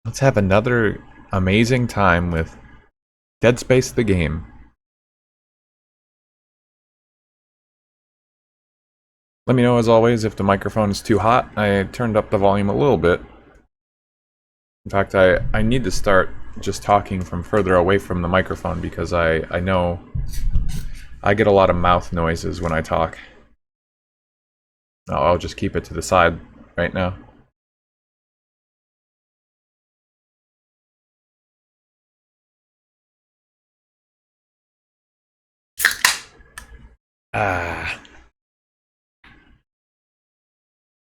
Let's have another amazing time with Dead Space the game. Let me know as always if the microphone is too hot. I turned up the volume a little bit. In fact, I need to start just talking from further away from the microphone because I know I get a lot of mouth noises when I talk. I'll just keep it to the side right now.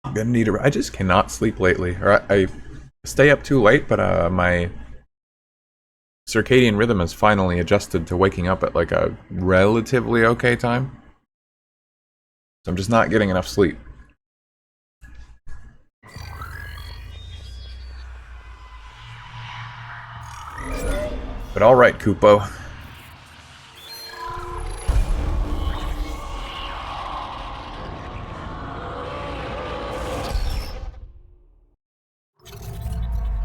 I'm gonna need I just cannot sleep lately. Or I stay up too late, but my circadian rhythm has finally adjusted to waking up at like a relatively okay time. So I'm just not getting enough sleep. But alright, Kupo.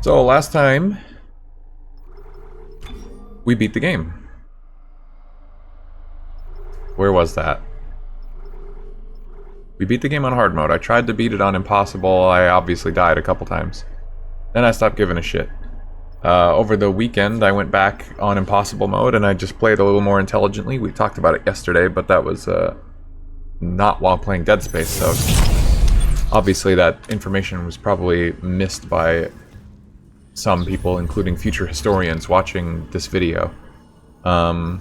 So last time, we beat the game. Where was that? We beat the game on hard mode. I tried to beat it on impossible. I obviously died a couple times. Then I stopped giving a shit. Over the weekend, I went back on impossible mode and I just played a little more intelligently. We talked about it yesterday, but that was not while playing Dead Space, so obviously that information was probably missed by some people, including future historians, watching this video. So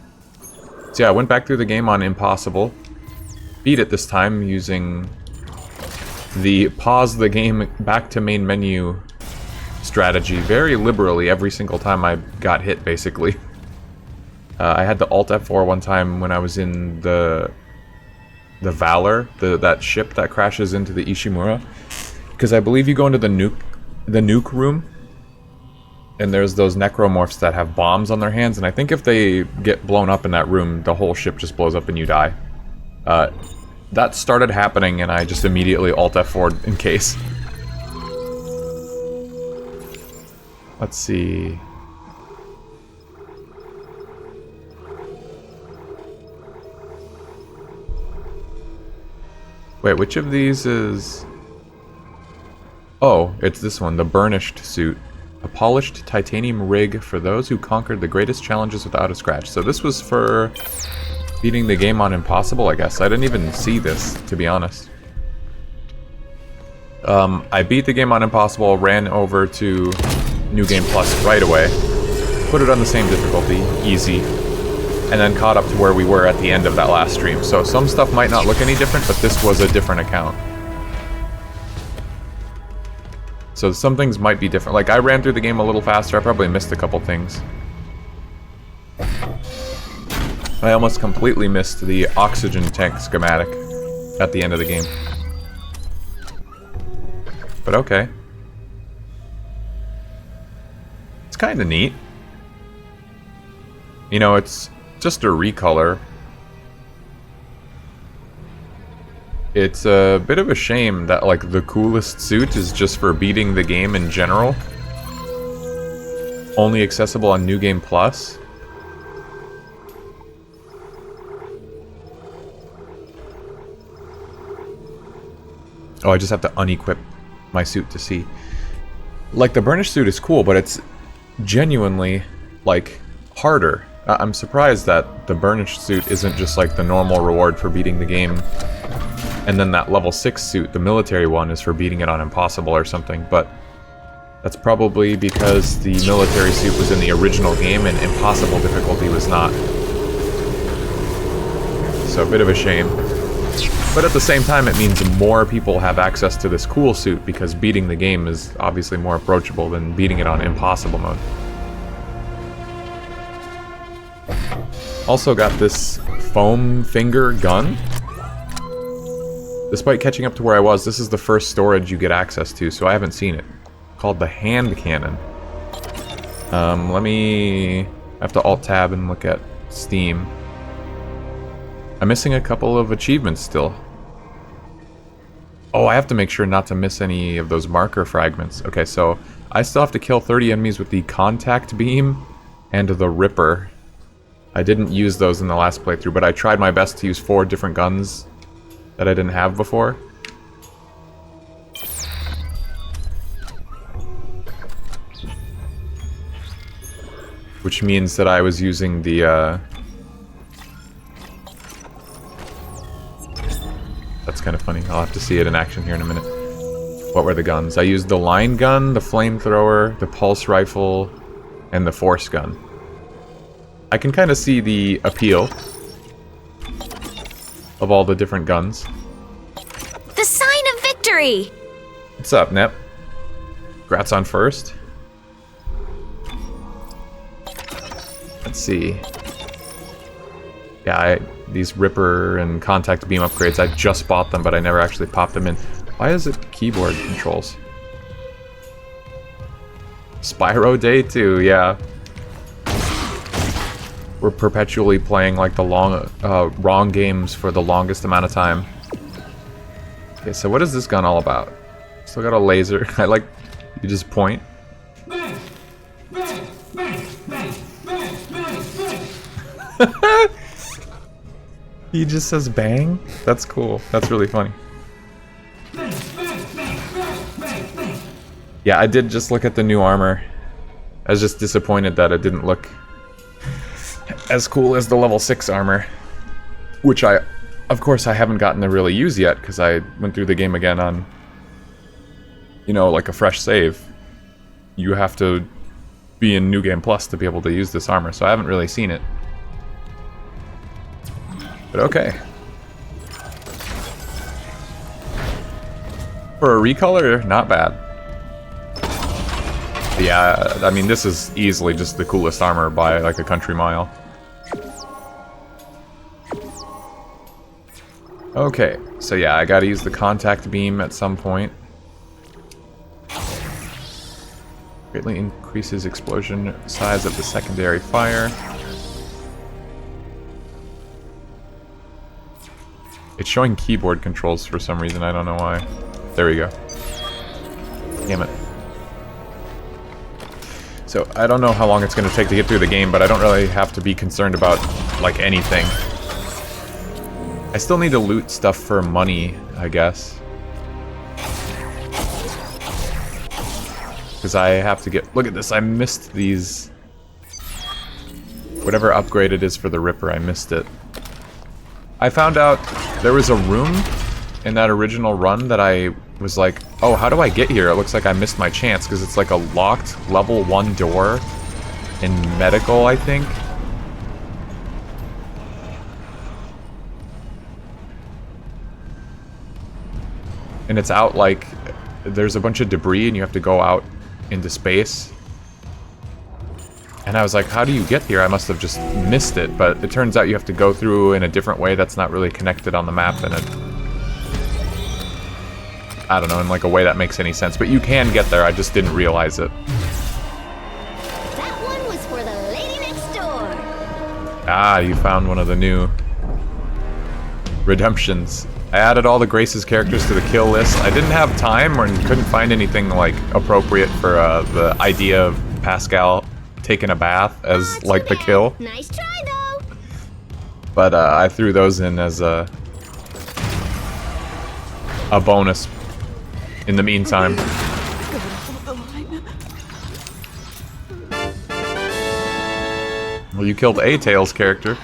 yeah, I went back through the game on impossible. Beat it this time using the pause the game back to main menu strategy very liberally every single time I got hit, basically. I had to Alt F4 one time when I was in the Valor, that ship that crashes into the Ishimura, because I believe you go into the nuke room, and there's those necromorphs that have bombs on their hands, and I think if they get blown up in that room, the whole ship just blows up and you die. That started happening, and I just immediately Alt F4'd in case. Let's see. Wait, which of these is... Oh, it's this one, the burnished suit. A polished titanium rig for those who conquered the greatest challenges without a scratch. So this was for beating the game on impossible, I guess. I didn't even see this, to be honest. I beat the game on impossible, ran over to New Game Plus right away, put it on the same difficulty, easy, and then caught up to where we were at the end of that last stream. So some stuff might not look any different, but this was a different account. So some things might be different. Like, I ran through the game a little faster. I probably missed a couple things. I almost completely missed the oxygen tank schematic at the end of the game. But okay. It's kind of neat. You know, it's just a recolor. It's a bit of a shame that, like, the coolest suit is just for beating the game in general. Only accessible on New Game Plus. Oh, I just have to unequip my suit to see. Like, the burnished suit is cool, but it's genuinely, like, harder. I'm surprised that the burnished suit isn't just, like, the normal reward for beating the game. And then that level 6 suit, the military one, is for beating it on impossible or something, but that's probably because the military suit was in the original game and impossible difficulty was not. So a bit of a shame. But at the same time, it means more people have access to this cool suit because beating the game is obviously more approachable than beating it on impossible mode. Also got this foam finger gun. Despite catching up to where I was, this is the first storage you get access to, so I haven't seen it. Called the hand cannon. Let me... I have to Alt-Tab and look at Steam. I'm missing a couple of achievements still. Oh, I have to make sure not to miss any of those marker fragments. Okay, so I still have to kill 30 enemies with the contact beam and the Ripper. I didn't use those in the last playthrough, but I tried my best to use 4 different guns that I didn't have before. Which means that I was using the, That's kind of funny. I'll have to see it in action here in a minute. What were the guns? I used the line gun, the flamethrower, the pulse rifle, and the force gun. I can kind of see the appeal of all the different guns. The sign of victory! What's up, Nep? Congrats on first. Let's see. Yeah, these Ripper and contact beam upgrades, I just bought them, but I never actually popped them in. Why is it keyboard controls? Spyro Day 2, yeah. We're perpetually playing like the wrong games for the longest amount of time. Okay, so what is this gun all about? Still got a laser. I like, you just point. He just says bang? That's cool. That's really funny. Yeah, I did just look at the new armor. I was just disappointed that it didn't look as cool as the level 6 armor. Which of course I haven't gotten to really use yet, because I went through the game again on, you know, like a fresh save. You have to be in New Game Plus to be able to use this armor, so I haven't really seen it. But okay. For a recolor, not bad. Yeah, I mean, this is easily just the coolest armor by like a country mile. Okay, so yeah, I gotta use the contact beam at some point. Greatly increases explosion size of the secondary fire. It's showing keyboard controls for some reason, I don't know why. There we go. Damn it. So, I don't know how long it's going to take to get through the game, but I don't really have to be concerned about, like, anything. I still need to loot stuff for money, I guess. Because I have to get... Look at this, I missed these... Whatever upgrade it is for the Ripper, I missed it. I found out there was a room in that original run that I was like, oh, how do I get here? It looks like I missed my chance, because it's like a locked level 1 door in medical, I think. And it's out like, there's a bunch of debris and you have to go out into space. And I was like, how do you get here? I must have just missed it, but it turns out you have to go through in a different way that's not really connected on the map, and it... I don't know, in like a way that makes any sense. But you can get there, I just didn't realize it. That one was for the lady next door. Ah, you found one of the new redemptions. I added all the Grace's characters to the kill list. I didn't have time or couldn't find anything like appropriate for the idea of Pascal taking a bath as like the kill. Nice try though. But I threw those in as a bonus in the meantime. Well, you killed A-Tail's character.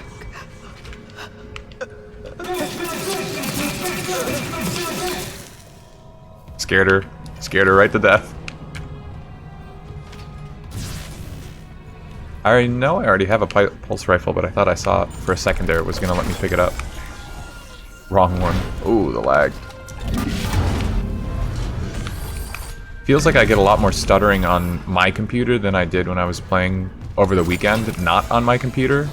Scared her right to death. I know I already have a pulse rifle, but I thought I saw it for a second there. It was gonna let me pick it up. Wrong one. Ooh, the lag. Feels like I get a lot more stuttering on my computer than I did when I was playing over the weekend, not on my computer.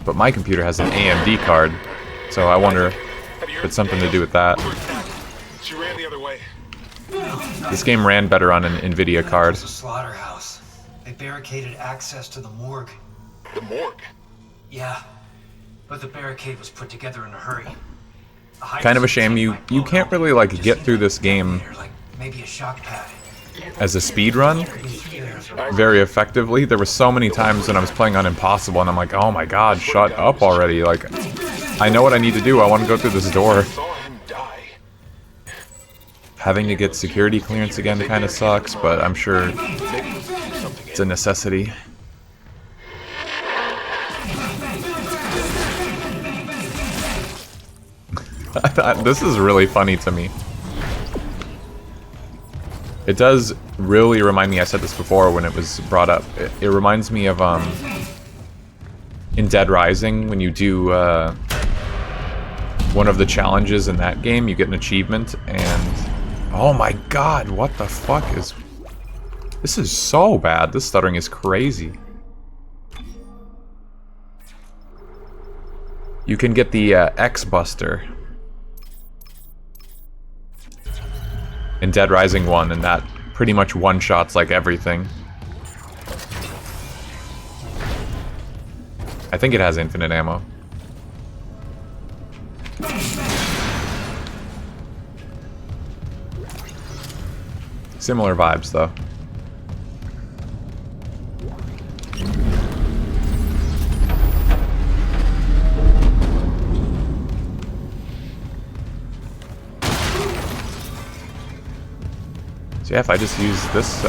But my computer has an AMD card, so I wonder if it's something to do with that. She ran the other way. This game ran better on an NVIDIA card. It's a slaughterhouse. They barricaded access to the morgue. The morgue? Yeah, but the barricade was put together in a hurry. kind of a shame you can't really like get through this game Like maybe a shock pad. as a speed run very effectively. There were so many times when I was playing on Impossible and I'm like, oh my god, shut up already. Like, I know what I need to do. I want to go through this door. Saw him die. Having to get security clearance again kind of sucks, but I'm sure it's a necessity. This is really funny to me. It does really remind me, I said this before when it was brought up, it reminds me of in Dead Rising, when you do one of the challenges in that game, you get an achievement, and oh my god, what the fuck is... This is so bad. This stuttering is crazy. You can get the X-Buster in Dead Rising 1, and that pretty much one-shots like everything. I think it has infinite ammo. Similar vibes, though. So yeah, if I just use this,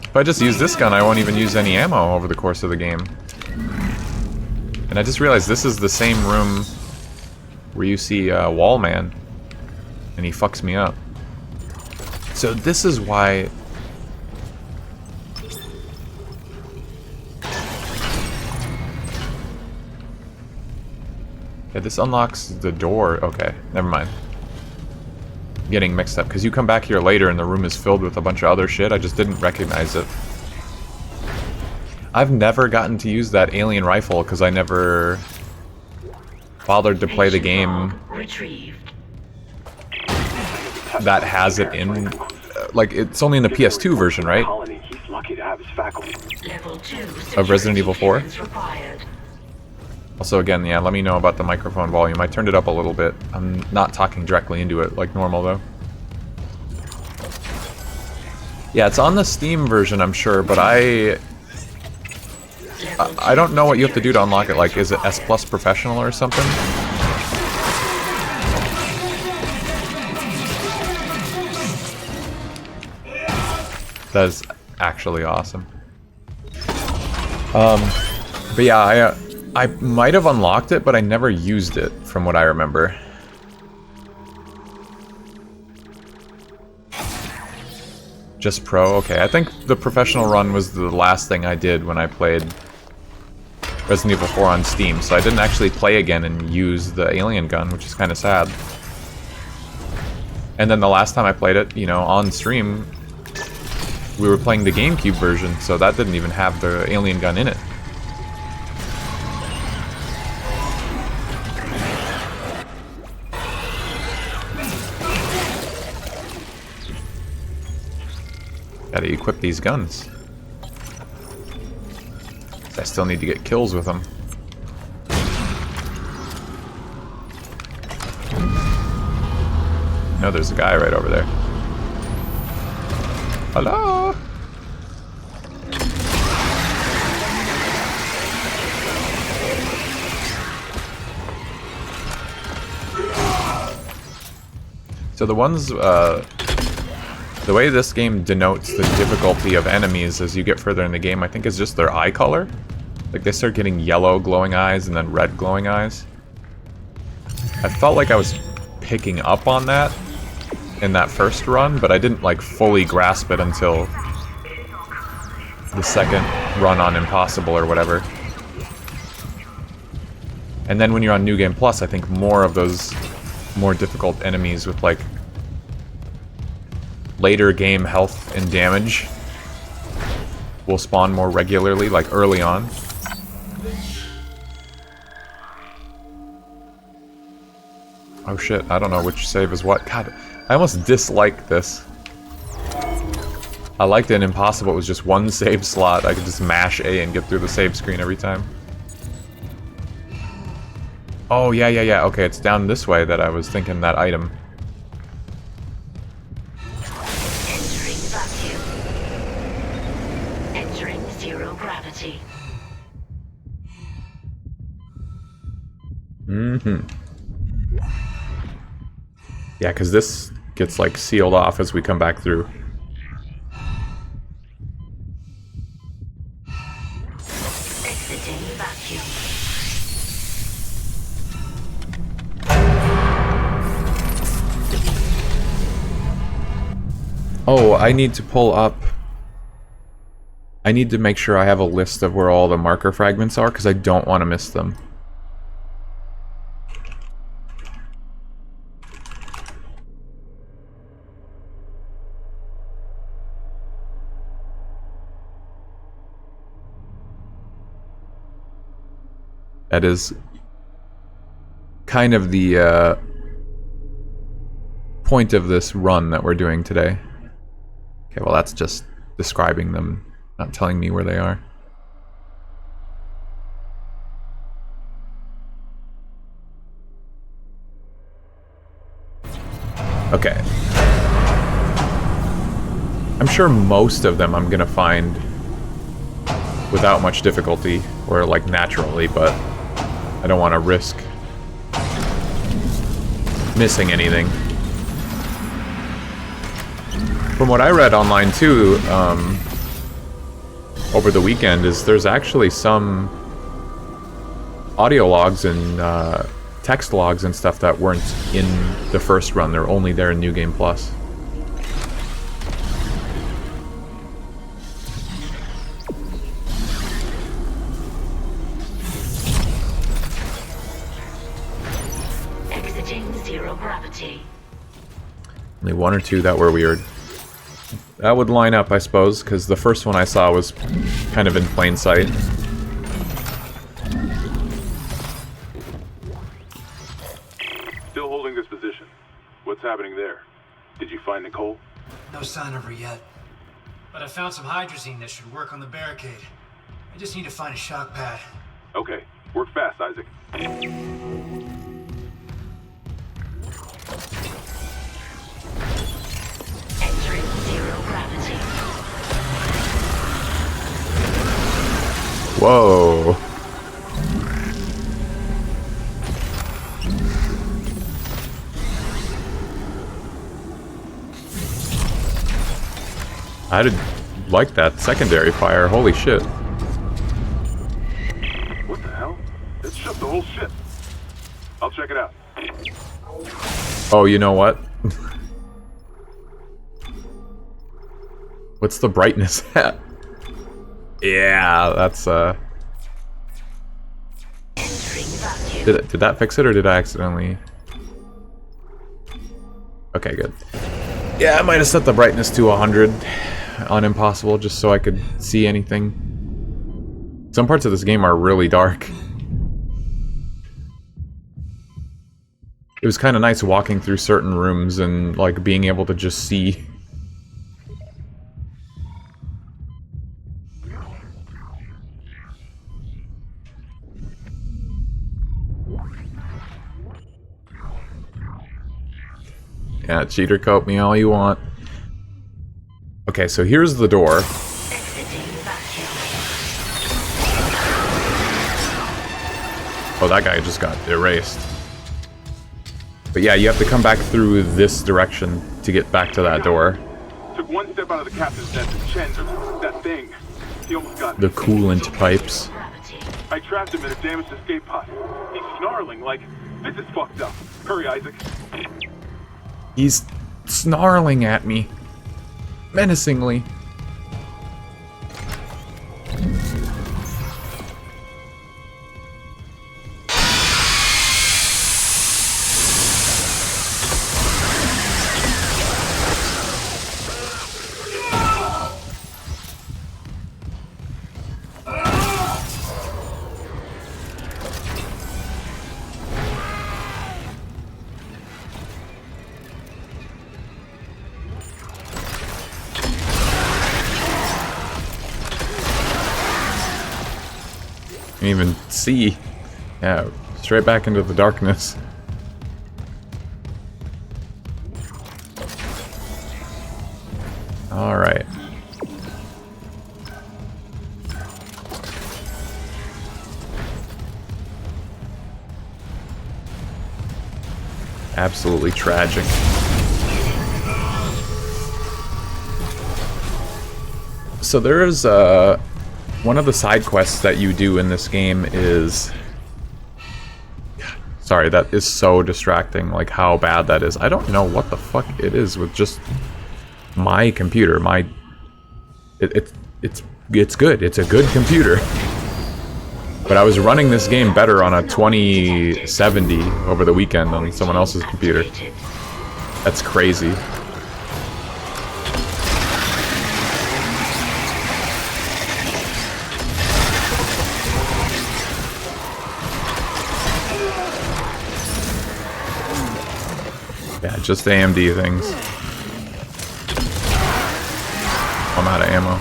if I just use this gun, I won't even use any ammo over the course of the game. And I just realized this is the same room where you see Wallman, and he fucks me up. So this is why... Yeah, this unlocks the door. Okay, never mind. I'm getting mixed up, because you come back here later and the room is filled with a bunch of other shit. I just didn't recognize it. I've never gotten to use that alien rifle, because I never bothered to play the game that has it in... like, it's only in the PS2 version, right? Of Resident Evil 4? Also, again, yeah, let me know about the microphone volume. I turned it up a little bit. I'm not talking directly into it like normal, though. Yeah, it's on the Steam version, I'm sure, but I don't know what you have to do to unlock it. Like, is it S Plus Professional or something? That is actually awesome. But yeah, I might have unlocked it, but I never used it, from what I remember. Just Pro? Okay, I think the professional run was the last thing I did when I played Resident Evil 4 on Steam, so I didn't actually play again and use the alien gun, which is kind of sad. And then the last time I played it, you know, on stream, we were playing the GameCube version, so that didn't even have the alien gun in it. Gotta equip these guns. I still need to get kills with them. No, there's a guy right over there. Hello? So the ones, the way this game denotes the difficulty of enemies as you get further in the game, I think is just their eye color. Like, they start getting yellow glowing eyes and then red glowing eyes. I felt like I was picking up on that in that first run, but I didn't, like, fully grasp it until the second run on Impossible or whatever. And then when you're on New Game Plus, I think more of those more difficult enemies with, like, later game health and damage will spawn more regularly, like early on. Oh shit, I don't know which save is what. God, I almost dislike this. I liked it in Impossible. It was just one save slot. I could just mash A and get through the save screen every time. Oh, yeah, yeah, yeah. Okay, it's down this way that I was thinking that item. Entering vacuum. Entering zero gravity. Mm-hmm. Yeah, because this gets, like, sealed off as we come back through. Exiting vacuum. Oh, I need to pull up... I need to make sure I have a list of where all the marker fragments are, because I don't want to miss them. That is kind of the point of this run that we're doing today. Okay, well that's just describing them, not telling me where they are. Okay. I'm sure most of them I'm gonna find without much difficulty, or like naturally, but I don't want to risk missing anything. From what I read online too, over the weekend, is there's actually some audio logs and text logs and stuff that weren't in the first run. They're only there in New Game Plus. Only one or two that were weird. That would line up, I suppose, because the first one I saw was kind of in plain sight. Still holding this position. What's happening there? Did you find Nicole? No sign of her yet. But I found some hydrazine that should work on the barricade. I just need to find a shock pad. Okay. Work fast, Isaac. Entering zero gravity. Whoa. I didn't like that secondary fire. Holy shit. What the hell? It shut the whole ship. I'll check it out. Oh, you know what? What's the brightness at? Yeah, that's Did that fix it, or did I accidentally? Okay, good. Yeah, I might have set the brightness to 100 on Impossible just so I could see anything. Some parts of this game are really dark. It was kind of nice walking through certain rooms and like being able to just see. Yeah, cheater coat me all you want. Okay, so here's the door. Oh, that guy just got erased. But yeah, you have to come back through this direction to get back to that door. Took one step out of the captain's nest and Chen, that thing. He almost got The coolant pipes. I trapped him in a damaged escape pod. He's snarling like, this is fucked up. Hurry, Isaac. He's snarling at me. Menacingly. Can't even see. Yeah, straight back into the darkness. Alright. Absolutely tragic. So there's one of the side quests that you do in this game is... Sorry, that is so distracting, like how bad that is. I don't know what the fuck it is with just my computer. It's good. It's a good computer. But I was running this game better on a 2070 over the weekend on someone else's computer. That's crazy. Yeah, just AMD things. I'm out of ammo.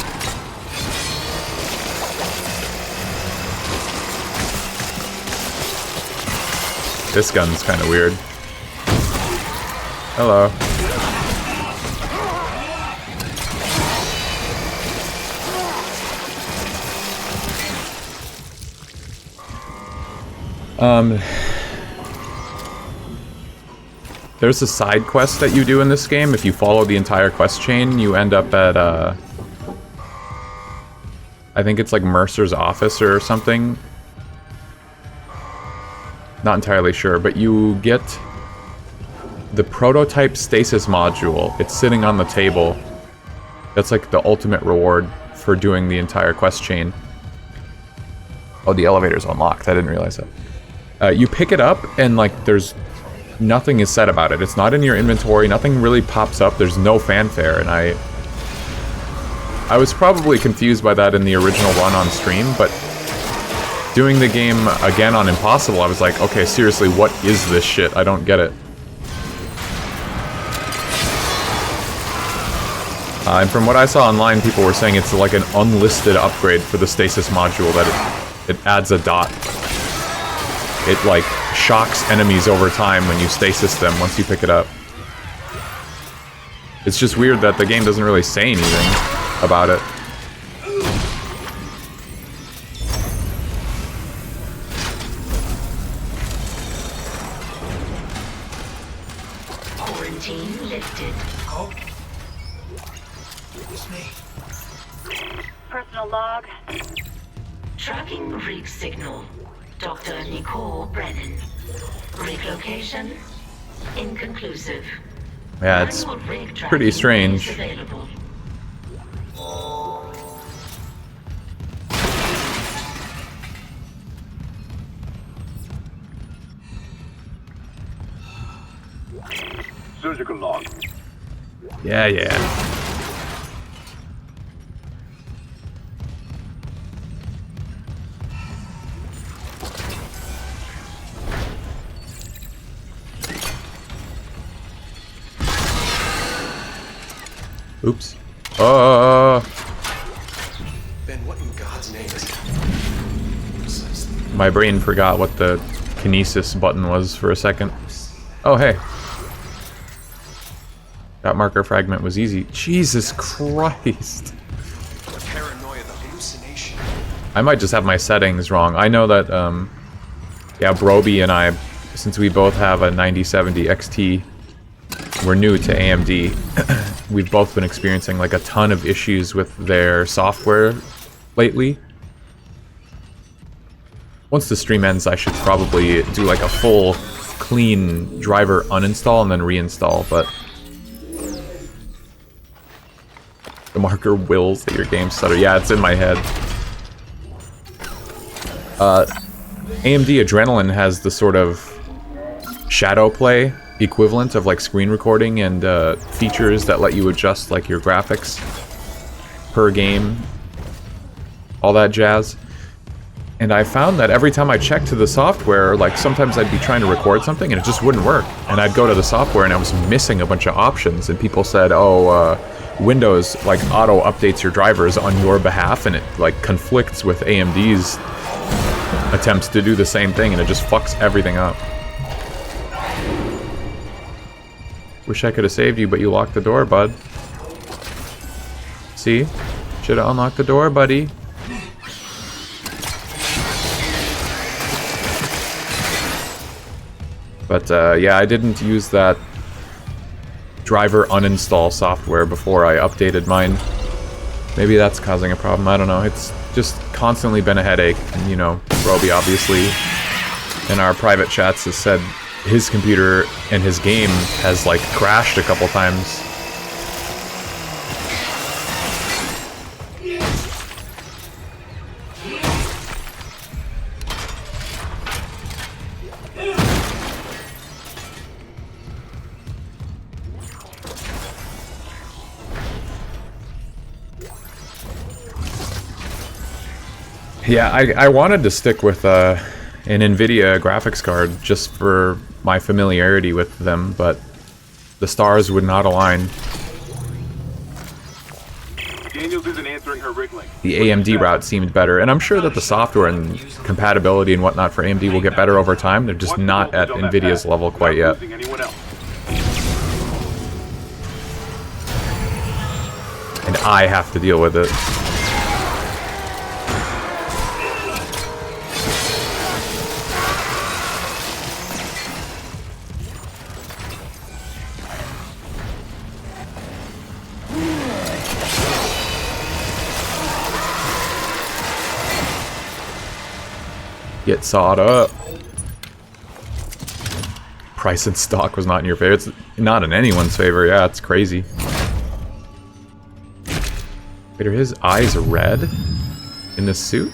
This gun's kind of weird. Hello. There's a side quest that you do in this game. If you follow the entire quest chain, you end up at, I think it's like Mercer's office or something. Not entirely sure, but you get the prototype stasis module. It's sitting on the table. That's like the ultimate reward for doing the entire quest chain. Oh, the elevator's unlocked. I didn't realize that. You pick it up and like there's nothing is said about it. It's not in your inventory. Nothing really pops up. There's no fanfare, and I was probably confused by that in the original run on stream, but doing the game again on Impossible, I was like, okay, seriously, what is this shit? I don't get it. And from what I saw online, people were saying it's like an unlisted upgrade for the stasis module, that it adds a dot. It, like, shocks enemies over time when you stasis them once you pick it up. It's just weird that the game doesn't really say anything about it. Quarantine lifted. Oh. It's me. Personal log. Tracking rig signal. Dr. Nicole Brennan. Rig location inconclusive. Yeah, it's Manual rig tracking pretty strange. is available. Surgical log. Yeah, yeah. Oops. Ben, what in God's name is My brain forgot what the kinesis button was for a second. Oh, hey. That marker fragment was easy. Jesus Christ. the paranoia, the hallucination? I might just have my settings wrong. I know that, yeah, Broby and I, since we both have a 9070 XT, we're new to AMD. We've both been experiencing like a ton of issues with their software lately. Once the stream ends, I should probably do like a full clean driver uninstall and then reinstall, but the marker wills that your game stutter. Yeah, it's in my head. AMD Adrenalin has the sort of shadow play equivalent of like screen recording and features that let you adjust like your graphics per game, all that jazz. And I found that every time I checked to the software, like sometimes I'd be trying to record something and it just wouldn't work. And I'd go to the software and I was missing a bunch of options, and people said, oh, Windows like auto updates your drivers on your behalf, and it like conflicts with AMD's attempts to do the same thing, and it just fucks everything up. Wish I could have saved you, but you locked the door, bud. See? Should have unlocked the door, buddy. But, yeah, I didn't use that driver uninstall software before I updated mine. Maybe that's causing a problem, I don't know. It's just constantly been a headache. And, you know, Roby obviously in our private chats has said his computer and his game has, like, crashed a couple times. Yeah, I wanted to stick with an NVIDIA graphics card just for my familiarity with them, but the stars would not align. Daniels isn't answering her rig link. The AMD route seemed better, and I'm sure that the software and compatibility and whatnot for AMD will get better over time. They're just not at NVIDIA's level quite yet. And I have to deal with it. Get sawed up. Price and stock was not in your favor. It's not in anyone's favor. Yeah, it's crazy. Wait, are his eyes red in this suit?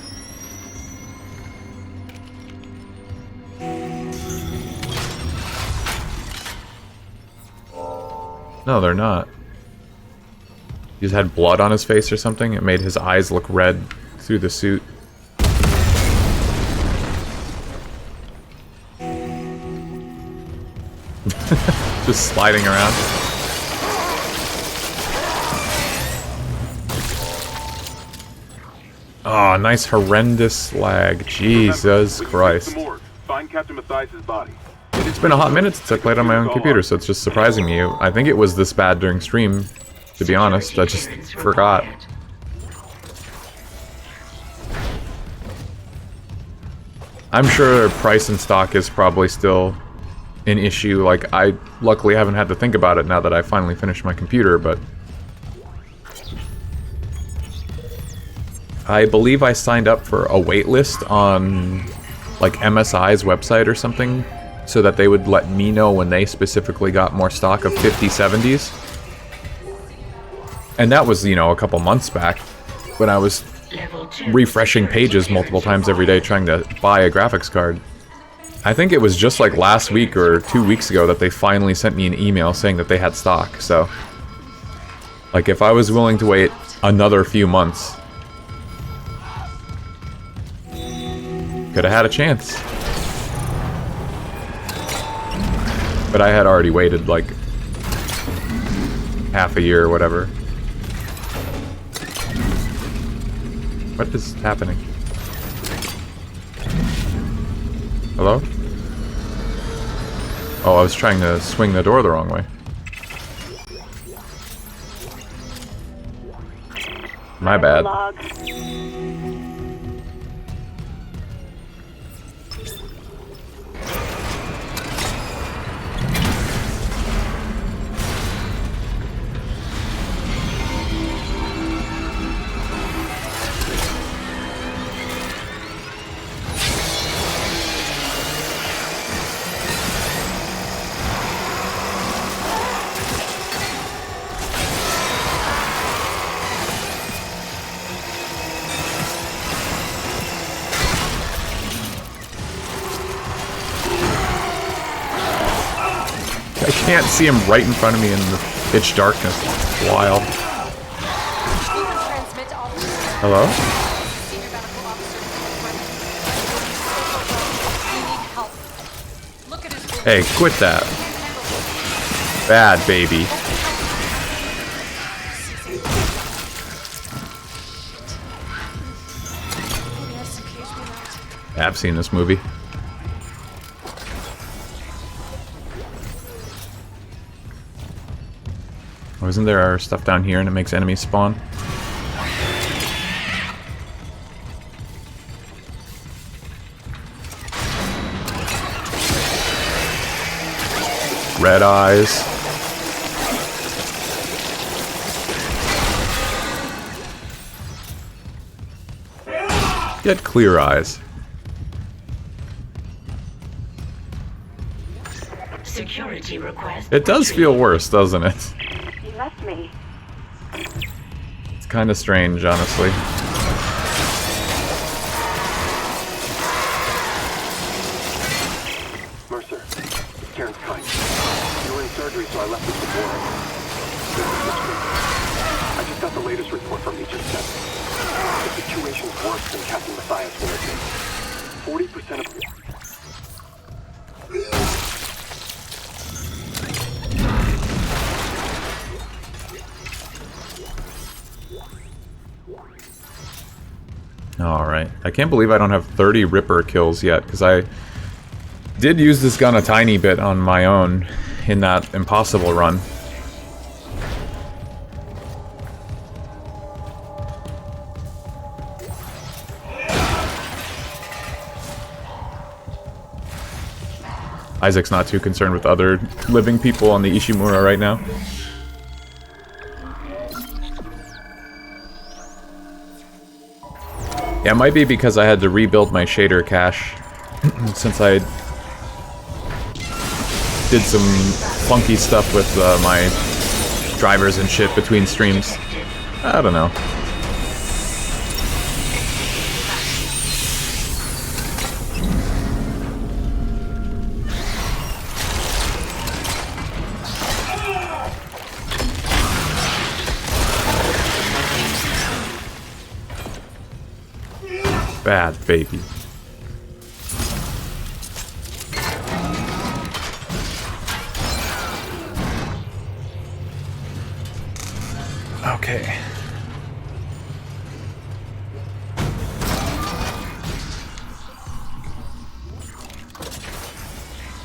No, they're not. He just had blood on his face or something. It made his eyes look red through the suit. Just sliding around. Oh, nice horrendous lag. Jesus Christ. Find Captain Mathias's body. It's been a hot minute since I played on my own computer, so it's just surprising me. I think it was this bad during stream, to be honest. I just forgot. I'm sure price and stock is probably still an issue. Like, I luckily haven't had to think about it now that I finally finished my computer, but I believe I signed up for a wait list on like MSI's website or something so that they would let me know when they specifically got more stock of 5070s. And that was, you know, a couple months back when I was refreshing pages multiple times every day trying to buy a graphics card. I think it was just like last week or 2 weeks ago that they finally sent me an email saying that they had stock, so like if I was willing to wait another few months, could have had a chance. But I had already waited like half a year or whatever. What is happening? Hello? Oh, I was trying to swing the door the wrong way. My bad. I can't see him right in front of me in the pitch darkness. It's wild. Hello? Hey, quit that. Bad baby. I've seen this movie. Oh, isn't there stuff down here and it makes enemies spawn? Red eyes. Get clear eyes. Security request. It does feel worse, doesn't it? You left me. It's kind of strange, honestly. Mercer, it's Karen's kind. You were in surgery, so I left this before. I just got the latest report from Agent 7. The situation's worse than Captain Matthias warned me. 40% of... Alright. I can't believe I don't have 30 Ripper kills yet, because I did use this gun a tiny bit on my own in that impossible run. Isaac's not too concerned with other living people on the Ishimura right now. Yeah, it might be because I had to rebuild my shader cache since I did some funky stuff with my drivers and shit between streams. I don't know. Bad baby. Okay.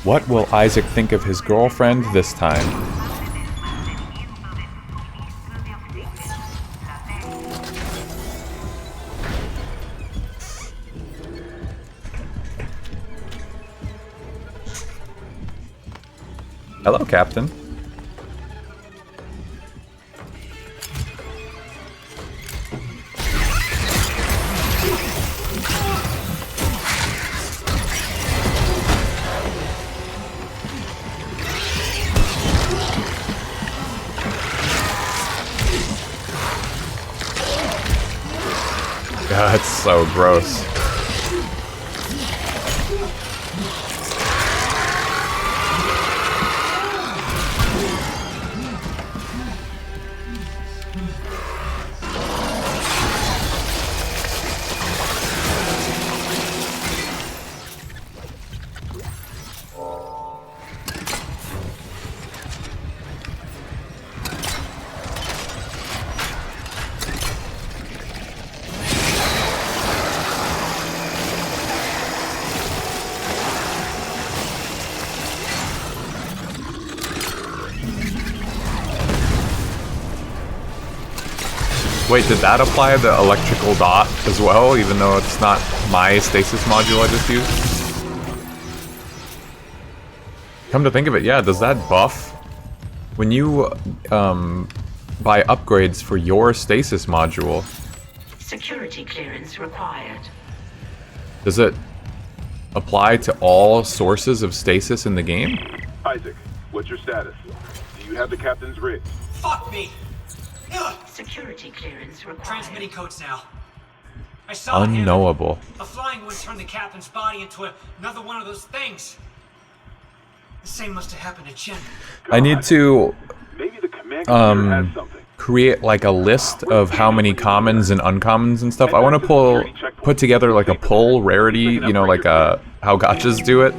What will Isaac think of his girlfriend this time? Hello, Captain. God, it's so gross. Wait, did that apply the electrical dot as well, even though it's not my stasis module I just used? Come to think of it, yeah, does that buff? When you buy upgrades for your stasis module, Security clearance required. does it apply to all sources of stasis in the game? Isaac, what's your status? Do you have the captain's rig? Fuck me! Ugh. Security clearance required. Transmitting codes now. I saw him. Unknowable. A flying one turned the captain's body into another one of those things. The same must have happened to Chen. I need to Maybe the command computer has something. create like a list of how many commons and uncommons and stuff. I want to put together like a pull rarity, you know, like how gachas do it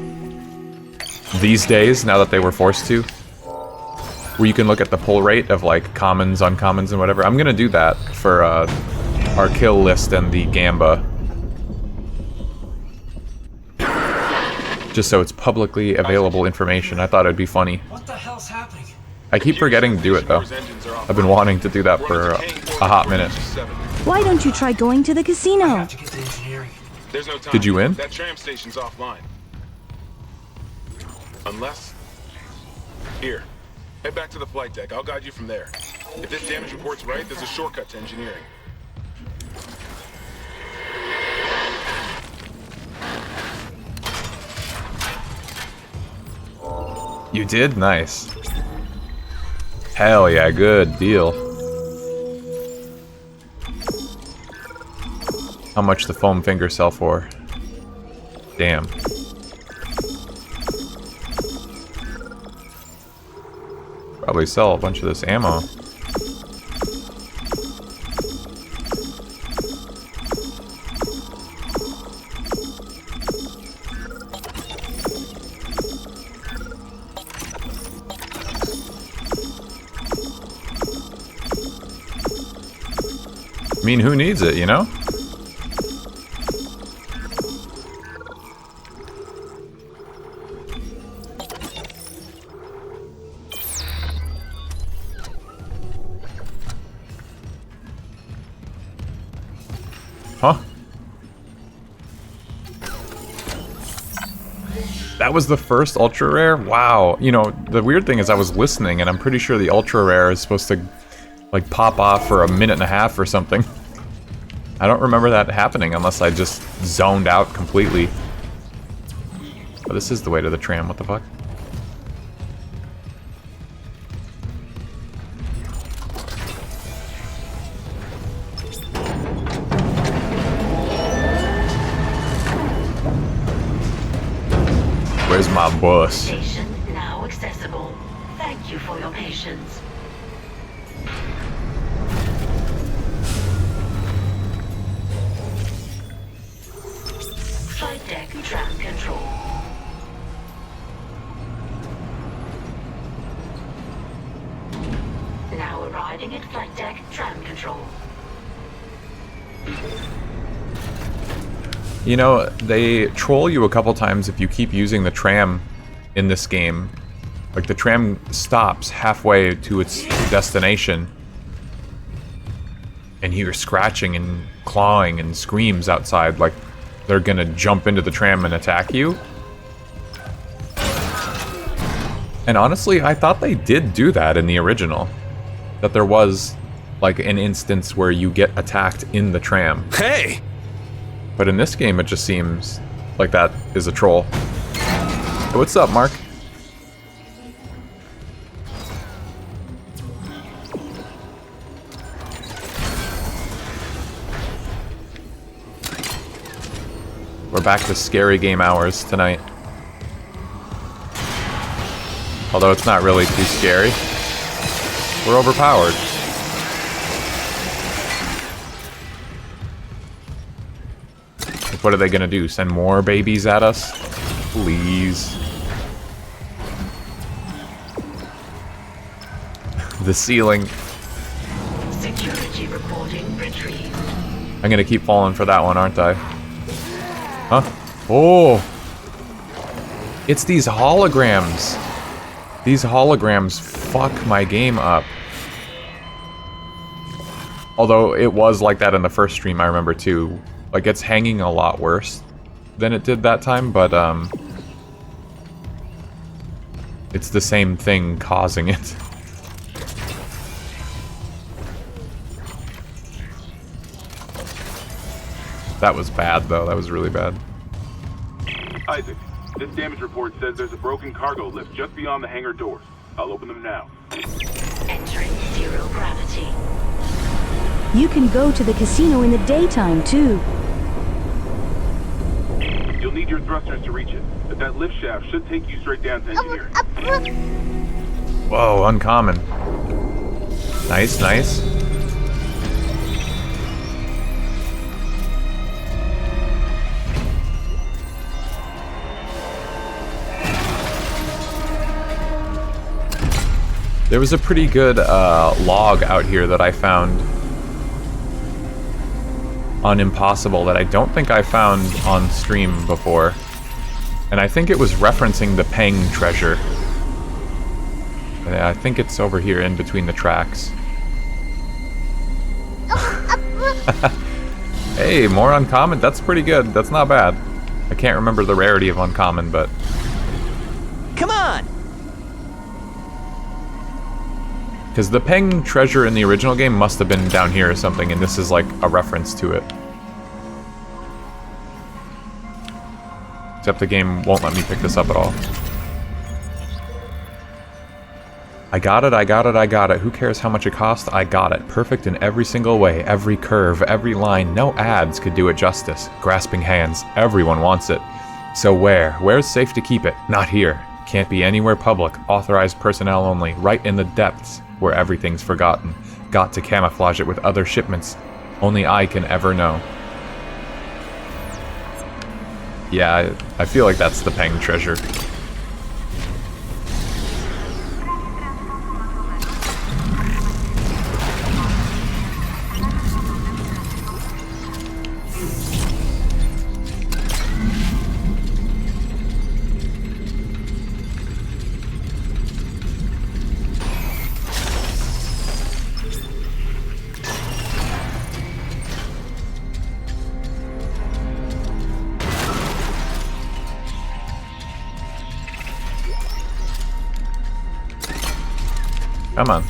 these days, now that they were forced to. Where you can look at the pull rate of like commons, uncommons, and whatever. I'm gonna do that for our kill list and the Gamba. just so it's publicly available information. I thought it'd be funny. What the hell's happening? I keep forgetting to do it though. I've been wanting to do that for a hot minute. Why don't you try going to the I casino? have to get to engineering. There's no time. Did you win? That tram station's offline. Unless... Here. Head back to the flight deck. I'll guide you from there. If this damage report's right, there's a shortcut to engineering. You did? Nice. Hell yeah, good deal. How much the foam finger sell for? Damn. Probably sell a bunch of this ammo. I mean, who needs it, you know? Huh? That was the first ultra rare? Wow. You know, the weird thing is I was listening and I'm pretty sure the ultra rare is supposed to like pop off for a minute and a half or something. I don't remember that happening unless I just zoned out completely. But this is the way to the tram, what the fuck? Where's my bus? Station now accessible. Thank you for your patience. Flight deck tram control. Now arriving at flight deck tram control. You know, they troll you a couple times if you keep using the tram in this game. Like, the tram stops halfway to its destination. And you hear scratching and clawing and screams outside like they're gonna jump into the tram and attack you. And honestly, I thought they did do that in the original. That there was, like, an instance where you get attacked in the tram. Hey! But in this game, it just seems like that is a troll. Hey, what's up, Mark? We're back to scary game hours tonight. Although it's not really too scary. We're overpowered. Like, what are they gonna do? Send more babies at us? Please. The ceiling. Security reporting retrieved. I'm gonna keep falling for that one, aren't I? Huh? Oh! It's these holograms. These holograms fuck my game up. Although it was like that in the first stream, I remember too. Like, it's hanging a lot worse than it did that time, but it's the same thing causing it. That was bad, though. That was really bad. Isaac, this damage report says there's a broken cargo lift just beyond the hangar doors. I'll open them now. Entering zero gravity. You can go to the casino in the daytime, too. You'll need your thrusters to reach it, but that lift shaft should take you straight down to engineering. Whoa, uncommon. Nice, nice. There was a pretty good log out here that I found on Impossible that I don't think I found on stream before. And I think it was referencing the Peng treasure. I think it's over here in between the tracks. Hey, more uncommon? That's pretty good. That's not bad. I can't remember the rarity of uncommon, but... Come on! Because the Peng treasure in the original game must have been down here or something, and this is like a reference to it. Except the game won't let me pick this up at all. I got it, I got it, I got it. Who cares how much it cost? I got it. Perfect in every single way, every curve, every line. No ads could do it justice. Grasping hands. Everyone wants it. So where? Where's safe to keep it? Not here. Can't be anywhere public. Authorized personnel only. Right in the depths where everything's forgotten. Got to camouflage it with other shipments. Only I can ever know. Yeah, I feel like that's the Peng treasure. Come on.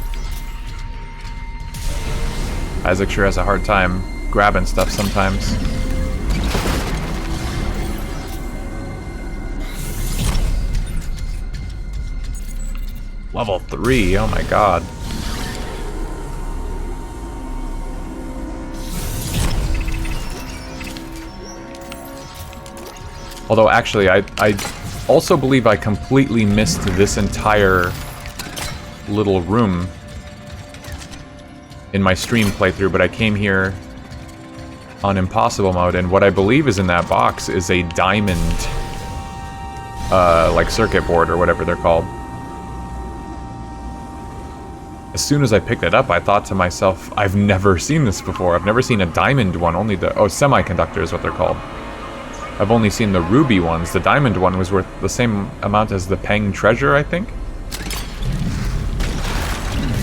Isaac sure has a hard time grabbing stuff sometimes. Level 3, oh my god. Although actually, I also believe I completely missed this entire little room in my stream playthrough, but I came here on impossible mode, and what I believe is in that box is a diamond like circuit board or whatever they're called. As soon as I picked it up, I thought to myself, I've never seen this before. I've never seen a diamond one, only the semiconductor is what they're called. I've only seen the ruby ones. The diamond one was worth the same amount as the Peng treasure, I think.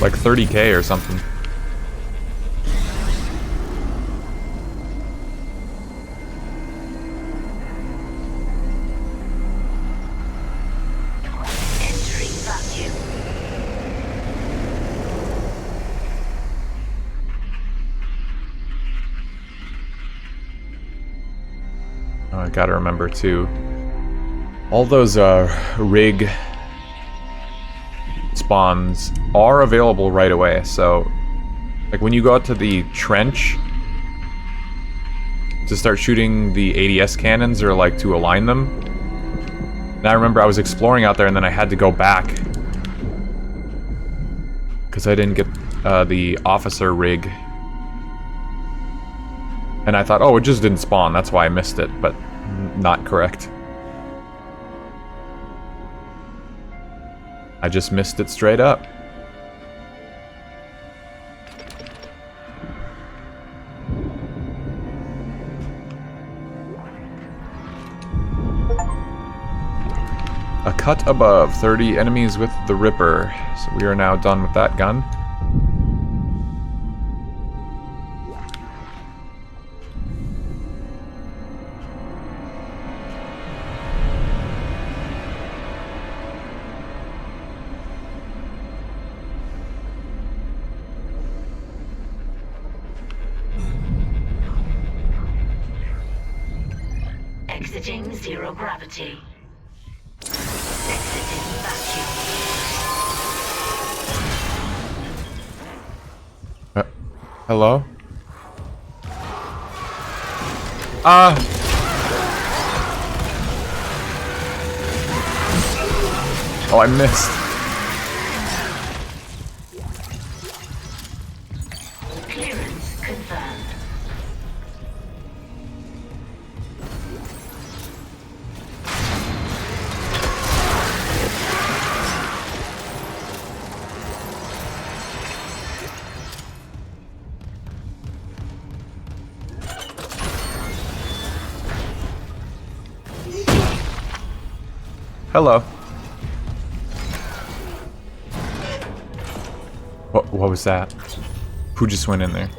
Like 30k or something. Entering vacuum. Oh, I gotta remember too. All those rig spawns are available right away, so like when you go out to the trench to start shooting the ADS cannons or like to align them, and I remember I was exploring out there and then I had to go back because I didn't get the officer rig, and I thought, oh, it just didn't spawn, that's why I missed it, but not correct. I just missed it straight up. A cut above, 30 enemies with the Ripper. So we are now done with that gun. Exiting zero gravity. Exiting vacuum. Hello? Oh, I missed. Clearance confirmed. Hello. What was that? Who just went in there?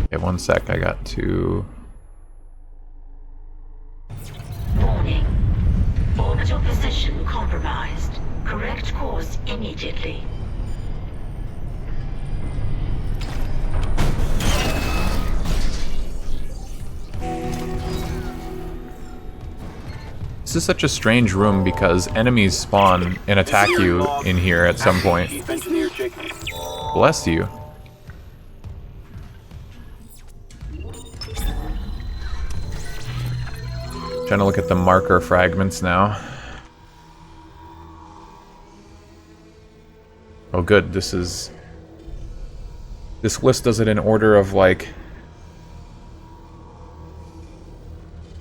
Okay, one sec, I got to... Warning. Orbital position compromised. Correct course immediately. This is such a strange room because enemies spawn and attack you in here at some point. Chief Engineer Jacob. Bless you. Trying to look at the marker fragments now. Oh good, this list does it in order of like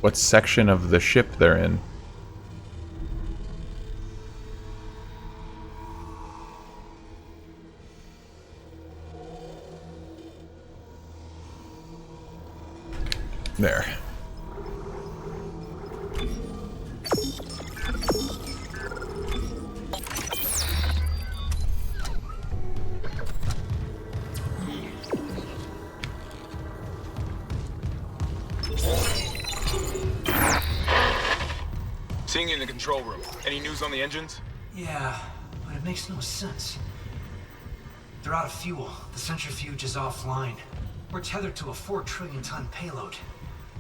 what section of the ship they're in. There. Seeing you in the control room. Any news on the engines? Yeah, but it makes no sense. They're out of fuel. The centrifuge is offline. We're tethered to a 4 trillion ton payload.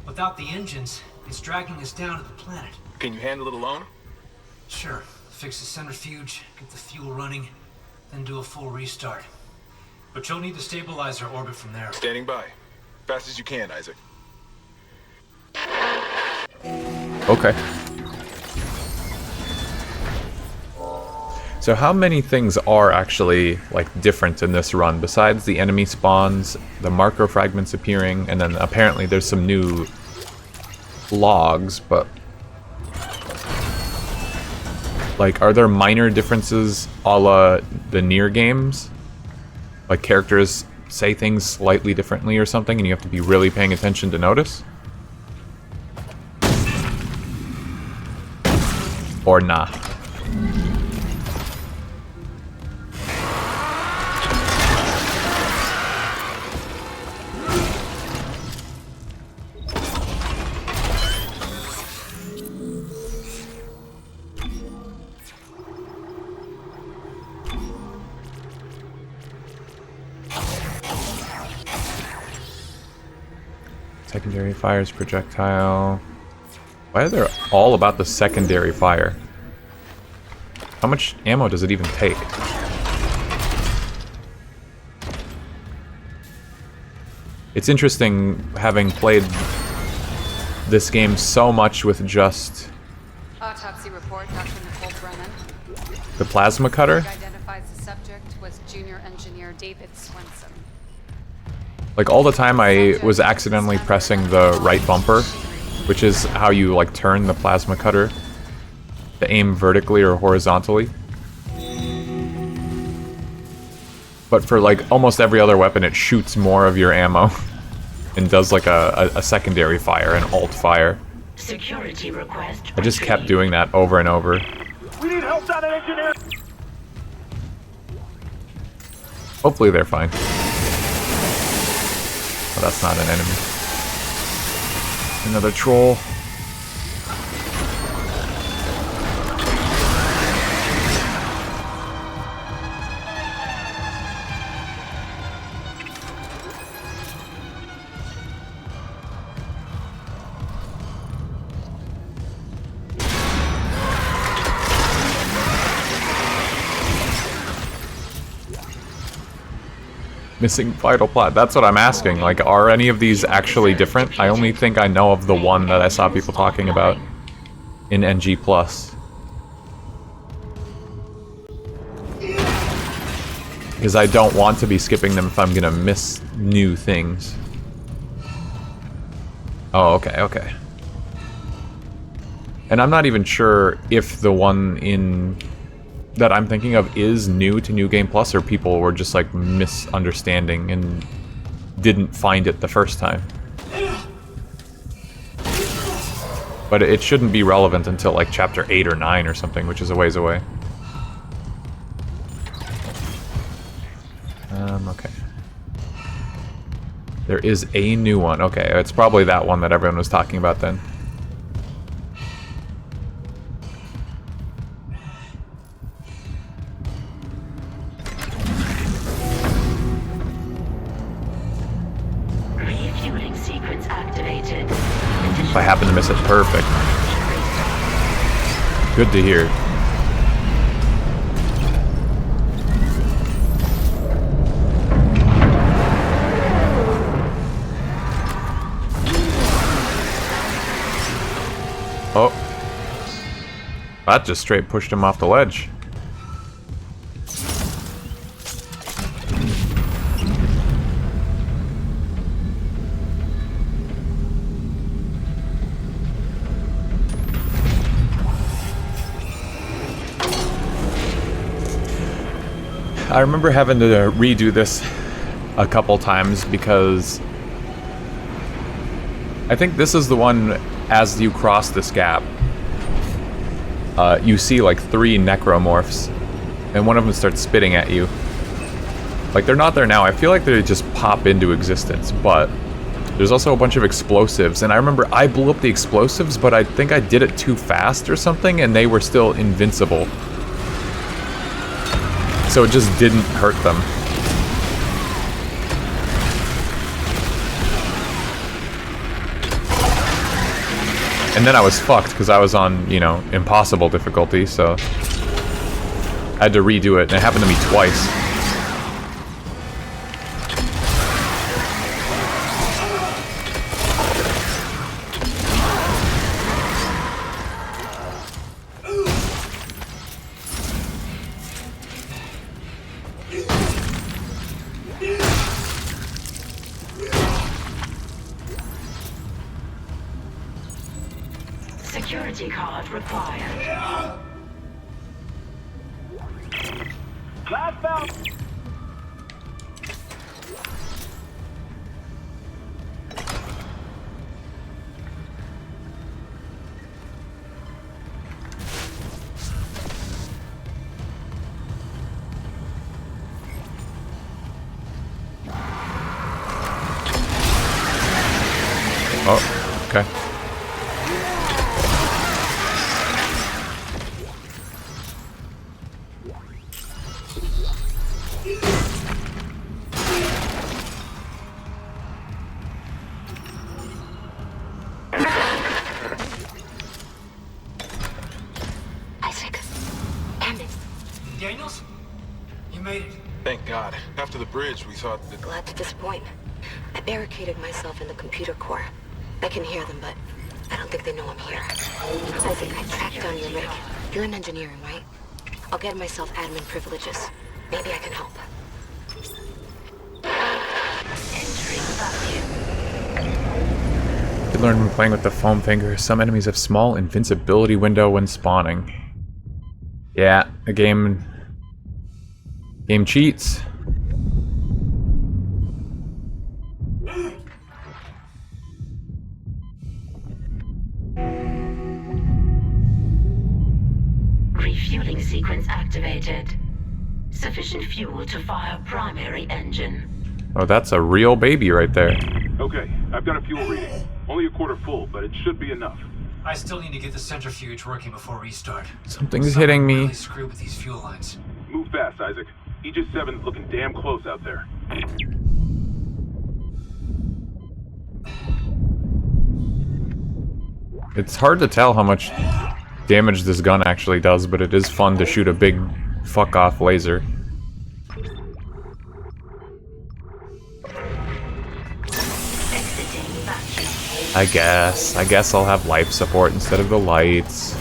Without the engines, it's dragging us down to the planet. Can you handle it alone? Sure, fix the centrifuge, get the fuel running, then do a full restart. But you'll need to stabilize our orbit from there. Standing by. Fast as you can, Isaac. Okay. So how many things are actually like different in this run besides the enemy spawns, the marker fragments appearing, and then apparently there's some new logs, but like are there minor differences a la the Nier games? Like characters say things slightly differently or something and you have to be really paying attention to notice? Or nah? Secondary fires projectile. Why are they all about the secondary fire? How much ammo does it even take? It's interesting having played this game so much with just Autopsy report, Dr. Nicole Brennan. the plasma cutter. Identifies the subject was junior engineer David Swenson. Like all the time I was accidentally pressing the right bumper, which is how you like turn the plasma cutter to aim vertically or horizontally. But for like almost every other weapon it shoots more of your ammo and does like a secondary fire, an alt fire. Security request. I just kept doing that over and over. We need help down at engineer. Hopefully they're fine. Oh, that's not an enemy. Another troll. Missing vital plot. That's what I'm asking. Like, are any of these actually different? I only think I know of the one that I saw people talking about in NG+. Because I don't want to be skipping them if I'm gonna miss new things. Oh, okay, okay. And I'm not even sure if the one in that I'm thinking of is new to New Game Plus, or people were just like misunderstanding and didn't find it the first time. But it shouldn't be relevant until like chapter 8 or 9 or something, which is a ways away. Okay. There is a new one. Okay, it's probably that one that everyone was talking about then. Refueling sequence activated. If I happen to miss it, perfect. Good to hear. Oh. That just straight pushed him off the ledge. I remember having to redo this a couple times because I think this is the one, as you cross this gap, you see like 3 necromorphs, and one of them starts spitting at you. Like, they're not there now. I feel like they just pop into existence, but there's also a bunch of explosives, and I remember I blew up the explosives, but I think I did it too fast or something, and they were still invincible. So it just didn't hurt them. And then I was fucked because I was on, you know, impossible difficulty, so I had to redo it, and it happened to me twice. Security card required. Last bell. Oh, okay. Isaac. Damn it. Daniels? You made it. Thank God. After the bridge, we thought that... Glad to disappoint. I barricaded myself in the computer core. I can hear them, but I don't think they know I'm here. Isaac, I tracked down your rig. You're in engineering, right? I'll get myself admin privileges. Maybe I can help. Entering vacuum. You learn from playing with the foam finger. Some enemies have small invincibility window when spawning. Yeah, the game cheats. Refueling sequence activated. Sufficient fuel to fire primary engine. Oh, that's a real baby right there. Okay, I've got a fuel reading. Only a quarter full, but it should be enough. I still need to get the centrifuge working before restart. Something's hitting me. Really screwed with these fuel lines. Move fast, Isaac. Aegis 7's looking damn close out there. It's hard to tell how much damage this gun actually does, but it is fun to shoot a big fuck-off laser. Exiting vacuum. I guess I'll have life support instead of the lights.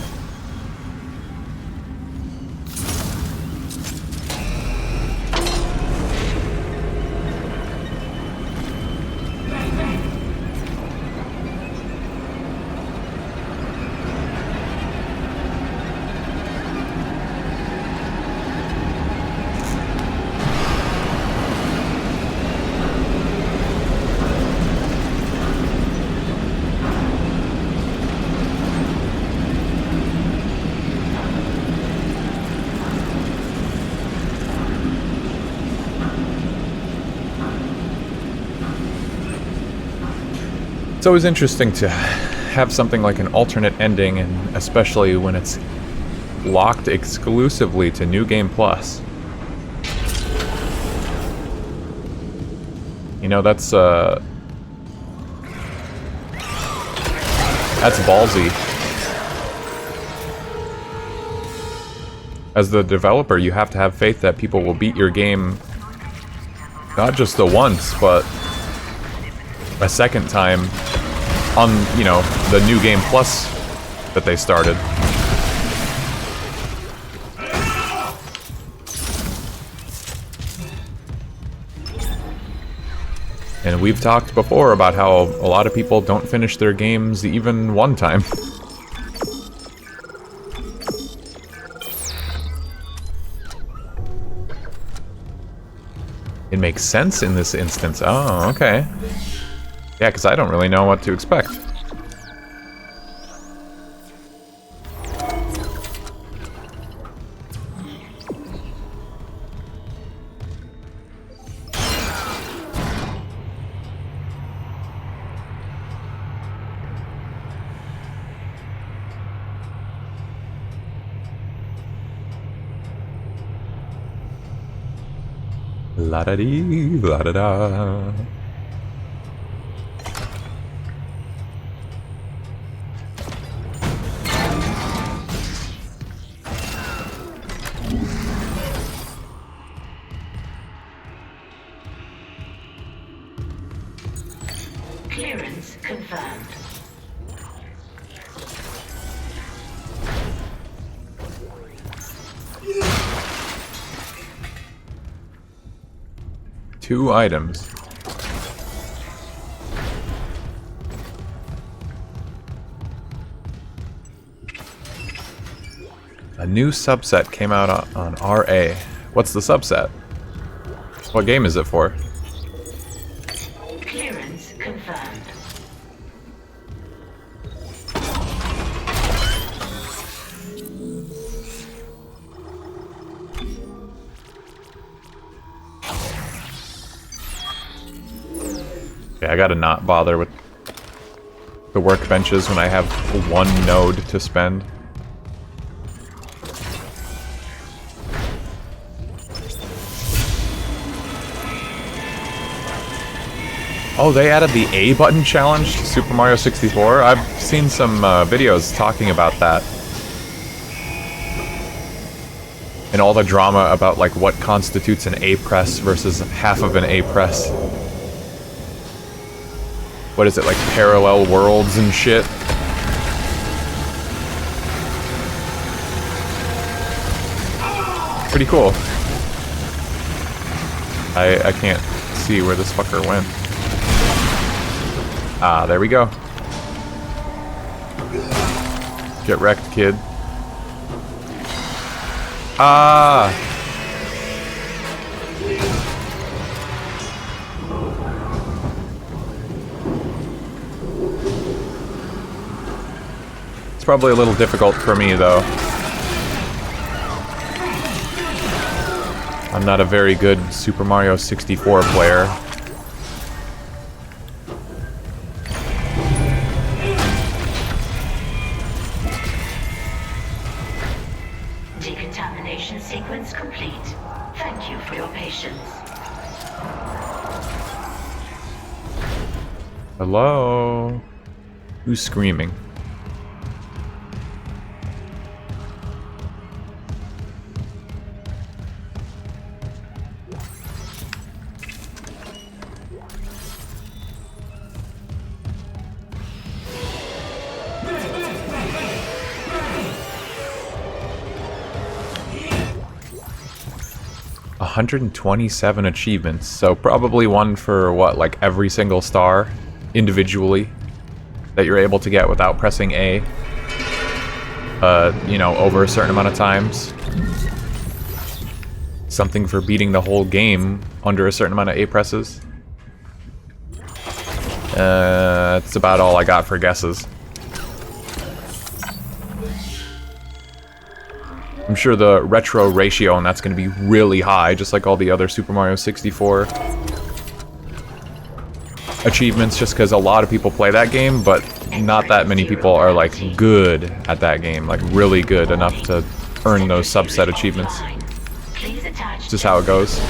It's always interesting to have something like an alternate ending, and especially when it's locked exclusively to New Game Plus. You know, that's ballsy. As the developer, you have to have faith that people will beat your game not just the once, but a second time on, you know, the New Game Plus that they started. And we've talked before about how a lot of people don't finish their games even one time. It makes sense in this instance. Oh, okay. Yeah, because I don't really know what to expect. La-da-dee, la-da-da. Clearance confirmed. Two items. A new subset came out on RA. What's the subset? What game is it for? Clearance confirmed. Okay, I gotta not bother with the workbenches when I have one node to spend. Oh, they added the A button challenge to Super Mario 64? I've seen some videos talking about that. And all the drama about like what constitutes an A press versus half of an A press. What is it, like parallel worlds and shit? Pretty cool. I can't see where this fucker went. Ah, there we go. Get wrecked, kid. Ah! It's probably a little difficult for me, though. I'm not a very good Super Mario 64 player. Decontamination sequence complete. Thank you for your patience. Hello? Who's screaming? $127 achievements, so probably one for what, like every single star individually that you're able to get without pressing A, you know, over a certain amount of times. Something for beating the whole game under a certain amount of A presses. That's about all I got for guesses. I'm sure the retro ratio on that's going to be really high, just like all the other Super Mario 64. achievements just because a lot of people play that game, but not that many people are like good at that game, like really good enough to earn those subset achievements. It's just how it goes.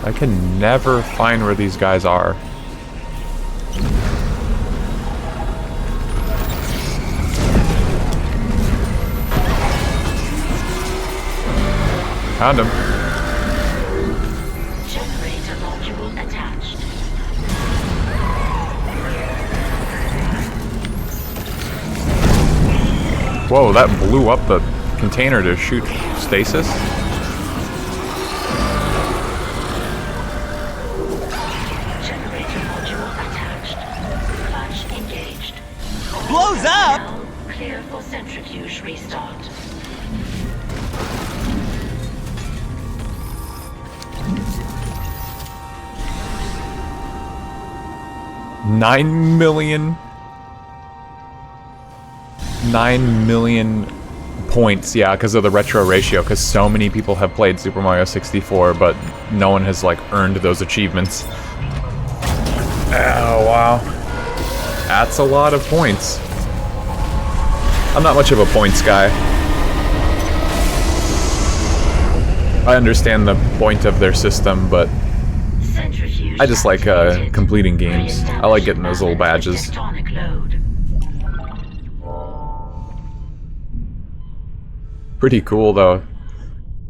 I can never find where these guys are. Found him. Generator module attached. Whoa, that blew up the container to shoot stasis? Blows up! Clear for centrifuge restart. $9 million points, yeah, because of the retro ratio, because so many people have played Super Mario 64, but no one has, like, earned those achievements. Oh, wow. That's a lot of points. I'm not much of a points guy. I understand the point of their system, but I just like completing games. I like getting those little badges. Pretty cool, though.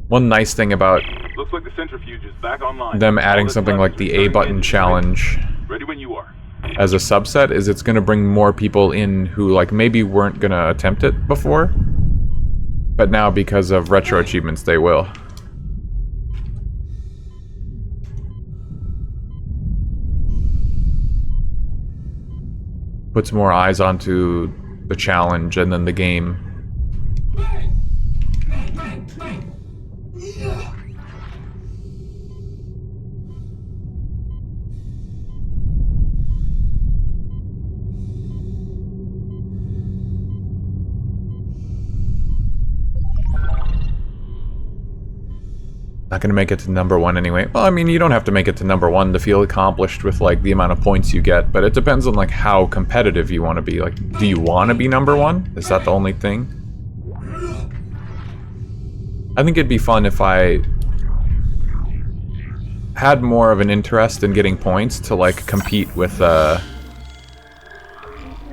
One nice thing about Looks like the centrifuge is back online. them adding something like the A button challenge Ready when you are. as a subset is it's gonna bring more people in who like maybe weren't gonna attempt it before, but now because of retro achievements they will. Puts more eyes onto the challenge and then the game. Not gonna make it to #1 anyway. Well, I mean, you don't have to make it to #1 to feel accomplished with, like, the amount of points you get, but it depends on, like, how competitive you want to be. Like, do you want to be #1? Is that the only thing? I think it'd be fun if I had more of an interest in getting points to, like, compete with,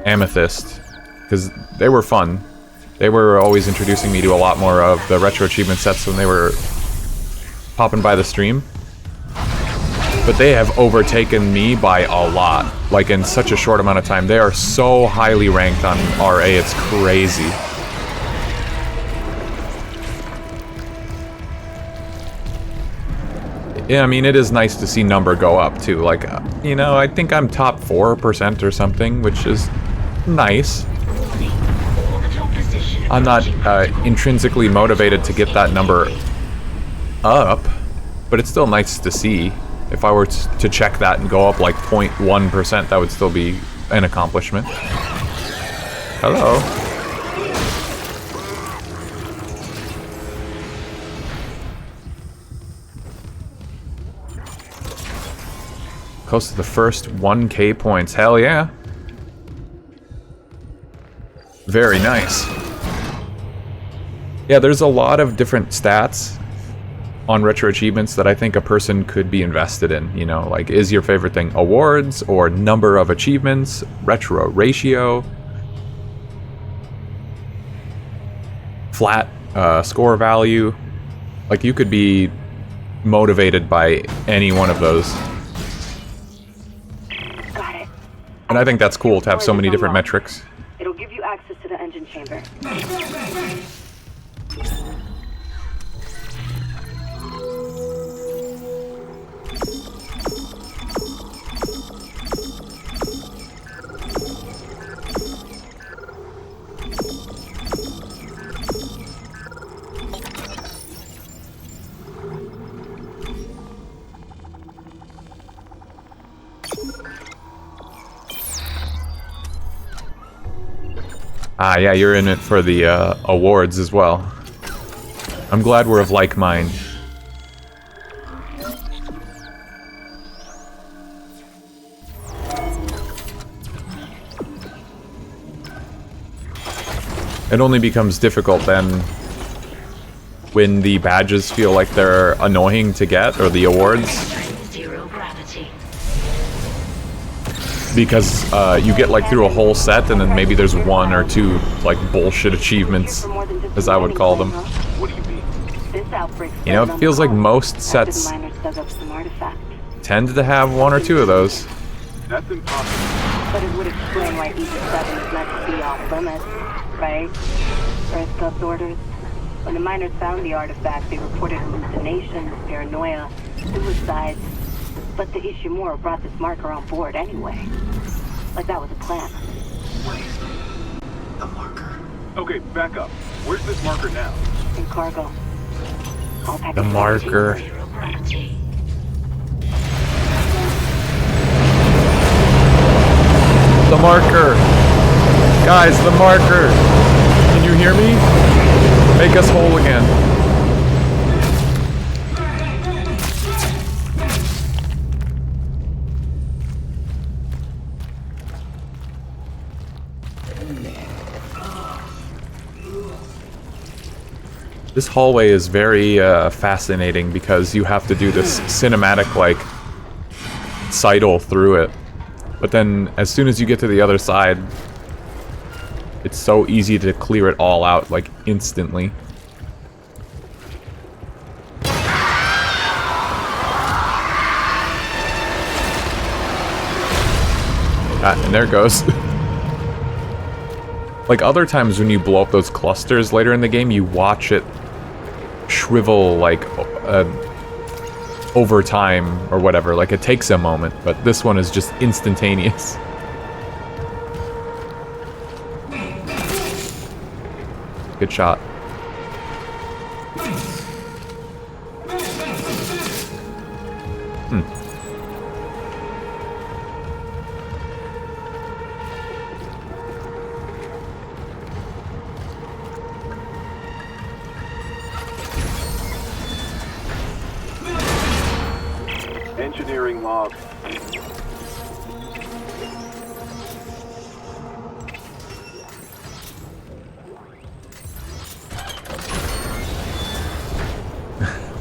Amethyst. Because they were fun. They were always introducing me to a lot more of the retro achievement sets when they were popping by the stream. But they have overtaken me by a lot. Like, in such a short amount of time. They are so highly ranked on RA, it's crazy. Yeah, I mean, it is nice to see number go up, too. Like, you know, I think I'm top 4% or something, which is nice. I'm not intrinsically motivated to get that number up, but it's still nice to see. If I were to check that and go up like 0.1%, that would still be an accomplishment. Hello. Close to the first 1K points. Hell yeah. Very nice. Yeah, there's a lot of different stats on retro achievements that I think a person could be invested in, you know, like, is your favorite thing awards or number of achievements, retro ratio, flat score value. Like, you could be motivated by any one of those. Got it. And I think that's cool to have so many different metrics. It'll give you access to the engine chamber. Ah, yeah, you're in it for the awards as well. I'm glad we're of like mind. It only becomes difficult then when the badges feel like they're annoying to get, or the awards. Zero gravity. Because you get like through a whole set and then maybe there's one or two like bullshit achievements, as I would call them. What do you mean? You know, it feels like most sets tend to have one or two of those. That's impossible. But it would explain why each 7 is meant to be off limits, right? First Club's orders. When the miners found the artifact, they reported hallucinations, paranoia, suicides. But the Ishimura brought this marker on board anyway. Like that was a plan. Wait. The marker. Okay, back up. Where's this marker now? In cargo. All packaged The marker. Zero gravity. The marker! Guys, the marker! Can you hear me? Make us whole again. This hallway is very fascinating because you have to do this cinematic, like, sidle through it. But then, as soon as you get to the other side, it's so easy to clear it all out, like, instantly. Ah, and there it goes. Like, other times when you blow up those clusters later in the game, you watch it shrivel, like, over time or whatever. Like, it takes a moment, but this one is just instantaneous. Good shot. Engineering log.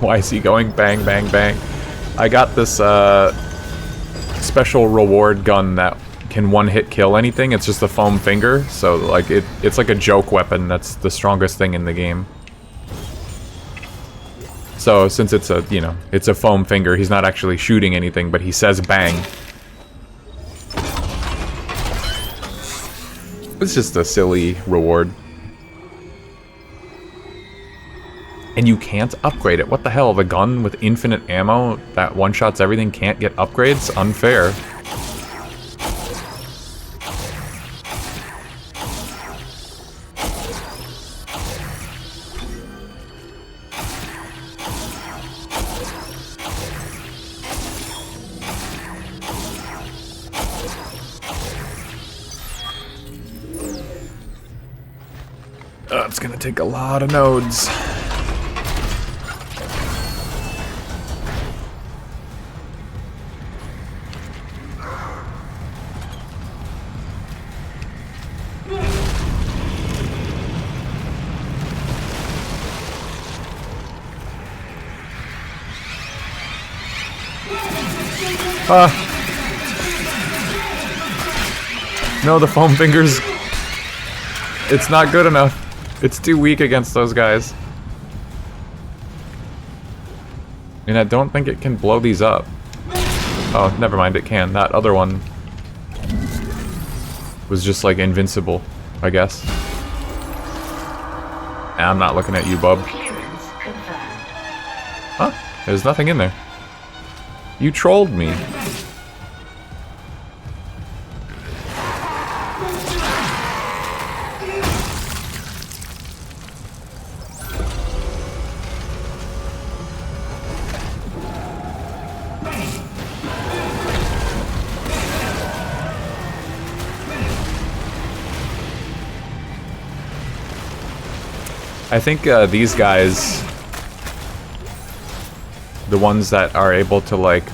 Why is he going bang, bang, bang? I got this special reward gun that can one-hit kill anything. It's just a foam finger, so like it's like a joke weapon. That's the strongest thing in the game. So since it's a, you know, it's a foam finger, he's not actually shooting anything, but he says bang. It's just a silly reward. And you can't upgrade it. What the hell? The gun with infinite ammo that one-shots everything can't get upgrades? Unfair. It's gonna take a lot of nodes. No, the foam fingers. It's not good enough. It's too weak against those guys. And I don't think it can blow these up. Oh, never mind, it can. That other one was just like invincible, I guess. I'm not looking at you, bub. Huh? There's nothing in there. You trolled me. I think these guys, the ones that are able to, like,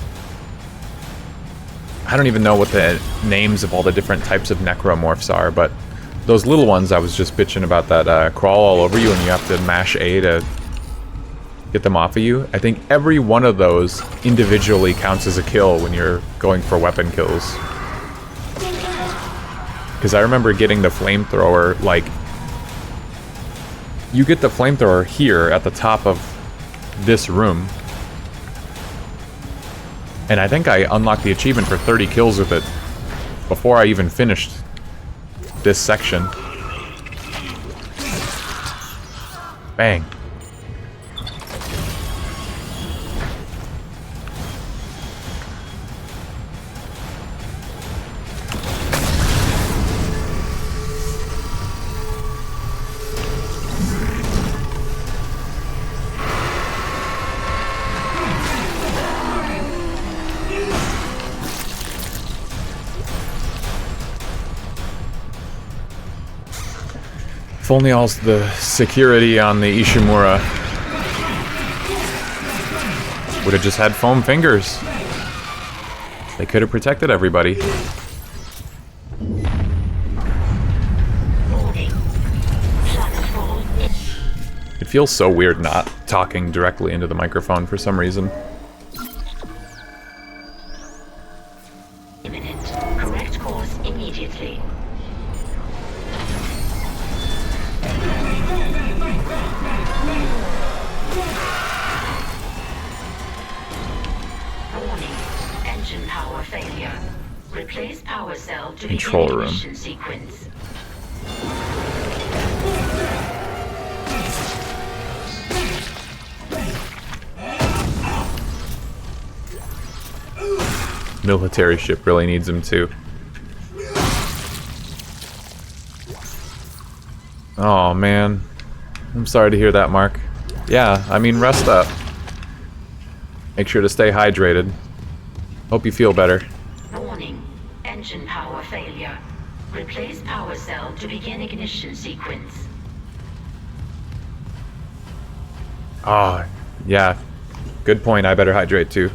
I don't even know what the names of all the different types of necromorphs are, but those little ones I was just bitching about that crawl all over you and you have to mash A to get them off of you. I think every one of those individually counts as a kill when you're going for weapon kills. Because I remember getting the flamethrower, like, you get the flamethrower here at the top of this room. And I think I unlocked the achievement for 30 kills with it before I even finished this section. Bang. If only all the security on the Ishimura would have just had foam fingers. They could have protected everybody. It feels so weird not talking directly into the microphone for some reason. Imminent. Correct course immediately. Warning. Engine power failure. Replace power cell to Control begin room. ignition sequence. Military ship really needs him too. Oh man. I'm sorry to hear that, Mark. Yeah, I mean, rest up. Make sure to stay hydrated. Hope you feel better. Warning. Engine power failure. Replace power cell to begin ignition sequence. Ah, yeah. Good point. I better hydrate too.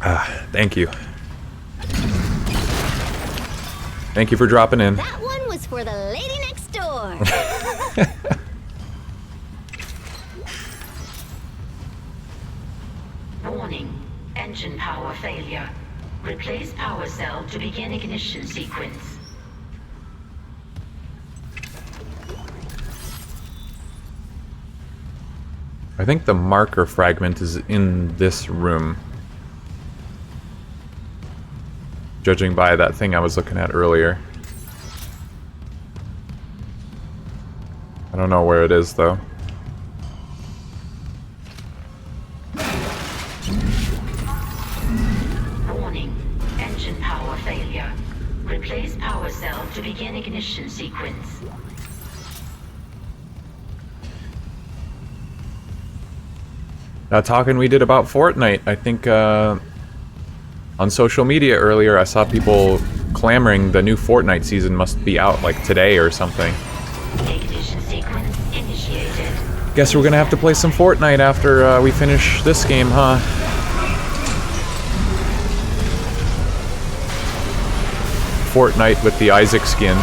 Ah, thank you. Thank you for dropping in. That one was for the lady next door. Warning. Engine power failure. Replace power cell to begin ignition sequence. I think the marker fragment is in this room. Judging by that thing I was looking at earlier. I don't know where it is though. Warning. Engine power failure. Replace power cell to begin ignition sequence. That talking we did about Fortnite, I think on social media earlier I saw people clamoring the new Fortnite season must be out like today or something. Ignition sequence initiated. Guess we're gonna have to play some Fortnite after we finish this game, huh? Fortnite with the Isaac skin.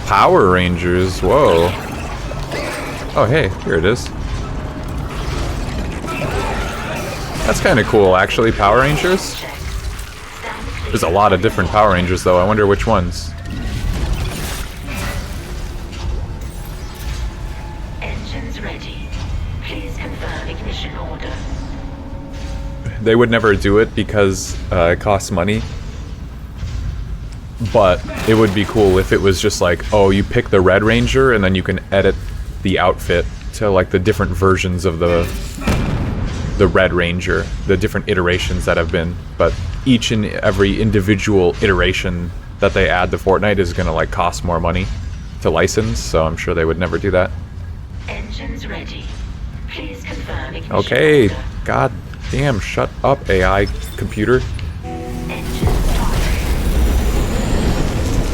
Power Rangers, whoa. Oh hey, here it is. That's kind of cool actually, Power Rangers. There's a lot of different Power Rangers though, I wonder which ones. Engines ready. Please confirm ignition order. They would never do it because it costs money. But it would be cool if it was just like, oh, you pick the Red Ranger and then you can edit the outfit to like the different versions of the the Red Ranger, the different iterations that have been, but each and every individual iteration that they add to Fortnite is gonna like cost more money to license, so I'm sure they would never do that. Engines ready. Please confirm ignition Okay, order. god damn, shut up, AI computer.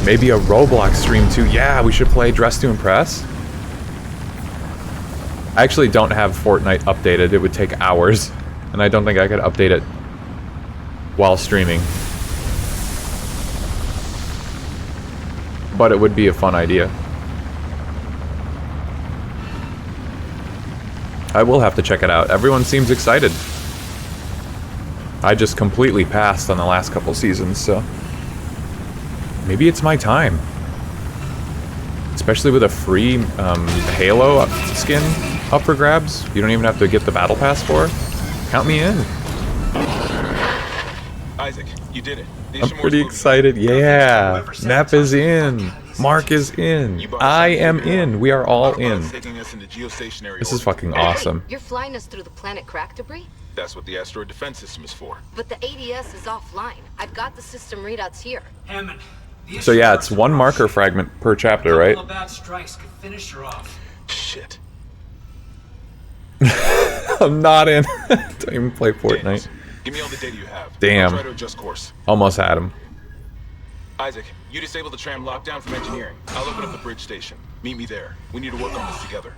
Maybe a Roblox stream too. Yeah, we should play Dress to Impress. I actually don't have Fortnite updated. It would take hours, and I don't think I could update it while streaming. But it would be a fun idea. I will have to check it out. Everyone seems excited. I just completely passed on the last couple seasons, so maybe it's my time. Especially with a free Halo skin up for grabs. You don't even have to get the battle pass for. Count me in. Isaac, you did it. I'm pretty excited. Yeah. Nap is in. Mark is in. I am in. We are all in. This is fucking awesome. You're flying us through the planet crack debris? That's what the asteroid defense system is for. But the ADS is offline. I've got the system readouts here. Hammond. So yeah, it's one marker fragment per chapter, right? Bad strikes could finish her off. Shit. I'm not in. Don't even play Fortnite. Give me all the data you have. Damn. I'll try to adjust course. Almost had him. Isaac, you disable the tram lockdown from engineering. I'll open up the bridge station. Meet me there. We need to work on this together.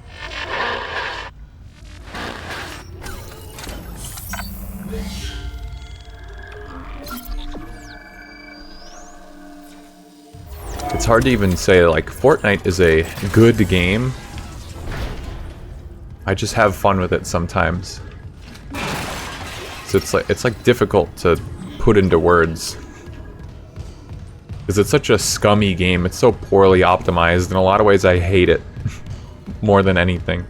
It's hard to even say, like, Fortnite is a good game. I just have fun with it sometimes. So it's like difficult to put into words. Because it's such a scummy game. It's so poorly optimized. In a lot of ways, I hate it. More than anything.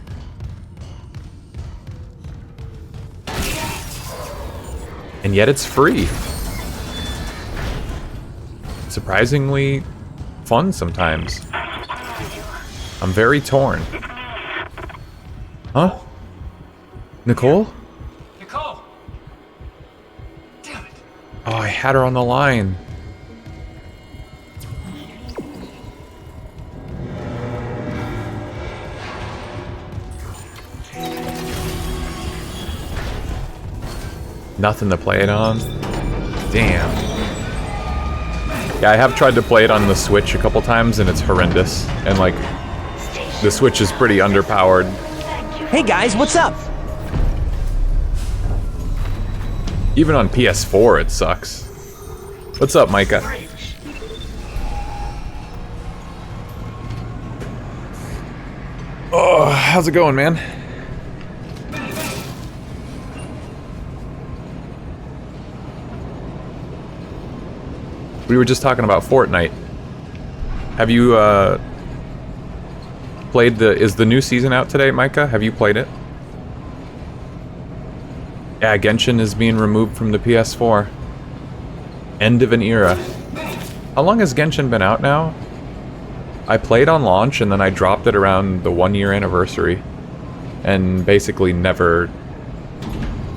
And yet it's free. Surprisingly fun sometimes. I'm very torn. Huh? Nicole? Nicole! Damn it. Oh, I had her on the line. Nothing to play it on? Damn. Yeah, I have tried to play it on the Switch a couple times and it's horrendous. And like, the Switch is pretty underpowered. Hey guys, what's up? Even on PS4 it sucks. What's up, Micah? Oh, how's it going, man? We were just talking about Fortnite. Have you, played is the new season out today, Micah? Have you played it? Yeah, Genshin is being removed from the PS4. End of an era. How long has Genshin been out now? I played on launch and then I dropped it around the 1-year anniversary. And basically never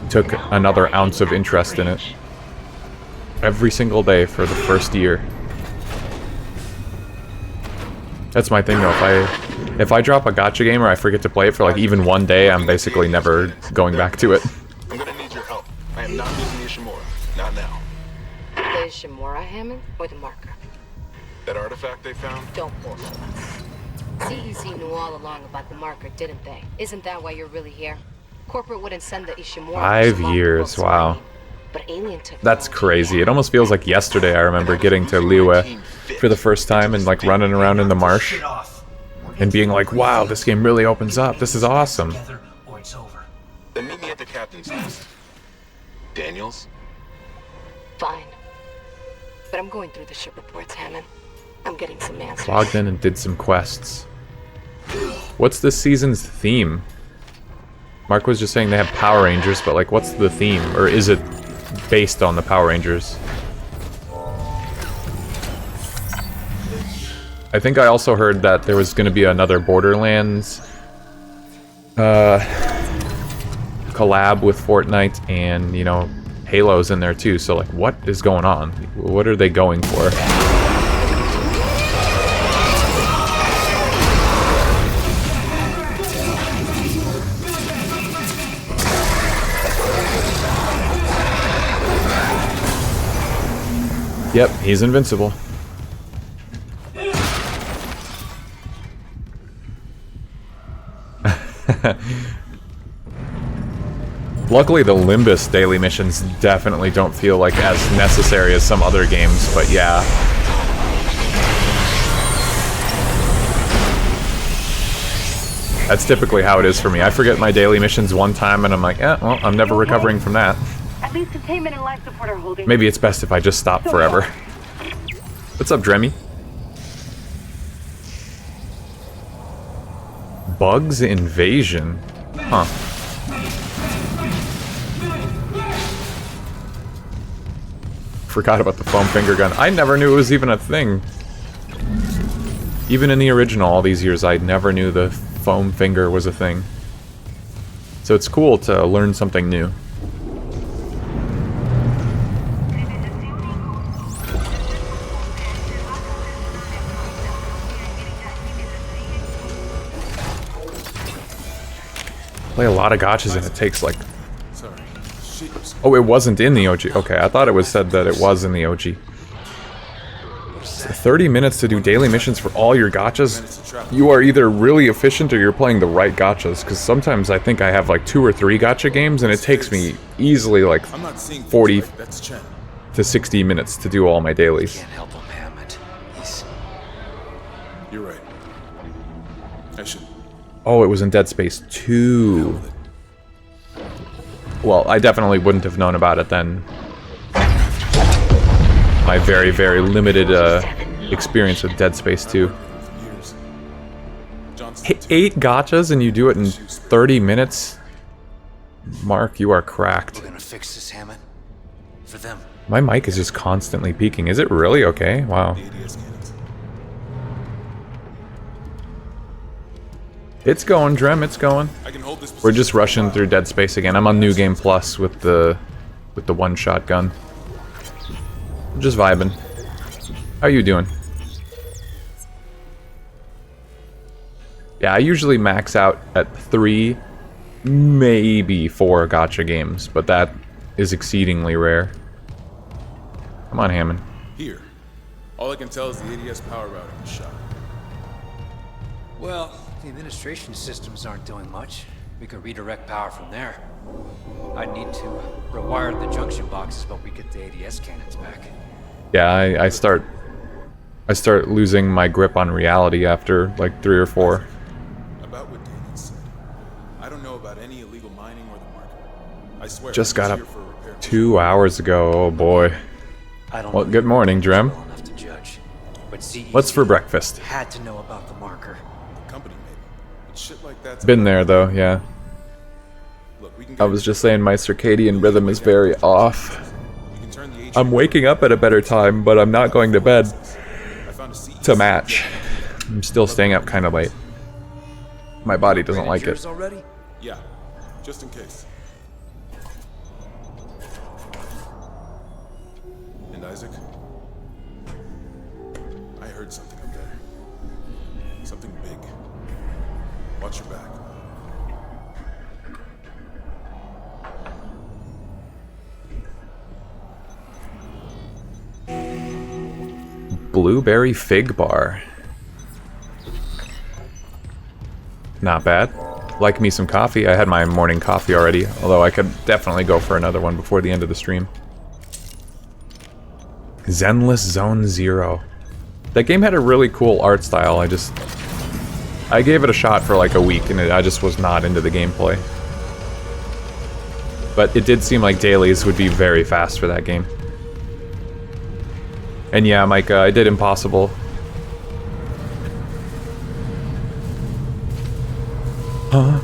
took another ounce of interest in it. Every single day for the first year. That's my thing though, if I drop a gacha game or I forget to play it for like even one day, I'm basically never going back to it. I'm gonna need your help. I am not losing the Ishimura. Not now. The Ishimura, Hammond, or the marker? That artifact they found? Don't bullshit us. CEC knew all along about the marker, didn't they? Isn't that why you're really here? Corporate wouldn't send the Ishimura. 5 years, wow. But alien technology. That's crazy. It almost feels like yesterday I remember getting to Liyue for the first time and like running around in the marsh and being like, wow, this game really opens up. This is awesome. Then meet me at the captain's desk. Daniels? Fine. But I'm going through the ship reports, Hammond. I'm getting some answers. Logged in and did some quests. What's this season's theme? Mark was just saying they have Power Rangers, but like, what's the theme? Or is it based on the Power Rangers? I think I also heard that there was going to be another Borderlands collab with Fortnite, and you know, Halo's in there too. So like, what is going on? What are they going for? Yep, he's invincible. Luckily, the Limbus daily missions definitely don't feel like as necessary as some other games, but yeah. That's typically how it is for me. I forget my daily missions one time and I'm like, well, I'm never recovering from that. At least containment and life support are holding. Maybe it's best if I just stop forever. What's up, Dremmy? Bugs Invasion? Huh. Forgot about the foam finger gun. I never knew it was even a thing. Even in the original all these years, I never knew the foam finger was a thing. So it's cool to learn something new. Play a lot of gotchas and it takes like... Oh, it wasn't in the OG. Okay, I thought it was said that it was in the OG. 30 minutes to do daily missions for all your gotchas? You are either really efficient or you're playing the right gotchas, because sometimes I think I have like 2 or 3 gotcha games and it takes me easily like 40 to 60 minutes to do all my dailies. Can't help him, Hammond. You're right. I should... Oh, it was in Dead Space 2. Well, I definitely wouldn't have known about it then. My very, very limited experience with Dead Space 2. 8 gotchas and you do it in 30 minutes? Mark, you are cracked. We're gonna fix this, Hammond. For them. My mic is just constantly peaking. Is it really okay? Wow. It's going, Drem, it's going. We're just rushing through Dead Space again. I'm on New Game Plus with the one-shot gun. I'm just vibing. How you doing? Yeah, I usually max out at 3, maybe 4 gotcha games, but that is exceedingly rare. Come on, Hammond. Here. All I can tell is the ADS power routing is shot. Well, the administration systems aren't doing much. We could redirect power from there. I'd need to rewire the junction boxes, but we get the ADS cannons back. Yeah, I start losing my grip on reality after like 3 or 4. About what Daniel said. I don't know about any illegal mining or the marker. I swear. Just got up 2 hours ago. Oh boy. Well, good morning, Drem. What's for breakfast? Had to know about the marker. Company maybe. But shit like that's Been there though, yeah. I was just saying my circadian rhythm is very off. I'm waking up at a better time, but I'm not going to bed to match. I'm still staying up kind of late. My body doesn't like it. Yeah, just in case. And Isaac, I heard something up there. Something big. Watch your back. Blueberry fig bar. Not bad. Like me some coffee. I had my morning coffee already, although I could definitely go for another one before the end of the stream. Zenless Zone Zero. That game had a really cool art style. I gave it a shot for like a week and I just was not into the gameplay. But it did seem like dailies would be very fast for that game. And yeah, Micah, I did Impossible. Huh?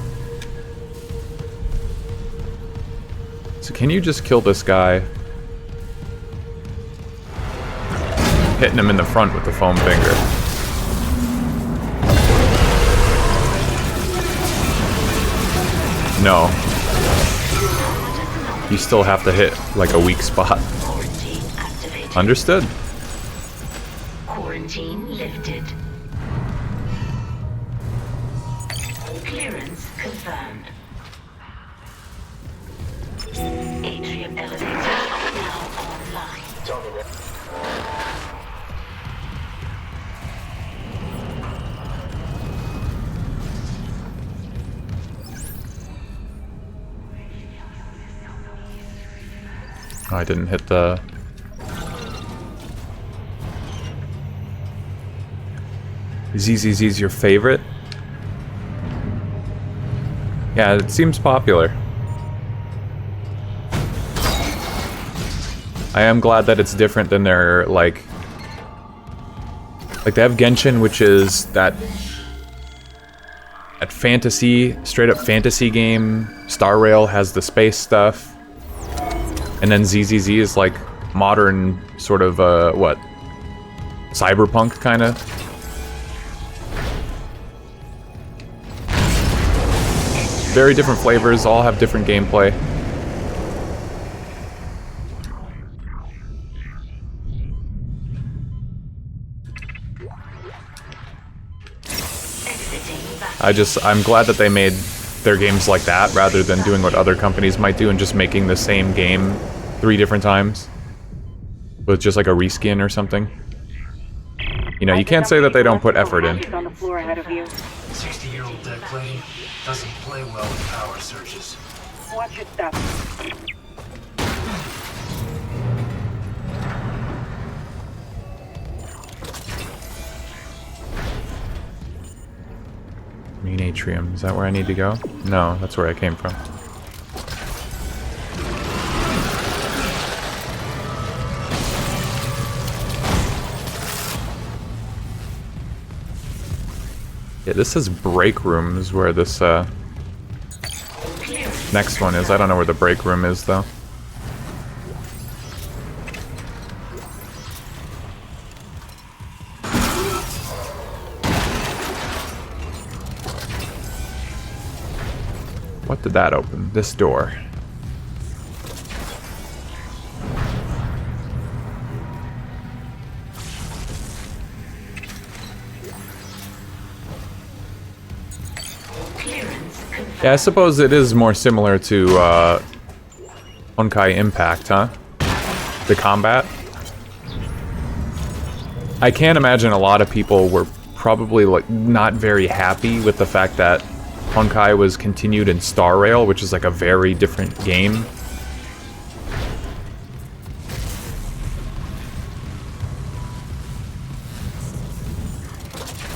So can you just kill this guy? Hitting him in the front with the foam finger. No. you still have to hit like a weak spot. Quarantine activated. Understood. Quarantine lifted. Clearance confirmed. Atrium elevators are now online. Oh, I didn't hit the... ZZZ's your favorite? Yeah, it seems popular. I am glad that it's different than their, like... Like, they have Genshin, which is that fantasy, straight-up fantasy game. Star Rail has the space stuff. And then ZZZ is, like, modern, sort of, what? Cyberpunk, kind of? Very different flavors, all have different gameplay. I'm glad that they made their games like that, rather than doing what other companies might do and just making the same game 3 different times. With just like a reskin or something. You know, you can't say that they don't put effort in. On the floor ahead of you. 60-year-old dead lady doesn't play well with power surges. Watch your step. Main atrium. Is that where I need to go? No, that's where I came from. Yeah, this is break rooms where this next one is. I don't know where the break room is though. What did that open? This door. Yeah, I suppose it is more similar to Honkai Impact, huh? The combat. I can't imagine a lot of people were probably like not very happy with the fact that Honkai was continued in Star Rail, which is like a very different game.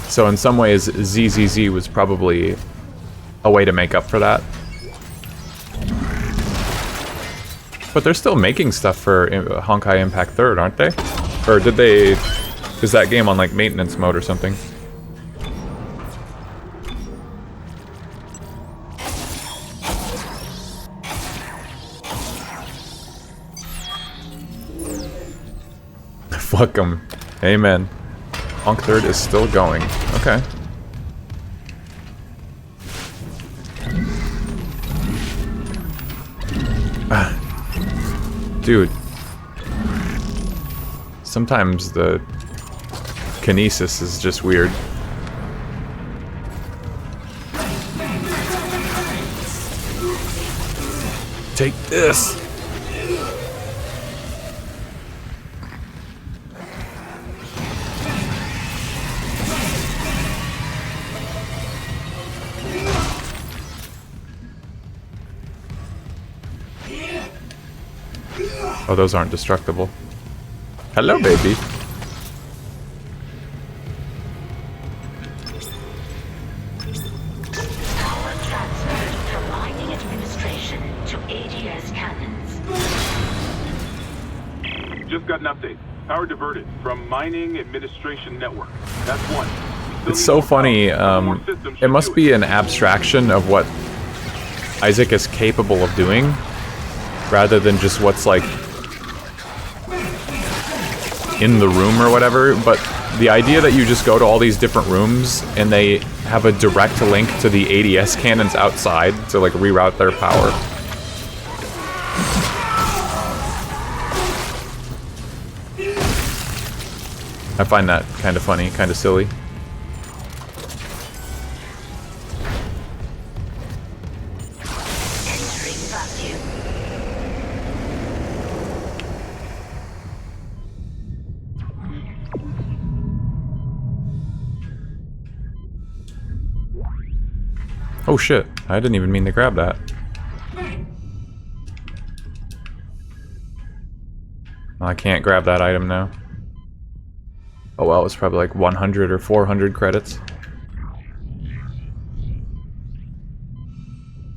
So in some ways, ZZZ was probably a way to make up for that. But they're still making stuff for Honkai Impact 3rd, aren't they? Or did they... Is that game on like maintenance mode or something? Fuck 'em. Amen. Honk 3rd is still going. Okay. Dude. Sometimes the kinesis is just weird. Take this! Oh, those aren't destructible. Hello, baby. Power transferred from mining administration to ADS cannons. Just got an update. Power diverted from mining administration network. That's one. It's so funny. It must be an abstraction of what Isaac is capable of doing, rather than just what's like in the room or whatever. But the idea that you just go to all these different rooms and they have a direct link to the ADS cannons outside to like reroute their power. I find that kind of funny, kind of silly. Entering vacuum. Oh shit, I didn't even mean to grab that. I can't grab that item now. Oh well, it's probably like 100 or 400 credits.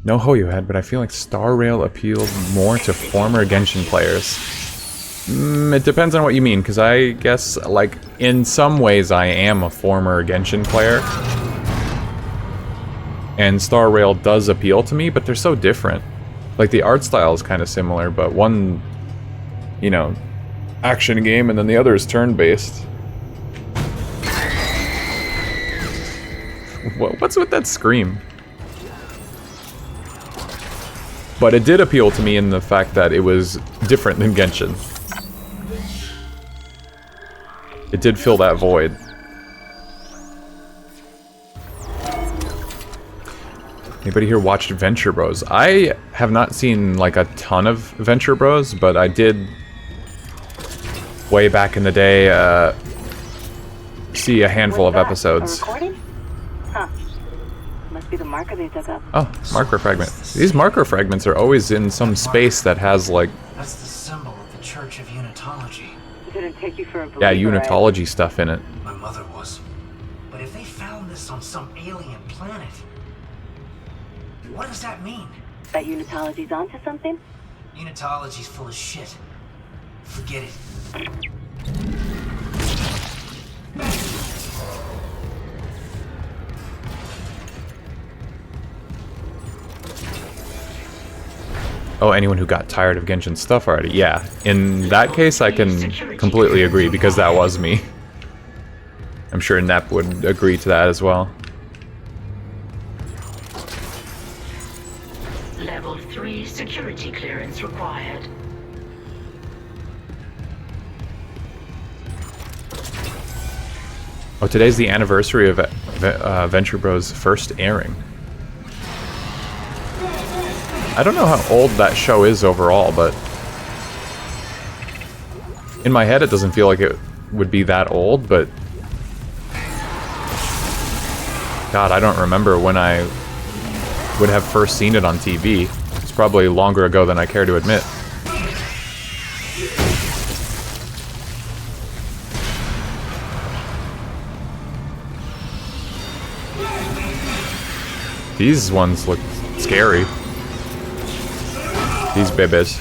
No Hoyo head, but I feel like Star Rail appealed more to former Genshin players. It depends on what you mean, because I guess, like, in some ways I am a former Genshin player. And Star Rail does appeal to me, but they're so different. Like, the art style is kind of similar, but one, you know, action game, and then the other is turn-based. What's with that scream? But it did appeal to me in the fact that it was different than Genshin. It did fill that void. Anybody here watched Venture Bros? I have not seen like a ton of Venture Bros, but I did way back in the day see a handful of episodes. A recording? Huh. Must be the marker they dug up. Oh, marker fragment. These marker fragments are always in some space that has like... That's the symbol of the Church of Unitology. Didn't take you for a believer, yeah, Unitology stuff in it. My mother was. But if they found this on some alien planet, what does that mean? That Unitology's onto something? Unitology's full of shit. Forget it. Oh, anyone who got tired of Genshin stuff already. Yeah, in that case I can completely agree, because that was me. I'm sure Nep would agree to that as well. Level 3 security clearance required. Oh, today's the anniversary of Venture Bros' first airing. I don't know how old that show is overall, but in my head it doesn't feel like it would be that old, but God, I don't remember when I would have first seen it on TV. It's probably longer ago than I care to admit. These ones look scary. These babies.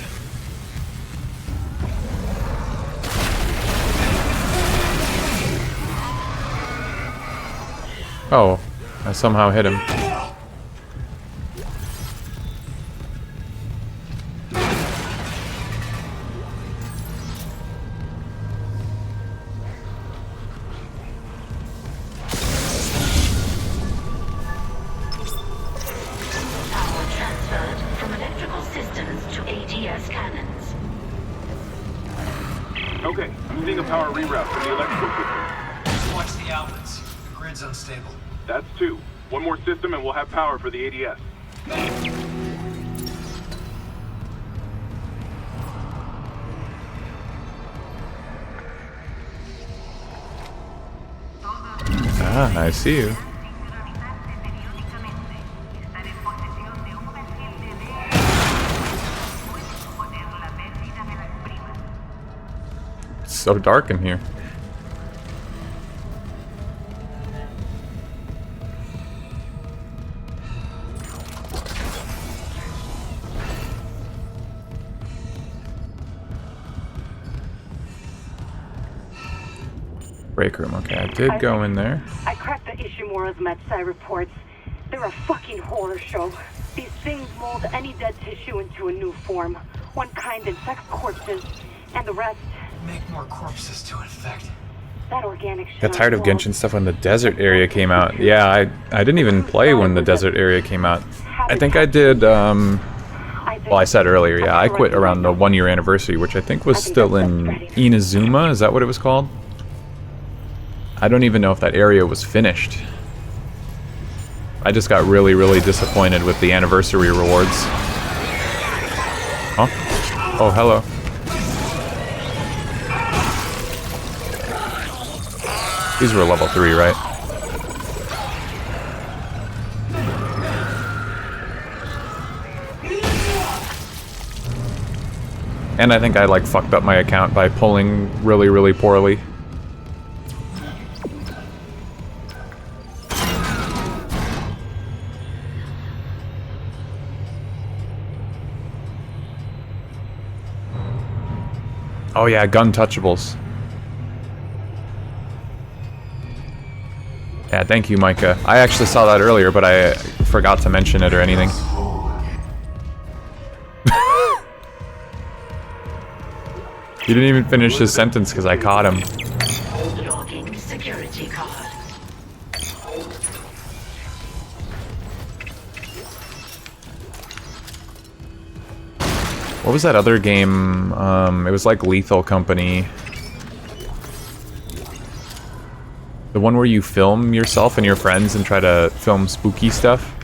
Oh, I somehow hit him. Okay, I'm seeing a power reroute from the electrical system. Just watch the outlets. The grid's unstable. That's 2. One more system and we'll have power for the ADS. Ah, I see you. It's so dark in here. Break room, okay, I did go in there. I cracked the Ishimura's MedSci reports. They're a fucking horror show. These things mold any dead tissue into a new form. One kind infects corpses, and the rest... Make more corpses to infect. That organic shit. Got tired of Genshin stuff when the desert area came out. Yeah, I didn't even play when the desert area came out. I think I did, well, I said earlier, yeah, I quit around the 1-year anniversary, which I think was still in Inazuma, is that what it was called? I don't even know if that area was finished. I just got really, really disappointed with the anniversary rewards. Huh? Oh, hello. These were level 3, right? And I think I like fucked up my account by pulling really, really poorly. Oh yeah, gun touchables. Yeah, thank you, Micah. I actually saw that earlier, but I forgot to mention it or anything. He didn't even finish his sentence because I caught him. Logging security card. What was that other game? It was like Lethal Company. The one where you film yourself and your friends and try to film spooky stuff.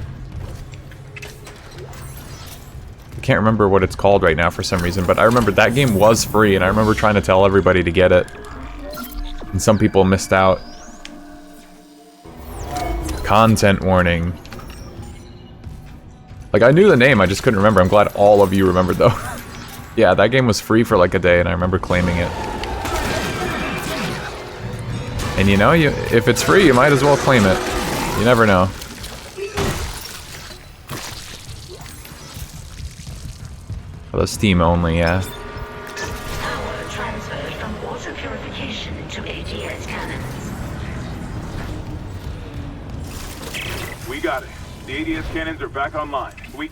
I can't remember what it's called right now for some reason, but I remember that game was free and I remember trying to tell everybody to get it. And some people missed out. Content warning. Like, I knew the name, I just couldn't remember. I'm glad all of you remembered, though. Yeah, that game was free for like a day, and I remember claiming it. And you know, if it's free, you might as well claim it. You never know. Although Steam only, yeah. Power transferred from water purification to ADS cannons. We got it. The ADS cannons are back online. Wait,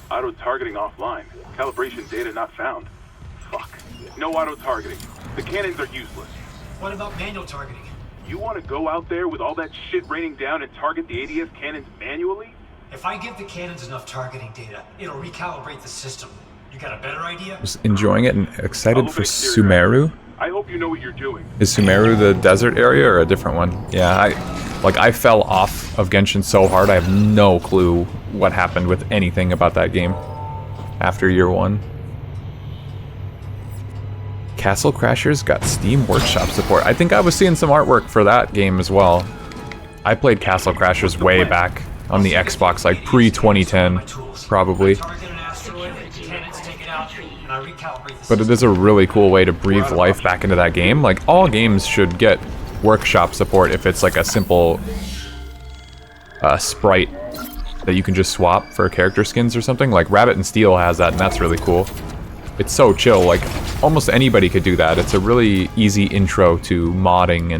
auto-targeting offline. Calibration data not found. Fuck. No auto-targeting. The cannons are useless. What about manual targeting? You want to go out there with all that shit raining down and target the ADS cannons manually? If I give the cannons enough targeting data, it'll recalibrate the system. You got a better idea? Just enjoying it and excited for Sumeru. I hope you know what you're doing. Is Sumeru the desert area or a different one? Yeah, I fell off of Genshin so hard, I have no clue what happened with anything about that game after year 1. Castle Crashers got Steam Workshop support. I think I was seeing some artwork for that game as well. I played Castle Crashers way back on the Xbox, like pre-2010, probably. But it is a really cool way to breathe life back into that game. Like, all games should get workshop support if it's like a simple sprite that you can just swap for character skins or something. Like Rabbit and Steel has that, and that's really cool. It's so chill, like almost anybody could do that. It's a really easy intro to modding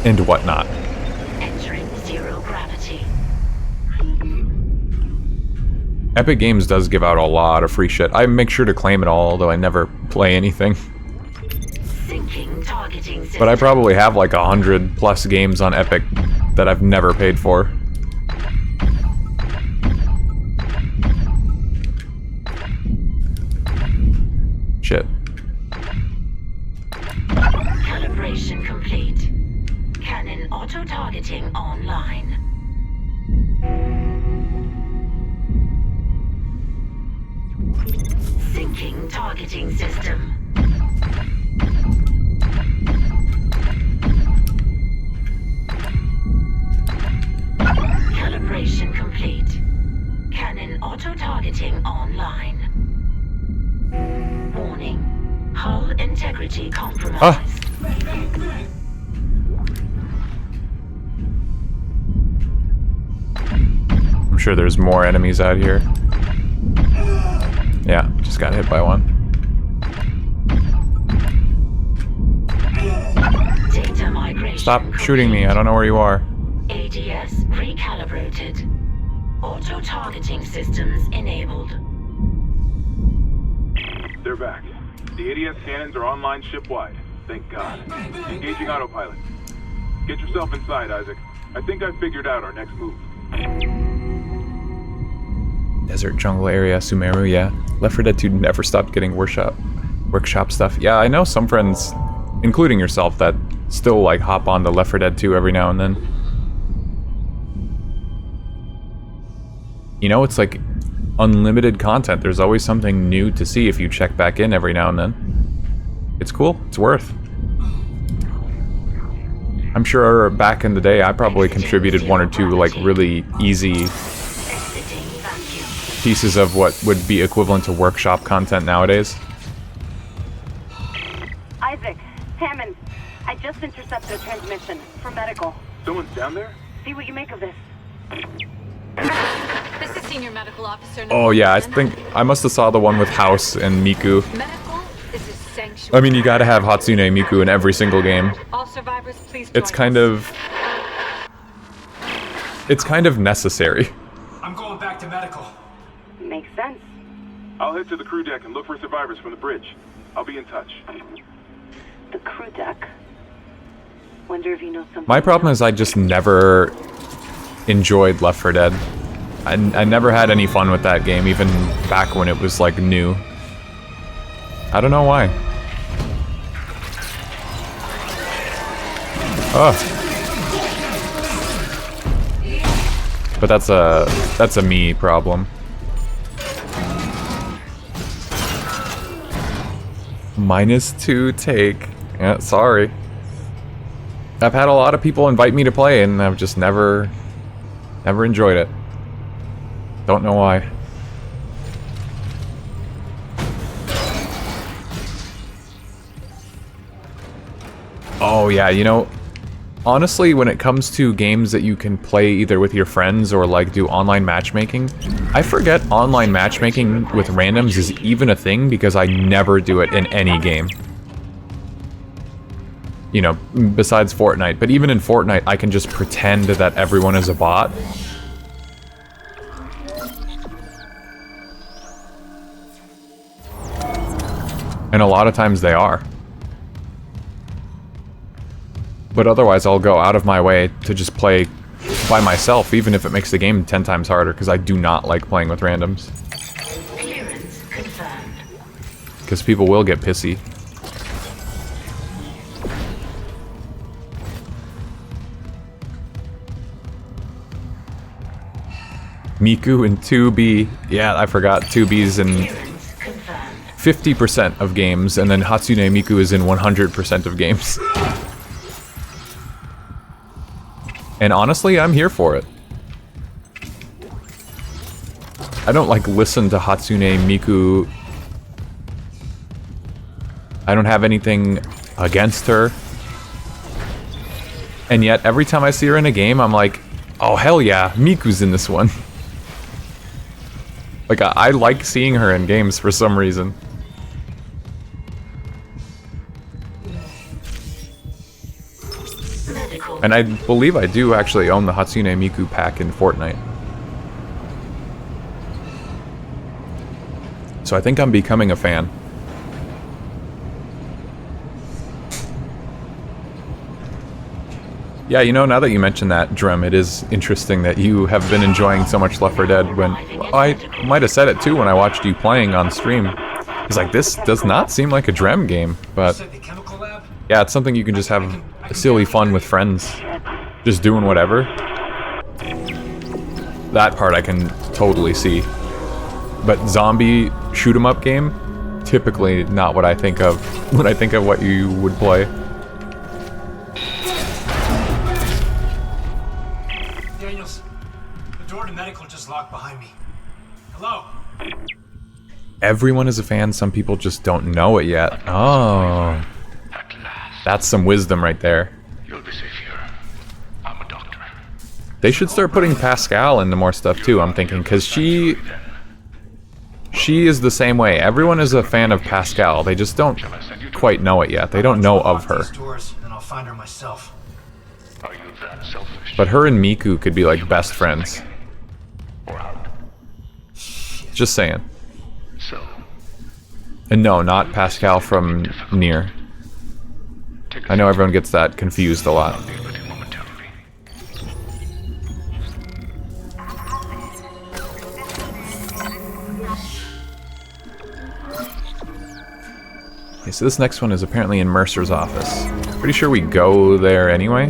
and whatnot. Entering zero gravity. Epic Games does give out a lot of free shit. I make sure to claim it all, although I never play anything. But I probably have like 100+ games on Epic that I've never paid for. Shit. Calibration complete. Cannon auto-targeting online. Syncing targeting system. Calibration complete. Cannon auto-targeting online. Warning. Hull integrity compromised. I'm sure there's more enemies out here. Yeah, just got hit by one. Data migration. Stop shooting me, I don't know where you are. ADS recalibrated. Auto-targeting systems enabled. They're back. The ADS cannons are online ship-wide. Thank God. Engaging autopilot. Get yourself inside, Isaac. I think I've figured out our next move. Desert jungle area, Sumeru, yeah. Left 4 Dead 2 never stopped getting workshop stuff. Yeah, I know some friends including yourself, that still like hop on to Left 4 Dead 2 every now and then. You know, it's like unlimited content. There's always something new to see if you check back in every now and then. It's cool. It's worth. I'm sure back in the day I probably contributed 1 or 2 like really easy pieces of what would be equivalent to workshop content nowadays. Isaac, Hammond, I just intercepted a transmission for medical. Someone's down there? See what you make of this. This is Senior Medical Officer. Oh yeah, I think I must have saw the one with House and Miku. Medical is a sanctuary. I mean, you gotta have Hatsune Miku in every single game. All survivors, please It's kind of necessary. I'm going back to medical. Makes sense. I'll head to the crew deck and look for survivors from the bridge. I'll be in touch. The crew deck. Wonder if you know something. My problem is I just never enjoyed Left 4 Dead. I never had any fun with that game, even back when it was like new. I don't know why. Ugh. But that's a me problem. -2 take. Yeah, sorry. I've had a lot of people invite me to play and I've just never enjoyed it. Don't know why. Oh yeah, you know, honestly, when it comes to games that you can play either with your friends or like do online matchmaking, I forget online matchmaking with randoms is even a thing because I never do it in any game. You know, besides Fortnite. But even in Fortnite, I can just pretend that everyone is a bot. And a lot of times they are. But otherwise, I'll go out of my way to just play by myself, even if it makes the game 10 times harder, because I do not like playing with randoms. Clearance confirmed. Because people will get pissy. Miku and 2B. Yeah, I forgot 2B's in 50% of games, and then Hatsune Miku is in 100% of games. And honestly, I'm here for it. I don't like listen to Hatsune Miku. I don't have anything against her. And yet, every time I see her in a game, I'm like, oh hell yeah, Miku's in this one. Like, I like seeing her in games for some reason. And I believe I do actually own the Hatsune Miku pack in Fortnite. So I think I'm becoming a fan. Yeah, you know, now that you mention that, Drum, it is interesting that you have been enjoying so much Left 4 Dead when... I might have said it too when I watched you playing on stream. It's like, this does not seem like a Drem game, but... Yeah, it's something you can just have silly fun with friends. Just doing whatever. That part I can totally see. But zombie shoot-'em-up game? Typically not what I think of when I think of what you would play. Daniels, the door to medical just locked behind me. Hello? Everyone is a fan, some people just don't know it yet. Oh. That's some wisdom right there. You'll be safe here. I'm a doctor. They should start putting Pascal into more stuff too, I'm thinking, because she is the same way. Everyone is a fan of Pascal. They just don't quite know it yet. They don't know of her. And I'll find her myself. Are you that selfish? But her and Miku could be like best friends. Just saying. So. And no, not Pascal from Nier. I know everyone gets that confused a lot. Okay, so this next one is apparently in Mercer's office. Pretty sure we go there anyway.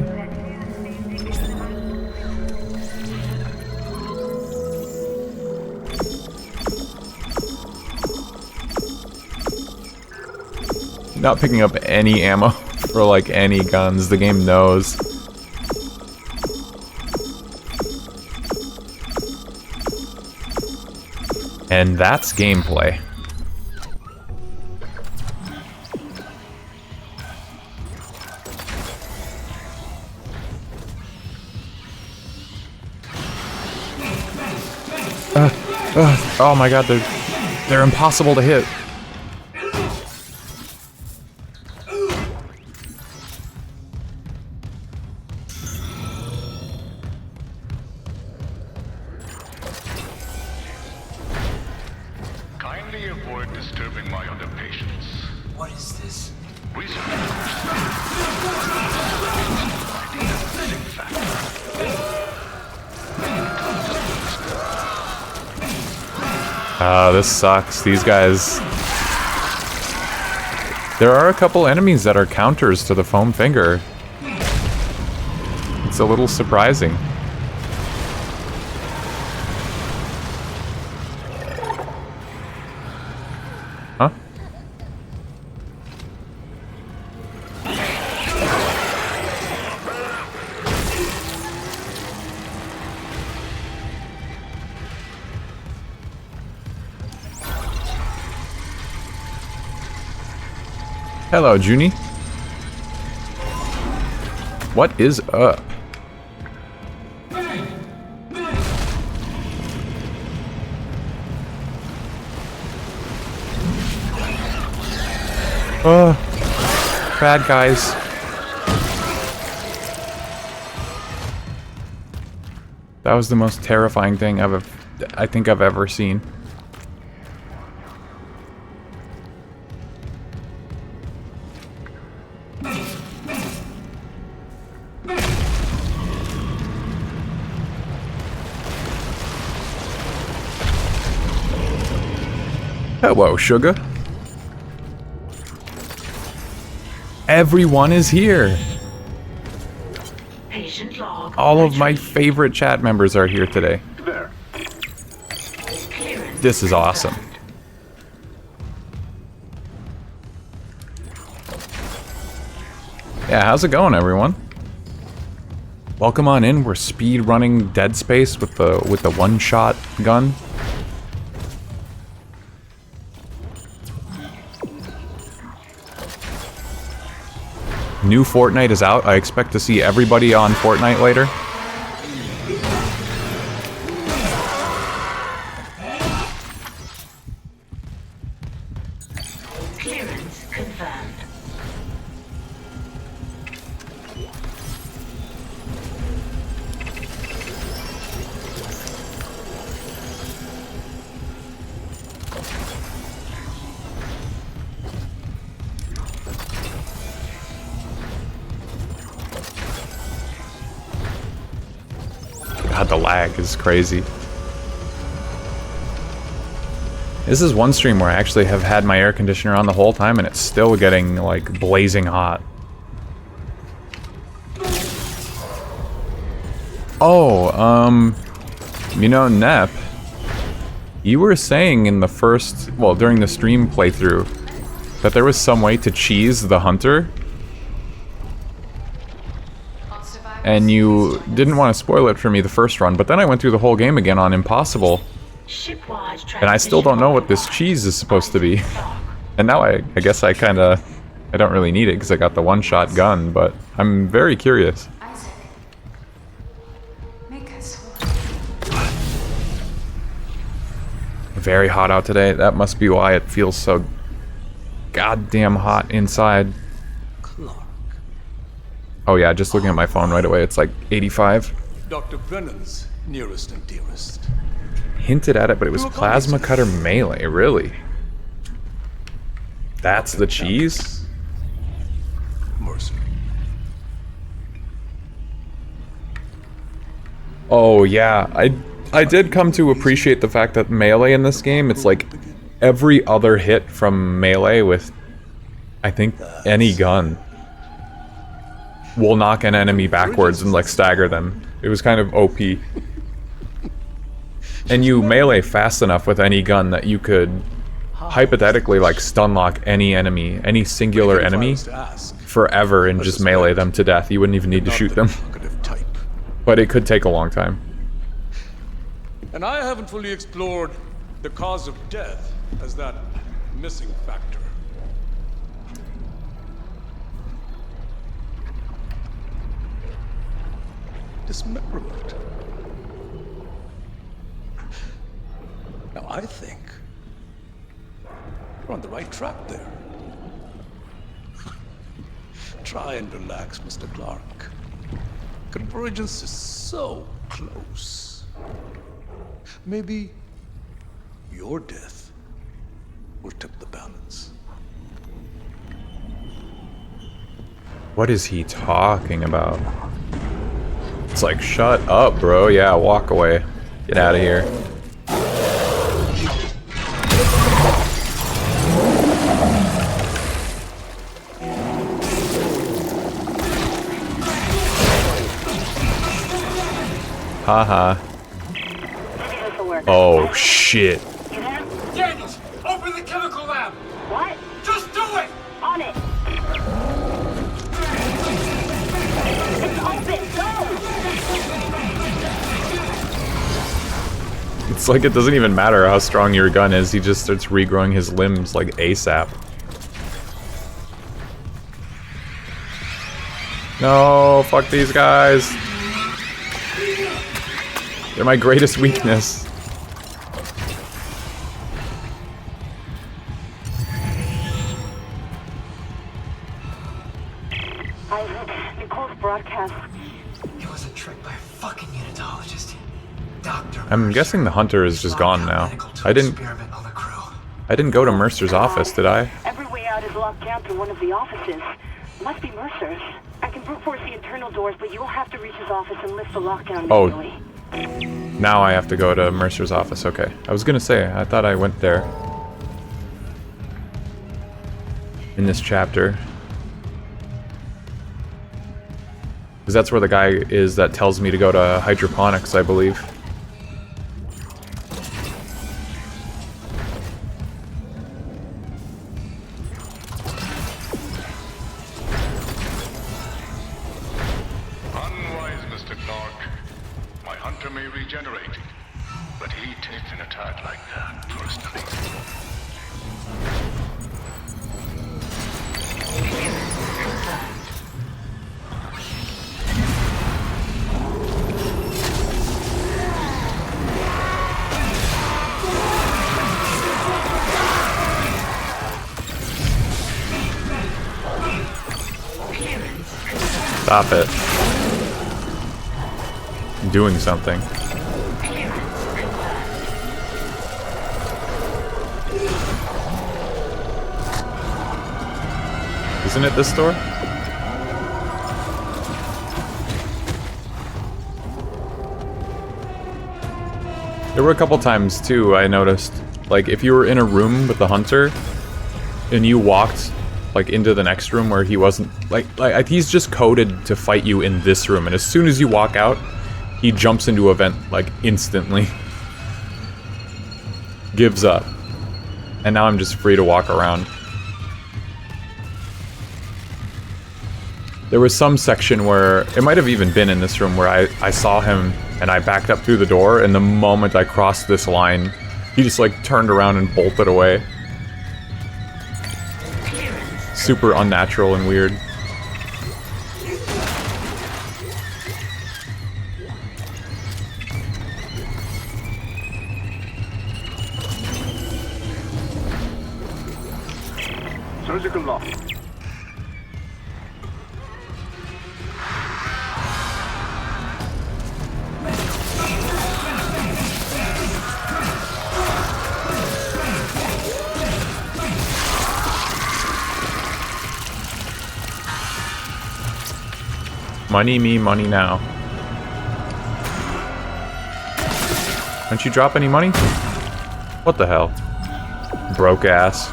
Not picking up any ammo for like any guns, the game knows. And that's gameplay. Oh my god, they're impossible to hit. Kindly avoid disturbing my other patients. What is this? This sucks. These guys... There are a couple enemies that are counters to the foam finger. It's a little surprising. Huh? Hello, Junie. What is up? Bad guys. That was the most terrifying thing I think I've ever seen. Hello, sugar. Everyone is here. Patient log. All of my favorite chat members are here today. There. This is awesome. Yeah, how's it going, everyone? Welcome on in. We're speed running Dead Space with the one-shot gun. New Fortnite is out. I expect to see everybody on Fortnite later. Clearance confirmed. God, the lag is crazy. This is one stream where I actually have had my air conditioner on the whole time and it's still getting, like, blazing hot. Oh, you know, Nep, you were saying in the first, well, during the stream playthrough, that there was some way to cheese the hunter. And you didn't want to spoil it for me the first run, but then I went through the whole game again on Impossible. And I still don't know what this cheese is supposed to be. And now I guess I don't really need it because I got the one-shot gun, but I'm very curious. Very hot out today. That must be why it feels so goddamn hot inside. Oh yeah, just looking at my phone right away, it's like 85. Dr. Brennan's nearest and dearest. Hinted at it, but it was plasma cutter melee, really? That's the cheese? Mercer. Oh yeah, I did come to appreciate the fact that melee in this game, it's like every other hit from melee with I think any gun will knock an enemy backwards and like stagger them. It was kind of OP. And you melee fast enough with any gun that you could hypothetically like stun lock any enemy, any singular enemy forever and just melee them to death. You wouldn't even need to shoot them. But it could take a long time. And I haven't fully explored the cause of death as that missing factor. Dismemberment. Now I think we're on the right track there. Try and relax, Mr. Clark. Convergence is so close. Maybe your death will tip the balance. What is he talking about? It's like, shut up, bro. Yeah, walk away. Get out of here. Haha. Oh, shit. Daniels, open the chemical lab! What? Just do it! On it! It's open! Go! It's like it doesn't even matter how strong your gun is, he just starts regrowing his limbs like ASAP. No, fuck these guys. They're my greatest weakness. I heard Nicole's broadcast. It was a trick by a fucking unitologist. Doctor. I'm guessing the hunter is just gone now. I didn't go to Mercer's office, did I? Every way out is locked down through one of the offices. Must be Mercer's. I can brute force the internal doors, but you'll have to reach his office and lift the lockdown manually. Now I have to go to Mercer's office, okay. I was gonna say, I thought I went there. In this chapter. Because that's where the guy is that tells me to go to hydroponics, I believe. Unwise, Mr. Clark. My hunter may regenerate, but he takes an attack like that personally. Stop it. I'm doing something. Isn't it this door? There were a couple times too I noticed, like if you were in a room with the hunter and you walked like into the next room where he wasn't, like he's just coded to fight you in this room, and as soon as you walk out he jumps into a vent like instantly. Gives up. And now I'm just free to walk around. There was some section where, it might have even been in this room, where I saw him and I backed up through the door, and the moment I crossed this line, he just like turned around and bolted away. Super unnatural and weird. Surgical lock. Money me, money now. Don't you drop any money? What the hell? Broke ass.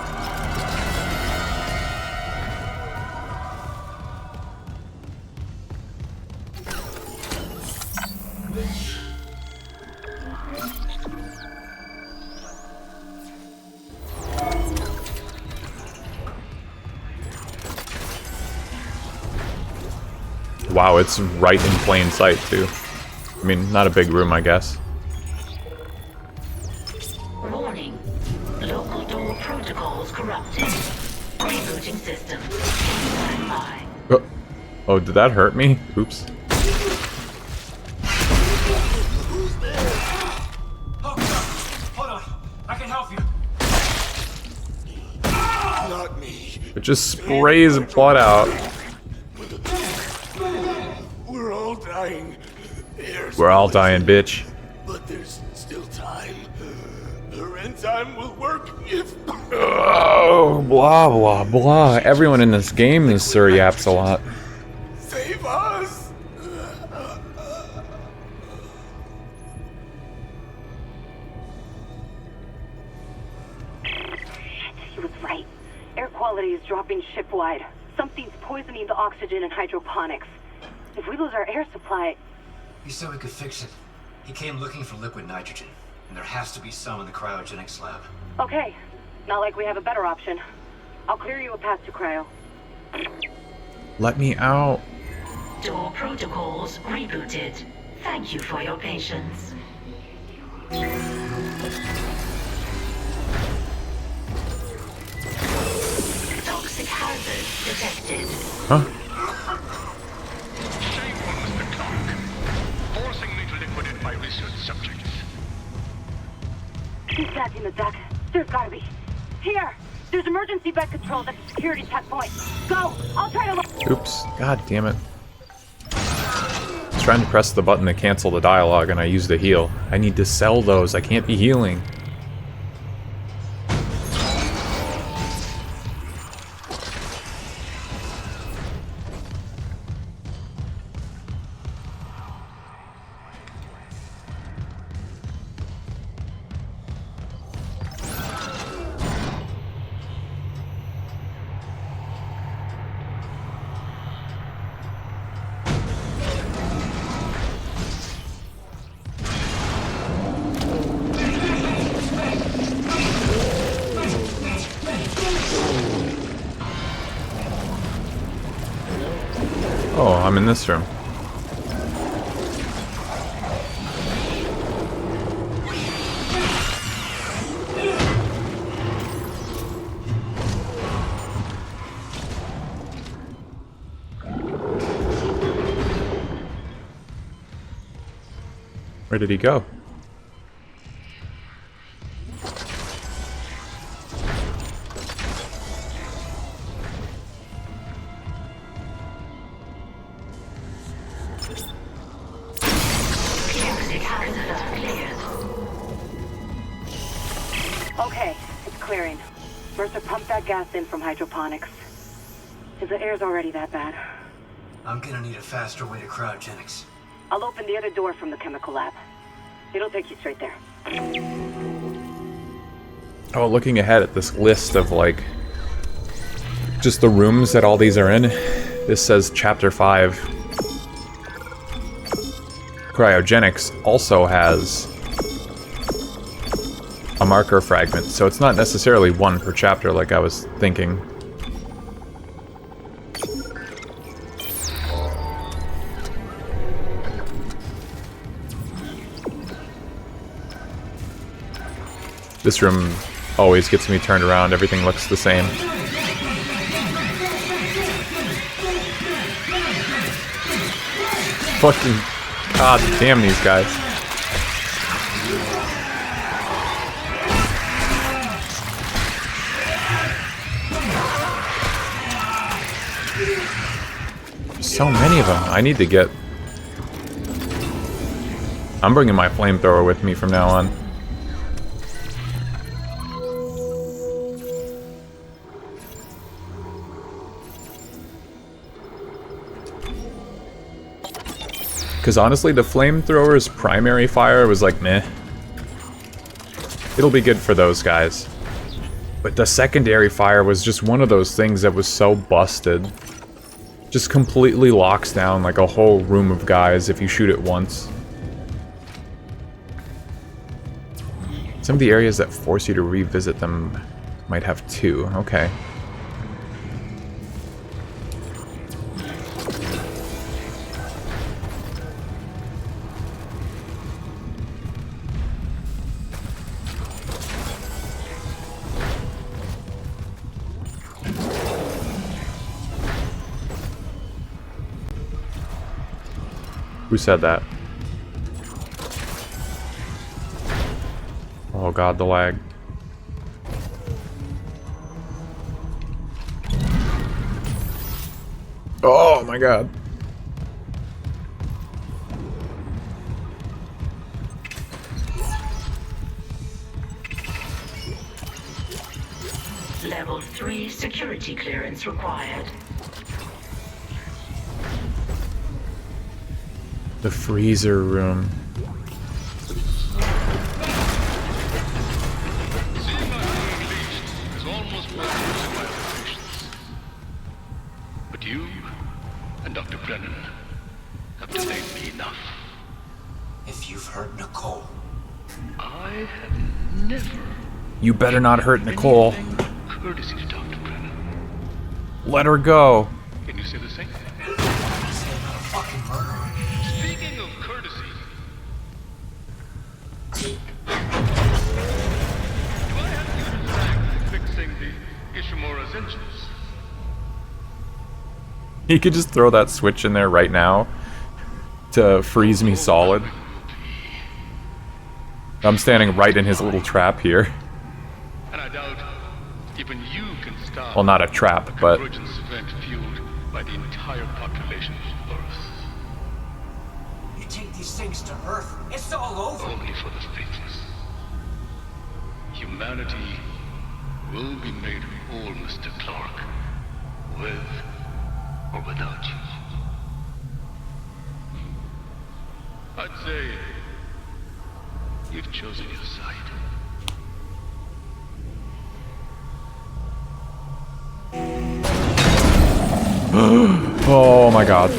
Wow, it's right in plain sight, too. I mean, not a big room, I guess. Warning. Local door protocols corrupted. Rebooting systems. Stand by. Oh, did that hurt me? Oops. Hold on. I can help you. Not me. It just sprays blood out. We're all dying. We're all dying, bitch. But there's still time. Her enzyme will work if... Oh, blah, blah, blah. Everyone in this game is Sir Yaps a lot. Save us! He was right. Air quality is dropping ship-wide. Something's poisoning the oxygen and hydroponics. If we lose our air supply... He said we could fix it. He came looking for liquid nitrogen, and there has to be some in the cryogenics lab. Okay. Not like we have a better option. I'll clear you a path to cryo. Let me out. Door protocols rebooted. Thank you for your patience. Toxic hazard detected. Huh? Shameful, Mr. Clark. Forcing me to liquidate my research subjects. He's back in the deck. There's gotta be. Here! There's emergency bed controls at the security checkpoint. Go! I'll try to look. Oops. God damn it. I was trying to press the button to cancel the dialogue and I used a heal. I need to sell those. I can't be healing. Oh, I'm in this room. Where did he go? Okay, it's clearing. Mercer pumped that gas in from hydroponics. If the air's already that bad. I'm gonna need a faster way to cryogenics. I'll open the other door from the chemical lab. It'll take you straight there. Oh, looking ahead at this list of, like, just the rooms that all these are in, this says Chapter 5. Cryogenics also has a marker fragment, so it's not necessarily one per chapter like I was thinking. This room always gets me turned around. Everything looks the same. Fucking god damn these guys. So many of them. I need to get... I'm bringing my flamethrower with me from now on. Because honestly, the flamethrower's primary fire was like, meh. It'll be good for those guys. But the secondary fire was just one of those things that was so busted. Just completely locks down like a whole room of guys if you shoot it once. Some of the areas that force you to revisit them might have two. Okay. Who said that? Oh god, the lag. Oh my god. Level 3 security clearance required. The freezer room. Is almost worth my patience. But you and Dr. Brennan have delayed me enough. If you've hurt Nicole. I have never. You better not hurt Nicole. Courtesy to Dr. Brennan. Let her go. Can you say the same? Fucking murderer. Speaking of courtesy. Do I have you to thank for fixing the Ishimura's engines? He could just throw that switch in there right now to freeze me solid. I'm standing right in his little trap here. And I doubt even you can stop. Well, not a trap, a but convergence event fueled by the entire population of Earth. You take these things to Earth, it's all over. Only for the faithless. Humanity will be made whole, Mr. Clark, with or without you. I'd say you've chosen your side. oh my god.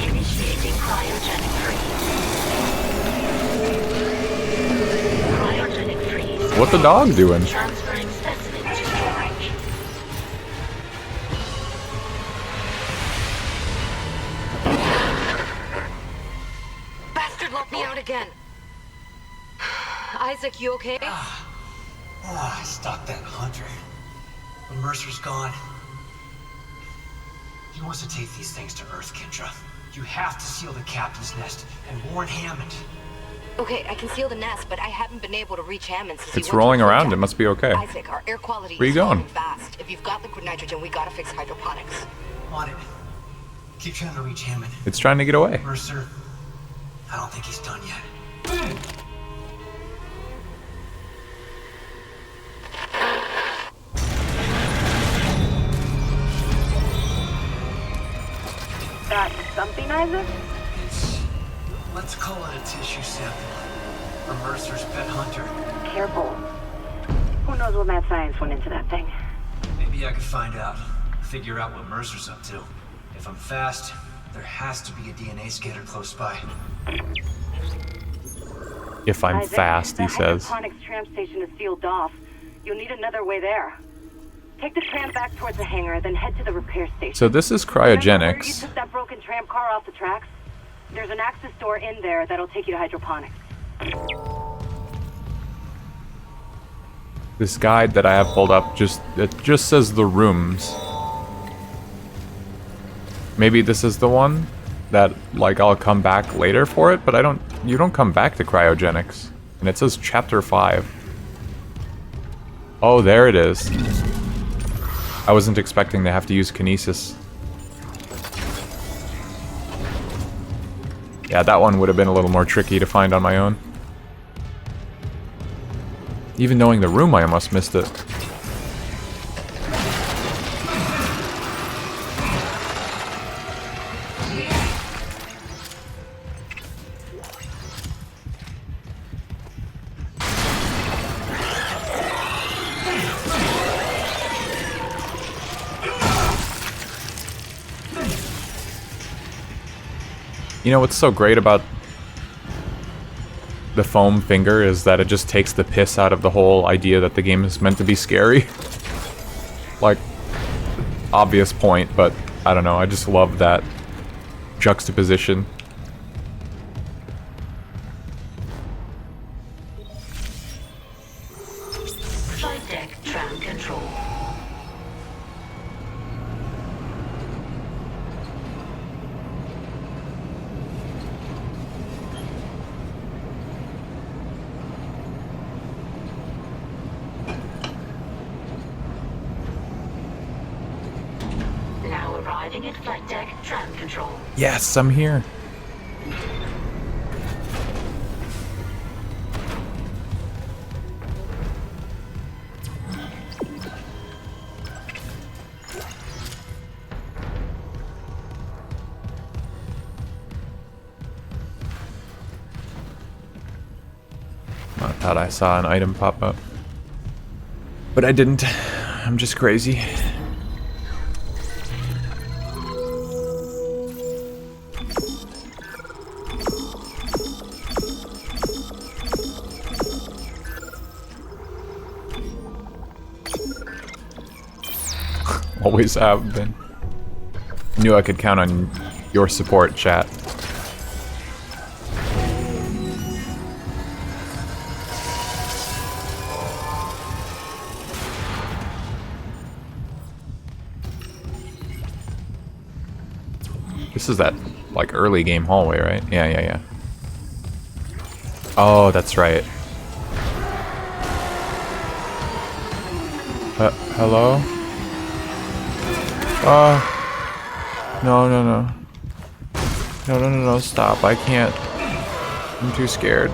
Initiating cryogenic freeze. Cryogenic freeze. What the dog doing? Transferring specimen to storage. Bastard locked me out again. Isaac, you okay? I stopped that hunter. But Mercer's gone. He wants to take these things to Earth, Kendra. You have to seal the captain's nest and warn Hammond. Okay, I can seal the nest, but I haven't been able to reach Hammond since It's he went rolling to around. Flipjack. It must be okay. Isaac, our air quality Where you is going? falling fast. If you've got liquid nitrogen, we gotta fix hydroponics. On it. Keep trying to reach Hammond. It's trying to get away. Mercer, I don't think he's done yet. That's something, Isaac? Let's call it a tissue sample. For Mercer's pet hunter. Careful. Who knows what mad science went into that thing? Maybe I could find out. Figure out what Mercer's up to. If I'm fast, there has to be a DNA scanner close by. If I'm Isaac, fast, he the says. hydroponics tram station is sealed off. You'll need another way there. Take the tram back towards the hangar, then head to the repair station. So this is Remember where you cryogenics. took that broken tram car off the tracks? There's an access door in there that'll take you to hydroponics. This guide that I have pulled up just says the rooms. Maybe this is the one that like I'll come back later for it, but you don't come back to cryogenics. And it says chapter 5. Oh, there it is. I wasn't expecting to have to use kinesis. Yeah, that one would have been a little more tricky to find on my own. Even knowing the room, I almost missed it. You know what's so great about the foam finger is that it just takes the piss out of the whole idea that the game is meant to be scary. Like, obvious point, but I don't know, I just love that juxtaposition. Flight deck tram control. Now arriving at flight deck tram control. Yes, I'm here. I thought I saw an item pop up, but I didn't. I'm just crazy. Always have been. Knew I could count on your support, chat. This is that, like, early game hallway, right? Yeah. Oh, that's right. Hello? No, stop. I can't. I'm too scared.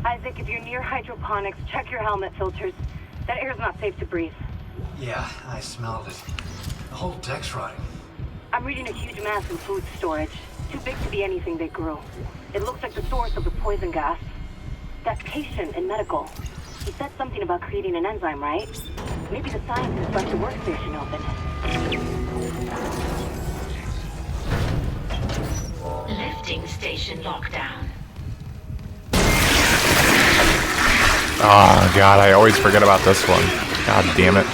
Isaac, if you're near hydroponics, check your helmet filters. That air's not safe to breathe. Yeah, I smelled it. The whole deck's rotting. I'm reading a huge mass in food storage. Too big to be anything they grew. It looks like the source of the poison gas. That patient in medical, he said something about creating an enzyme, right? Maybe the scientists left the workstation open. Lifting station lockdown. Oh god, I always forget about this one. God damn it.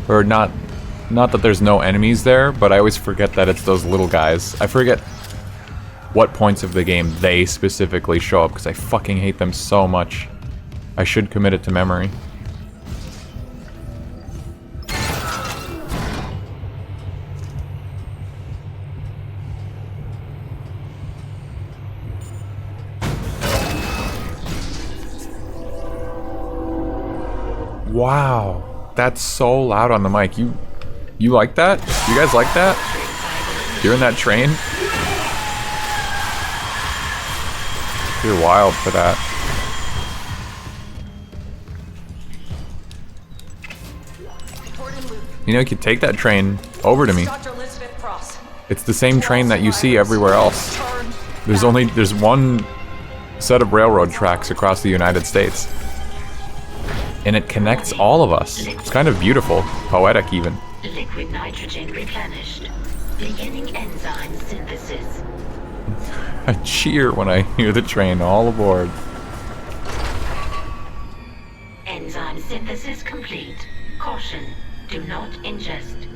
Or not that there's no enemies there, but I always forget that it's those little guys. I forget what points of the game they specifically show up, because I fucking hate them so much. I should commit it to memory. Wow. That's so loud on the mic. You like that? You guys like that? You're in that train? You're wild for that. You know, you could take that train over to me. It's the same train that you see everywhere else. There's one set of railroad tracks across the United States. And it connects all of us. It's kind of beautiful, poetic even. Liquid nitrogen replenished. Beginning enzyme synthesis. I cheer when I hear the train. All aboard. Enzyme synthesis complete. Caution, do not ingest.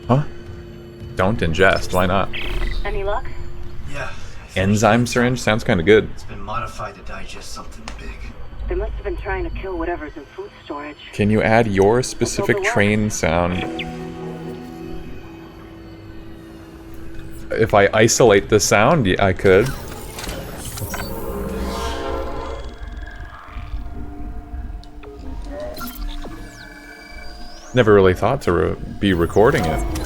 Huh? Don't ingest, why not? Any luck? Yeah. Enzyme syringe sounds kind of good. It's been modified to digest something big. They must have been trying to kill whatever's in food storage. Can you add your specific train sound? If I isolate the sound, yeah, I could. Never really thought to be recording it.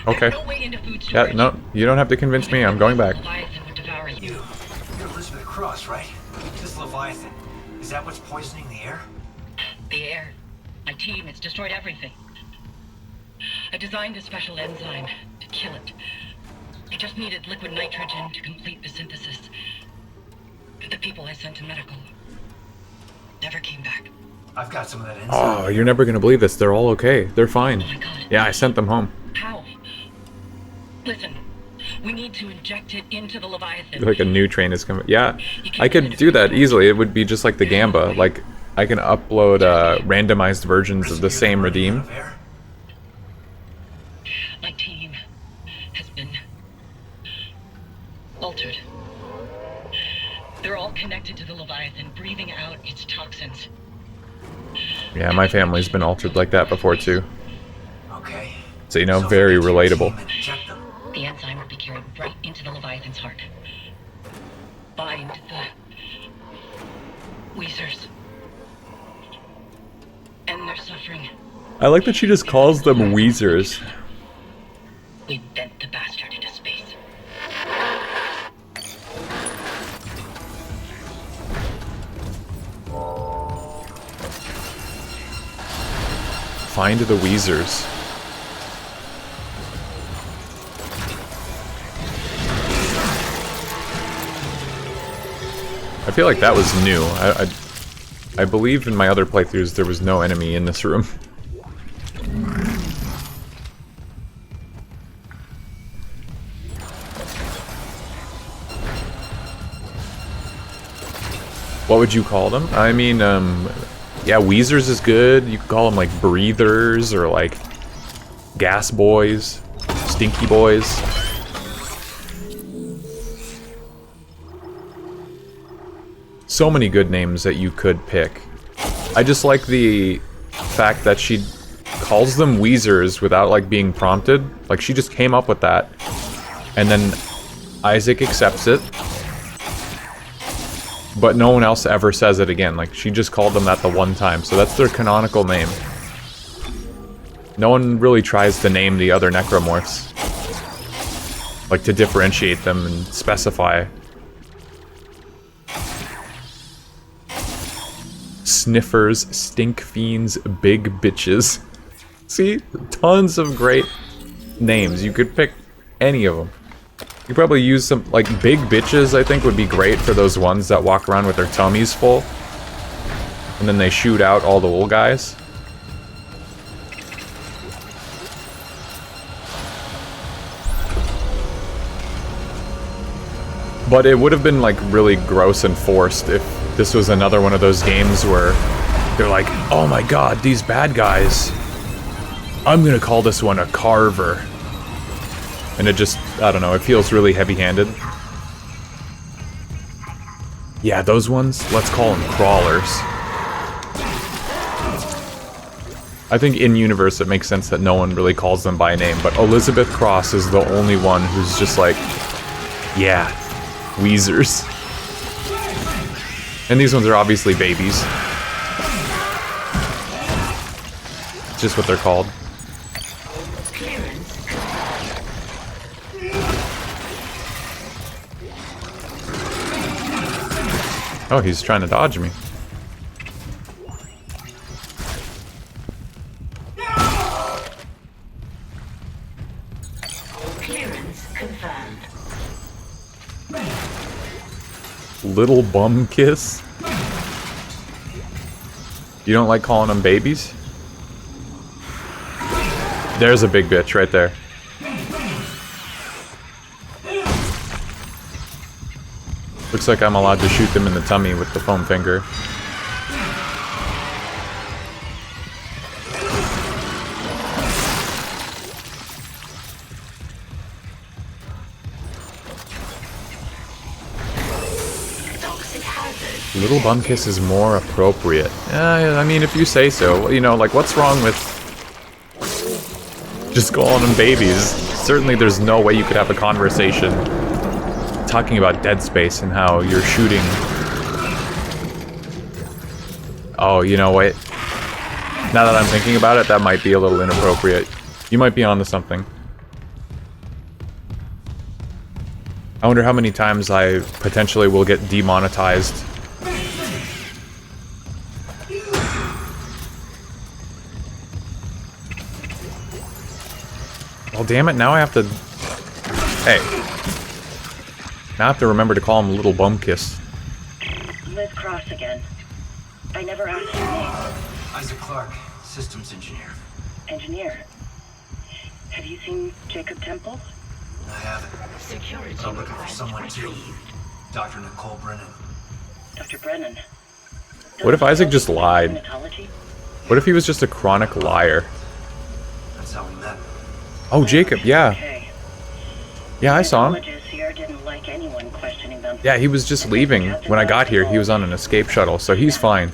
Okay. Yeah, no, you don't have to convince me. I'm going back. You're Elizabeth Cross, right? This Leviathan. Is that what's poisoning the air? The air. My team has destroyed everything. I designed a special enzyme to kill it. I just needed liquid nitrogen to complete the synthesis. But the people I sent to medical never came back. I've got some of that enzyme. Oh, you're never gonna believe this. They're all okay. They're fine. Oh my God. Yeah, I sent them home. How? Listen, we need to inject it into the Leviathan. Like a new train is coming. Yeah, I could do that easily. It would be just like the Gamba. Like, I can upload randomized versions of the same redeem. My team has been altered. They're all connected to the Leviathan, breathing out its toxins. Yeah, my family's been altered like that before too. Okay. So, you know, very relatable. The enzyme will be carried right into the Leviathan's heart. Bind the Weezers. And they're suffering. I like that she just calls them Weezers. We bent the bastard into space. Find the Weezers. I feel like that was new. I believe in my other playthroughs there was no enemy in this room. What would you call them? I mean, yeah, Weezers is good. You could call them like Breathers or like Gas Boys, Stinky Boys. So many good names that you could pick. I just like the fact that she calls them Weezers without like being prompted. Like she just came up with that. And then Isaac accepts it. But no one else ever says it again. Like, she just called them that the one time. So that's their canonical name. No one really tries to name the other necromorphs. Like, to differentiate them and specify. Sniffers, stink fiends, big bitches. See? Tons of great names. You could pick any of them. You could probably use some, like, big bitches, I think, would be great for those ones that walk around with their tummies full. And then they shoot out all the little guys. But it would have been, like, really gross and forced if this was another one of those games where they're like, oh my god, these bad guys. I'm gonna call this one a Carver. And it just, I don't know, it feels really heavy-handed. Yeah, those ones, let's call them crawlers. I think in-universe it makes sense that no one really calls them by name, but Elizabeth Cross is the only one who's just like, yeah, Weezers. And these ones are obviously babies. It's just what they're called. Oh, he's trying to dodge me. Clearance confirmed. Little bum kiss? You don't like calling them babies? There's a big bitch right there. Looks like I'm allowed to shoot them in the tummy with the foam finger. Little bum kiss is more appropriate. I mean, if you say so. You know, like, what's wrong with just calling them babies? Certainly there's no way you could have a conversation talking about Dead Space and how you're shooting. Oh, you know what? Now that I'm thinking about it, that might be a little inappropriate. You might be onto something. I wonder how many times I potentially will get demonetized Well, damn it, now I have to... Hey. Now I have to remember to call him Little Bumkiss. Liz Cross again. I never asked your name. Isaac Clarke, systems engineer. Engineer. Have you seen Jacob Temple? I haven't. Security. I'm looking for someone too. Dr. Nicole Brennan. Dr. Brennan. What if Isaac just lied? What if he was just a chronic liar? That's how we met. Oh, Jacob, yeah. Yeah, I saw him. Here didn't like anyone questioning them. Yeah, he was just leaving. When I got here, he was on an escape shuttle, so he's fine.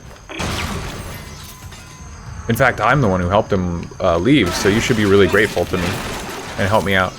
In fact, I'm the one who helped him leave, so you should be really grateful to me and help me out.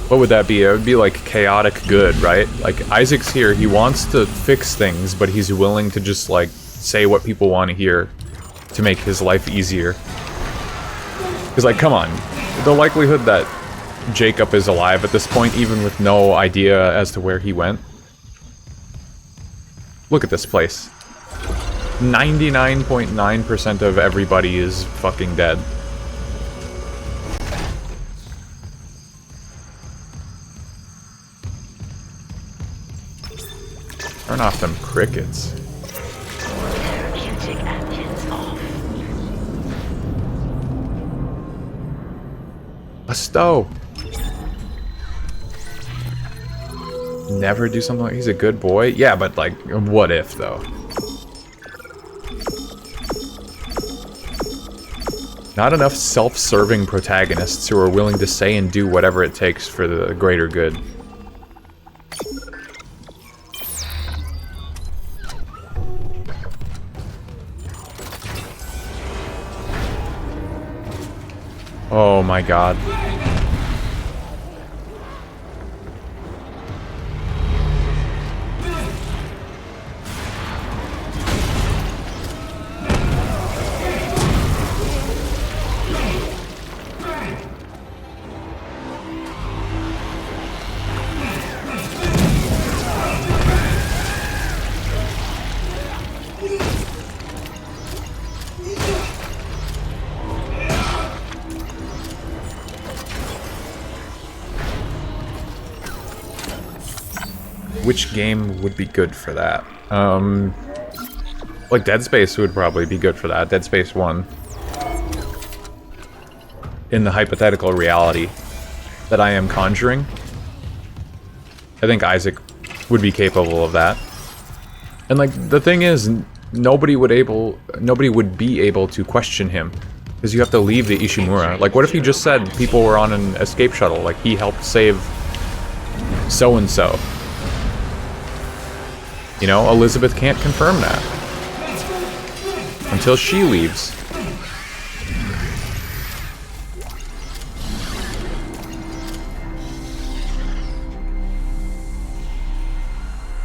What would that be? It would be like chaotic good, right? Like, Isaac's here, he wants to fix things, but he's willing to just, like, say what people want to hear to make his life easier. Because, like, come on. The likelihood that Jacob is alive at this point, even with no idea as to where he went. Look at this place. 99.9% of everybody is fucking dead. Turn off them crickets. Therapeutic engines off. A stow. Never do something like he's a good boy. Yeah, but like, what if though? Not enough self-serving protagonists who are willing to say and do whatever it takes for the greater good. Oh my god. Which game would be good for that? Like Dead Space would probably be good for that. Dead Space 1. In the hypothetical reality that I am conjuring, I think Isaac would be capable of that. And like, the thing is, nobody would be able to question him. Because you have to leave the Ishimura. Like, what if he just said people were on an escape shuttle? Like, he helped save so-and-so. You know, Elizabeth can't confirm that. Until she leaves.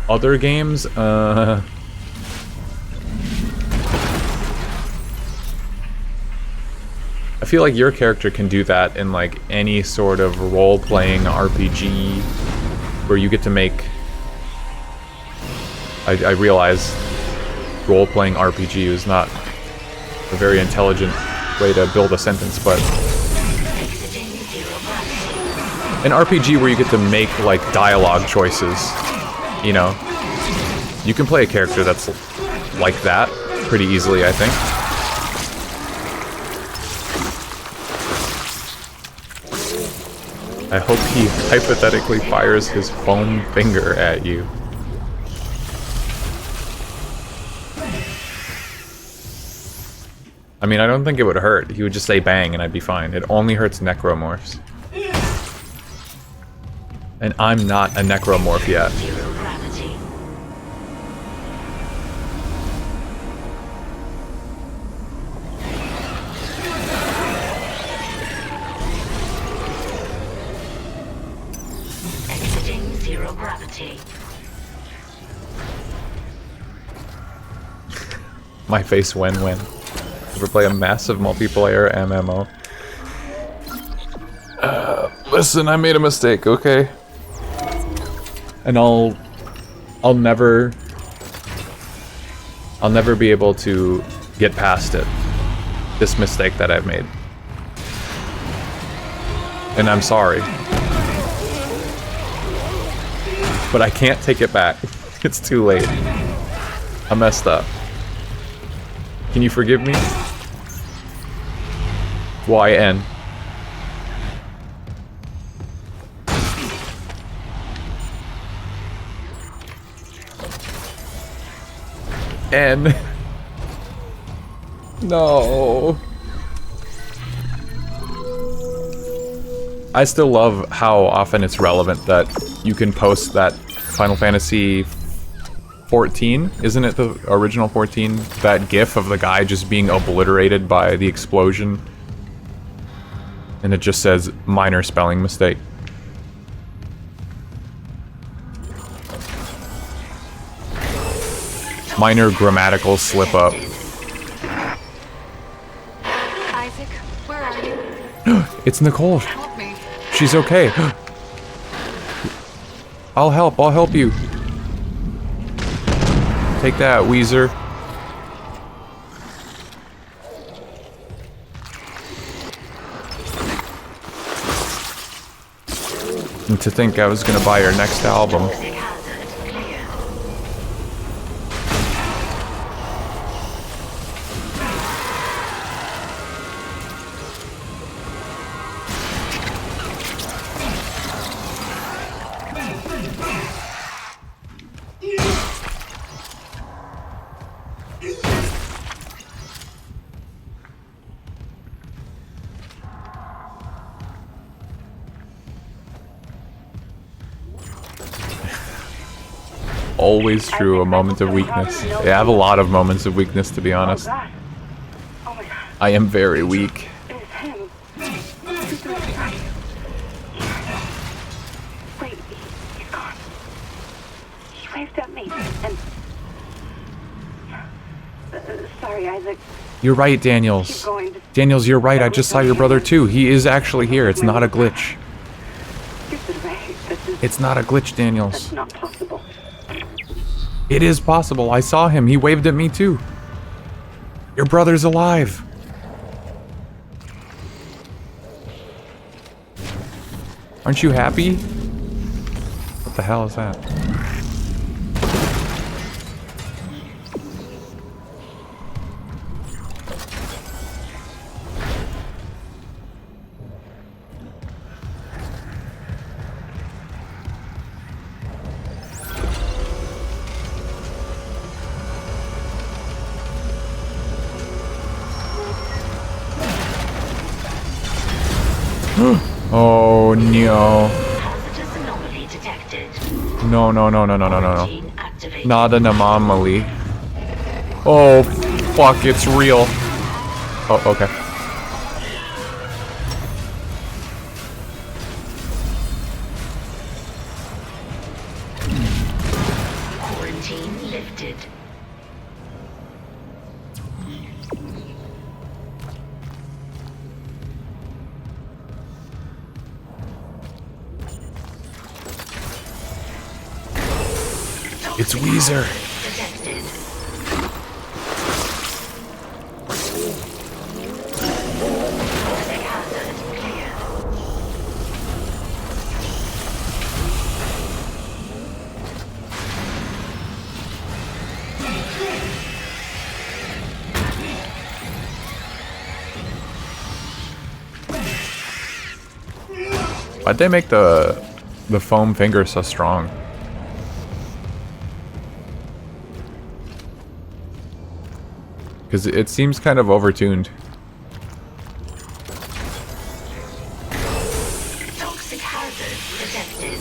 Other games? I feel like your character can do that in like any sort of role-playing RPG where you get to make... I realize role-playing RPG is not a very intelligent way to build a sentence, but an RPG where you get to make like dialogue choices, you know, you can play a character that's like that pretty easily, I think. I hope he hypothetically fires his foam finger at you. I mean, I don't think it would hurt. He would just say bang and I'd be fine. It only hurts necromorphs. And I'm not a necromorph yet. Exiting zero gravity. My face when. Ever play a massive multiplayer MMO? Listen, I made a mistake, okay? And I'll never be able to get past it. This mistake that I've made. And I'm sorry. But I can't take it back. It's too late. I messed up. Can you forgive me? YN. N. No. I still love how often it's relevant that you can post that Final Fantasy 14, isn't it the original 14? That gif of the guy just being obliterated by the explosion. And it just says, minor spelling mistake. Minor grammatical slip up. Isaac, where are you? It's Nicole. Help me. She's okay. I'll help you. Take that, Weezer. And to think I was gonna buy her next album. Always true, a moment of weakness. Yeah, I have a lot of moments of weakness, to be honest. Oh my God. I am very weak. It's him. He's right. Wait, he's gone. He waved at me and... sorry, Isaac. You're right, Daniels. Daniels, you're right. I just saw your brother too. He is actually here. It's not a glitch. It's not a glitch, Daniels. That's not possible. It is possible. I saw him. He waved at me too. Your brother's alive. Aren't you happy? What the hell is that? Oh no. No. Not an anomaly. Oh, fuck, it's real. Oh, okay. Quarantine lifted. It's Weezer. Why'd they make the foam finger so strong? Because it seems kind of overtuned. Toxic hazard detected.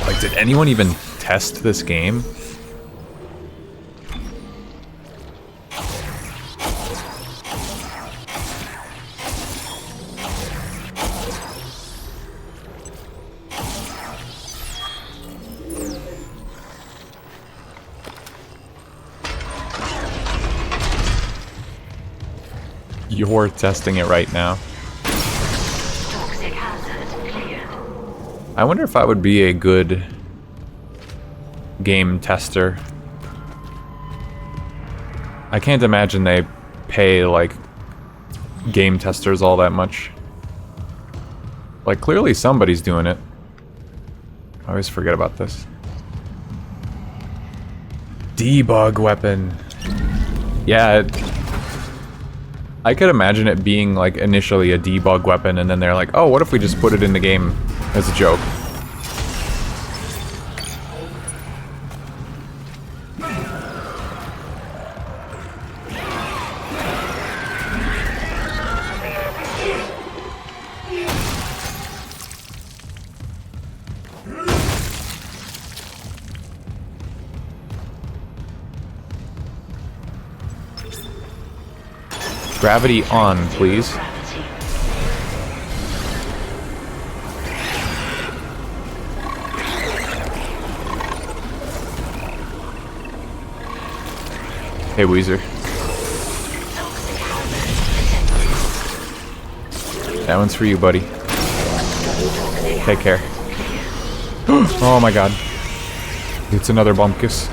Like, did anyone even test this game? You're testing it right now. Toxic hazard cleared. I wonder if I would be a good game tester. I can't imagine they pay, like, game testers all that much. Like, clearly somebody's doing it. I always forget about this. Debug weapon. Yeah, I could imagine it being, like, initially a debug weapon, and then they're like, oh, what if we just put it in the game as a joke? Gravity on, please. Hey, Weezer. That one's for you, buddy. Take care. Oh my god. It's another Bumpkus.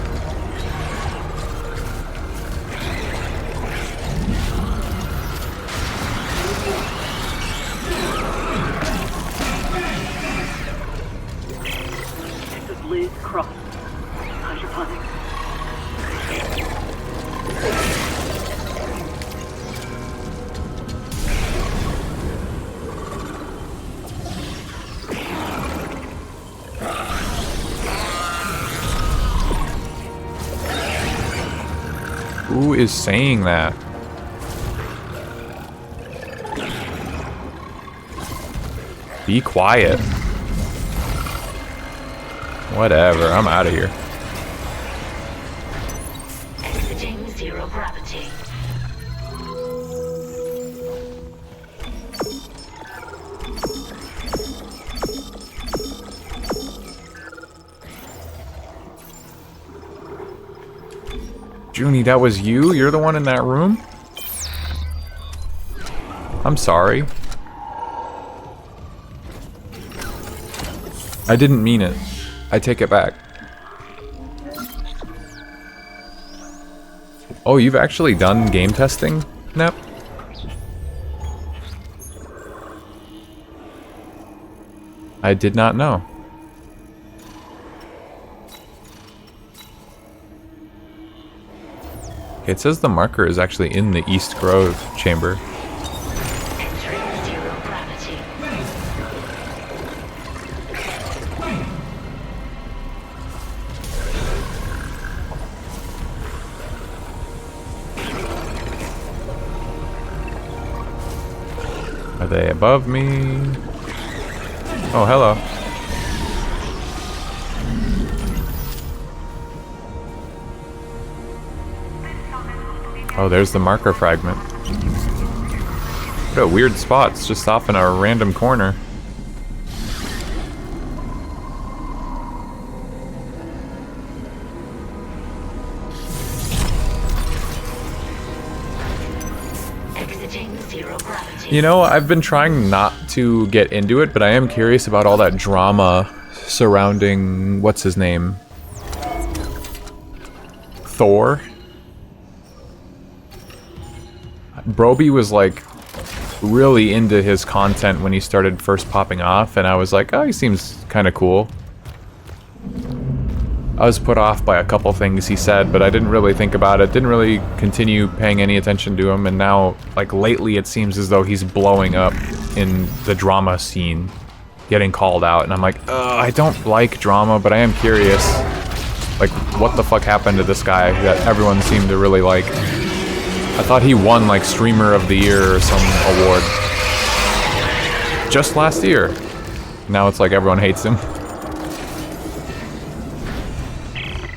Who is saying that? Be quiet. Whatever, I'm out of here. Exiting zero gravity. Junie, that was you? You're the one in that room? I'm sorry. I didn't mean it. I take it back. Oh, you've actually done game testing, Nep? I did not know. It says the marker is actually in the East Grove chamber. Entering zero gravity. Are they above me? Oh, hello. Oh, there's the marker fragment. What a weird spot. It's just off in a random corner. Exiting zero gravity. You know, I've been trying not to get into it, but I am curious about all that drama surrounding... what's his name? Thor? Broby was like really into his content when he started first popping off, and I was like, oh, he seems kind of cool. I was put off by a couple things he said, but I didn't really think about it, didn't really continue paying any attention to him, and now, like, lately it seems as though he's blowing up in the drama scene, getting called out, and I'm like, I don't like drama, but I am curious, like, what the fuck happened to this guy that everyone seemed to really like. I thought he won, like, Streamer of the Year or some award. Just last year. Now it's like everyone hates him.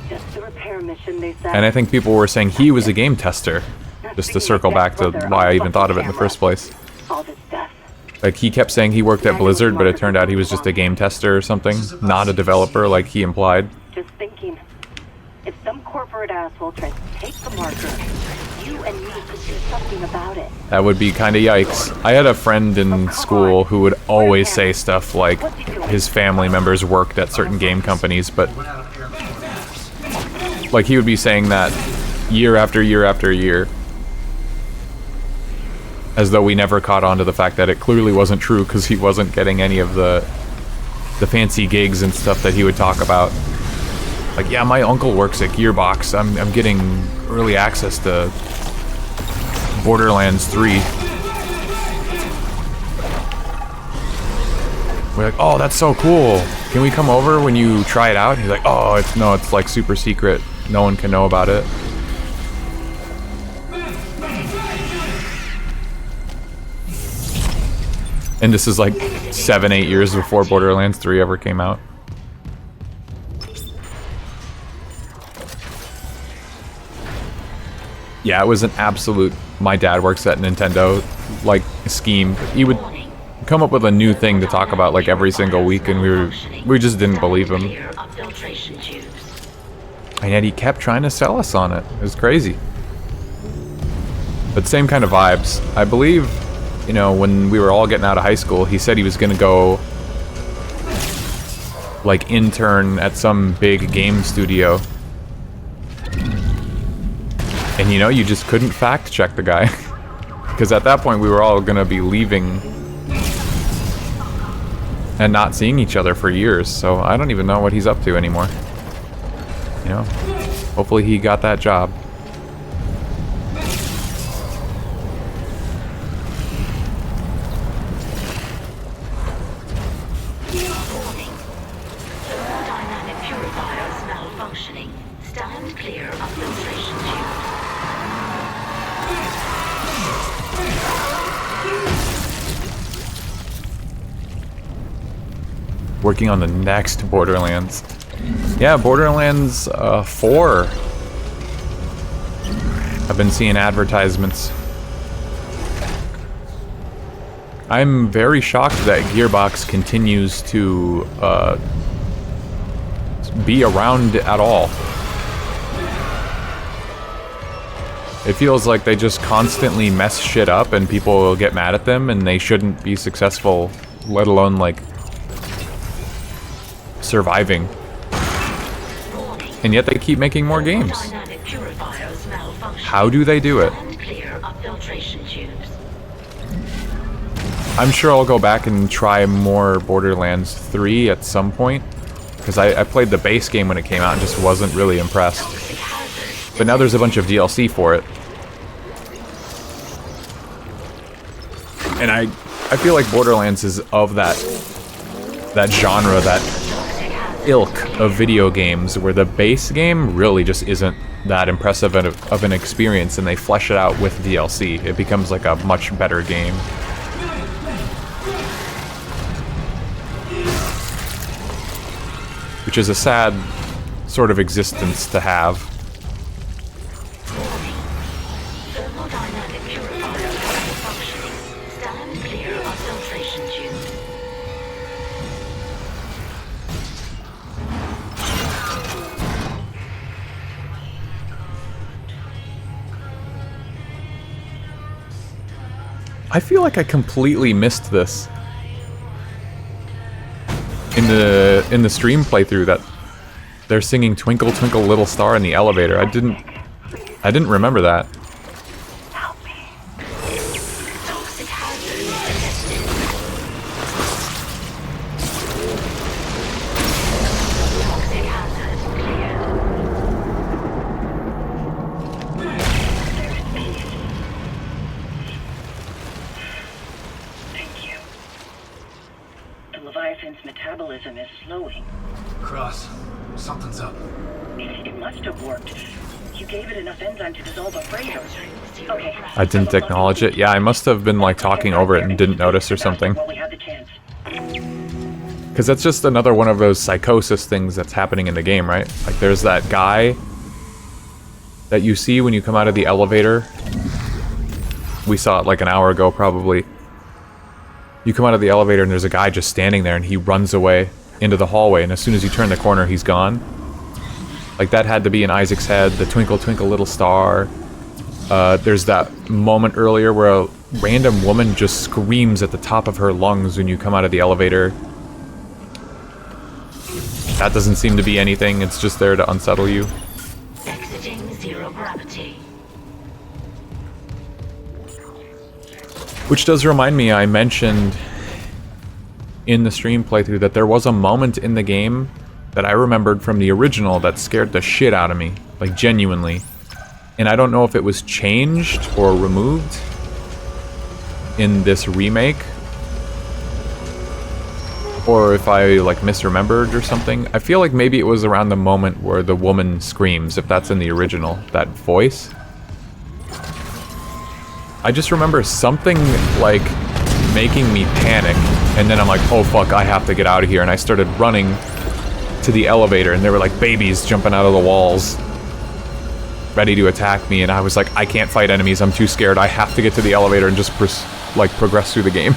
Just a repair mission, they said. And I think people were saying he was a game tester. Just to circle back to why I even thought of it in the first place. All this stuff. Like, he kept saying he worked at Blizzard, but it turned out he was just a game tester or something. Not a developer, like he implied. Just thinking, if some corporate asshole tries to take the marker, you and needed to do something about it. That would be kind of yikes. I had a friend in school who would always say stuff like his family members worked at certain game companies, but like he would be saying that year after year after year, as though we never caught on to the fact that it clearly wasn't true because he wasn't getting any of the fancy gigs and stuff that he would talk about. Like, yeah, my uncle works at Gearbox. I'm getting early access to Borderlands 3. We're like, oh, that's so cool. Can we come over when you try it out? And he's like, oh, it's like super secret. No one can know about it. And this is like 7-8 years before Borderlands 3 ever came out. Yeah, it was an absolute, my dad works at Nintendo, like, scheme. He would come up with a new thing to talk about, like, every single week, and we just didn't believe him. And yet he kept trying to sell us on it. It was crazy. But same kind of vibes. I believe, you know, when we were all getting out of high school, he said he was gonna go, like, intern at some big game studio. And you know, you just couldn't fact check the guy. Because at that point we were all gonna be leaving and not seeing each other for years, so I don't even know what he's up to anymore. You know, hopefully he got that job. Thermodynamic purifiers malfunctioning. Stand clear of filtration tube. Working on the next Borderlands. Yeah, Borderlands 4. I've been seeing advertisements. I'm very shocked that Gearbox continues to be around at all. It feels like they just constantly mess shit up and people will get mad at them and they shouldn't be successful, let alone like surviving. And yet they keep making more games. How do they do it? I'm sure I'll go back and try more Borderlands 3 at some point, because I played the base game when it came out and just wasn't really impressed. But now there's a bunch of DLC for it. And I feel like Borderlands is of that genre, that ilk of video games where the base game really just isn't that impressive of an experience, and they flesh it out with DLC. It becomes like a much better game. Which is a sad sort of existence to have. I feel like I completely missed this in the stream playthrough, that they're singing "Twinkle Twinkle Little Star" in the elevator. I didn't remember that. Metabolism is slowing. Cross, something's up. It must have worked. You gave it enough enzyme to dissolve a freighter. Okay. I didn't acknowledge it. Yeah, I must have been like talking over it and didn't notice or something. Because that's just another one of those psychosis things that's happening in the game, right? Like there's that guy that you see when you come out of the elevator. We saw it like an hour ago probably. You come out of the elevator and there's a guy just standing there and he runs away into the hallway, and as soon as you turn the corner he's gone. Like that had to be in Isaac's head, the "Twinkle Twinkle Little Star." There's that moment earlier where a random woman just screams at the top of her lungs when you come out of the elevator. That doesn't seem to be anything, it's just there to unsettle you. Exiting zero gravity. Which does remind me, I mentioned in the stream playthrough that there was a moment in the game that I remembered from the original that scared the shit out of me. Like, genuinely. And I don't know if it was changed or removed in this remake, or if I, like, misremembered or something. I feel like maybe it was around the moment where the woman screams, if that's in the original, that voice. I just remember something, like, making me panic, and then I'm like, oh fuck, I have to get out of here, and I started running to the elevator, and there were, like, babies jumping out of the walls, ready to attack me, and I was like, I can't fight enemies, I'm too scared, I have to get to the elevator and just, progress through the game.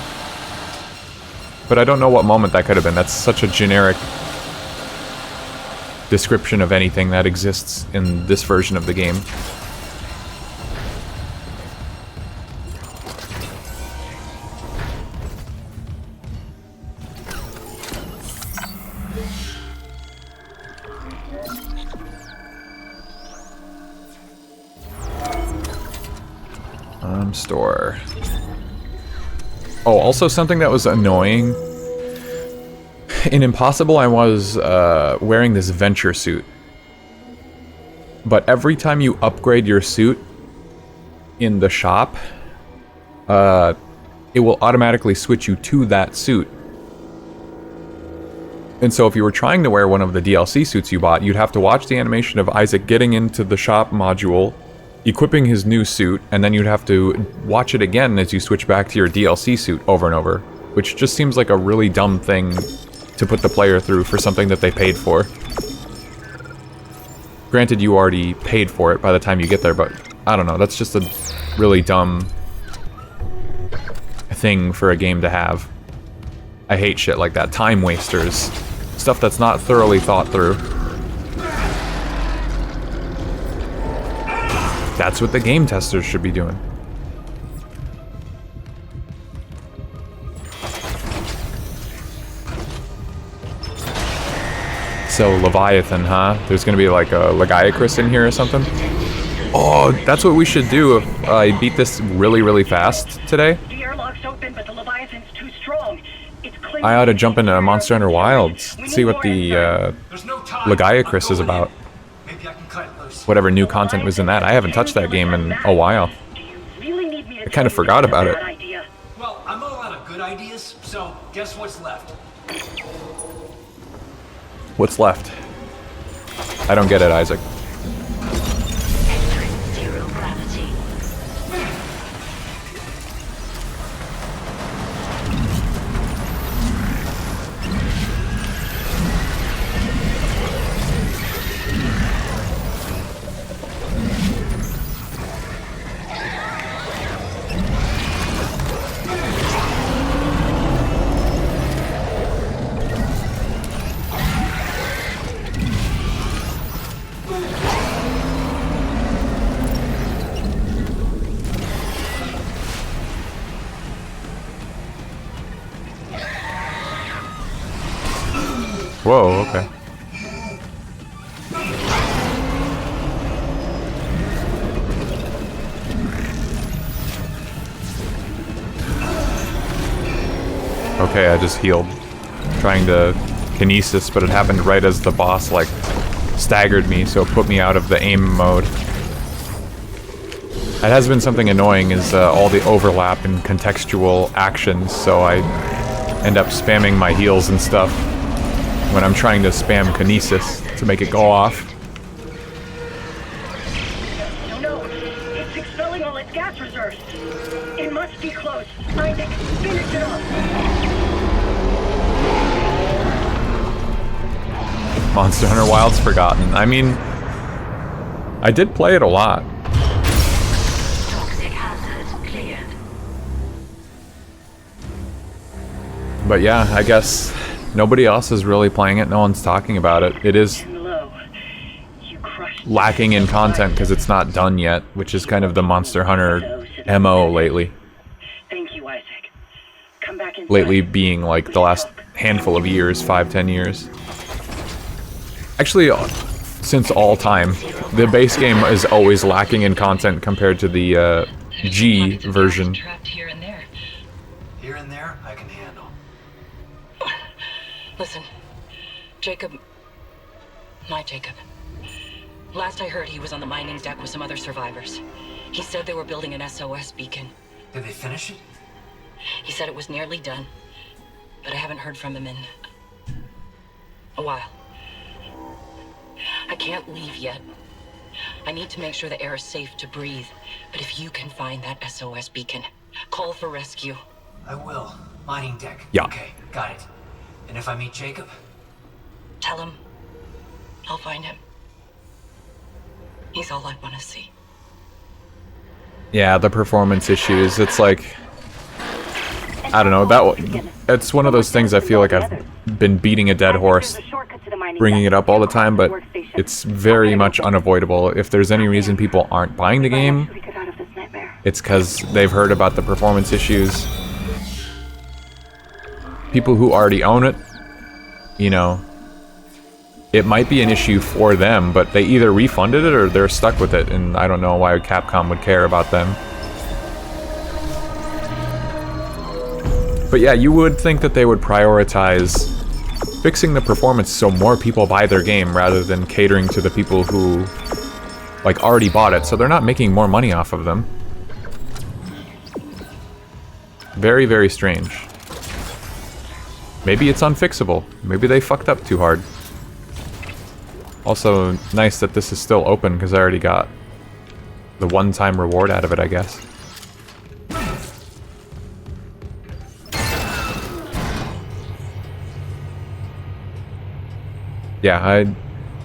But I don't know what moment that could have been. That's such a generic description of anything that exists in this version of the game. Store. Oh, also something that was annoying. In Impossible, I was wearing this Venture suit. But every time you upgrade your suit in the shop, it will automatically switch you to that suit. And so if you were trying to wear one of the DLC suits you bought, you'd have to watch the animation of Isaac getting into the shop module, equipping his new suit, and then you'd have to watch it again as you switch back to your DLC suit over and over, which just seems like a really dumb thing to put the player through for something that they paid for. Granted, you already paid for it by the time you get there, but I don't know, that's just a really dumb thing for a game to have. I hate shit like that. Time wasters. Stuff that's not thoroughly thought through. That's what the game testers should be doing. So, Leviathan, huh? There's gonna be like a Legiacris in here or something? Oh, that's what we should do if I beat this really, really fast today. The airlock's open, but the Leviathan's too strong. It's clinging. I ought to jump into Monster Hunter Wilds, see what the Legiacris is about. Whatever new content was in that. I haven't touched that game in a while. I kind of forgot about it. Well, I'm all out of good ideas, so guess what's left? What's left? I don't get it, Isaac. Zero gravity. Whoa, okay. Okay, I just healed. Trying to kinesis, but it happened right as the boss, like, staggered me, so it put me out of the aim mode. That has been something annoying, is all the overlap in contextual actions, so I end up spamming my heals and stuff when I'm trying to spam kinesis to make it go off. No, it's expelling all its gas reserves. It must be close. Isaac, finish it off. Monster Hunter Wilds Forgotten. I mean, I did play it a lot. Toxic hazard cleared. But yeah, I guess nobody else is really playing it. No one's talking about it. It is Low. You crushed lacking in content because it's not done yet, which is kind of the Monster Hunter MO lately. Thank you, Isaac. Come back inside. Lately being like the last handful of years, 5-10 years. Actually, since all time, the base game is always lacking in content compared to the G version. Here and there, I can handle. Listen, Jacob... My Jacob. Last I heard, he was on the mining deck with some other survivors. He said they were building an SOS beacon. Did they finish it? He said it was nearly done, but I haven't heard from him in a while. I can't leave yet. I need to make sure the air is safe to breathe. But if you can find that SOS beacon, call for rescue. I will. Mining deck. Yeah. Okay, got it. And if I meet Jacob? Tell him I'll find him. He's all I want to see. Yeah, the performance issues. It's like, I don't know, it's one of those things I feel like I've been beating a dead horse, bringing it up all the time, but it's very much unavoidable. If there's any reason people aren't buying the game, it's because they've heard about the performance issues. People who already own it, you know, it might be an issue for them, but they either refunded it or they're stuck with it, and I don't know why Capcom would care about them. But yeah, you would think that they would prioritize fixing the performance so more people buy their game rather than catering to the people who, like, already bought it, so they're not making more money off of them. Very, very strange. Maybe it's unfixable. Maybe they fucked up too hard. Also, nice that this is still open because I already got the one-time reward out of it, I guess. Yeah,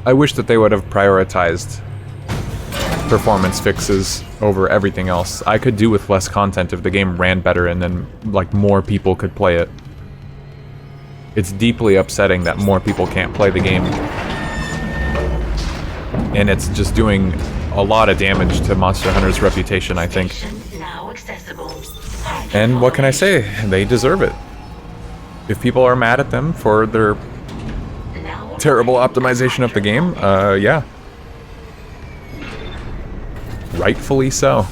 I wish that they would have prioritized performance fixes over everything else. I could do with less content if the game ran better and then, like, more people could play it. It's deeply upsetting that more people can't play the game. And it's just doing a lot of damage to Monster Hunter's reputation, I think. And what can I say? They deserve it. If people are mad at them for their terrible optimization of the game, yeah. Rightfully so.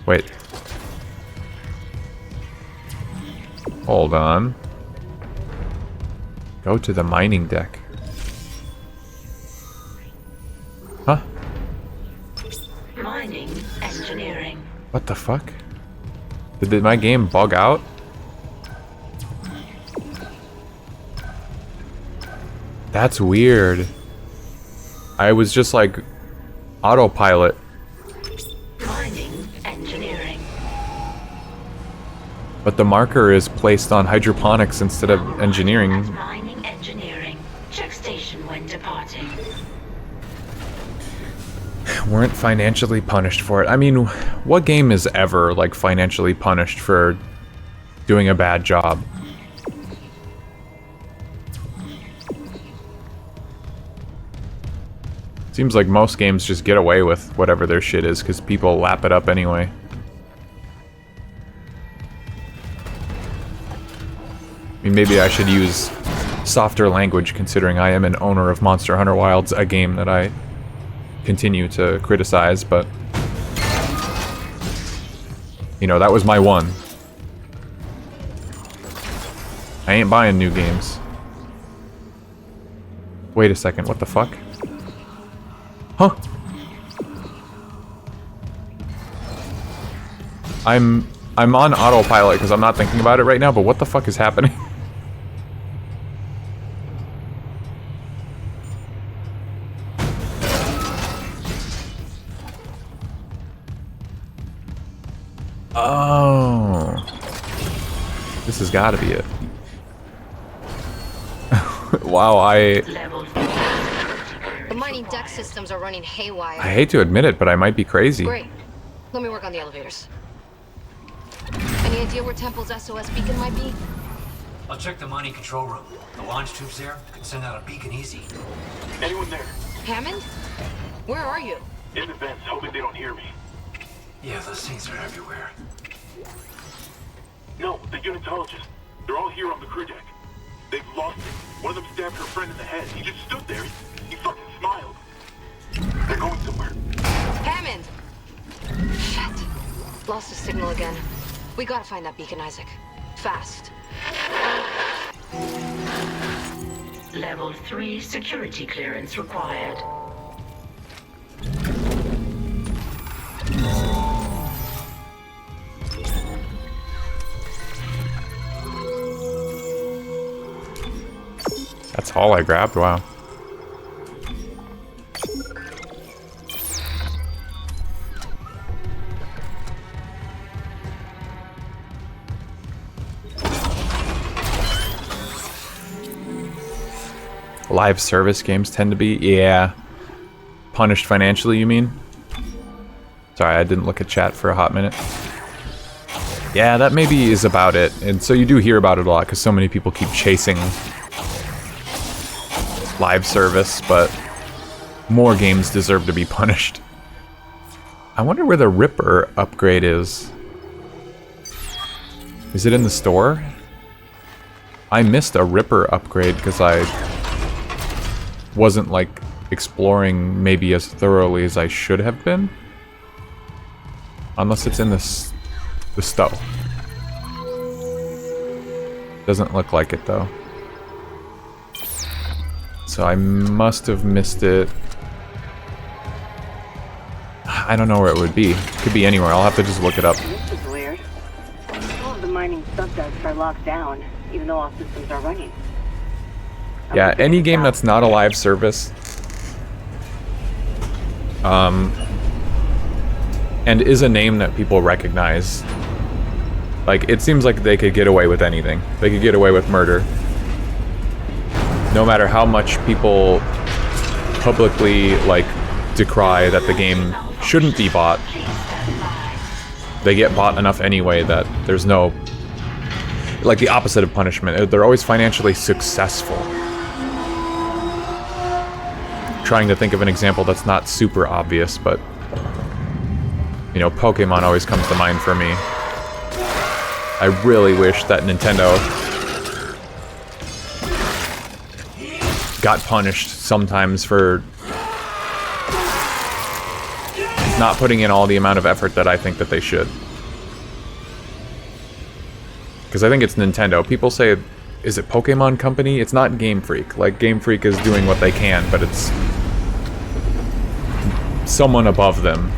Wait. Hold on. Go to the mining deck. Huh? Mining engineering. What the fuck? Did my game bug out? That's weird. I was just like autopilot. Mining engineering. But the marker is placed on hydroponics instead of engineering. Mining engineering. Check station when departing. Weren't financially punished for it. I mean, what game is ever like financially punished for doing a bad job? Seems like most games just get away with whatever their shit is because people lap it up anyway. I mean, maybe I should use softer language considering I am an owner of Monster Hunter Wilds, a game that I continue to criticize, but you know, that was my one. I ain't buying new games. Wait a second, what the fuck? Huh? I'm on autopilot because I'm not thinking about it right now, but what the fuck is happening? Oh. This has got to be it. Wow, The mining deck systems are running haywire. I hate to admit it, but I might be crazy. Great. Let me work on the elevators. Any idea where Temple's SOS beacon might be? I'll check the mining control room. The launch tubes there could send out a beacon easy. Anyone there? Hammond? Where are you? In the vents, hoping they don't hear me. Yeah, those things are everywhere. No, the unitologists. They're all here on the crew deck. They've lost it. One of them stabbed her friend in the head. He just stood there. He fucking smiled. They're going somewhere. Hammond! Shit. Lost his signal again. We gotta find that beacon, Isaac. Fast. Level 3 security clearance required. That's all I grabbed? Wow. Live service games tend to be, yeah. Punished financially, you mean? Sorry, I didn't look at chat for a hot minute. Yeah, that maybe is about it. And so you do hear about it a lot because so many people keep chasing live service, but more games deserve to be punished. I wonder where the Ripper upgrade is. Is it in the store? I missed a Ripper upgrade because I wasn't like exploring maybe as thoroughly as I should have been. Unless it's in the stove. Doesn't look like it though. So I must have missed it. I don't know where it would be. Could be anywhere. I'll have to just look it up. This is weird. All of the mining subducts are locked down, even though all systems are running. Yeah, any game that's not a live service, and is a name that people recognize. Like, it seems like they could get away with anything. They could get away with murder. No matter how much people publicly, like, decry that the game shouldn't be bought, they get bought enough anyway that there's no... Like, the opposite of punishment. They're always financially successful. Trying to think of an example that's not super obvious, but... You know, Pokemon always comes to mind for me. I really wish that Nintendo got punished sometimes for not putting in all the amount of effort that I think that they should. Because I think it's Nintendo. People say, is it Pokemon Company? It's not Game Freak. Like, Game Freak is doing what they can, but it's someone above them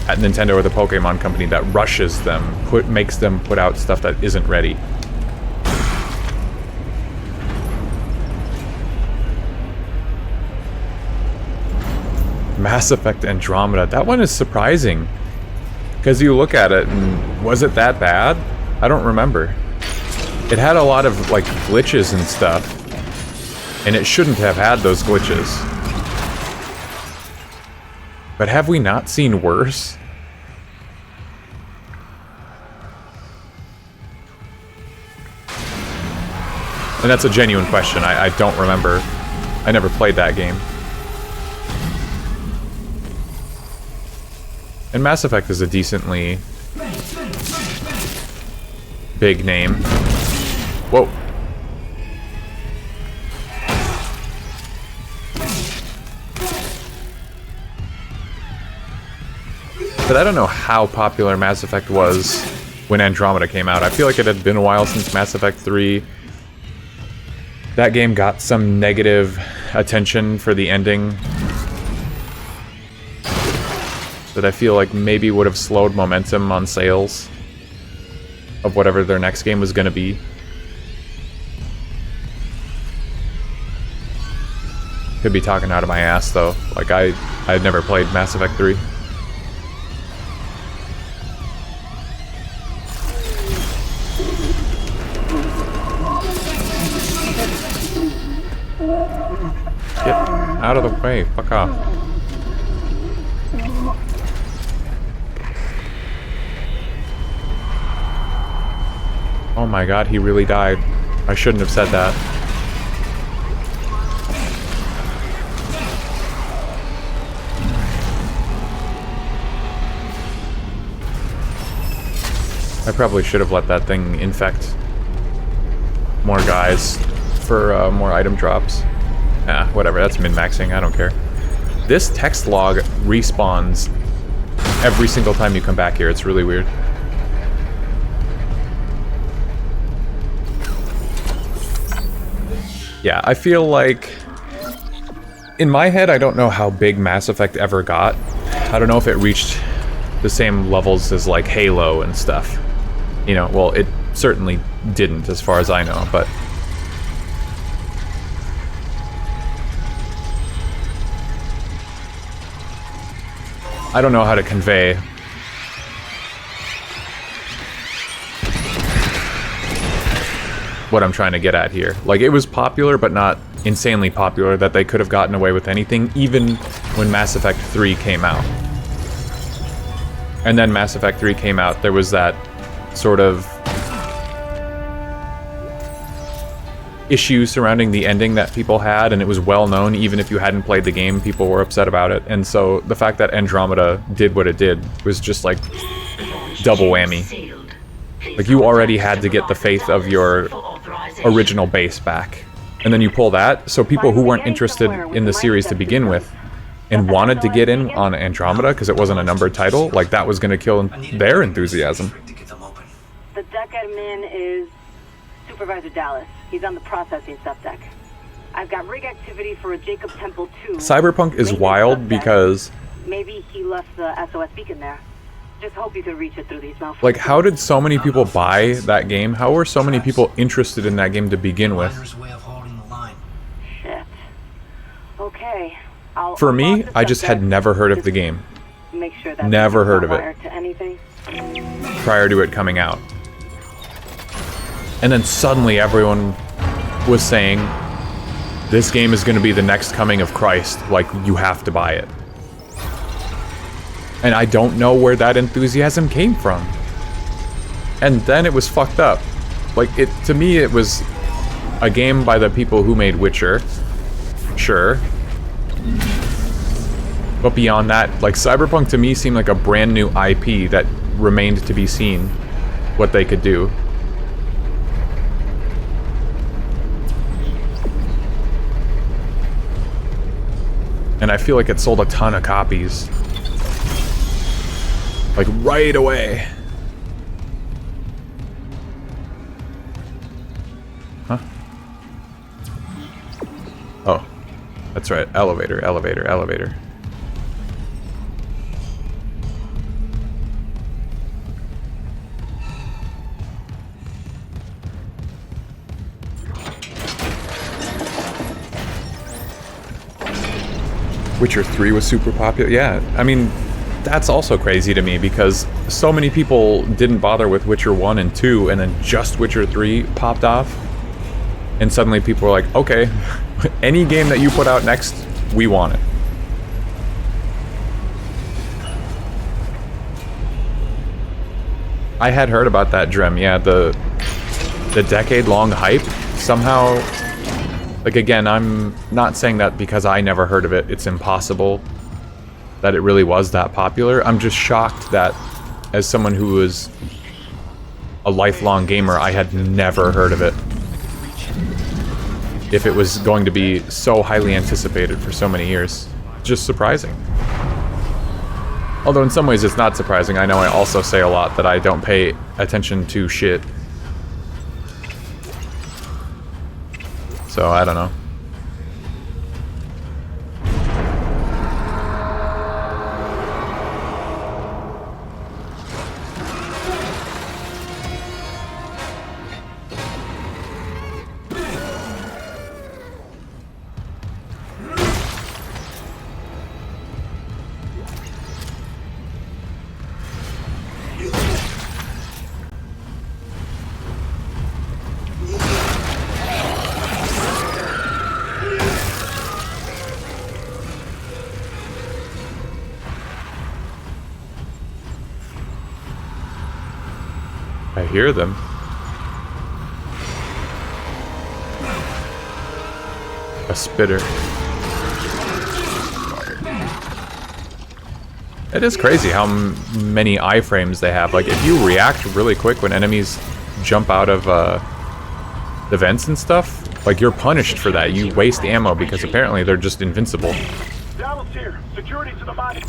at Nintendo or the Pokemon Company that rushes them, makes them put out stuff that isn't ready. Mass Effect Andromeda. That one is surprising. Because you look at it and was it that bad? I don't remember. It had a lot of like glitches and stuff. And it shouldn't have had those glitches. But have we not seen worse? And that's a genuine question. I don't remember. I never played that game. And Mass Effect is a decently big name. Whoa. But I don't know how popular Mass Effect was when Andromeda came out. I feel like it had been a while since Mass Effect 3. That game got some negative attention for the ending that I feel like maybe would have slowed momentum on sales of whatever their next game was going to be. Could be talking out of my ass though. Like I'd never played Mass Effect 3. Get out of the way, fuck off. Oh my god, he really died. I shouldn't have said that. I probably should have let that thing infect more guys for more item drops. Ah, whatever, that's min-maxing, I don't care. This text log respawns every single time you come back here, it's really weird. Yeah, I feel like... In my head, I don't know how big Mass Effect ever got. I don't know if it reached the same levels as, like, Halo and stuff. You know, well, it certainly didn't, as far as I know, but... I don't know how to convey what I'm trying to get at here. Like, it was popular, but not insanely popular, that they could have gotten away with anything, even when Mass Effect 3 came out. And then Mass Effect 3 came out, there was that sort of issue surrounding the ending that people had, and it was well known, even if you hadn't played the game, people were upset about it. And so the fact that Andromeda did what it did was just like double whammy. Like, you already had to get the faith of your original base back, and then you pull that, so people who weren't interested in the series to begin with and wanted to get in on Andromeda because it wasn't a numbered title, like, that was going to kill their enthusiasm. The deck admin is Supervisor Dallas. He's on the processing subdeck. I've got rig activity for a Jacob Temple 2. Cyberpunk is wild because... Maybe he left the SOS beacon there. Just hope you can reach it through these malfunctions. Like, how did so many people buy that game? How were so many people interested in that game to begin with? Shit. Okay. For me, I just had never heard of the game. Make sure that never heard of it to anything. prior to it coming out. And then suddenly everyone was saying, this game is going to be the next coming of Christ, like, you have to buy it. And I don't know where that enthusiasm came from. And then it was fucked up. Like, to me, it was a game by the people who made Witcher. Sure. But beyond that, like, Cyberpunk to me seemed like a brand new IP that remained to be seen what they could do. And I feel like it sold a ton of copies. Like, right away. Huh? Oh. That's right. Elevator, elevator, elevator. Witcher 3 was super popular. Yeah, I mean, that's also crazy to me because so many people didn't bother with Witcher 1 and 2, and then just Witcher 3 popped off. And suddenly people were like, okay, any game that you put out next, we want it. I had heard about that, Drem. Yeah, the decade-long hype somehow... Like, again, I'm not saying that because I never heard of it. It's impossible that it really was that popular. I'm just shocked that, as someone who was a lifelong gamer, I had never heard of it. If it was going to be so highly anticipated for so many years. Just surprising. Although in some ways it's not surprising. I know I also say a lot that I don't pay attention to shit. So, I don't know. I hear them. A spitter. It is crazy how many iframes they have. Like, if you react really quick when enemies jump out of the vents and stuff, like, you're punished for that. You waste ammo because apparently they're just invincible. Dallas here. Security to the body.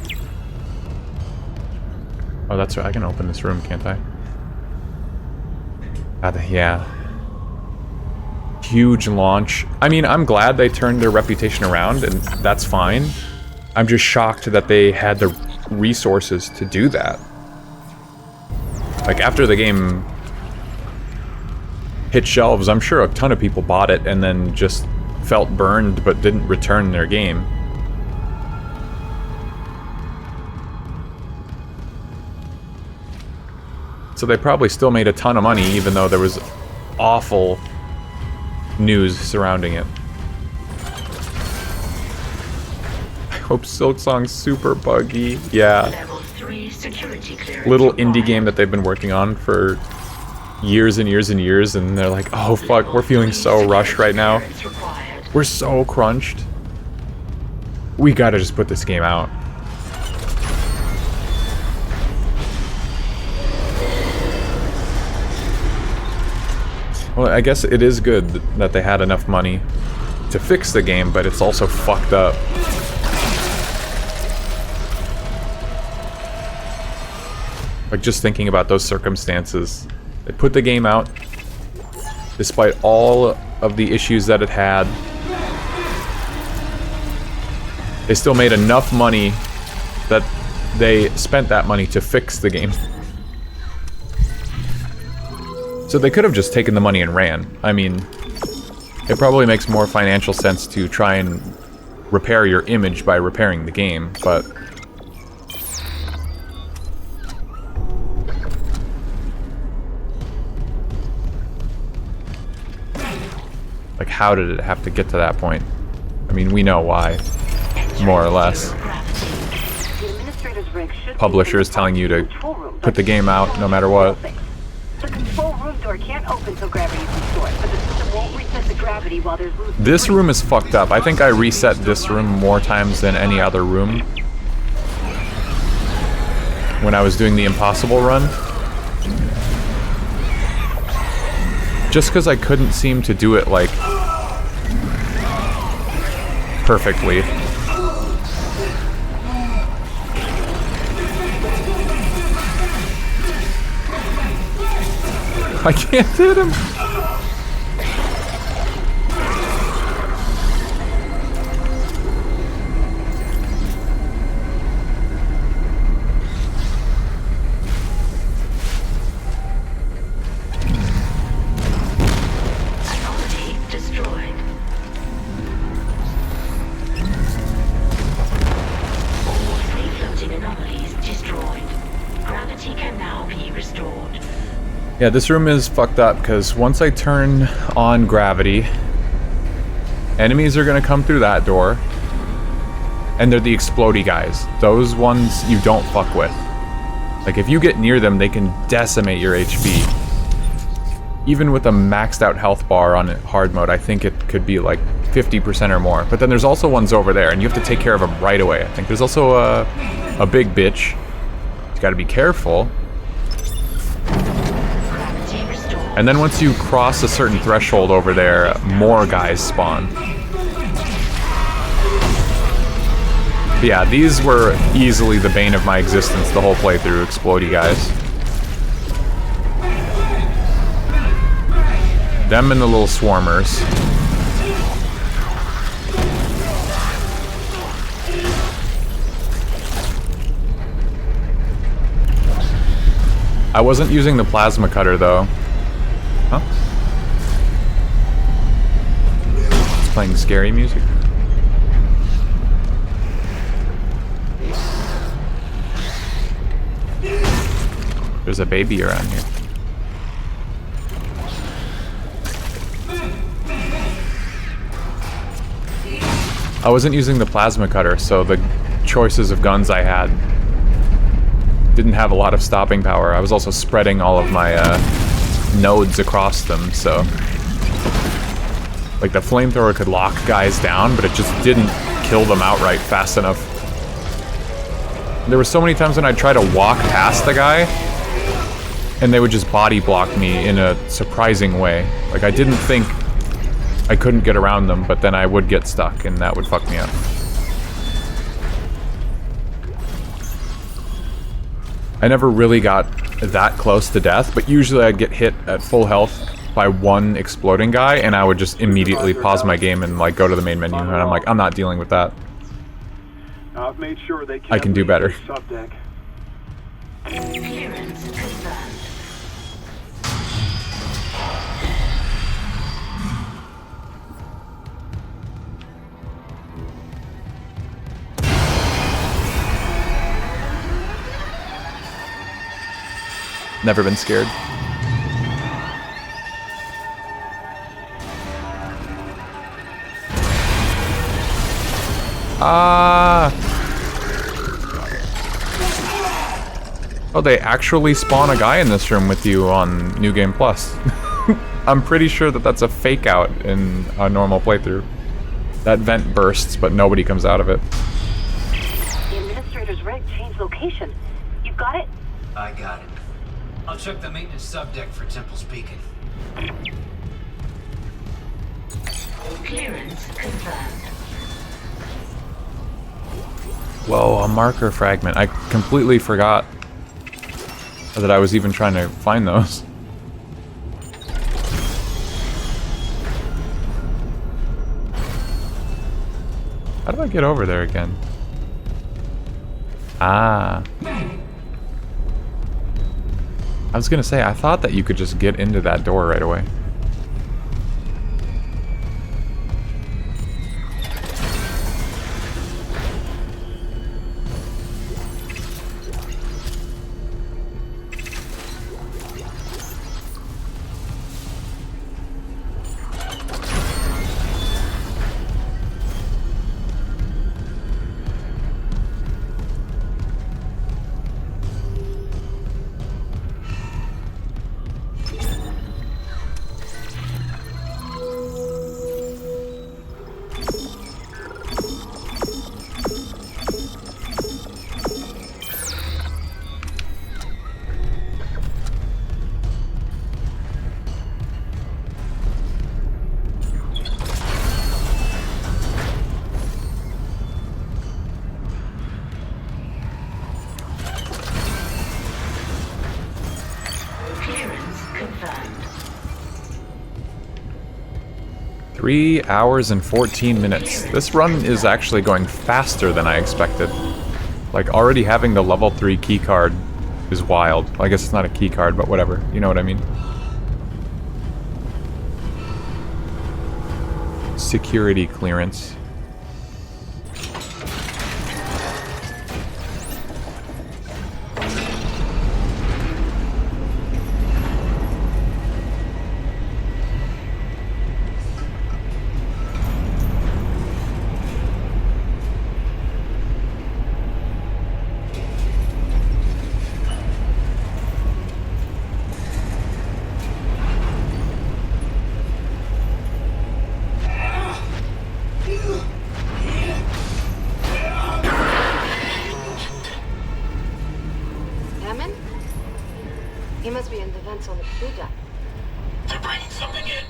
Oh, that's right. I can open this room, can't I? Yeah. Huge launch. I mean, I'm glad they turned their reputation around, and that's fine. I'm just shocked that they had the resources to do that. Like, after the game hit shelves, I'm sure a ton of people bought it and then just felt burned but didn't return their game. So they probably still made a ton of money even though there was awful news surrounding it. I hope Silksong's super buggy. Yeah. Level 3 security clearance Little indie game that they've been working on for years and years and years, and they're like, oh fuck, we're feeling so rushed right now. We're so crunched. We gotta just put this game out. Well, I guess it is good that they had enough money to fix the game, but it's also fucked up. Like, just thinking about those circumstances. They put the game out, despite all of the issues that it had. They still made enough money that they spent that money to fix the game. So they could have just taken the money and ran. I mean, it probably makes more financial sense to try and repair your image by repairing the game, but... like, how did it have to get to that point? I mean, we know why, more or less. Publishers telling you to put the game out no matter what. The control room door can't open till gravity is restored, but the system won't reset the gravity while there's loose. This room is fucked up. I think I reset this room more times than any other room when I was doing the impossible run. Just because I couldn't seem to do it, like, perfectly. I can't hit him. Anomaly destroyed. All free-floating anomalies destroyed. Gravity can now be restored. Yeah, this room is fucked up because once I turn on gravity, enemies are gonna come through that door, and they're the explodey guys. Those ones you don't fuck with. Like, if you get near them, they can decimate your HP. Even with a maxed out health bar on hard mode, I think it could be like 50% or more. But then there's also ones over there, and you have to take care of them right away. I think there's also a big bitch. You gotta be careful. And then once you cross a certain threshold over there, more guys spawn. But yeah, these were easily the bane of my existence the whole playthrough, explodey guys. Them and the little swarmers. I wasn't using the plasma cutter though. Huh? It's playing scary music. There's a baby around here. I wasn't using the plasma cutter, so the choices of guns I had didn't have a lot of stopping power. I was also spreading all of my nodes across them, so Like, the flamethrower could lock guys down, but it just didn't kill them outright fast enough. There were so many times when I'd try to walk past the guy, and they would just body block me in a surprising way. Like, I didn't think I couldn't get around them, but then I would get stuck, and that would fuck me up. I never really got that close to death, but usually I'd get hit at full health by one exploding guy, and I would just immediately pause my game and like go to the main menu, and I'm like, I'm not dealing with that. I've made sure they I can do better. Subdeck. Clearance confirmed. Never been scared. Oh, they actually spawn a guy in this room with you on New Game Plus. I'm pretty sure that that's a fake out in a normal playthrough. That vent bursts, but nobody comes out of it. The administrator's rig changed location. You got it? I got it. I'll check the maintenance subdeck for Temple's Beacon. Clearance confirmed. Whoa, a marker fragment. I completely forgot that I was even trying to find those. How do I get over there again? Ah. I was gonna say, I thought that you could just get into that door right away. Clearance confirmed. 3 hours and 14 minutes. This run is actually going faster than I expected. Like, already having the level 3 key card is wild. Well, I guess it's not a key card, but whatever. You know what I mean? Security clearance. Hammond? He must be in the vents on the crew deck. They're bringing something in.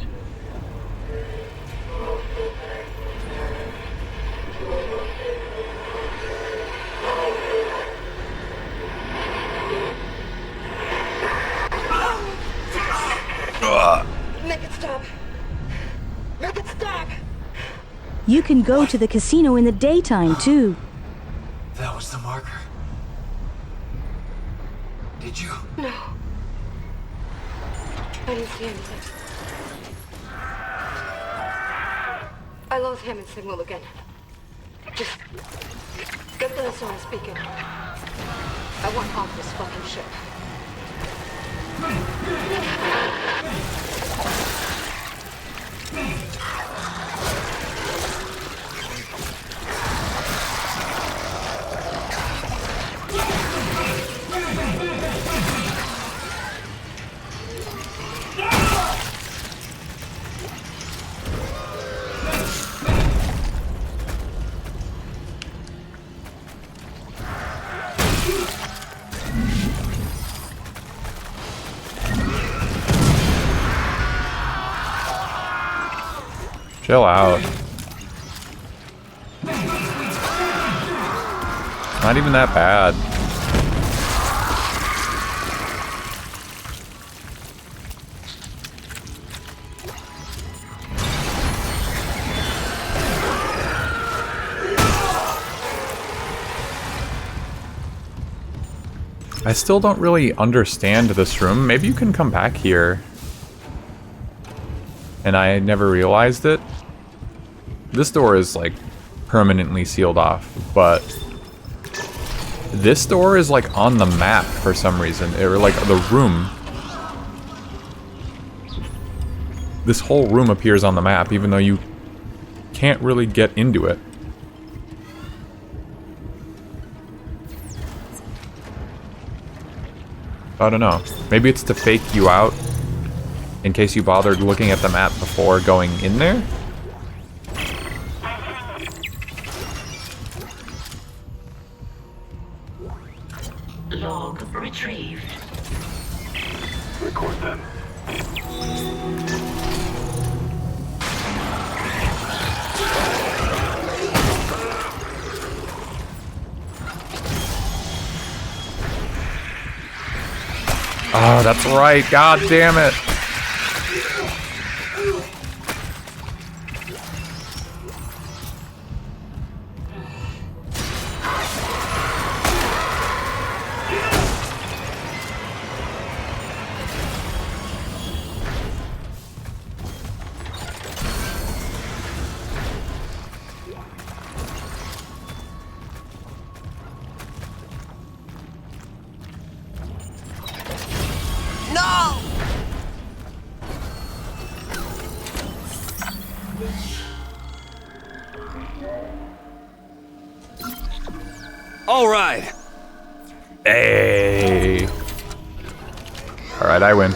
Make it stop. Make it stop. You can go to the casino in the daytime, too. That was the marker. Did you? No. I didn't see anything. I lost him in signal again. Just get the SOS beacon. I want off this fucking ship. Chill out. Not even that bad. I still don't really understand this room. Maybe you can come back here. And I never realized it. This door is like permanently sealed off, but this door is like on the map for some reason. Or like the room. This whole room appears on the map, even though you can't really get into it. I don't know. Maybe it's to fake you out in case you bothered looking at the map before going in there? Log retrieved. Record them. Oh, that's right. God damn it. All right. Hey. All right, I win.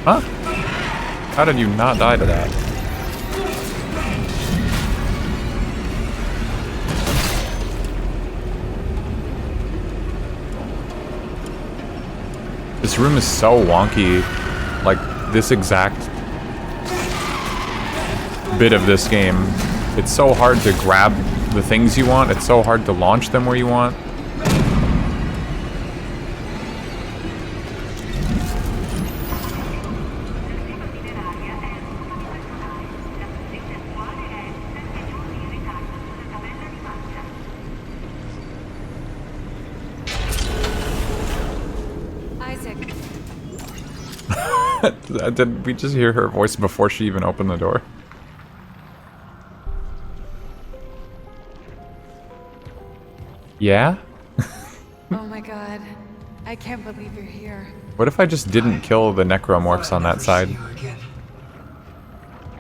Huh? How did you not die to that? This room is so wonky. Like, this exact bit of this game. It's so hard to grab the things you want. It's so hard to launch them where you want. Did we just hear her voice before she even opened the door? Yeah? Oh my god. I can't believe you're here. What if I just didn't kill the necromorphs on that side?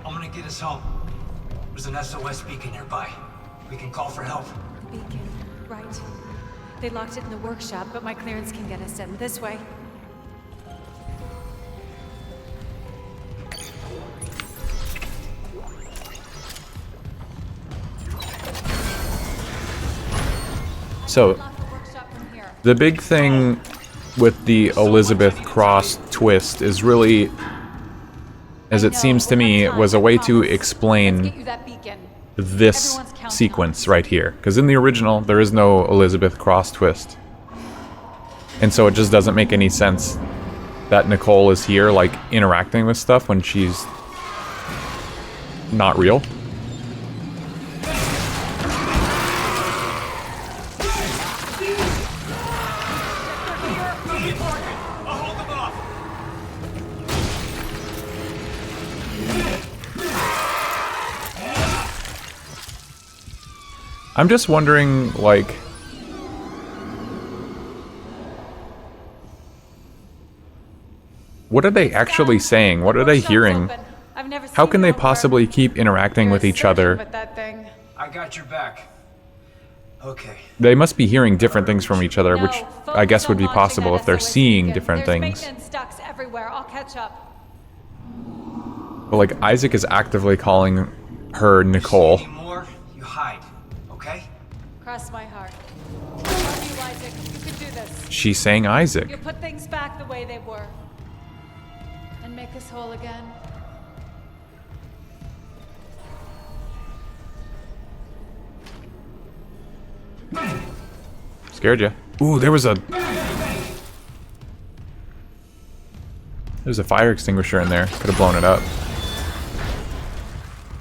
I'm gonna get us home. There's an SOS beacon nearby. We can call for help. Beacon, right. They locked it in the workshop, but my clearance can get us in this way. So, the big thing with the Elizabeth Cross twist is really, as it seems to me, it was a way to explain this sequence right here. Because in the original, there is no Elizabeth Cross twist. And so it just doesn't make any sense that Nicole is here, like, interacting with stuff when she's not real. I'm just wondering, like, What are they actually saying? What are they hearing? How can they possibly keep interacting with each other? I got your back. Okay. They must be hearing different things from each other, which I guess would be possible if they're seeing different things. Maintenance ducts everywhere. I'll catch up. But like Isaac is actively calling her Nicole. More, you hide, okay? Cross my heart. I love you, Isaac. You can do this. She's saying Isaac. You put things back the way they were. And make us whole again. Scared you. Ooh, there's a fire extinguisher in there. Could have blown it up.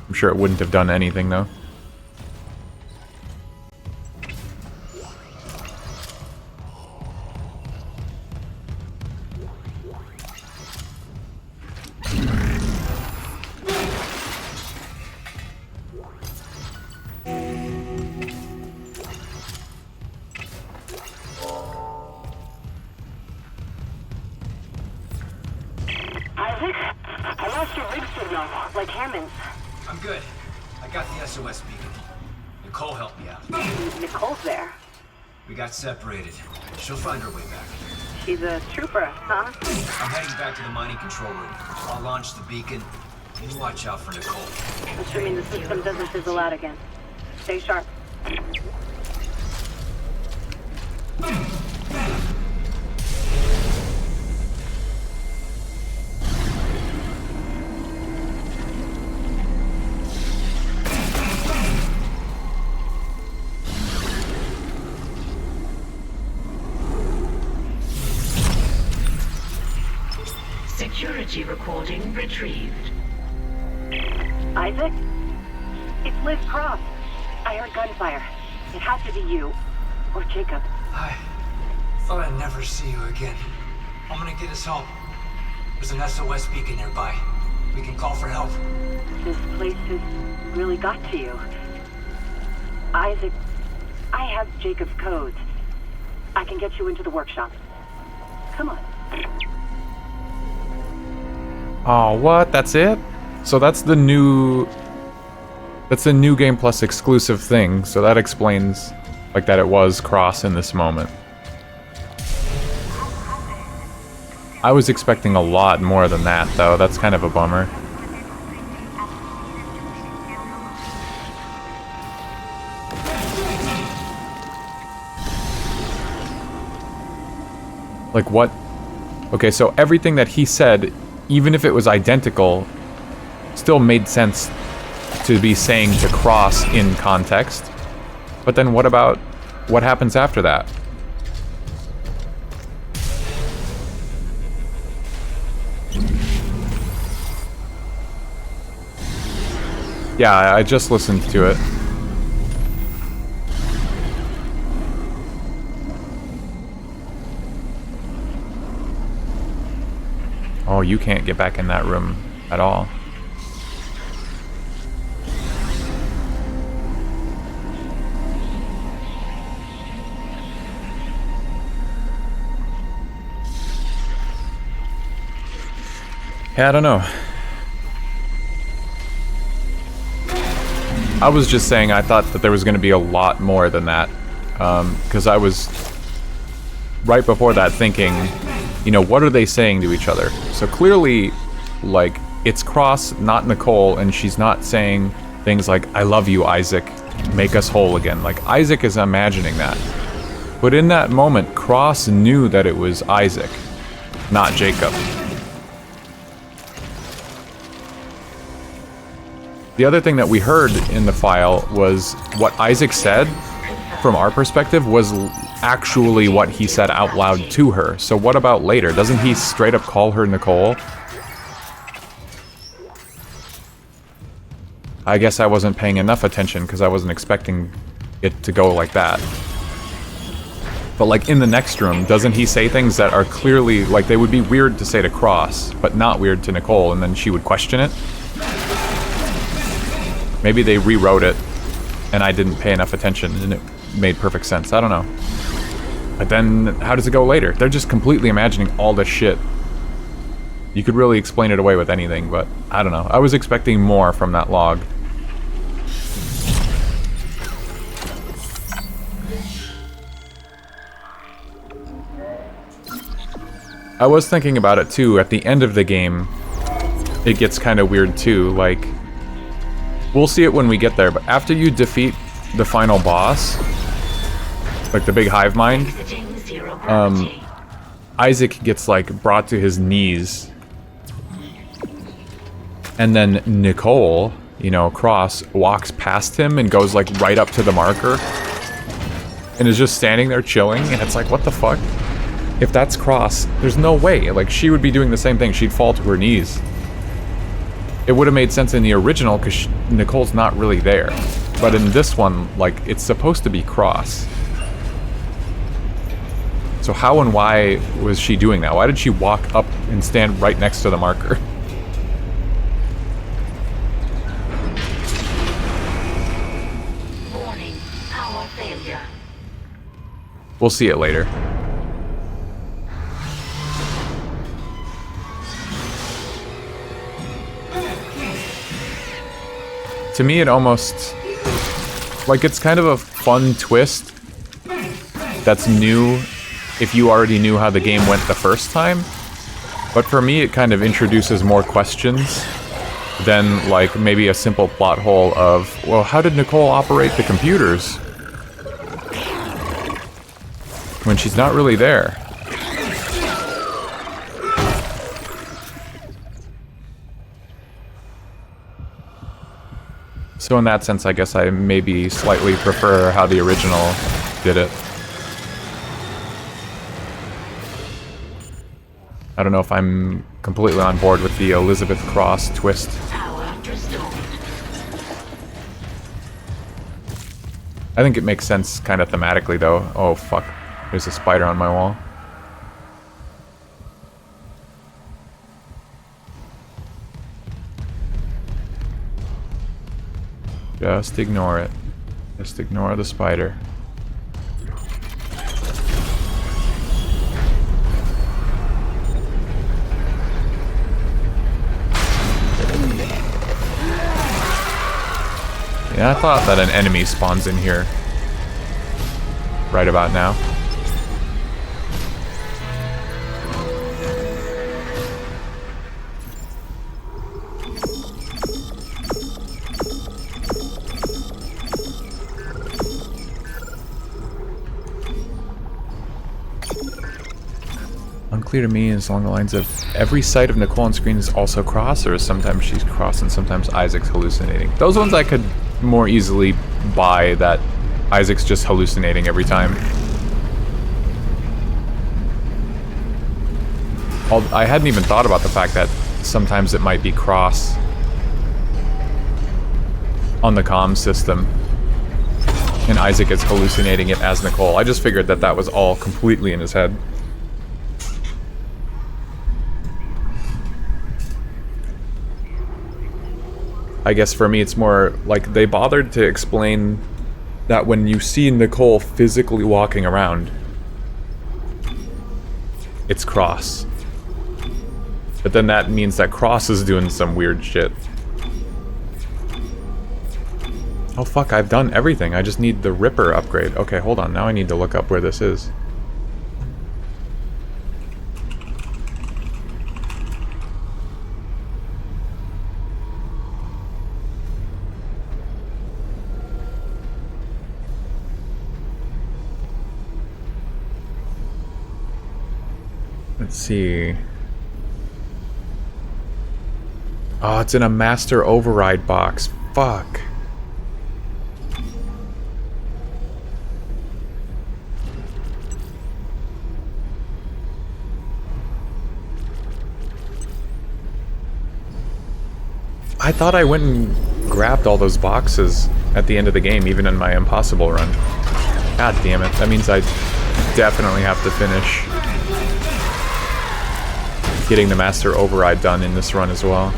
I'm sure it wouldn't have done anything though. Isaac, I lost your rig signal, like Hammond's. I'm good. I got the SOS beacon. Nicole helped me out. Nicole's there. We got separated. She'll find her way back. She's a trooper, huh? I'm heading back to the mining control room. I'll launch the beacon. You watch out for Nicole. Assuming the system doesn't fizzle out again. Stay sharp. Security recording retrieved. Isaac? It's Liz Cross. I heard gunfire. It had to be you. Or Jacob. I thought I'd never see you again. I'm gonna get us home. There's an SOS beacon nearby. We can call for help. This place has really got to you. Isaac, I have Jacob's codes. I can get you into the workshop. Come on. Oh, what? That's it? So that's the new Game Plus exclusive thing. So that explains like that it was Cross in this moment. I was expecting a lot more than that though. That's kind of a bummer. Like what? Okay, so everything that he said, even if it was identical, still made sense to be saying to Cross in context. But then what about what happens after that? Yeah, I just listened to it. Oh, you can't get back in that room at all. Yeah, I don't know. I was just saying I thought that there was going to be a lot more than that. Because I was right before that thinking, you know, what are they saying to each other? So clearly, like, it's Cross, not Nicole, and she's not saying things like, I love you, Isaac, make us whole again. Like, Isaac is imagining that. But in that moment, Cross knew that it was Isaac, not Jacob. The other thing that we heard in the file was what Isaac said, from our perspective, was actually what he said out loud to her. So what about later? Doesn't he straight up call her Nicole? I guess I wasn't paying enough attention because I wasn't expecting it to go like that. But like in the next room, doesn't he say things that are clearly, like they would be weird to say to Cross, but not weird to Nicole, and then she would question it? Maybe they rewrote it and I didn't pay enough attention and it made perfect sense. I don't know. But then how does it go later? They're just completely imagining all this shit. You could really explain it away with anything, but I don't know. I was expecting more from that log. I was thinking about it too. At the end of the game, it gets kind of weird too. Like, we'll see it when we get there, but after you defeat the final boss, like the big hive mind, Isaac gets like brought to his knees, and then Nicole, you know, Cross, walks past him and goes like right up to the marker and is just standing there chilling, and it's like, what the fuck? If that's Cross, there's no way. Like, she would be doing the same thing. She'd fall to her knees. It would have made sense in the original because Nicole's not really there. But in this one, like, it's supposed to be Cross. So how and why was she doing that? Why did she walk up and stand right next to the marker? Warning, power failure. We'll see it later. To me, it almost... like, it's kind of a fun twist that's new if you already knew how the game went the first time. But for me, it kind of introduces more questions than, like, maybe a simple plot hole of, well, how did Nicole operate the computers when she's not really there? So in that sense, I guess I maybe slightly prefer how the original did it. I don't know if I'm completely on board with the Elizabeth Cross twist. I think it makes sense kind of thematically, though. Oh, fuck. There's a spider on my wall. Just ignore it. Just ignore the spider. Yeah, I thought that an enemy spawns in here right about now. Unclear to me is along the lines of every sight of Nicole on screen is also Cross, or sometimes she's Cross and sometimes Isaac's hallucinating. Those ones I could more easily buy, that Isaac's just hallucinating every time. I hadn't even thought about the fact that sometimes it might be Cross on the comm system and Isaac is hallucinating it as Nicole. I just figured that that was all completely in his head. I guess for me it's more like they bothered to explain that when you see Nicole physically walking around, it's Cross. But then that means that Cross is doing some weird shit. Oh fuck, I've done everything. I just need the Ripper upgrade. Okay, hold on. Now I need to look up where this is. Let's see. Oh, it's in a master override box. Fuck. I thought I went and grabbed all those boxes at the end of the game, even in my impossible run. God damn it. That means I definitely have to finish getting the master override done in this run as well.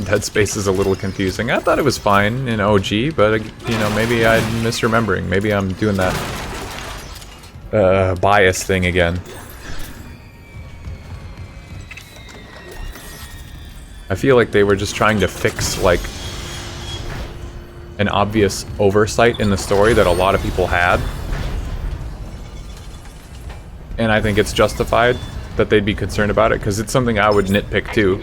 Dead Space is a little confusing. I thought it was fine in OG, but you know, maybe I'm misremembering. Maybe I'm doing that bias thing again. I feel like they were just trying to fix like an obvious oversight in the story that a lot of people had. And I think it's justified that they'd be concerned about it, because it's something I would nitpick too.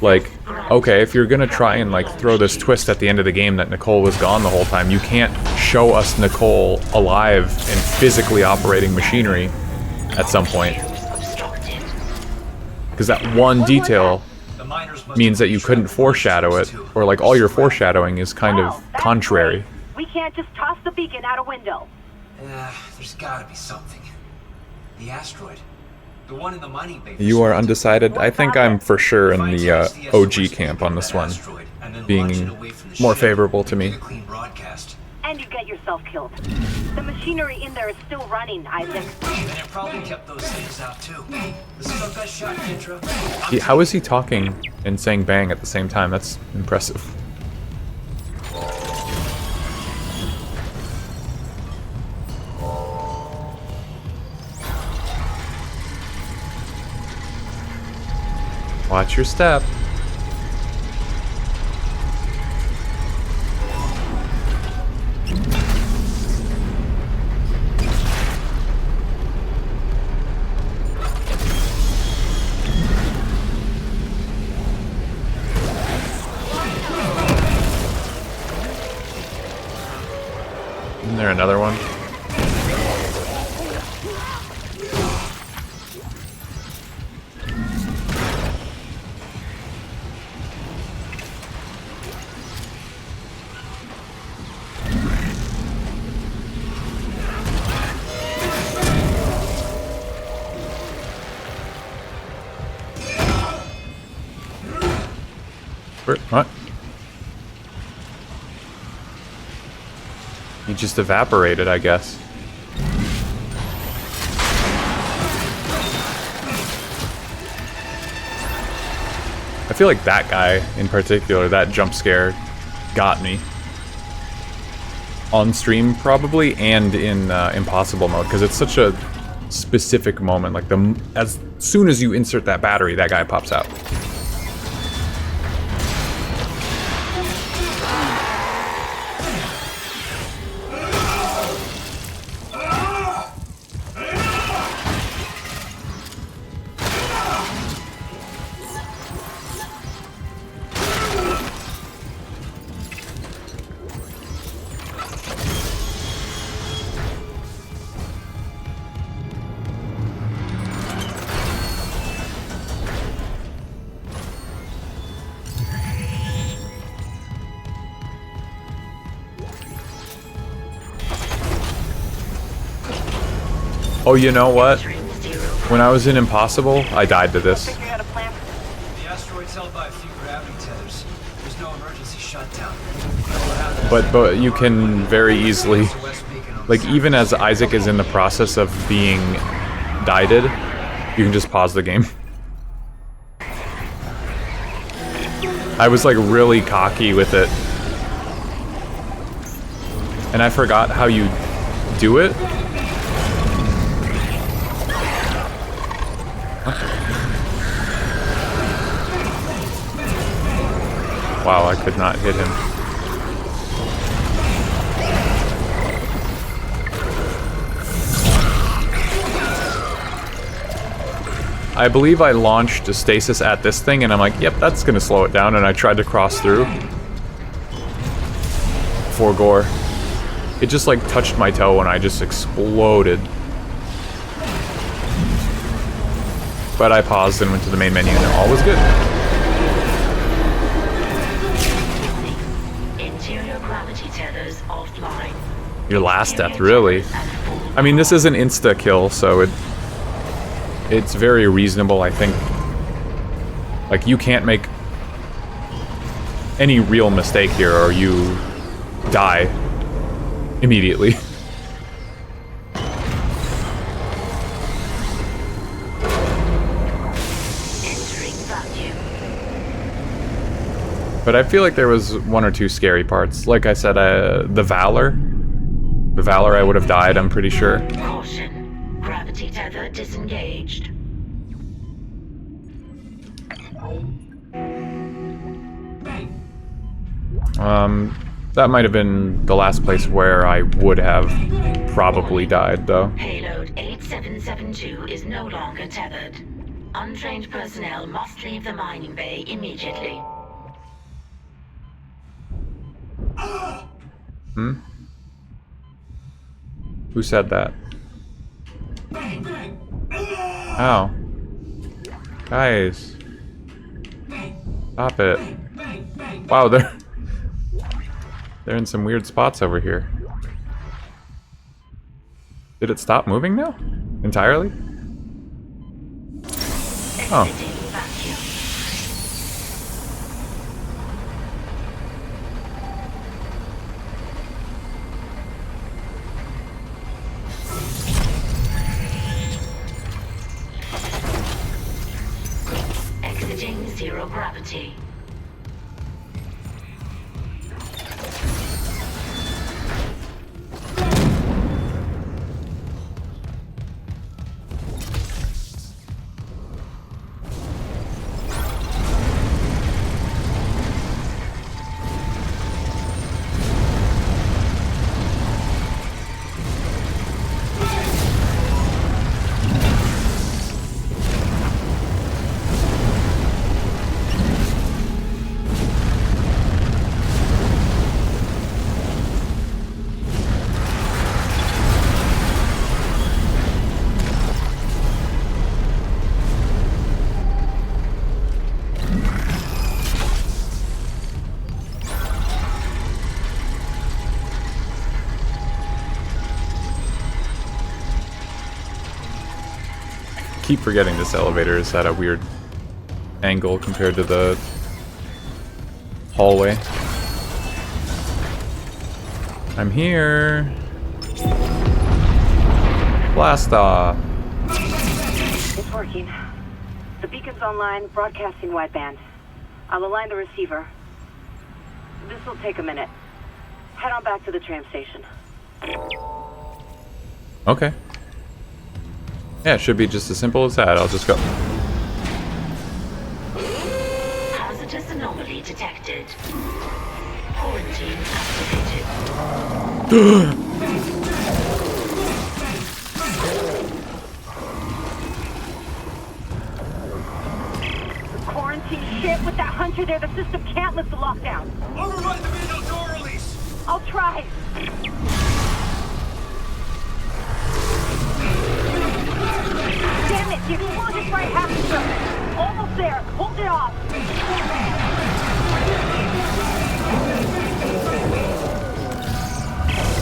Like, okay, if you're gonna try and like throw this twist at the end of the game that Nicole was gone the whole time, you can't show us Nicole alive and physically operating machinery at some point. Because that one detail means that you couldn't foreshadow it, or like all your foreshadowing is kind of contrary. We can't just toss the beacon out a window. There's gotta be something. The asteroid. The one in the mining bay. You are undecided? I think I'm for sure in the OG camp on this one, being more favorable to me. And you get yourself killed. The machinery in there is still running, Isaac. And it probably kept those things out too. This is our best shot, Kendra. How is he talking and saying bang at the same time? That's impressive. Watch your step. Isn't there another one? What? He just evaporated, I guess. I feel like that guy in particular, that jump scare, got me. On stream probably, and in impossible mode, because it's such a specific moment. Like as soon as you insert that battery, that guy pops out. Oh, you know what? When I was in Impossible, I died to this. The asteroid's held by a few gravity tethers. There's no emergency shutdown. But you can very easily, like even as Isaac is in the process of being dieted, you can just pause the game. I was like really cocky with it. And I forgot how you do it. Wow, I could not hit him. I believe I launched a stasis at this thing and I'm like, yep, that's gonna slow it down, and I tried to cross through. For gore. It just like touched my toe and I just exploded. But I paused and went to the main menu and all was good. Your last death, really? I mean, this is an insta-kill, so it's very reasonable, I think. Like, you can't make any real mistake here or you die immediately. But I feel like there was one or two scary parts. Like I said, the Valor. The Valor I would have died, I'm pretty sure. Caution. Gravity tether disengaged. That might have been the last place where I would have probably died, though. Payload 8772 is no longer tethered. Untrained personnel must leave the mining bay immediately. Hmm? Who said that? Ow. Guys. Stop it. Wow, they're in some weird spots over here. Did it stop moving now? Entirely? Oh. Exiting zero gravity. Keep forgetting this elevator is at a weird angle compared to the hallway. I'm here. Blast off. It's working. The beacon's online, broadcasting wideband. I'll align the receiver. This will take a minute. Head on back to the tram station. Okay. Yeah, it should be just as simple as that. I'll just go. Hazardous anomaly detected. Quarantine activated. Quarantine shit with that hunter there. The system can't lift the lockdown. Override the manual door release. I'll try. Damn it! The explosion's right half the circle. Almost there. Hold it off.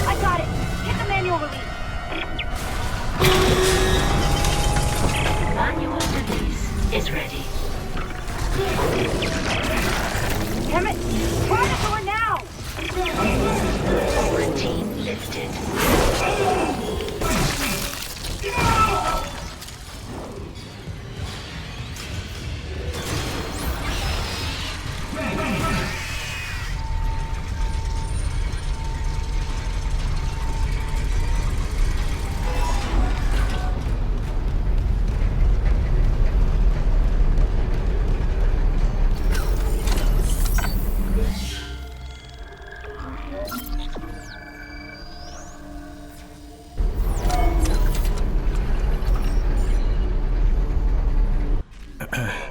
I got it. Hit the manual release. Manual release is ready. Damn it! Try the door now! Quarantine lifted.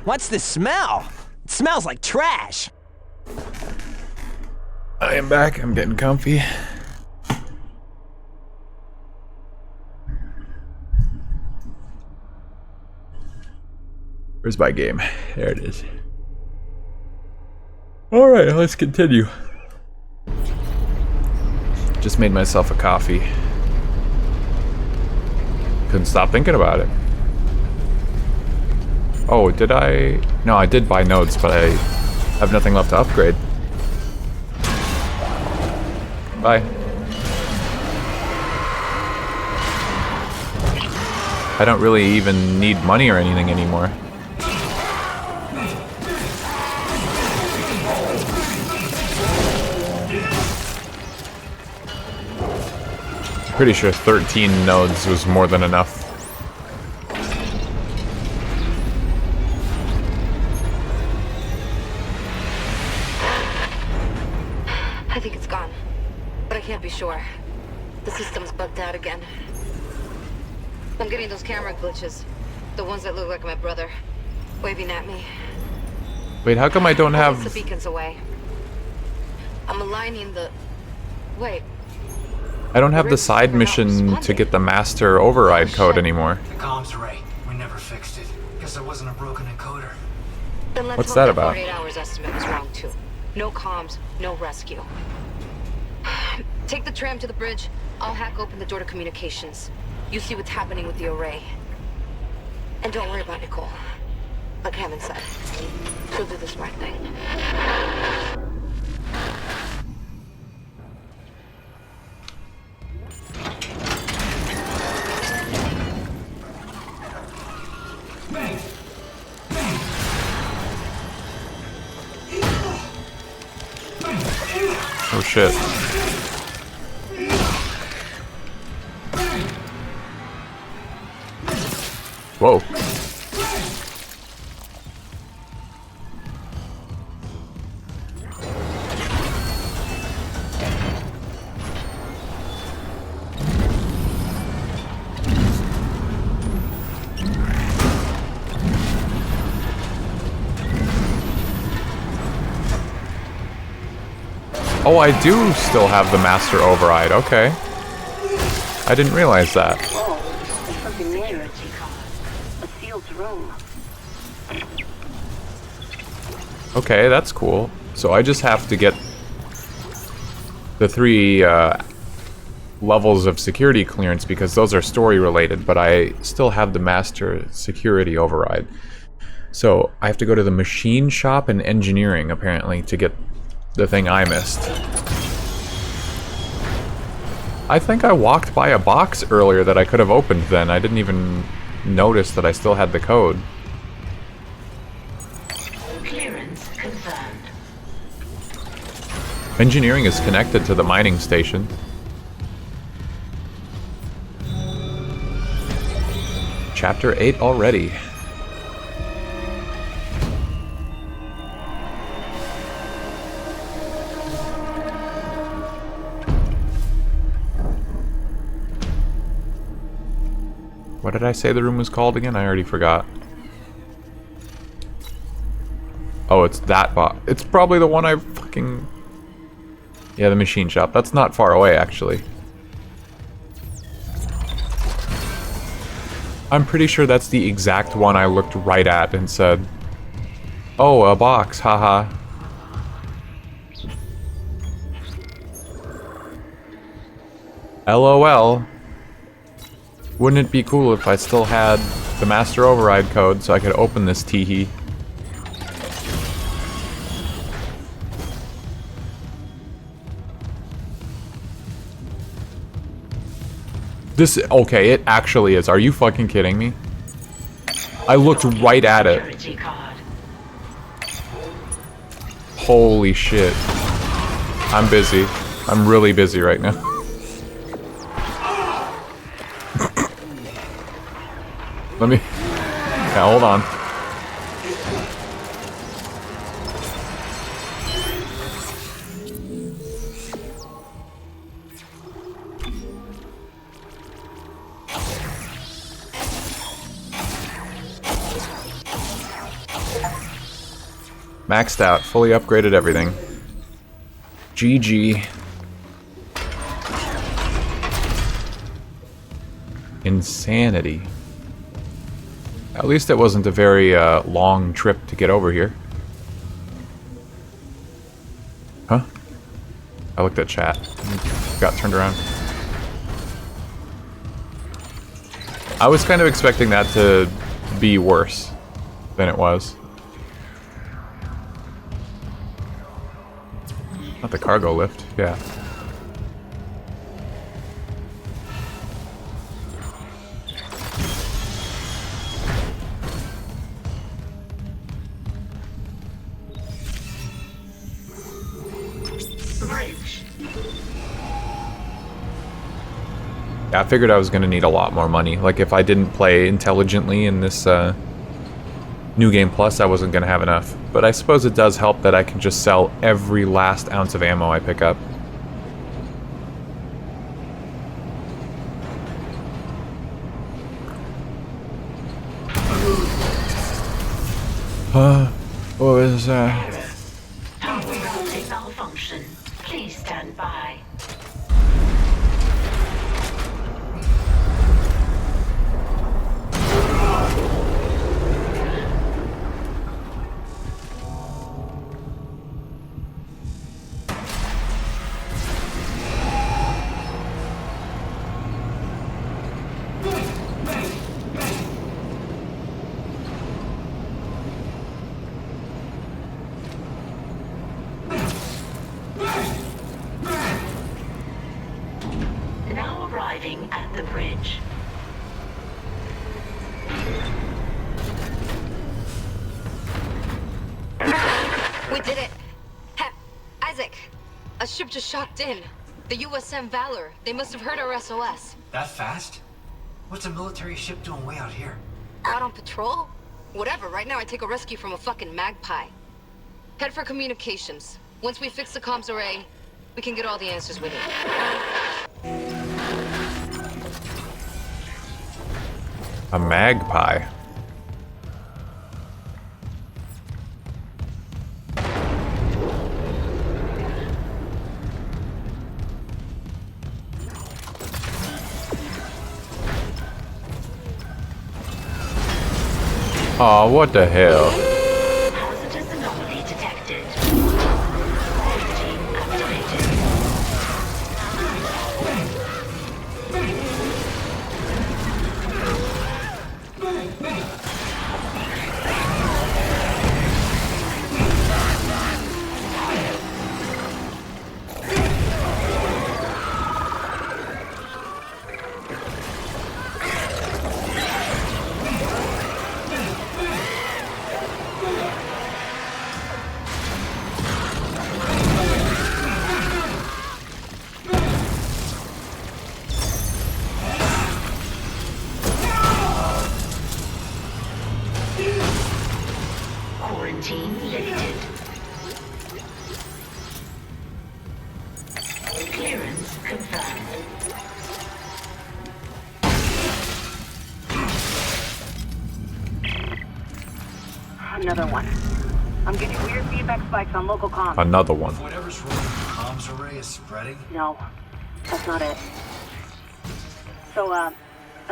What's the smell? It smells like trash. I am back. I'm getting comfy. Where's my game? There it is. Alright, let's continue. Just made myself a coffee. Couldn't stop thinking about it. Oh, did I? No, I did buy nodes, but I have nothing left to upgrade. Bye. I don't really even need money or anything anymore. Pretty sure 13 nodes was more than enough. I think it's gone, but I can't be sure. The system's bugged out again. I'm getting those camera glitches. The ones that look like my brother, waving at me. Wait, how come I don't have... The beacon's away. I'm aligning the... Wait. I don't have the side mission to get the master override code anymore. The comms array. We never fixed it. Guess there wasn't a broken encoder. Then let's What's hope that about? 48 hours estimate was wrong too. No comms, no rescue. Take the tram to the bridge. I'll hack open the door to communications. You see what's happening with the array. And don't worry about Nicole. Like Hammond said, she'll do the smart thing. Oh shit. Whoa. Oh, I do still have the master override. Okay. I didn't realize that. Whoa, there's something near it. A sealed room. Okay, that's cool. So I just have to get the 3 levels of security clearance because those are story related, but I still have the master security override. So I have to go to the machine shop and engineering apparently to get the thing I missed. I think I walked by a box earlier that I could have opened then. I didn't even notice that I still had the code. Clearance confirmed. Engineering is connected to the mining station. Chapter 8 already. What did I say the room was called again? I already forgot. Oh, it's that box. It's probably the one I fucking... Yeah, the machine shop. That's not far away, actually. I'm pretty sure that's the exact one I looked right at and said, oh, a box, haha. LOL. Wouldn't it be cool if I still had the master override code so I could open this teehee? This, okay, it actually is. Are you fucking kidding me? I looked right at it. Holy shit. I'm busy. I'm really busy right now. Let me... Yeah, hold on. Maxed out, fully upgraded everything. GG. Insanity. At least it wasn't a very long trip to get over here. Huh? I looked at chat. Got turned around. I was kind of expecting that to be worse than it was. Not the cargo lift, yeah. Yeah, I figured I was going to need a lot more money. Like, if I didn't play intelligently in this New Game Plus, I wasn't going to have enough. But I suppose it does help that I can just sell every last ounce of ammo I pick up. What was that? Malfunction. Please stand by. Now arriving at the bridge. We did it! Isaac! A ship just shocked in. The USM Valor. They must have heard our SOS. That fast? What's a military ship doing way out here? Out on patrol? Whatever, right now I take a rescue from a fucking magpie. Head for communications. Once we fix the comms array, we can get all the answers we need. A magpie. Oh, what the hell? Hazardous anomaly detected. Quarantine activated. Quarantine lifted. Clearance confirmed. Another one. I'm getting weird feedback spikes on local comms. Another one. Whatever's wrong with the comms array is spreading? No, that's not it. So,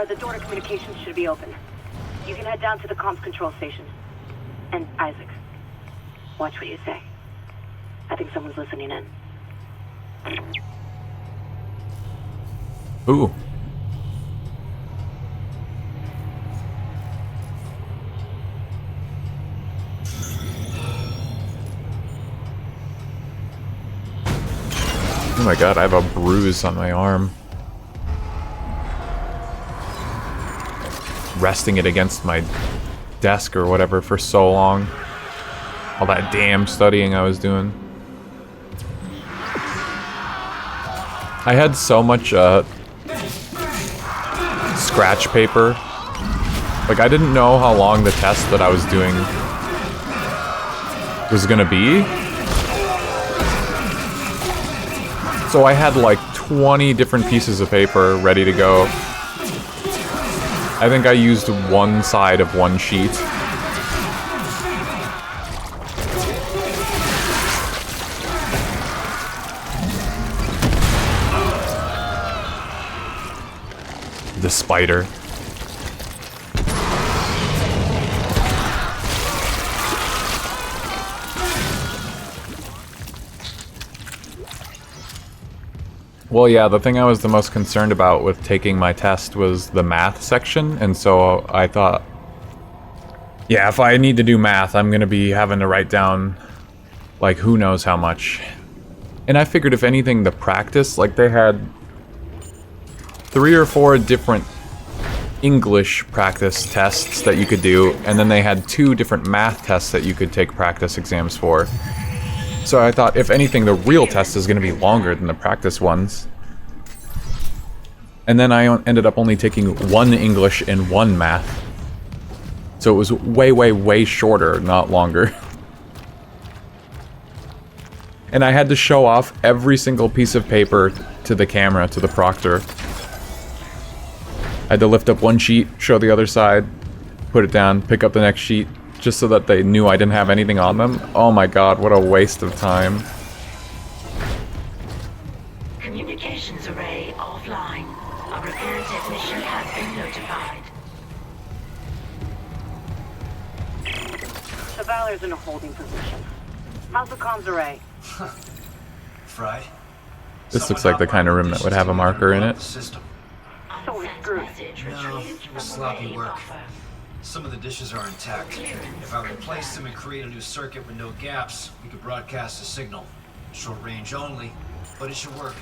the door to communications should be open. You can head down to the comms control station. And Isaac, watch what you say. I think someone's listening in. Ooh. Oh my god, I have a bruise on my arm. Resting it against my desk or whatever for so long. All that damn studying I was doing. I had so much scratch paper. Like, I didn't know how long the test that I was doing was gonna be. So I had like 20 different pieces of paper ready to go. I think I used one side of one sheet. The spider. Well, yeah, the thing I was the most concerned about with taking my test was the math section, and so I thought, yeah, if I need to do math, I'm gonna be having to write down, like, who knows how much. And I figured if anything, the practice, like, they had 3 or 4 different English practice tests that you could do, and then they had 2 different math tests that you could take practice exams for. So I thought, if anything, the real test is going to be longer than the practice ones. And then I ended up only taking 1 English and 1 math. So it was way, way, way shorter, not longer. And I had to show off every single piece of paper to the camera, to the proctor. I had to lift up one sheet, show the other side, put it down, pick up the next sheet, just so that they knew I didn't have anything on them. Oh my god, what a waste of time. Communications array offline. A repair technician has been notified. The Valor's in a holding position. How's the comms array? Fried? This looks like the kind of room that would have a marker in it. So we're screwed. No, it was sloppy work. Some of the dishes are intact. If I replace them and create a new circuit with no gaps, we could broadcast a signal. Short range only, but it should work.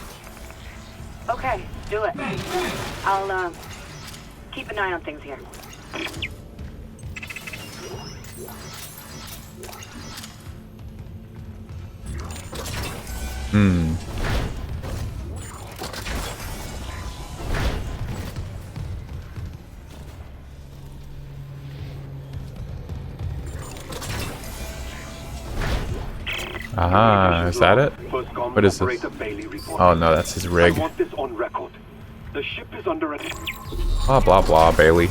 Okay, do it. I'll, keep an eye on things here. Aha, is that it? What is this? Oh no, that's his rig. I want this on record. The ship is under attack. Blah blah blah, Bailey.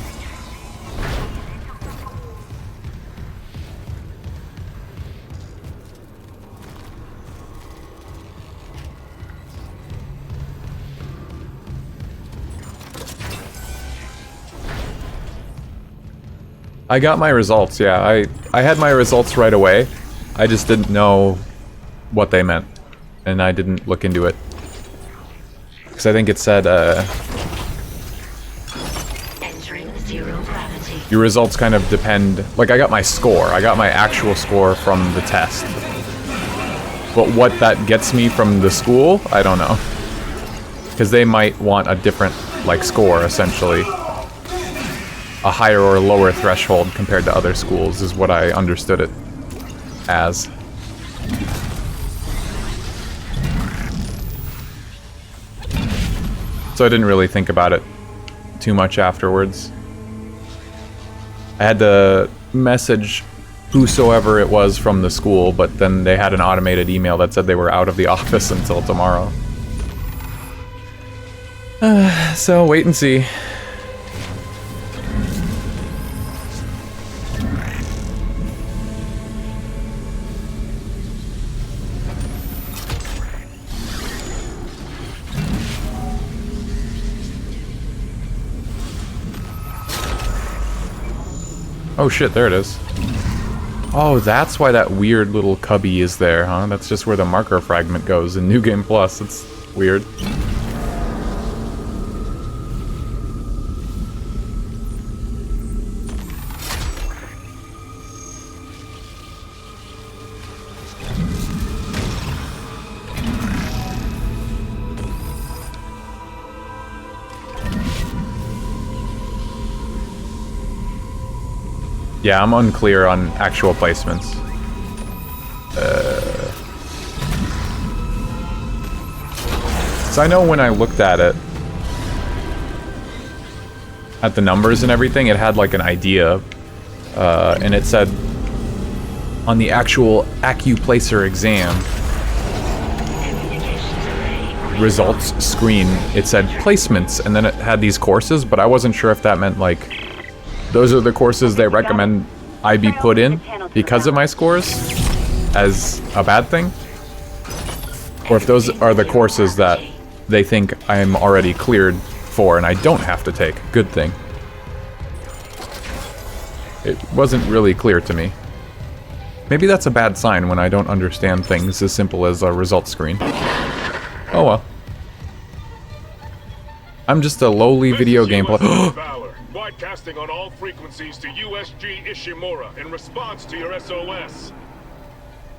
I got my results, yeah. I had my results right away. I just didn't know what they meant. And I didn't look into it. Because I think it said, Entering zero gravity. your results kind of depend... Like, I got my score. I got my actual score from the test. But what that gets me from the school, I don't know. Because they might want a different, like, score, essentially. A higher or lower threshold compared to other schools is what I understood it as. So I didn't really think about it too much afterwards. I had to message whosoever it was from the school, but then they had an automated email that said they were out of the office until tomorrow. So wait and see. Oh shit, there it is. Oh, that's why that weird little cubby is there, huh? That's just where the marker fragment goes in New Game Plus. It's weird. Yeah, I'm unclear on actual placements. So I know when I looked at it, at the numbers and everything, it had like an idea, and it said on the actual AccuPlacer exam results screen, it said placements, and then it had these courses, but I wasn't sure if that meant like those are the courses they recommend I be put in because of my scores as a bad thing, or if those are the courses that they think I'm already cleared for and I don't have to take. Good thing. It wasn't really clear to me. Maybe that's a bad sign when I don't understand things as simple as a result screen. Oh well. I'm just a lowly video game player. Broadcasting on all frequencies to USG Ishimura in response to your SOS.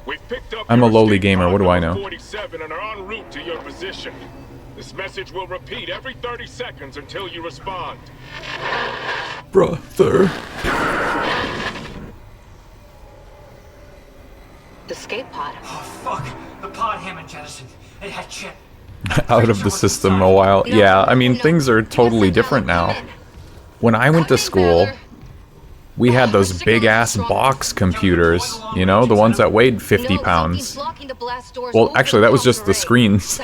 We've picked up I'm a lowly gamer, what do I know? 47 and are en route to your position. This message will repeat every 30 seconds until you respond. Brother. Escape pod. Oh fuck! The pod Hammond jettisoned. It had shit. out of the system a while. Yeah, I mean, things are totally different now. When I went to school, we had those big-ass box computers, you know, the ones that weighed 50 pounds. Well, actually, that was just the screens.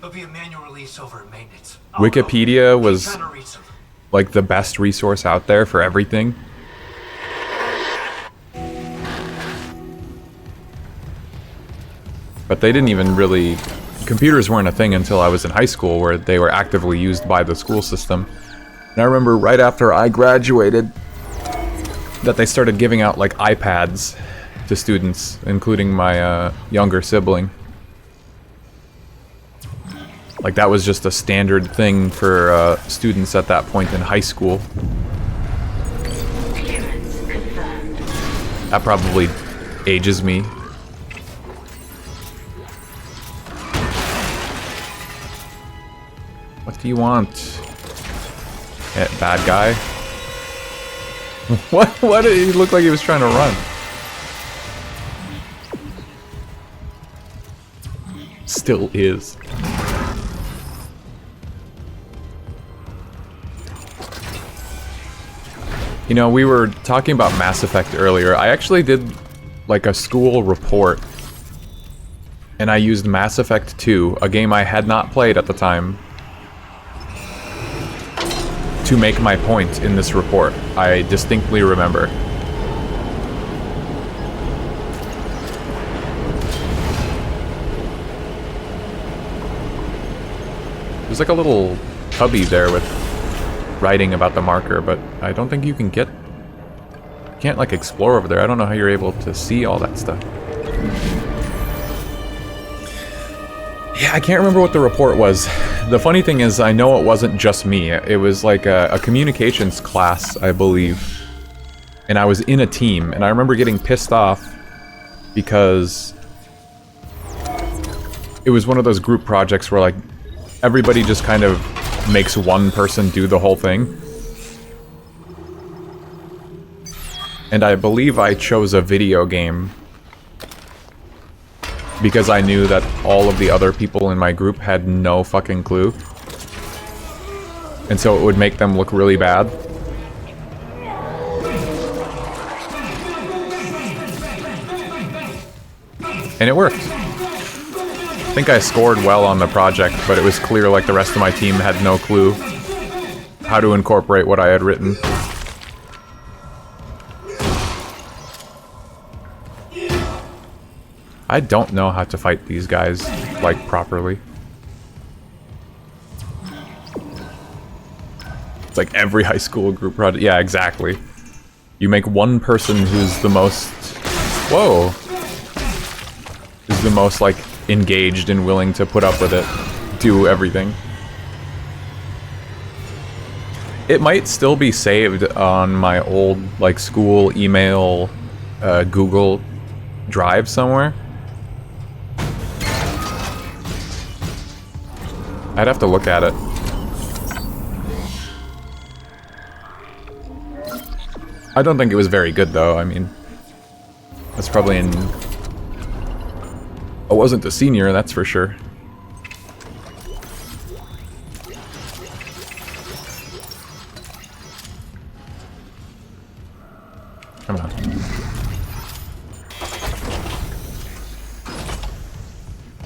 There'll be a manual release over at maintenance. Wikipedia was like the best resource out there for everything. But they didn't even really... Computers weren't a thing until I was in high school, where they were actively used by the school system. And I remember right after I graduated that they started giving out like iPads to students, including my younger sibling. Like that was just a standard thing for students at that point in high school. That probably ages me. What do you want? Bad guy? What did he look like he was trying to run? Still is. You know, we were talking about Mass Effect earlier. I actually did like a school report. And I used Mass Effect 2, a game I had not played at the time, to make my point in this report. I distinctly remember. There's like a little cubby there with writing about the marker, but I don't think you can get... You can't like explore over there. I don't know how you're able to see all that stuff. Yeah, I can't remember what the report was. The funny thing is, I know it wasn't just me. It was like a communications class, I believe. And I was in a team, and I remember getting pissed off because it was one of those group projects where like everybody just kind of makes one person do the whole thing. And I believe I chose a video game because I knew that all of the other people in my group had no fucking clue. And so it would make them look really bad. And it worked. I think I scored well on the project, but it was clear like the rest of my team had no clue how to incorporate what I had written. I don't know how to fight these guys, like, properly. It's like every high school group project. Yeah, exactly. You make one person who's the most... Whoa! Who's the most, like, engaged and willing to put up with it. Do everything. It might still be saved on my old, like, school email, Google Drive somewhere. I'd have to look at it. I don't think it was very good, though. I mean, that's probably in... I wasn't a senior, that's for sure. Come on.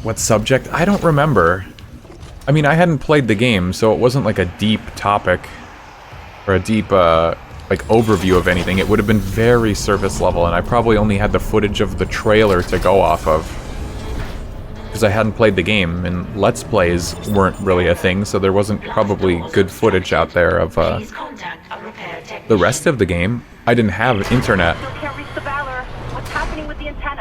What subject? I don't remember. I mean, I hadn't played the game, so it wasn't like a deep topic or a deep, like, overview of anything. It would have been very surface level, and I probably only had the footage of the trailer to go off of. Because I hadn't played the game, and Let's Plays weren't really a thing, so there wasn't probably good footage out there of, the rest of the game. I didn't have internet.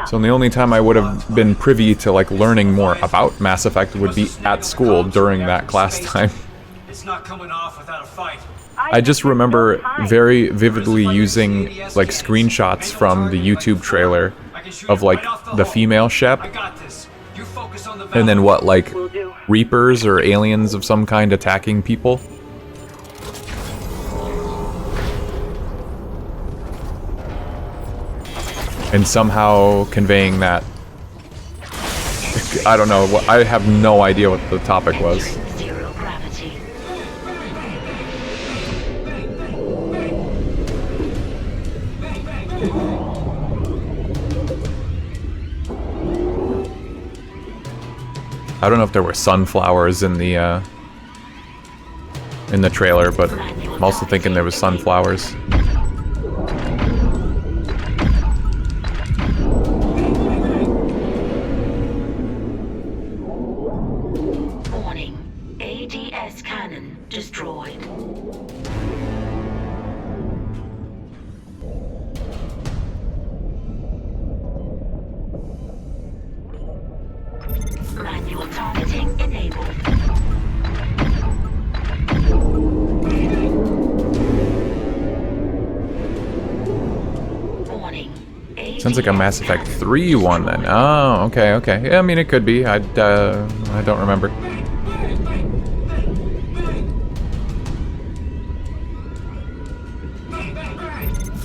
So the only time I would have been privy to like learning more about Mass Effect would be at school during that class time. It's not coming off without a fight. I just remember very vividly using like screenshots from the YouTube trailer of like the female Shep. And then what, like Reapers or aliens of some kind attacking people? And somehow conveying that I don't know. I have no idea what the topic was. Zero gravity. I don't know if there were sunflowers in the trailer, but I'm also thinking there was sunflowers. Warning. ADS cannon destroyed. Manual targeting enabled. Warning. Sounds like a Mass Effect 3 one then. Oh, okay, okay. Yeah, I mean, it could be. I don't remember.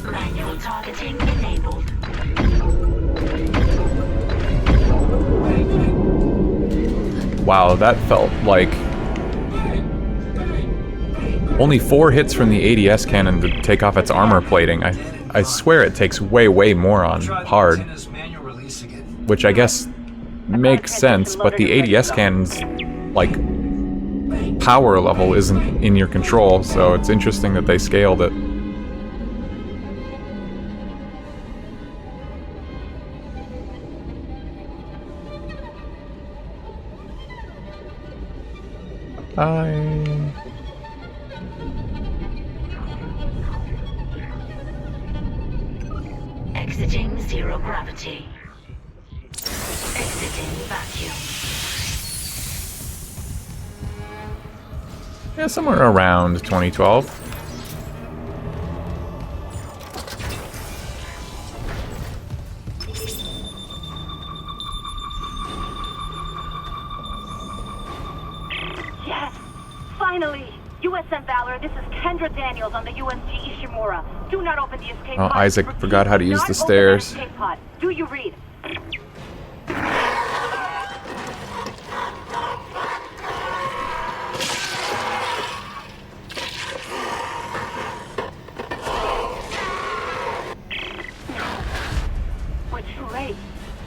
Manual targeting enabled. Wow, that felt like only 4 hits from the ADS cannon to take off its armor plating. I swear it takes way more on hard, which I guess makes sense, but the ADS cannon's like power level isn't in your control, so it's interesting that they scaled it. Exiting zero gravity. Exiting vacuum. Yeah, somewhere around 2012. Yes! Finally! USM Valor, this is Kendra Daniels on the USG Ishimura. Do not open the escape pod. Oh, Isaac Repeat, forgot how to do use not the open stairs. that escape pod. Do you read? We're too late.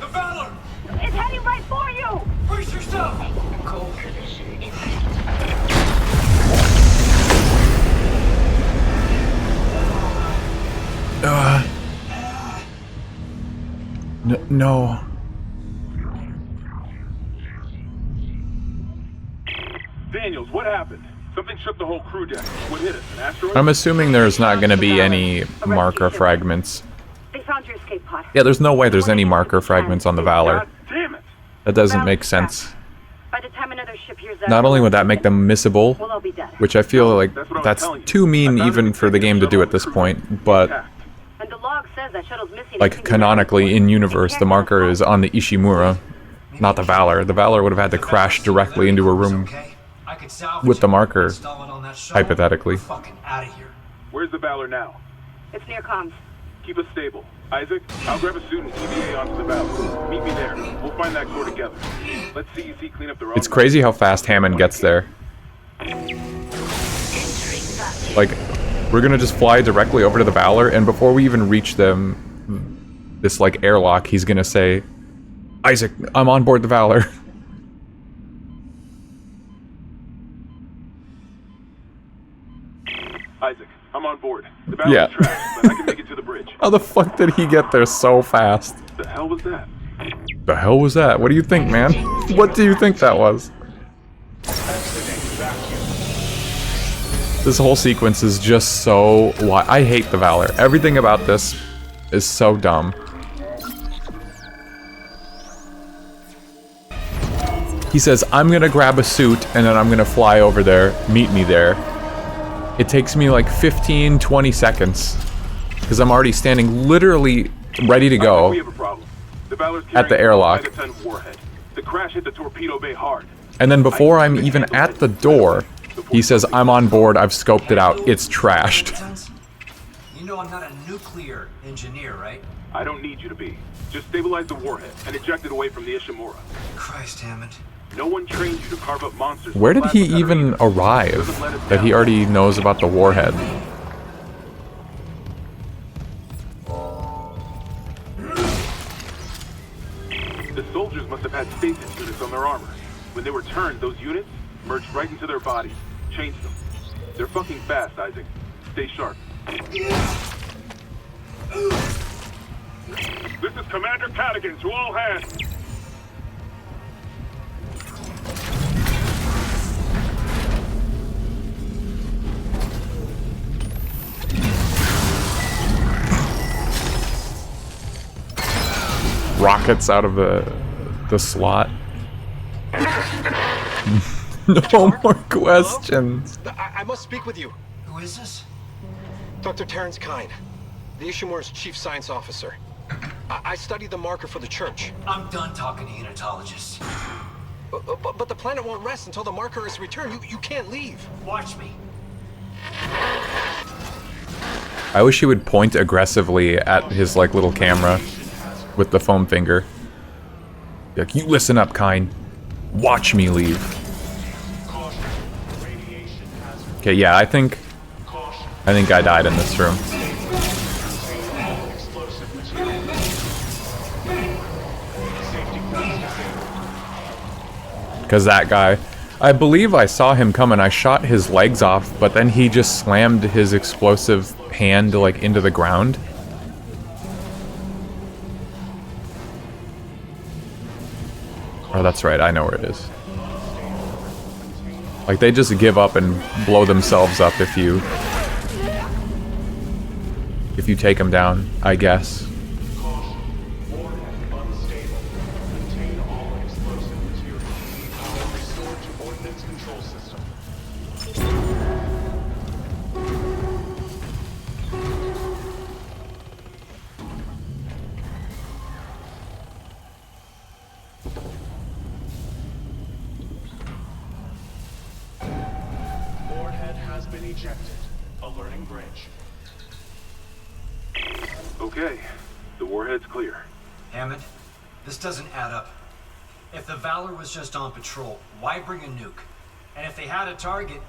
The Valor! It's heading right for you! Brace yourself! Cold collision imminent. No. Daniels, what happened? Something shook the whole crew deck. What hit us? An asteroid? I'm assuming there's not going to be any marker fragments. They found your escape pod. Yeah, there's no way there's any marker fragments on the Valor. Damn it! That doesn't make sense. By the time another ship hears that, Not only would that make them missable, we'll all be dead. which I feel like that's too mean even for the game to do at this point, but And the log says that shuttle's missing. like canonically in universe, the marker is on the Ishimura, not the Valor. The Valor would have had to crash directly into a room with the marker, hypothetically. Fucking out of here. Where's the Valor now? It's near comms. Keep us stable. Isaac, I'll grab a suit and EVA onto the Valor. Meet me there. We'll find that core together. Let's CEC clean up the wrong. It's crazy how fast Hammond gets there. Like, we're gonna just fly directly over to the Valor, and before we even reach them, this like airlock, he's gonna say, "Isaac, I'm on board the Valor." Isaac, I'm on board. The Valor's Yeah. trapped, but I can make it to the bridge. How the fuck did he get there so fast? The hell was that? The hell was that? What do you think, man? What do you think that was? This whole sequence is just so... I hate the Valor. Everything about this is so dumb. He says, I'm gonna grab a suit and then I'm gonna fly over there, meet me there. It takes me like 15, 20 seconds. Because I'm already standing literally ready to go We have a problem. The Valor's at the airlock. carrying a megaton warhead. The crash hit the torpedo bay hard. And then before I'm even at the door, he says, I'm on board, I've scoped it out, it's trashed. You know I'm not a nuclear engineer, right? I don't need you to be. Just stabilize the warhead and eject it away from the Ishimura. Christ, Hammond. No one trained you to carve up monsters. Where did he even arrive that he already knows about the warhead? The soldiers must have had stasis units on their armor. When they were turned, those units merged right into their bodies, changed them. They're fucking fast, Isaac. Stay sharp. This is Commander Cadigan to all hands. Rockets out of the slot. No more questions. I must speak with you. Who is this? Dr. Terrence Kine, the Ishimura's chief science officer. I studied the marker for the church. I'm done talking to unitologists. But the planet won't rest until the marker is returned. You can't leave. Watch me. I wish he would point aggressively at his like little camera with the foam finger. Like, you listen up, Kine. Watch me leave. Okay, yeah, I think I died in this room. Because that guy, I believe I saw him come and I shot his legs off, but then he just slammed his explosive hand like into the ground. Oh, that's right, I know where it is. Like, they just give up and blow themselves up if you take them down, I guess. Okay, the warhead's clear. Hammond, this doesn't add up. If the Valor was just on patrol, why bring a nuke? And if they had a target,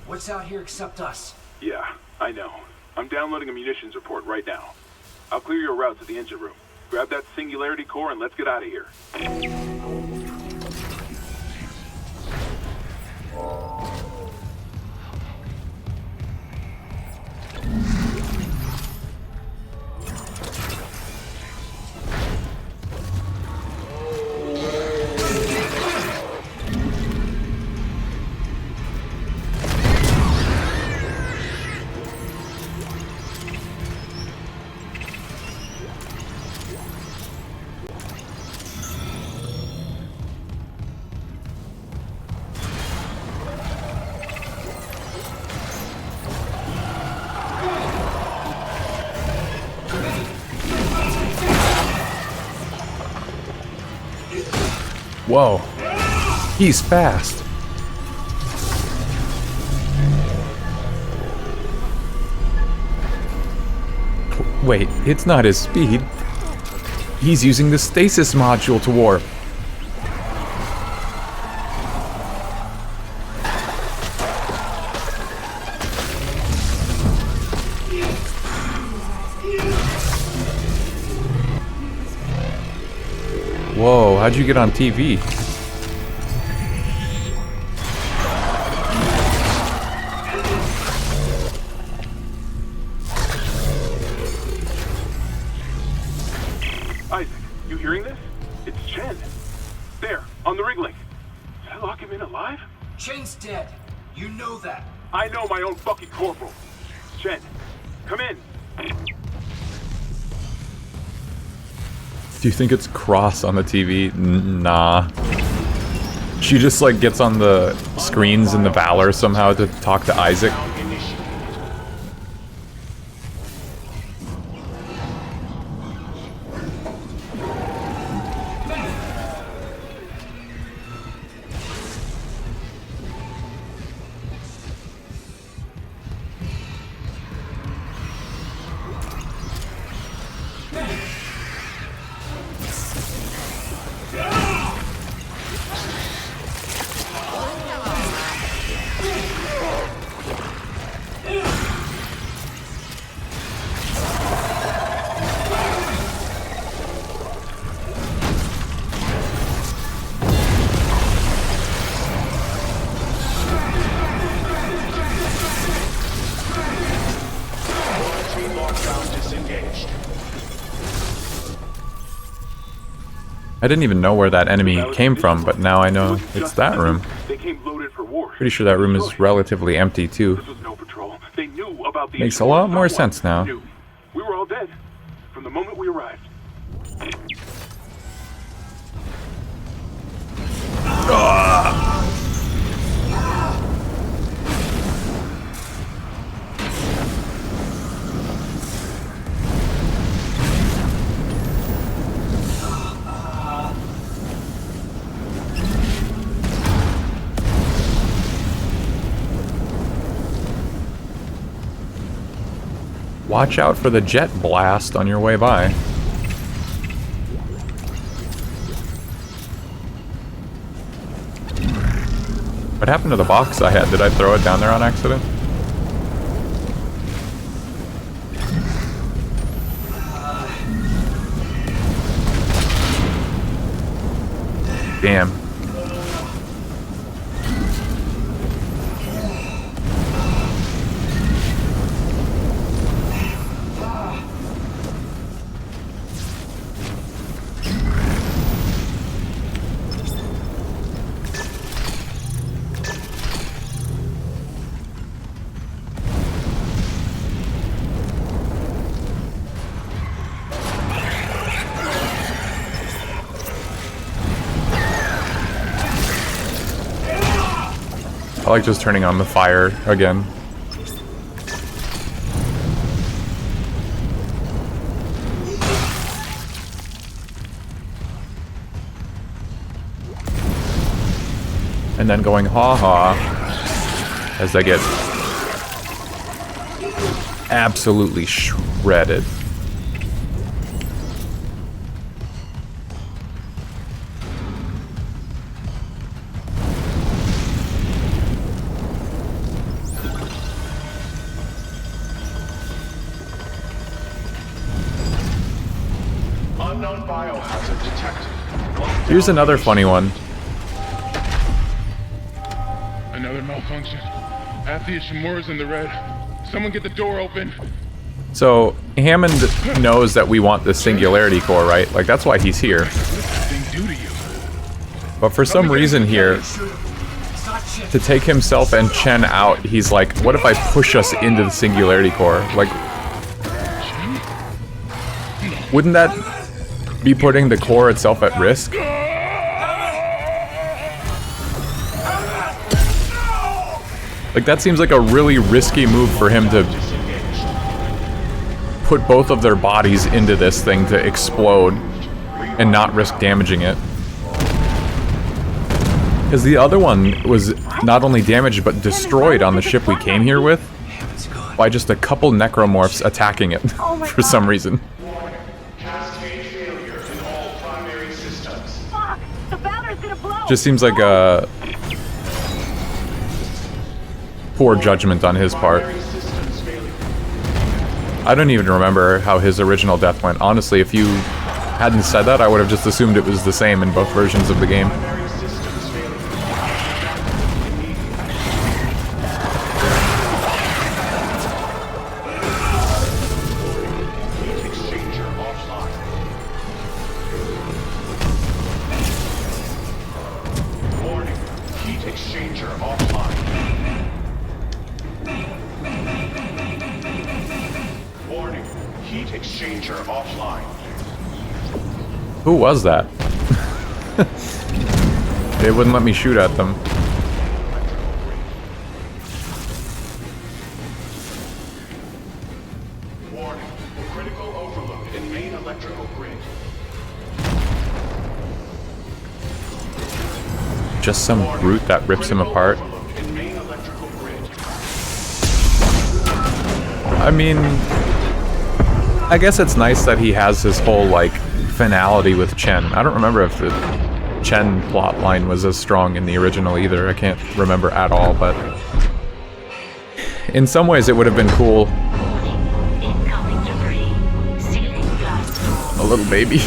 what's out here except us? Yeah, I know. I'm downloading a munitions report right now. I'll clear your route to the engine room. Grab that singularity core and let's get out of here. Whoa. He's fast. Wait, it's not his speed. He's using the stasis module to warp. Whoa, how'd you get on TV? Isaac, you hearing this? It's Chen. There, on the rig link. Did I lock him in alive? Chen's dead. You know that. I know my own fucking corporal. Chen, come in. Do you think it's Cross on the TV? Nah. She just like gets on the screens in the Valor somehow to talk to Isaac. I didn't even know where that enemy came from, but now I know it's that room. They came loaded for war. Pretty sure that room is relatively empty too. This was no patrol. They knew about the Makes a lot more sense now. knew. We were all dead from the moment we arrived. Watch out for the jet blast on your way by. What happened to the box I had? Did I throw it down there on accident? Damn. I like just turning on the fire again. And then going ha-ha as they get absolutely shredded. Unknown biohazard detected. Here's another funny one. Another malfunction. Half the Ishimura's in the red. Someone get the door open. So, Hammond knows that we want this singularity core, right? Like, that's why he's here. But for some reason here, to take himself and Chen out, he's like, what if I push us into the singularity core? Like, wouldn't that be putting the core itself at risk? Like, that seems like a really risky move for him to put both of their bodies into this thing to explode and not risk damaging it. Because the other one was not only damaged but destroyed on the ship we came here with by just a couple necromorphs attacking it for some reason. Just seems like a poor judgment on his part. I don't even remember how his original death went. Honestly, if you hadn't said that, I would have just assumed it was the same in both versions of the game. Who was that? They wouldn't let me shoot at them. Warning. Critical overload in main electrical grid. Just some brute that rips him apart. I mean, I guess it's nice that he has his whole, like, finality with Chen. I don't remember if the Chen plotline was as strong in the original either. I can't remember at all, but in some ways it would have been cool. A little baby.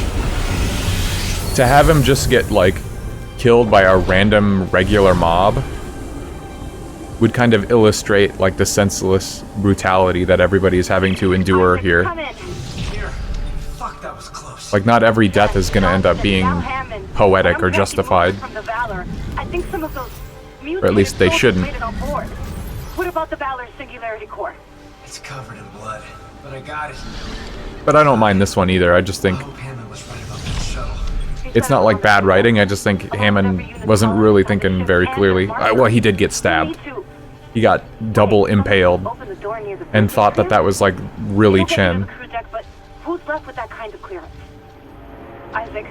To have him just get, like, killed by a random regular mob would kind of illustrate, like, the senseless brutality that everybody is having to endure here. Here. Fuck, that was close. Like, not every death is gonna end up being poetic or justified. From the Valor, I think some of those Or at least they soldiers shouldn't. made it on board. What about the Valor's singularity core? It's covered in blood, but I got it. But I don't mind this one either. I just think it's not like bad writing. I just think Hammond wasn't really thinking very clearly. Well, he did get stabbed. He got double impaled and thought that that was like really Chen. Crew deck, but who's left with that kind of clearance? Isaac,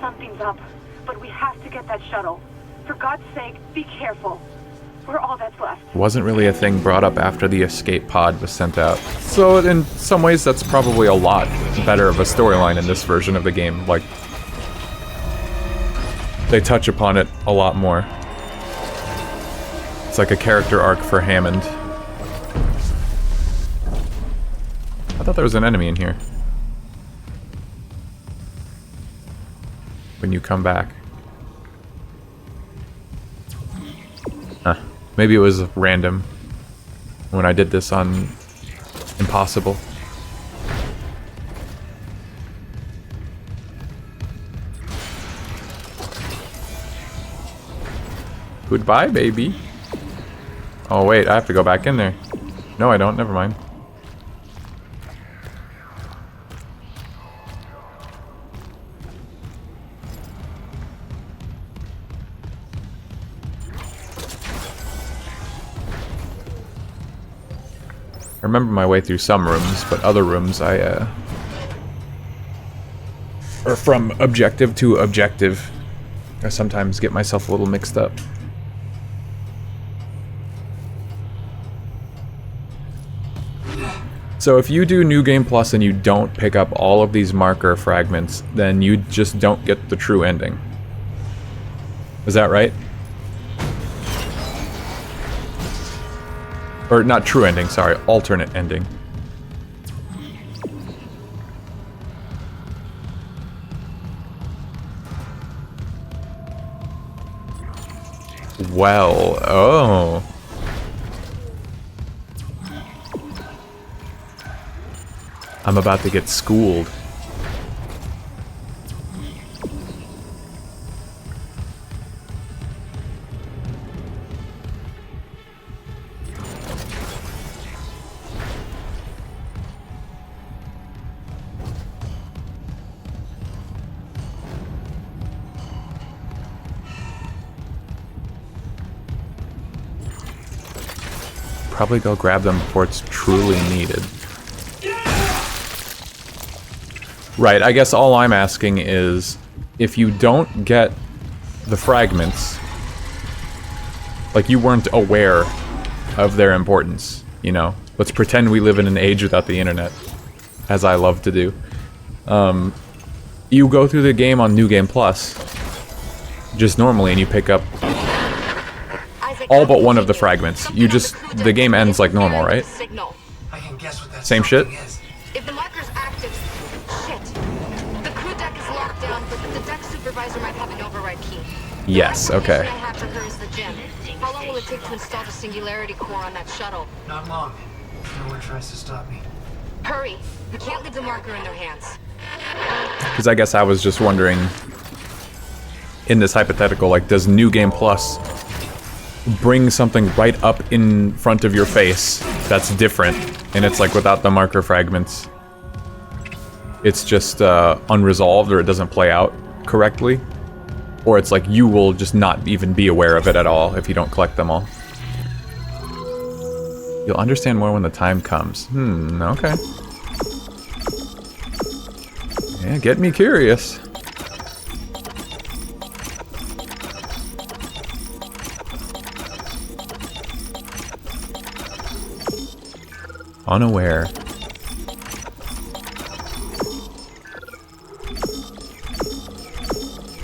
something's up, but we have to get that shuttle. For God's sake, be careful. We're all that's left. Wasn't really a thing brought up after the escape pod was sent out. So in some ways that's probably a lot better of a storyline in this version of the game. Like, they touch upon it a lot more. It's like a character arc for Hammond. I thought there was an enemy in here. When you come back. Huh. Maybe it was random when I did this on Impossible. Goodbye, baby. Oh wait, I have to go back in there. No, I don't. Never mind. I remember my way through some rooms, but other rooms or from objective to objective. I sometimes get myself a little mixed up. So if you do New Game Plus and you don't pick up all of these marker fragments, then you just don't get the true ending. Is that right? Or not true ending, sorry, alternate ending. Well, oh. I'm about to get schooled. Probably go grab them before it's truly needed. Right, I guess all I'm asking is, if you don't get the fragments, like you weren't aware of their importance, you know? Let's pretend we live in an age without the internet, as I love to do. You go through the game on New Game Plus, just normally, and you pick up all but one of the fragments. You just, the game ends like normal, right? I can guess what that Same shit? something is. If the marker's active, shit. The crew deck is locked down, but the deck supervisor might have an override key. Yes, okay. The last information I have for her is the gym. How long will it take to install the singularity core on that shuttle? Not long. If no one tries to stop me. Hurry. We can't leave the marker in their hands. Because I guess I was just wondering, in this hypothetical, like, does New Game Plus bring something right up in front of your face that's different, and it's like without the marker fragments, it's just unresolved, or it doesn't play out correctly, or it's like you will just not even be aware of it at all if you don't collect them all. You'll understand more when the time comes. Okay. Yeah, get me curious. Unaware.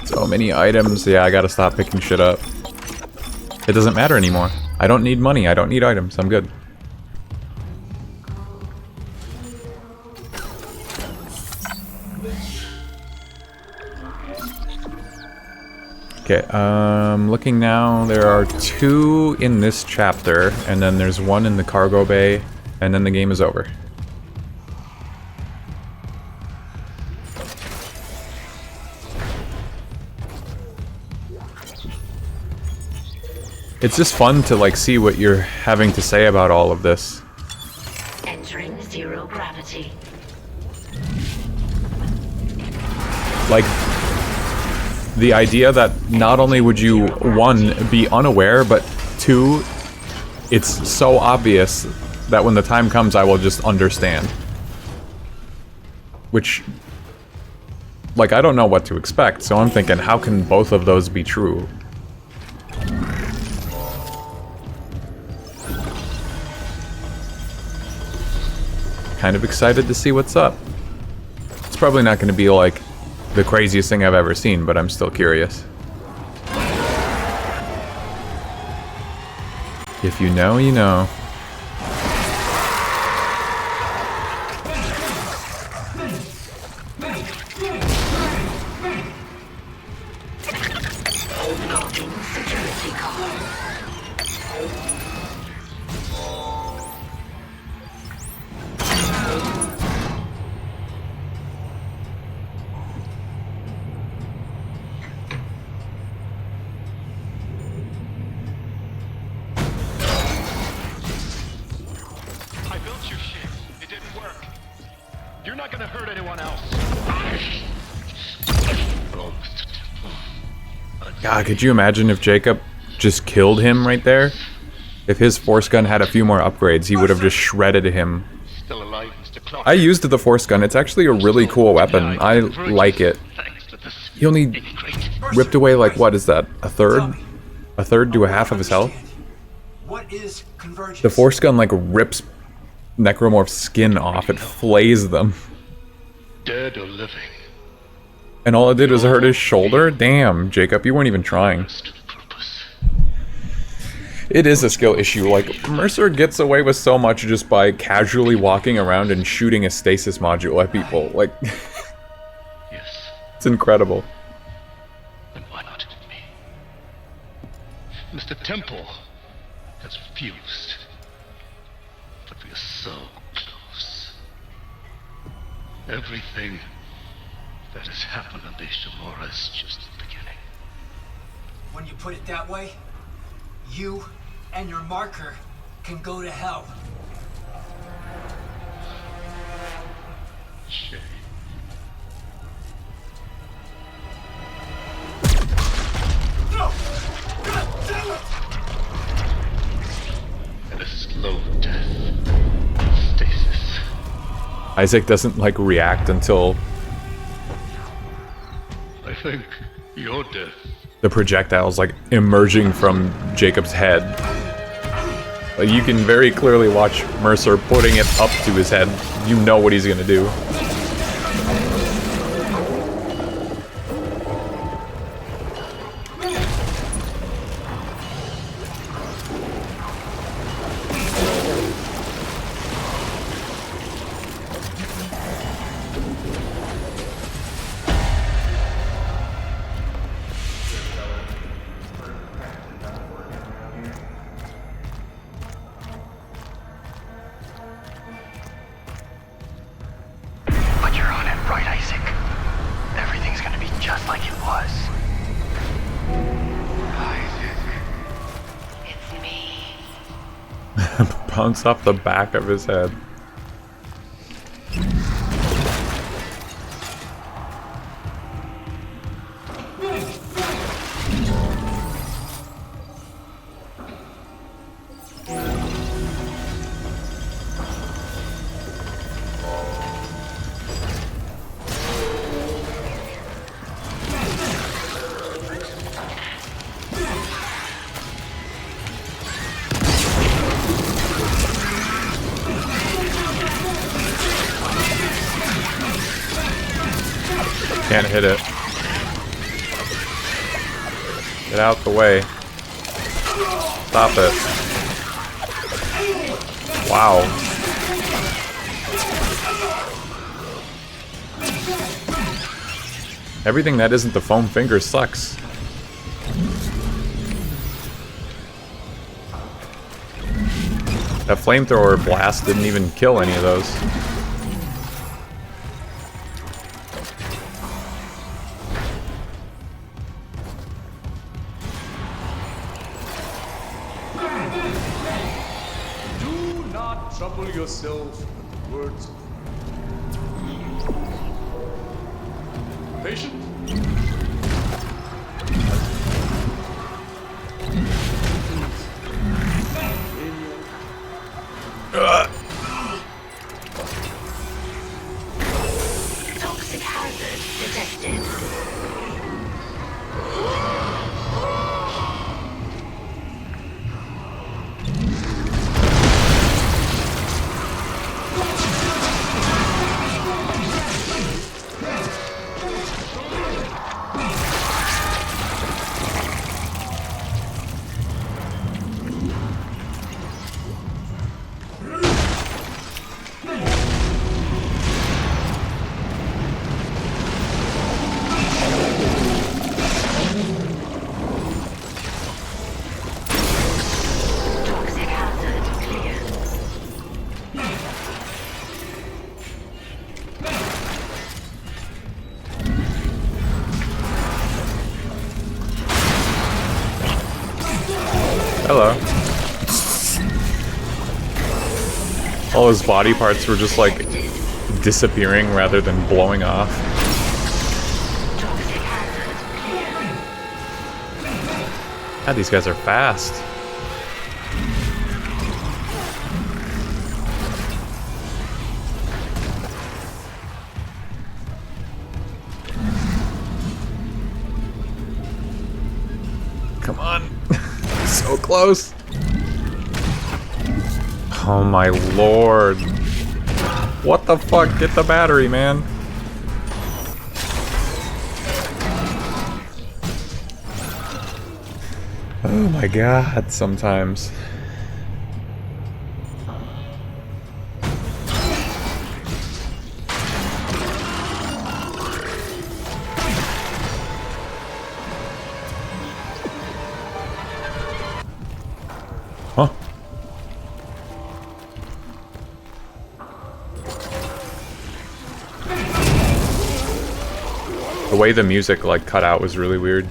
So many items. Yeah, I gotta stop picking shit up. It doesn't matter anymore. I don't need money. I don't need items. I'm good. Okay, looking now, there are 2 in this chapter, and then there's 1 in the cargo bay, and then the game is over. It's just fun to like see what you're having to say about all of this. Entering zero gravity. Like, the idea that not only would you, 1, be unaware, but 2, it's so obvious that when the time comes I will just understand. Which, like, I don't know what to expect, so I'm thinking, how can both of those be true? Kind of excited to see what's up. It's probably not going to be like the craziest thing I've ever seen, but I'm still curious. If you know, you know. I built your shit. It didn't work. You're not gonna hurt anyone else. God, could you imagine if Jacob just killed him right there? If his force gun had a few more upgrades, he would have just shredded him. Still alive, Mr. Clark. I used the force gun. It's actually a really cool weapon. I like it. He only ripped away, like, what is that? A third? A third to a half of his health? What is convergence? The force gun, like, rips Necromorph's skin off. It flays them. Dead or living. And all it did was hurt his shoulder? Damn, Jacob, you weren't even trying. It is a skill issue. Like, Mercer gets away with so much just by casually walking around and shooting a stasis module at people. Like, Yes. It's incredible. Then why not me? Mr. Temple has refused. But we are so close. Everything that has happened on the Ishimura is just the beginning. When you put it that way, you and your marker can go to hell. Shame. No! God damn it! And a slow death. Stasis. Isaac doesn't, like, react until I think your death. the projectile's, like, emerging from Jacob's head. Like, you can very clearly watch Mercer putting it up to his head. You know what he's gonna do. But you're on it, right, Isaac? Everything's gonna be just like it was. Isaac. It's me. Bounce off the back of his head. Can't hit it. Get out the way. Stop it. Wow. Everything that isn't the foam finger sucks. That flamethrower blast didn't even kill any of those. yourself with the words. Patient? Toxic hazard detected. Toxic hazard clear. Hello. All his body parts were just like disappearing rather than blowing off. Toxic hazard clear. God, these guys are fast. Come on. So close. Oh my lord. What the fuck? Get the battery, man. Oh my god, sometimes. Huh? The way the music like cut out was really weird.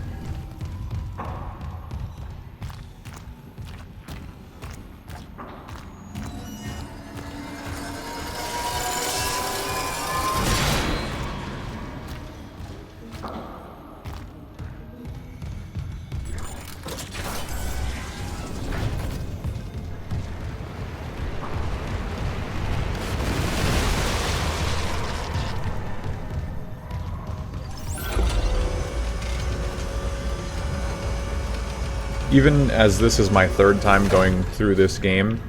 Even as this is my third time going through this game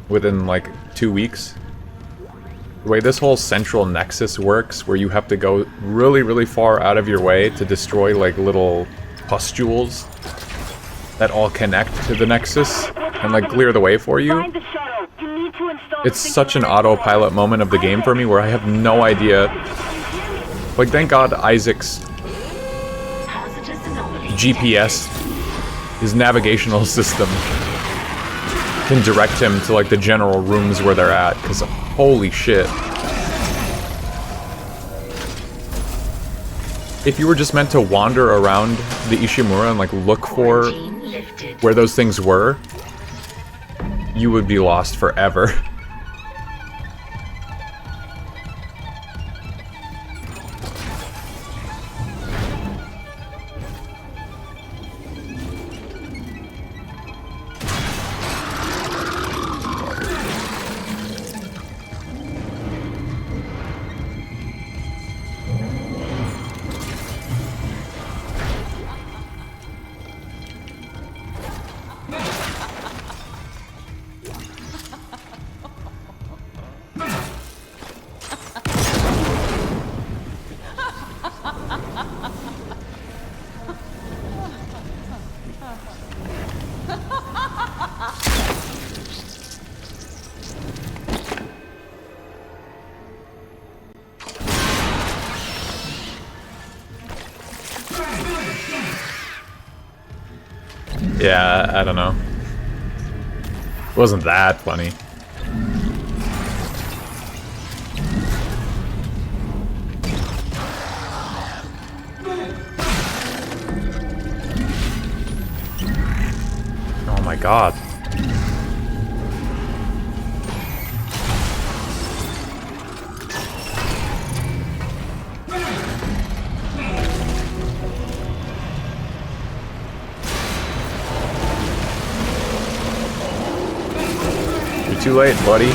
within like 2 weeks, the way this whole central nexus works, where you have to go really, really far out of your way to destroy like little pustules that all connect to the nexus and like clear the way for you. It's such an autopilot moment of the game for me where I have no idea. Like, thank God Isaac's GPS, his navigational system, can direct him to like the general rooms where they're at, because holy shit. If you were just meant to wander around the Ishimura and like look for where those things were, you would be lost forever. Yeah, I don't know. It wasn't that funny. Oh my god. too late, buddy.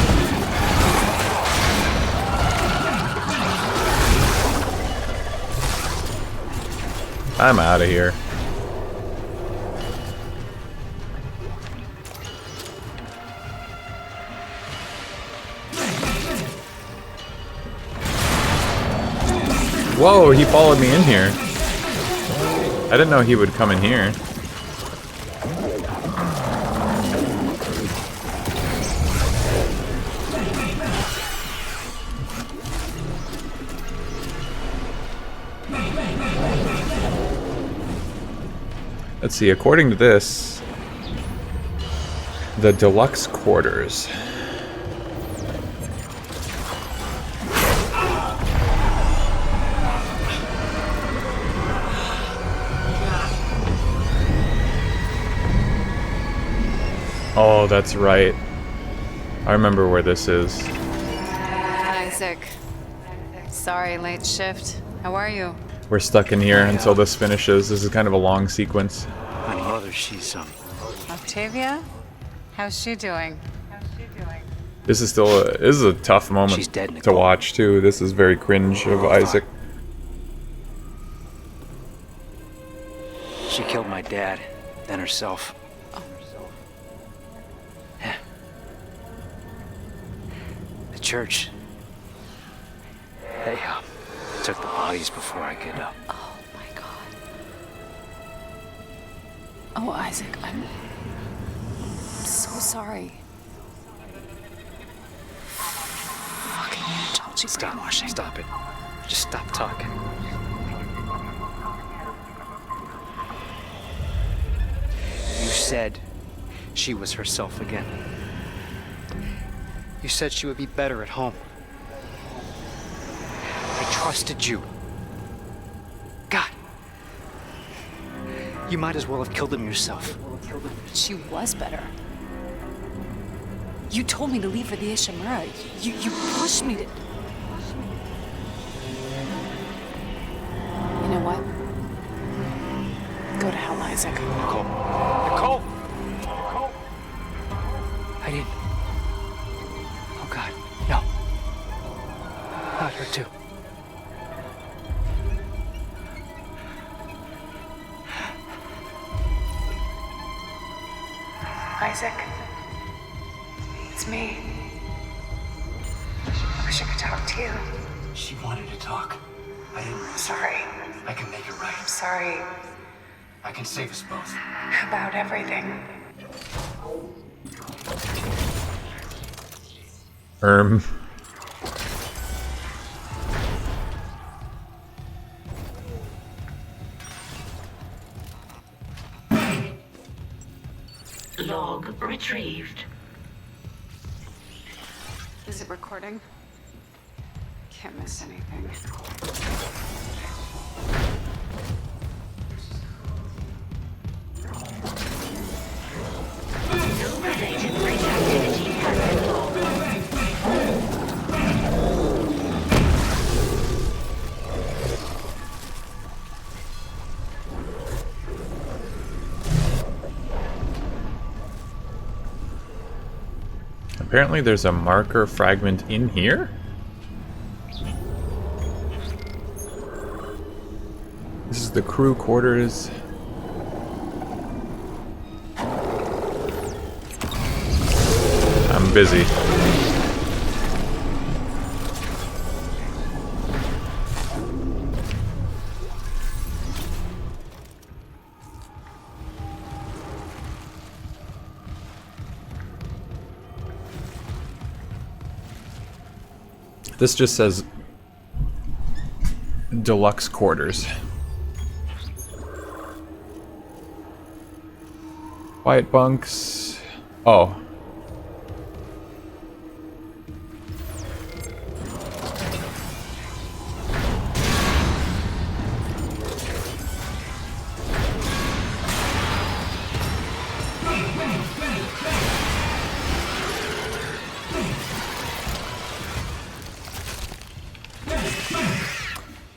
I'm out of here. Whoa, he followed me in here. I didn't know he would come in here. Let's see, according to this, the deluxe quarters. Oh, that's right. I remember where this is. Isaac. Sorry, late shift. How are you? We're stuck in here until this finishes. This is kind of a long sequence. My mother, she's Octavia? How's she doing? This is still this is a tough moment She's dead, to Nicole. watch too. This is very cringe of Isaac. She killed my dad, then herself. The church. They took the bodies before I could. Oh my god. Oh, Isaac, I'm so sorry. Fucking Unitology brainwashing. Stop it. Just stop talking. You said she was herself again. You said she would be better at home. I trusted you. God. You might as well have killed him yourself. She was better. You told me to leave for the Ishimura. You pushed me to... You know what? Go to hell, Isaac. Nicole. Nicole! Nicole! I didn't. Oh God, no. Not her too. Isaac. It's me. I wish I could talk to you. She wanted to talk. I didn't. I'm sorry. I can make it right. I'm sorry I can save us both. about everything. Log retrieved. Is it recording? Can't miss anything. Related radioactivity has Apparently there's a marker fragment in here? This is the crew quarters. I'm busy. This just says deluxe quarters. Quiet bunks. Oh.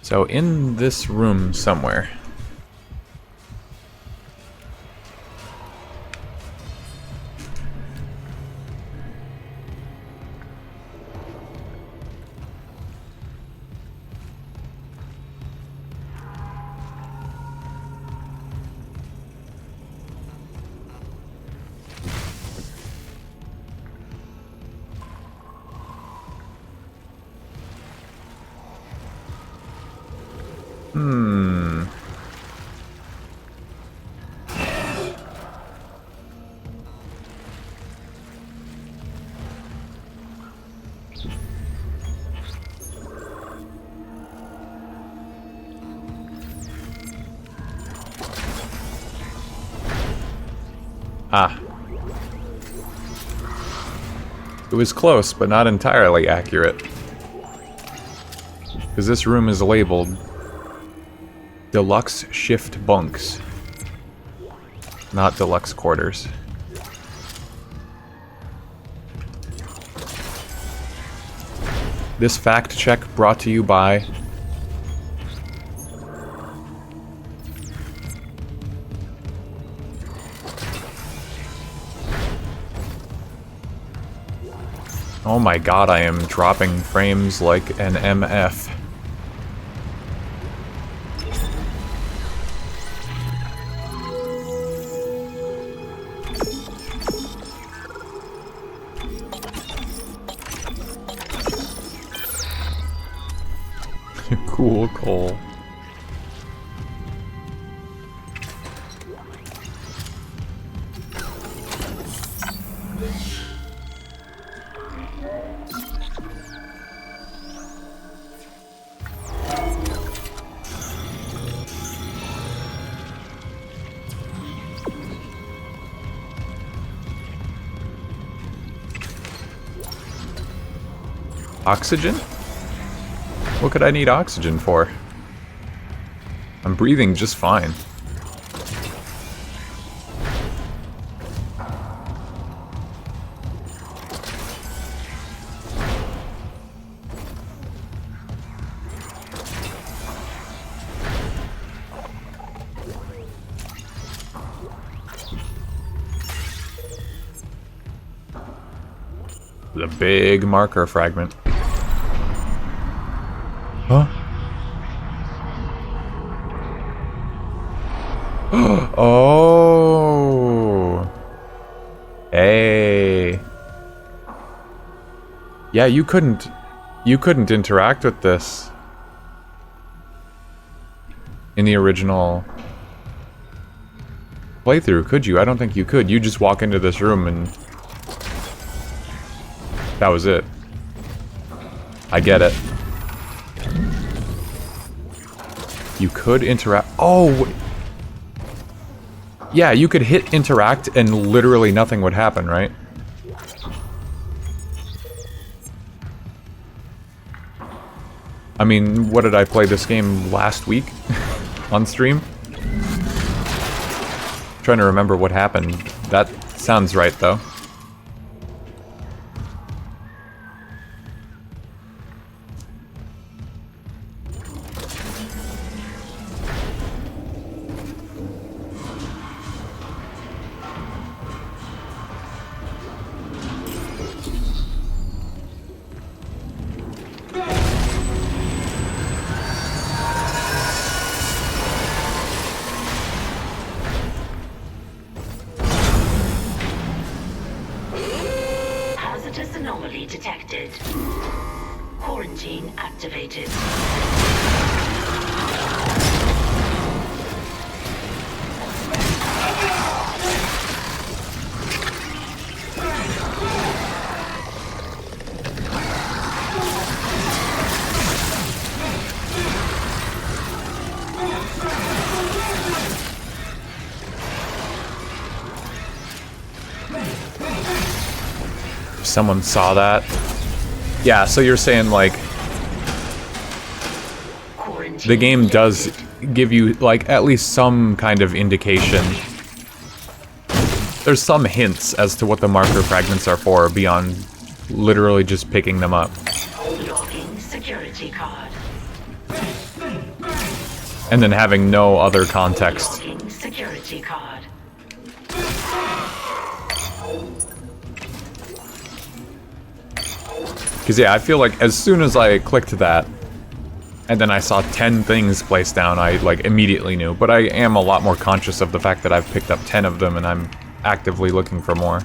So in this room somewhere. Hmm. Ah. It was close, but not entirely accurate. Because this room is labeled Deluxe Shift Bunks. Not Deluxe Quarters. This fact check brought to you by... Oh my god, I am dropping frames like an MF. Cool, Cole. Oxygen? What could I need oxygen for? I'm breathing just fine. The big marker fragment. Huh? Oh. Hey. Yeah, you couldn't interact with this in the original playthrough, could you? I don't think you could. You just walk into this room and that was it. I get it. You could interact. Oh! Yeah, you could hit interact and literally nothing would happen, right? I mean, what did I play this game last week? On stream? Trying to remember what happened. That sounds right, though. Someone saw that. Yeah, so you're saying, like, the game does give you, like, at least some kind of indication. There's some hints as to what the marker fragments are for beyond literally just picking them up. Logging security card. And then having no other context. Logging security card. Because, yeah, I feel like as soon as I clicked that, and then I saw 10 things placed down, I, like, immediately knew. But I am a lot more conscious of the fact that I've picked up 10 of them, and I'm actively looking for more.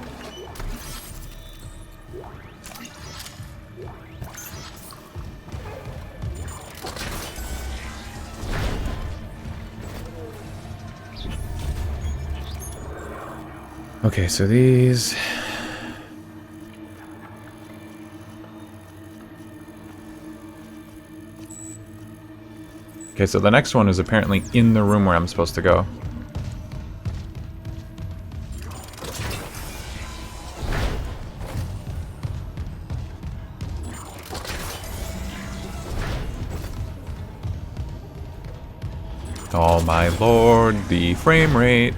Okay, so these... Okay, so the next one is apparently in the room where I'm supposed to go. Oh my lord, the frame rate.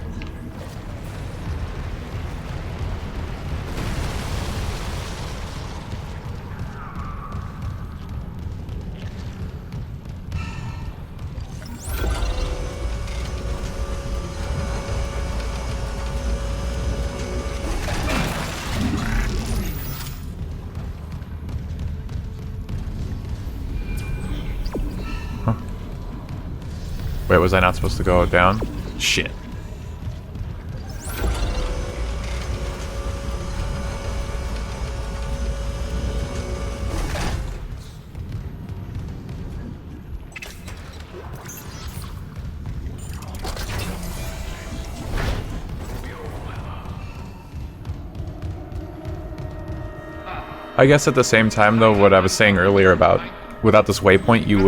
Wait, was I not supposed to go down? Shit. I guess at the same time though, what I was saying earlier about without this waypoint you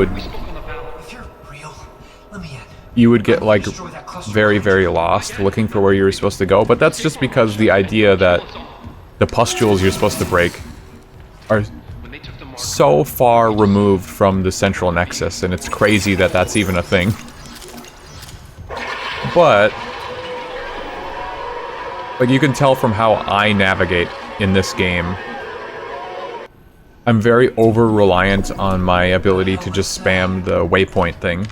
would get like very, very lost looking for where you were supposed to go, but that's just because the idea that the pustules you're supposed to break are so far removed from the central nexus, and it's crazy that that's even a thing. But like you can tell from how I navigate in this game, I'm very over-reliant on my ability to just spam the waypoint thing.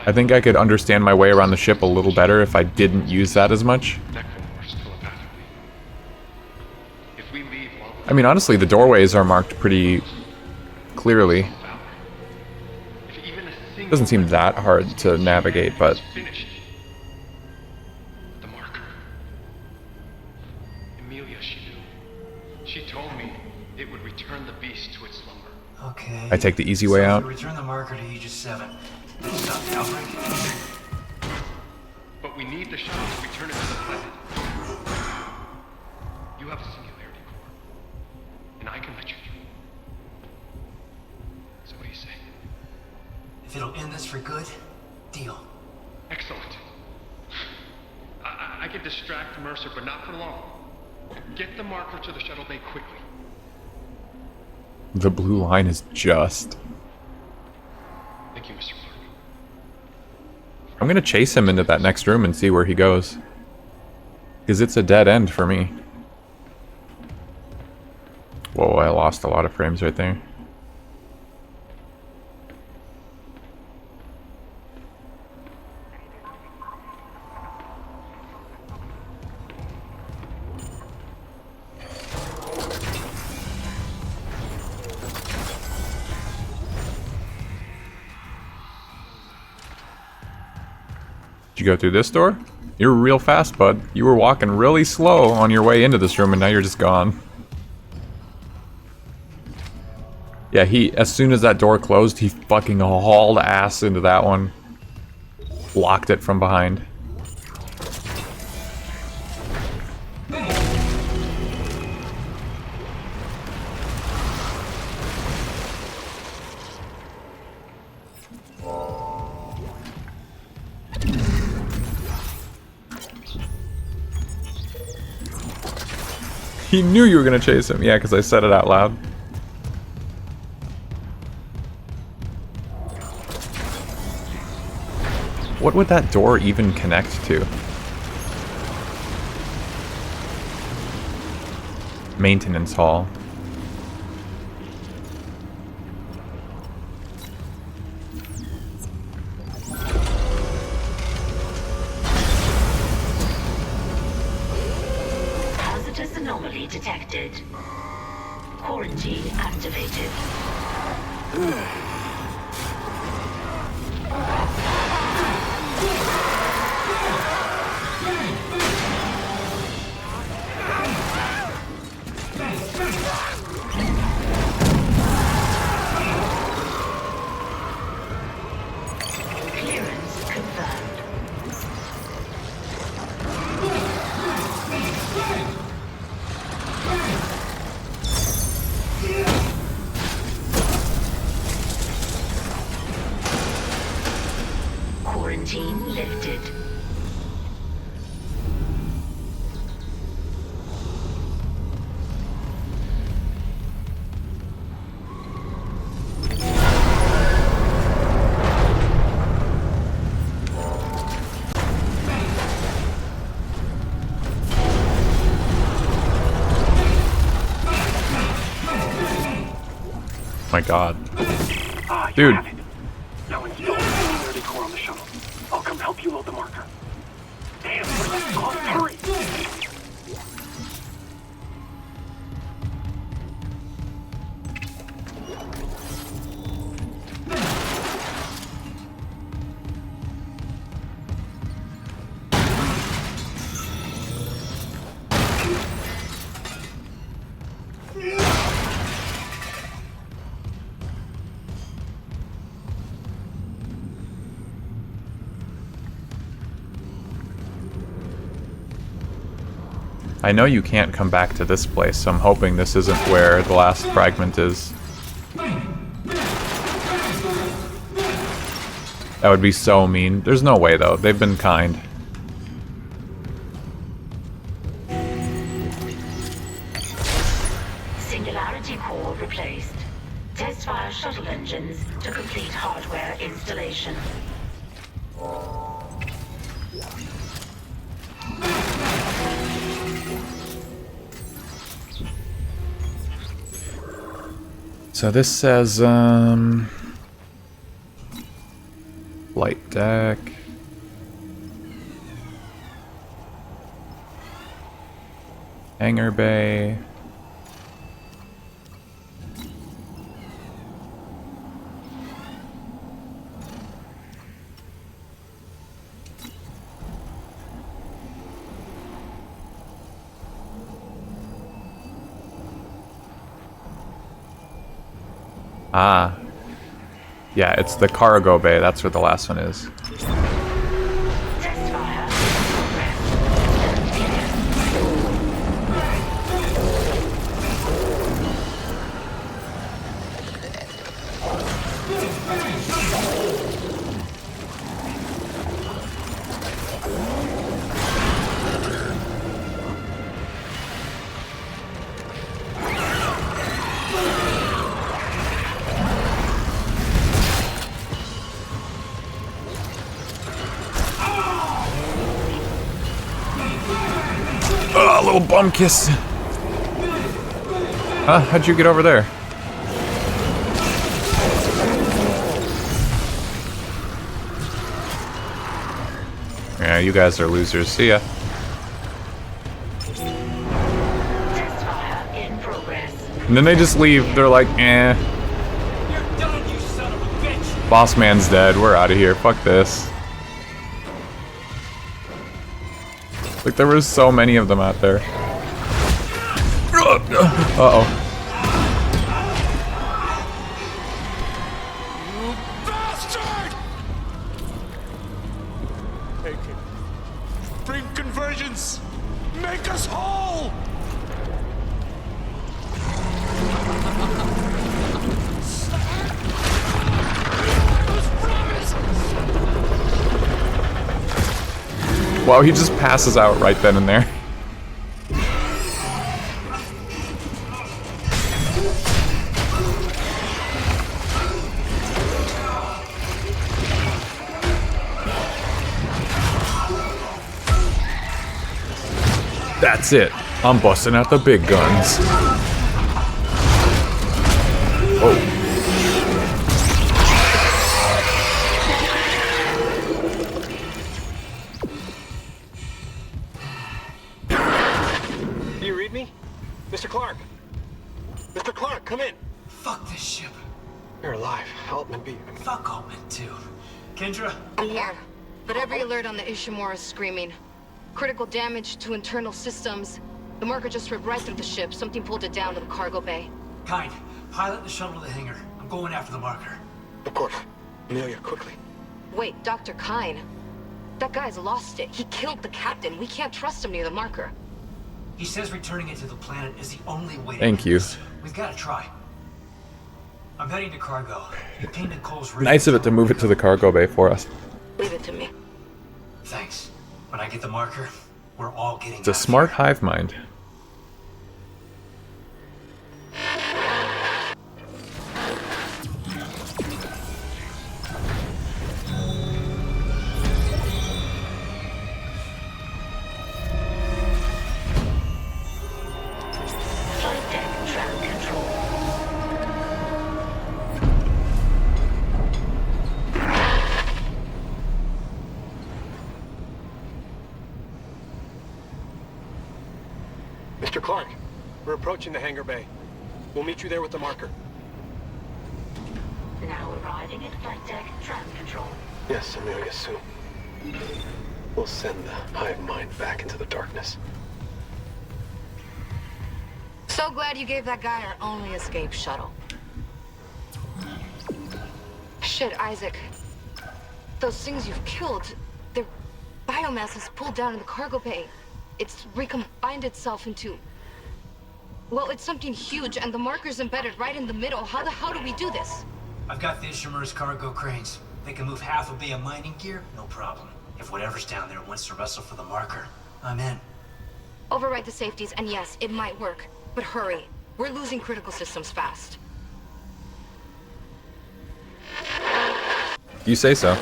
I think I could understand my way around the ship a little better if I didn't use that as much. I mean, honestly, the doorways are marked pretty clearly. It doesn't seem that hard to navigate, but... Okay. I take the easy way out. Return the marker to Aegis 7. Stop the outbreak. But we need the shuttle to return it to the planet. You have a singularity core, and I can let you through. So what do you say? If it'll end this for good, deal. Excellent. I can distract Mercer, but not for long. Get the marker to the shuttle bay quickly. The blue line is just... Thank you, Mr. Clark. I'm gonna chase him into that next room and see where he goes. Because it's a dead end for me. Whoa, I lost a lot of frames right there. Did you go through this door? You're real fast, bud. You were walking really slow on your way into this room and now you're just gone. Yeah, as soon as that door closed, he fucking hauled ass into that one. Locked it from behind. He knew you were gonna chase him. Yeah, because I said it out loud. What would that door even connect to? Maintenance hall. Anomaly detected. Quarantine activated. Clearance confirmed. My god. Ah, you Dude. have it. Now install the singularity core on the shuttle. I'll come help you load the marker. Damn, hurry! I know you can't come back to this place, so I'm hoping this isn't where the last fragment is. That would be so mean. There's no way, though. They've been kind. Singularity core replaced. Test fire shuttle engines to complete hardware installation. So this says, flight deck. Hangar bay. Ah. Yeah, it's the cargo bay. That's where the last one is. Oh, little bum kiss. Huh? How'd you get over there? Yeah, you guys are losers. See ya. And then they just leave. They're like, eh. Boss man's dead. We're out of here. Fuck this. Like, there was so many of them out there. Uh-oh. Take it. Bring convergence! Make us whole! Wow, he just passes out right then and there. That's it. I'm busting out the big guns. Oh. Do you read me? Mr. Clark? Mr. Clark, come in. Fuck this ship. You're alive. Altman be. Fuck Altman, too. Kendra? I'm here. But every alert on the Ishimura is screaming. Critical damage to internal systems. The marker just ripped right through the ship. Something pulled it down to the cargo bay. Kind, pilot the shuttle to the hangar. I'm going after the marker. Of course. Amelia, quickly. Wait, Dr. Kine. That guy's lost it. He killed the captain. We can't trust him near the marker. He says returning it to the planet is the only way to Thank you. We've got to try. I'm heading to cargo. You ping Nicole's rig. Nice of it to move it to the cargo bay for us. Leave it to me. Thanks. When I get the marker, we're all getting It's a smart hive mind. Clark, we're approaching the hangar bay. We'll meet you there with the marker. Now arriving at flight deck tram control. Yes, Amelia Sue. We'll send the hive mind back into the darkness. So glad you gave that guy our only escape shuttle. Shit, Isaac. Those things you've killed, their biomass is pulled down in the cargo bay. It's recombined itself into... Well, it's something huge, and the marker's embedded right in the middle. How the hell do we do this? I've got the Ishimura's cargo cranes. They can move half a bay of mining gear, no problem. If whatever's down there wants to wrestle for the marker, I'm in. Override the safeties, and yes, it might work. But hurry. We're losing critical systems fast. You say so.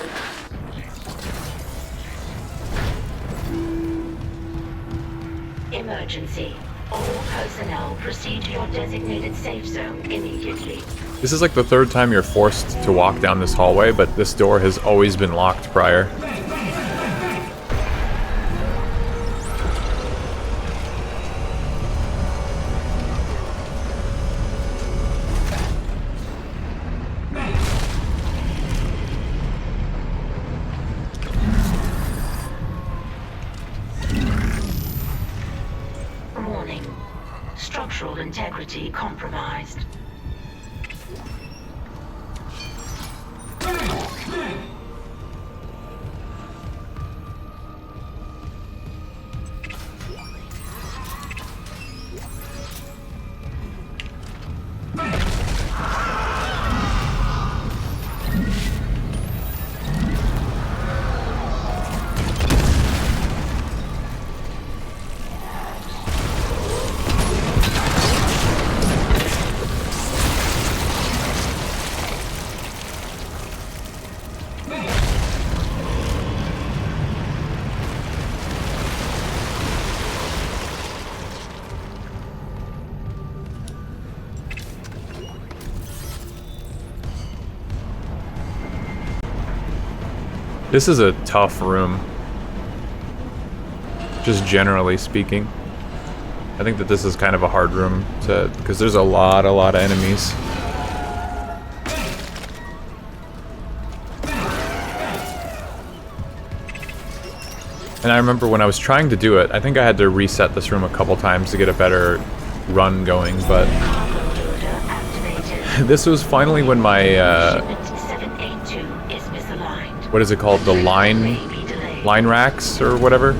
Emergency. All personnel proceed to your designated safe zone immediately. This is like the third time you're forced to walk down this hallway, but this door has always been locked prior. Warning. Structural integrity compromised. This is a tough room, just generally speaking. I think that this is kind of a hard room to, because there's a lot of enemies. And I remember when I was trying to do it, I think I had to reset this room a couple times to get a better run going, but this was finally when my, what is it called? The line racks or whatever?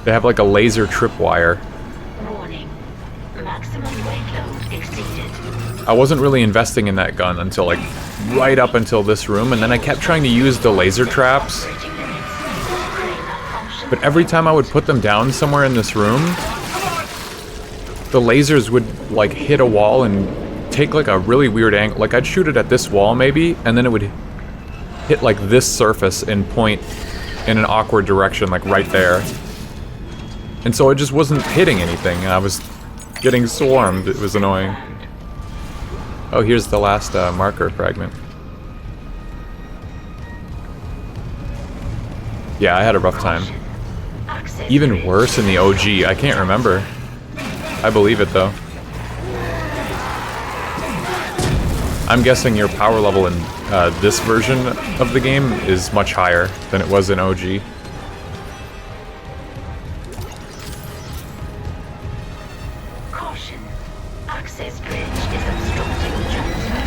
They have like a laser tripwire. Warning. Maximum weight load exceeded. I wasn't really investing in that gun until like right up until this room, and then I kept trying to use the laser traps. But every time I would put them down somewhere in this room, the lasers would like hit a wall and take like a really weird angle. Like I'd shoot it at this wall maybe, and then it would hit like this surface and point in an awkward direction, like right there. And so it just wasn't hitting anything. I was getting swarmed. It was annoying. Oh, here's the last marker fragment. Yeah, I had a rough time. Even worse in the OG. I can't remember. I believe it though. I'm guessing your power level in this version of the game is much higher than it was in OG. Caution. Access bridge is obstructing transfer.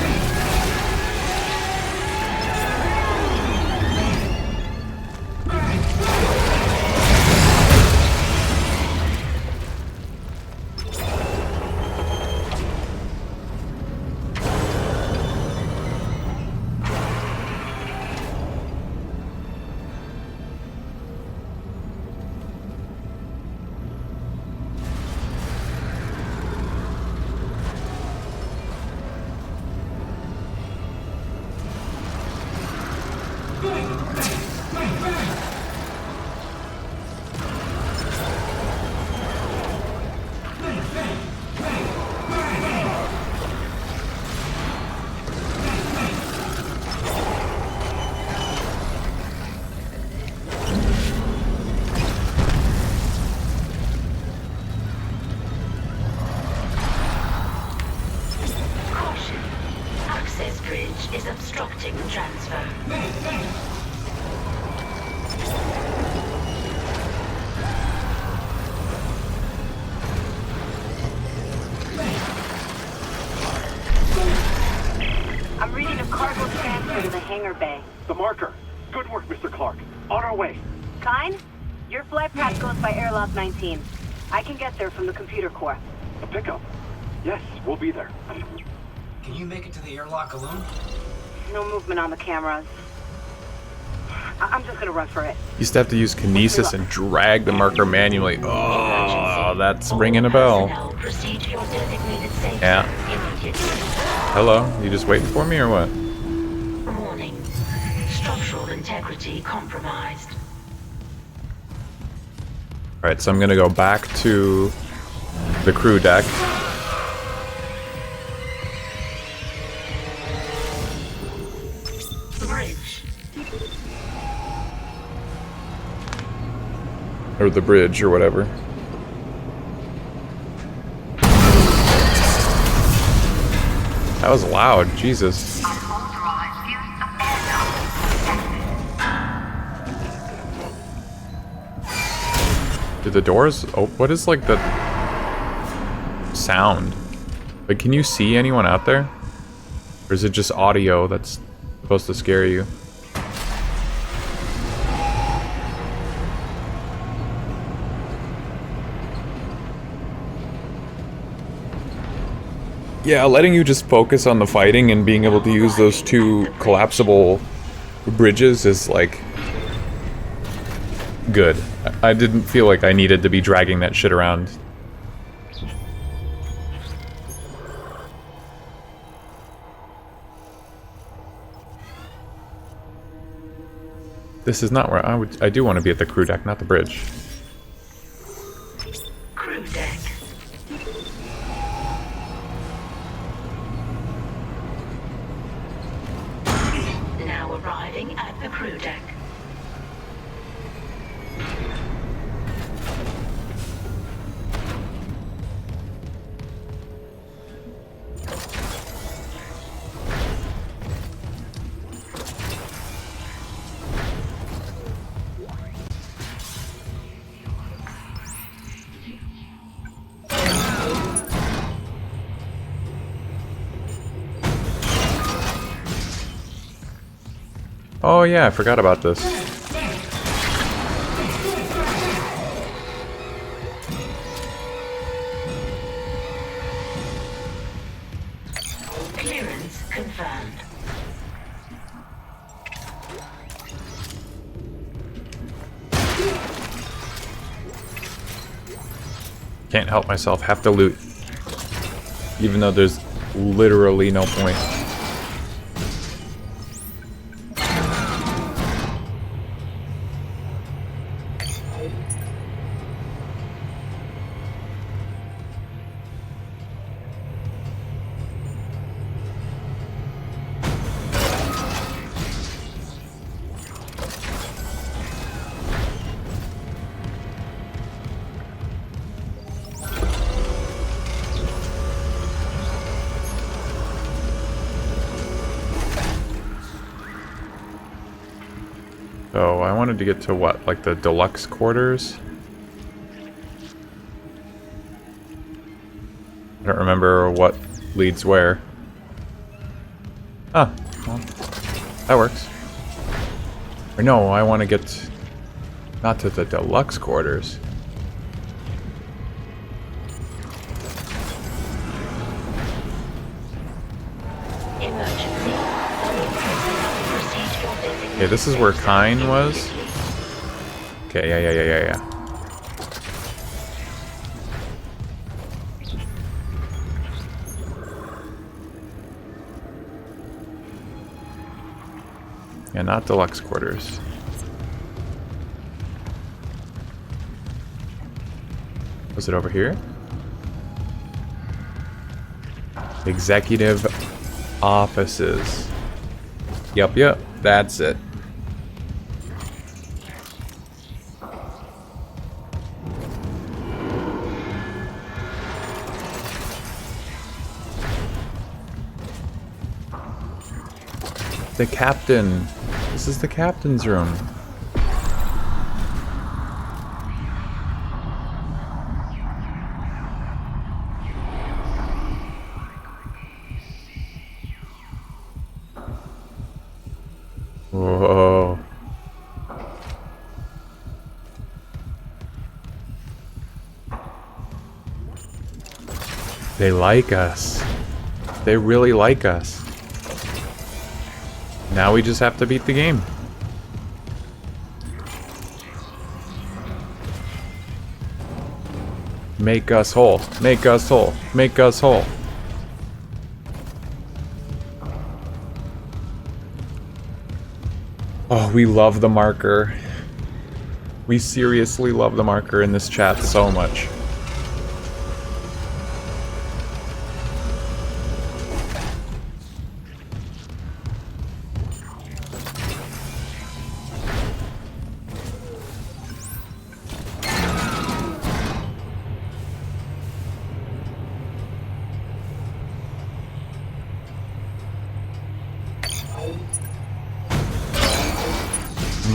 bridge is obstructing transfer. I'm reading a cargo transfer to the hangar bay. The marker. Good work, Mr. Clark. On our way. Kine, your flight path goes by airlock 19. I can get there from the computer core. A pickup. Yes, we'll be there. Can you make it to the airlock alone? No movement on the cameras. I'm just gonna run for it. You used to have to use kinesis and drag the marker manually. Oh, that's ringing a bell. Yeah. Hello, you just waiting for me or what? Warning. Structural integrity compromised. Alright, so I'm gonna go back to the crew deck. Bridge. Or the bridge, or whatever. That was loud, Jesus. Do the doors... Oh, what is like the sound? Like, can you see anyone out there? Or is it just audio that's supposed to scare you? Yeah, letting you just focus on the fighting and being able to use those two collapsible bridges is, like, good. I didn't feel like I needed to be dragging that shit around. This is not where I do want to be at the crew deck, not the bridge. Crew deck. Now arriving at the crew deck. Oh yeah, I forgot about this. Clearance confirmed. Can't help myself, have to loot. Even though there's literally no point. So I wanted to get to what, like the deluxe quarters? I don't remember what leads where. Ah, well, that works. Or no, I want to get not to the deluxe quarters. Okay, this is where Kine was. Okay, yeah. Yeah, not deluxe quarters. Was it over here? Executive offices. Yep, that's it. The captain. This is the captain's room. Whoa. They like us. They really like us. Now we just have to beat the game. Make us whole. Make us whole. Make us whole. Oh, we love the marker. We seriously love the marker in this chat so much.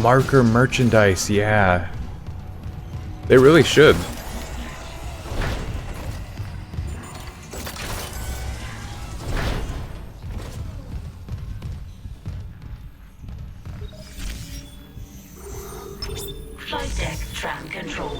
Marker merchandise, yeah. They really should. Flight deck tram control.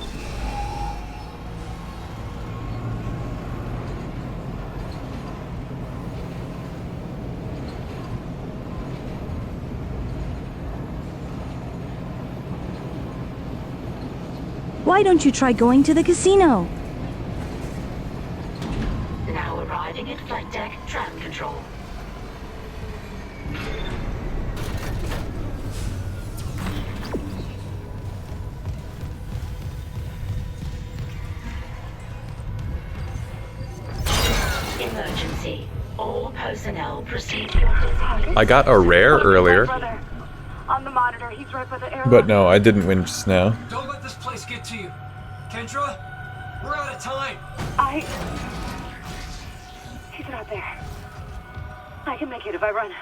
Why don't you try going to the casino? Now arriving at flight deck tram control. Emergency. All personnel proceed to your designated... I got a rare earlier. On the monitor, he's right by the airlock. But no, I didn't win just now. Don't let this place get to you. Kendra, we're out of time. He's not there. I can make it if I run.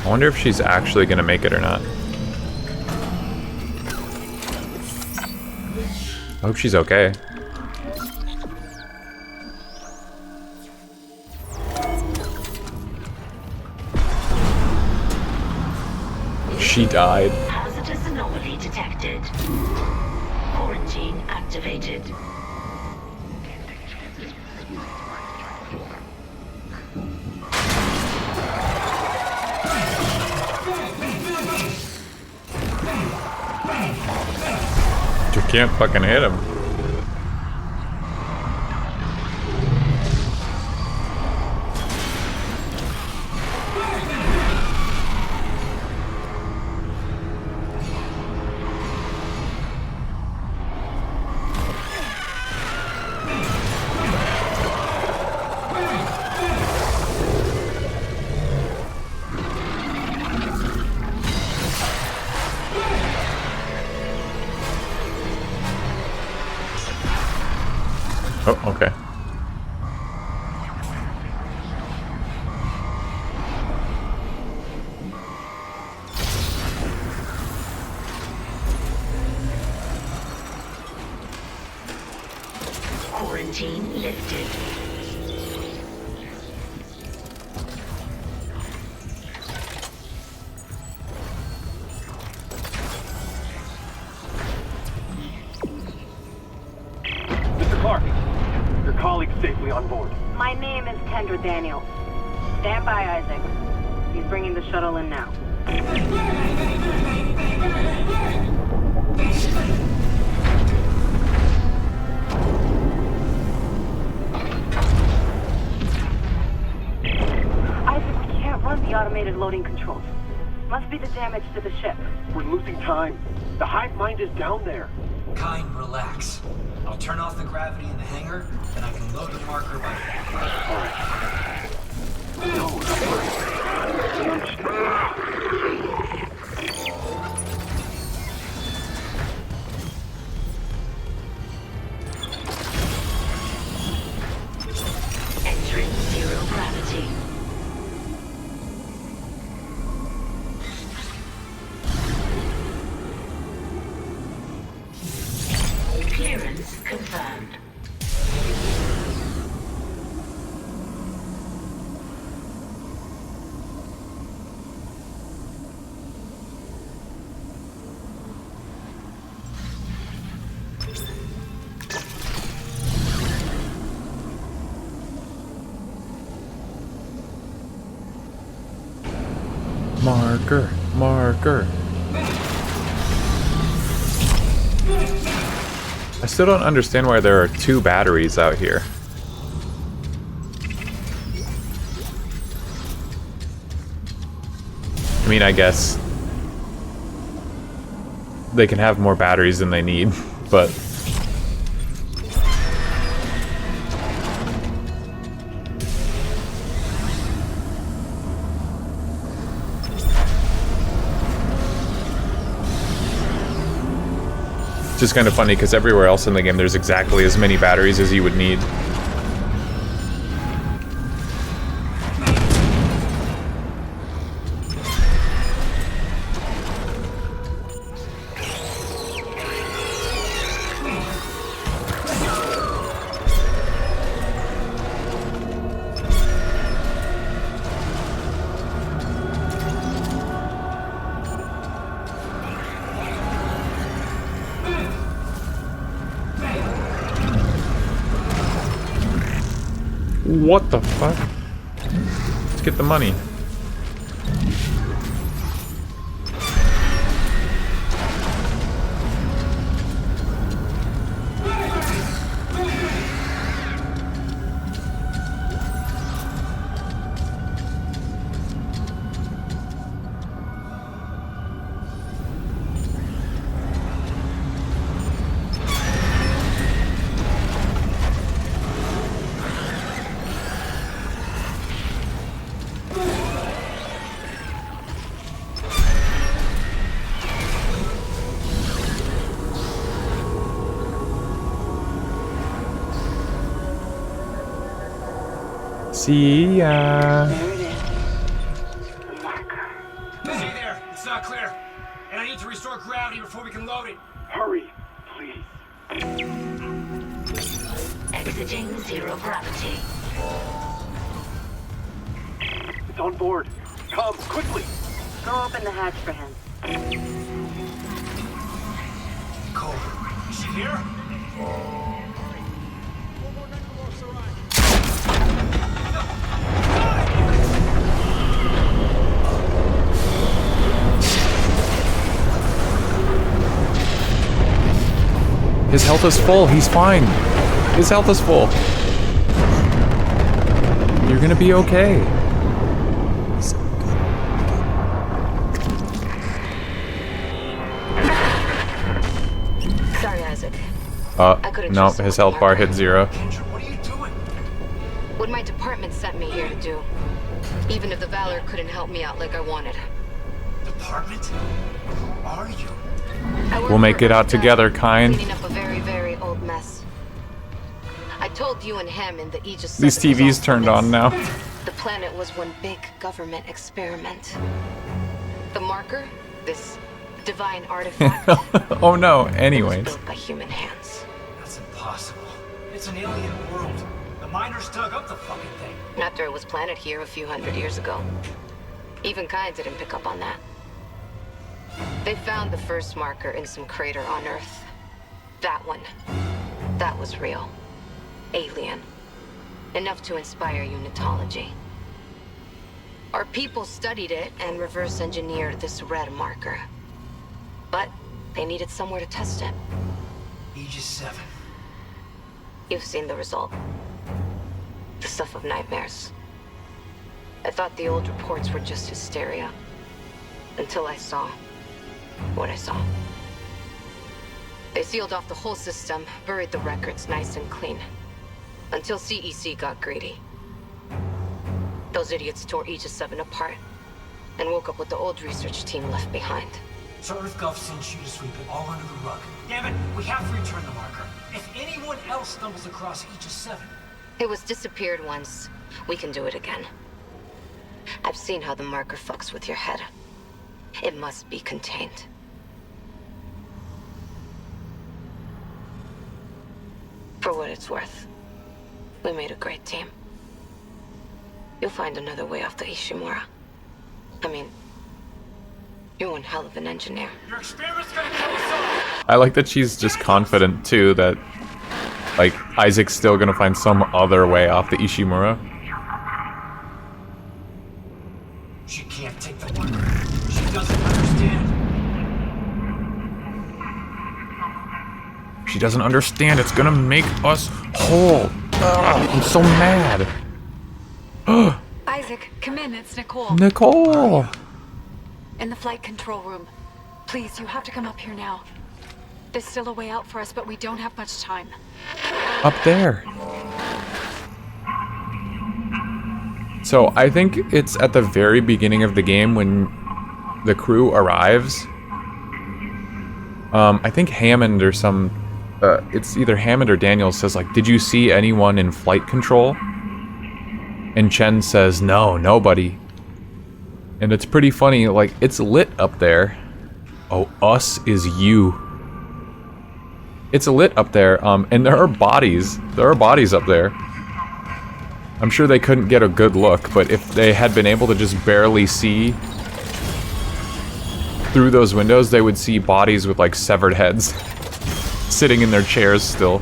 I wonder if she's actually gonna make it or not. I hope she's okay. She died. Hazardous anomaly detected. Quarantine activated. You can't fucking hit him. Oh, okay. Quarantine lifted. Mr. Clark, your colleague's safely on board. My name is Kendra Daniels. Stand by, Isaac. He's bringing the shuttle in now. Isaac, we can't run the automated loading controls. Must be the damage to the ship. We're losing time. The hive mind is down there. Kine, relax. I'll turn off the gravity in the hangar, and I can load the marker by... Alright. No, I understand. Entering 0 Marker. Marker. I still don't understand why there are 2 batteries out here. I mean, I guess they can have more batteries than they need, but... It's just kind of funny because everywhere else in the game there's exactly as many batteries as you would need. What the fuck? Let's get the money. See ya. There it is. The marker. See there, it's not clear. And I need to restore gravity before we can load it. Hurry, please. Exiting 0 gravity. It's on board. Come, quickly. Go open the hatch for him. Cole, is she here? His health is full. He's fine. His health is full. You're gonna be okay. Sorry, Isaac. No, his health bar hit 0. What are you doing? What my department sent me here to do. Even if the Valor couldn't help me out like I wanted. Department? Who are you? We'll make it out together, kind. Cleaning up a very, very old mess. I told you and him in the Aegis. These TVs turned on now. The planet was one big government experiment. The marker, this divine artifact. Oh no, Was anyways. built by human hands. That's impossible. It's an alien world. The miners dug up the fucking thing. After it was planted here a few hundred years ago. Even Kind didn't pick up on that. They found the first marker in some crater on Earth. That one. That was real. Alien. Enough to inspire unitology. Our people studied it and reverse engineered this red marker. But they needed somewhere to test it. Aegis 7. You've seen the result. The stuff of nightmares. I thought the old reports were just hysteria. Until I saw what I saw. They sealed off the whole system, buried the records nice and clean. Until CEC got greedy. Those idiots tore Aegis 7 apart and woke up with the old research team left behind. So EarthGov sent you to sweep it all under the rug. Damn it, we have to return the marker. If anyone else stumbles across Aegis 7... It was disappeared once. We can do it again. I've seen how the marker fucks with your head. It must be contained. For what it's worth, we made a great team. You'll find another way off the Ishimura. I mean, you're one hell of an engineer. Your experiment's gonna kill us all! I like that she's just confident too that like Isaac's still gonna find some other way off the Ishimura. She can't take the marker. She She doesn't understand. It's gonna make us whole. Ugh, I'm so mad. Isaac, come in. It's Nicole. Nicole! In the flight control room. Please, you have to come up here now. There's still a way out for us, but we don't have much time. Up there. So I think it's at the very beginning of the game when the crew arrives. I think Hammond or it's either Hammond or Daniel says like, did you see anyone in flight control? And Chen says, no, nobody. And it's pretty funny, like, it's lit up there. Oh, us is you. It's lit up there, and there are bodies. There are bodies up there. I'm sure they couldn't get a good look, but if they had been able to just barely see through those windows, they would see bodies with, like, severed heads sitting in their chairs still.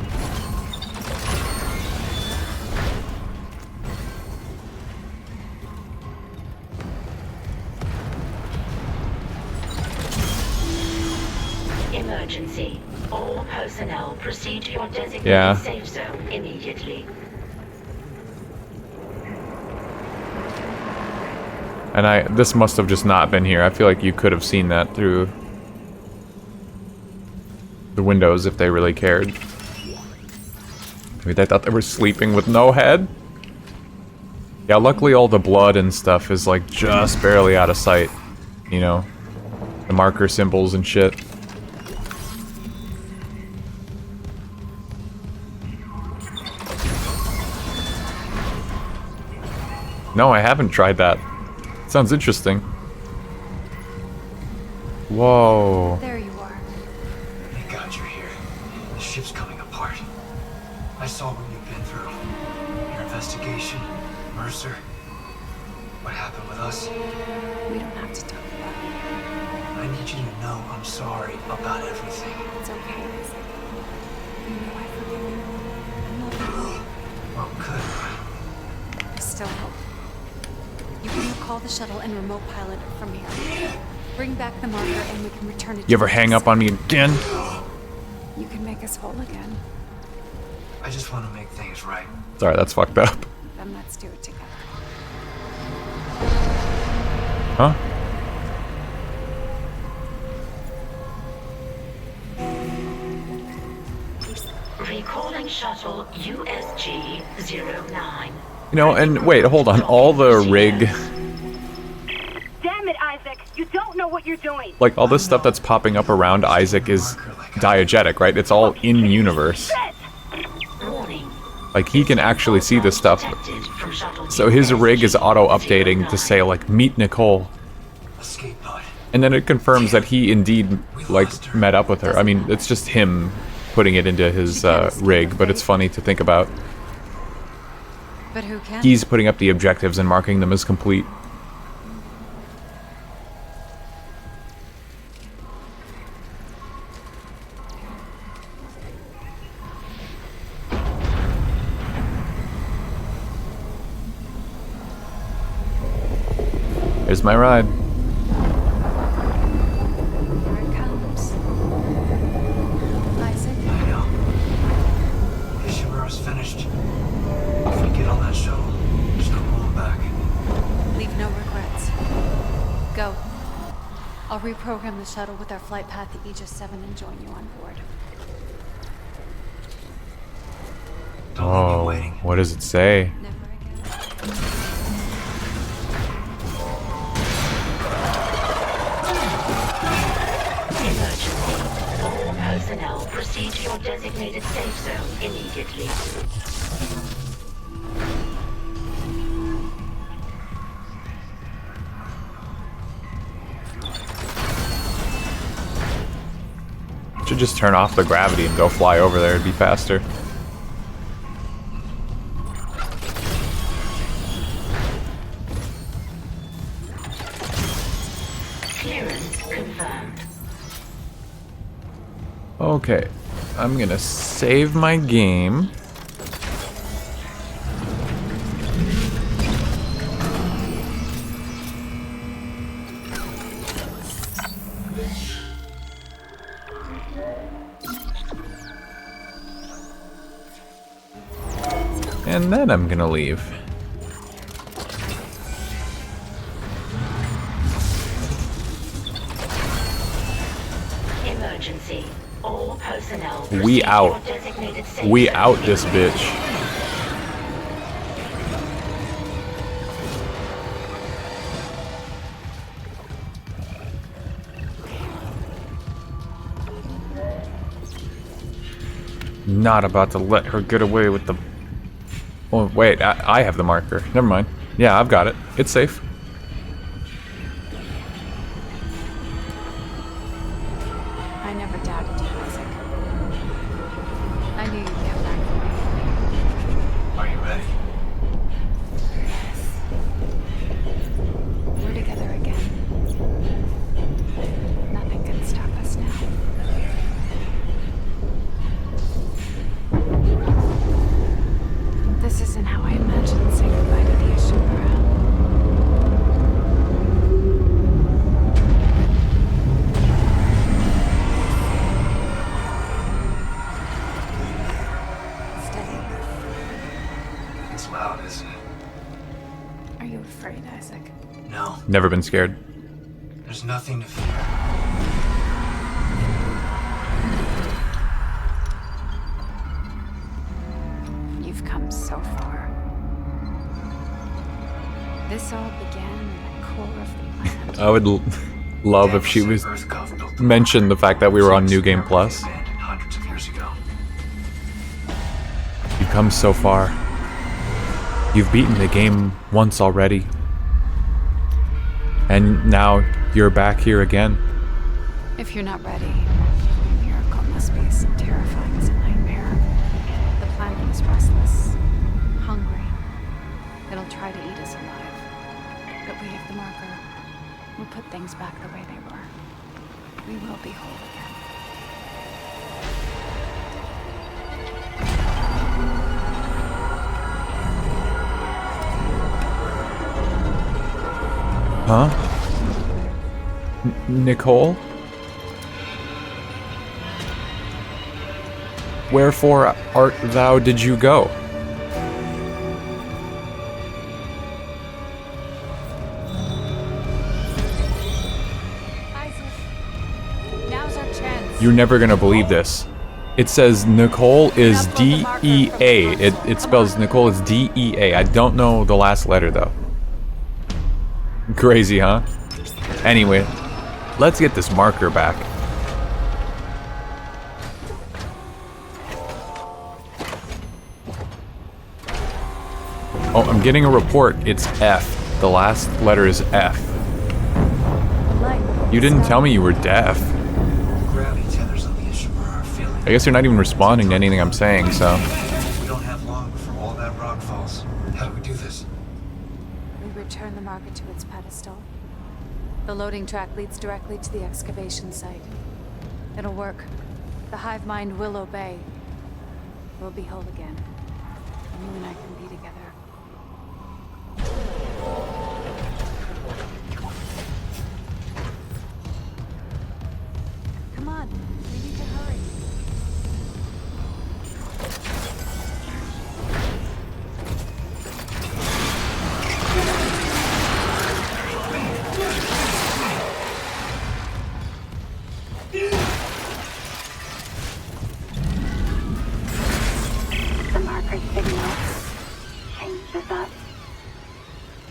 Emergency. All personnel proceed to your designated Yeah. safe zone immediately. And this must have just not been here. I feel like you could have seen that through the windows if they really cared. Maybe they thought they were sleeping with no head? Yeah, luckily all the blood and stuff is like just barely out of sight. You know? The marker symbols and shit. No, I haven't tried that. Sounds interesting. Whoa. There you are. Thank God you're here. The ship's coming apart. I saw what you've been through. Your investigation, Mercer. What happened with us? We don't have to talk about it. I need you to know I'm sorry about everything. It's okay, Isaac. You know I forgive you. I love you. Well, good. I still hope. You can recall the shuttle and remote pilot it from here. Bring back the marker and we can return it to You ever hang up on me again? You can make us whole again. I just want to make things right. Sorry, that's fucked up. Then let's do it together. Huh? Recalling shuttle USG-09. You know, and wait, hold on. All the rig, Damn it, Isaac! You don't know what you're doing! like all this stuff that's popping up around Isaac is diegetic, right? It's all in-universe. Like, he can actually see this stuff. So his rig is auto-updating to say, like, meet Nicole. And then it confirms that he indeed, like, met up with her. I mean, it's just him putting it into his rig, but it's funny to think about. But who can? He's putting up the objectives and marking them as complete. Here's my ride. Here it comes. Isaac? I know. Ishimura's finished. If we get on that shuttle, there's no going back. Leave no regrets. Go. I'll reprogram the shuttle with our flight path to Aegis 7 and join you on board. Oh, what does it say? All personnel proceed to your designated safe zone immediately. Should just turn off the gravity and go fly over there. It'd be faster. Clearance confirmed. Okay, I'm gonna save my game. And then I'm gonna leave. Emergency. All personnel. We proceed to out. your designated safe We zone out this bitch. Not about to let her get away with the... Oh, wait, I have the marker. Never mind. Yeah, I've got it. It's safe. I never doubted you, Isaac. I knew you'd come back for me. Are you ready? We're together again. Nothing can stop us now. This isn't how I imagined saying goodbye to the Ishimura. It's loud, isn't it? Are you afraid, Isaac? No, Never been scared. there's nothing to fear. You've come so far. This all began in the core of the planet. I would love if she was mentioned the fact that we were on New Game Plus. Hundreds of years ago. You've come so far. You've beaten the game once already. And now you're back here again. If you're not ready, your miracle must be as terrifying as a nightmare. The planet is restless, hungry. It'll try to eat us alive. But we have the marker. We'll put things back the way they were. We will be whole again. Huh? Nicole? Wherefore art thou did you go? Isaac, now's our chance. You're never gonna believe this. It says Nicole is D-E-A. It spells Nicole is D-E-A. I don't know the last letter though. Crazy, huh? Anyway, let's get this marker back. Oh, I'm getting a report. It's F. The last letter is F. You didn't tell me you were deaf. Gravity tethers on the Ishimura are failing. I guess you're not even responding to anything I'm saying, so... We don't have long before all that rock falls. How do we do this? We return the marker to its pedestal. The loading track leads directly to the excavation site. It'll work. The hive mind will obey. We'll be whole again. You and I can be together. Come on, we need to hurry. The marker signal changes us,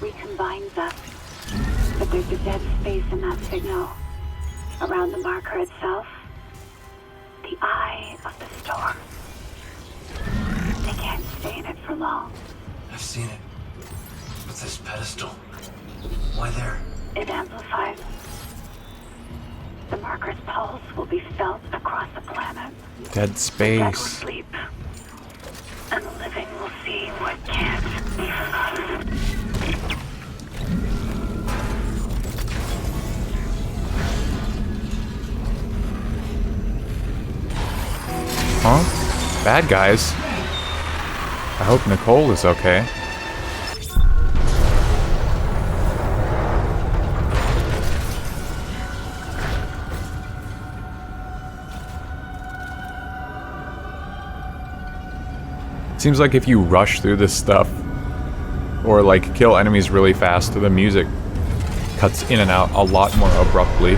recombines us, but there's a dead space in that signal. Around the marker itself, the eye of the storm. They can't stay in it for long. I've seen it. With this pedestal. Why there? It amplifies. The marker's pulse will be felt across the planet. Dead The dead will space. sleep, and the living will see what can't be forgotten. Huh? Bad guys. I hope Nicole is okay. seems like if you rush through this stuff, or like kill enemies really fast, the music cuts in and out a lot more abruptly.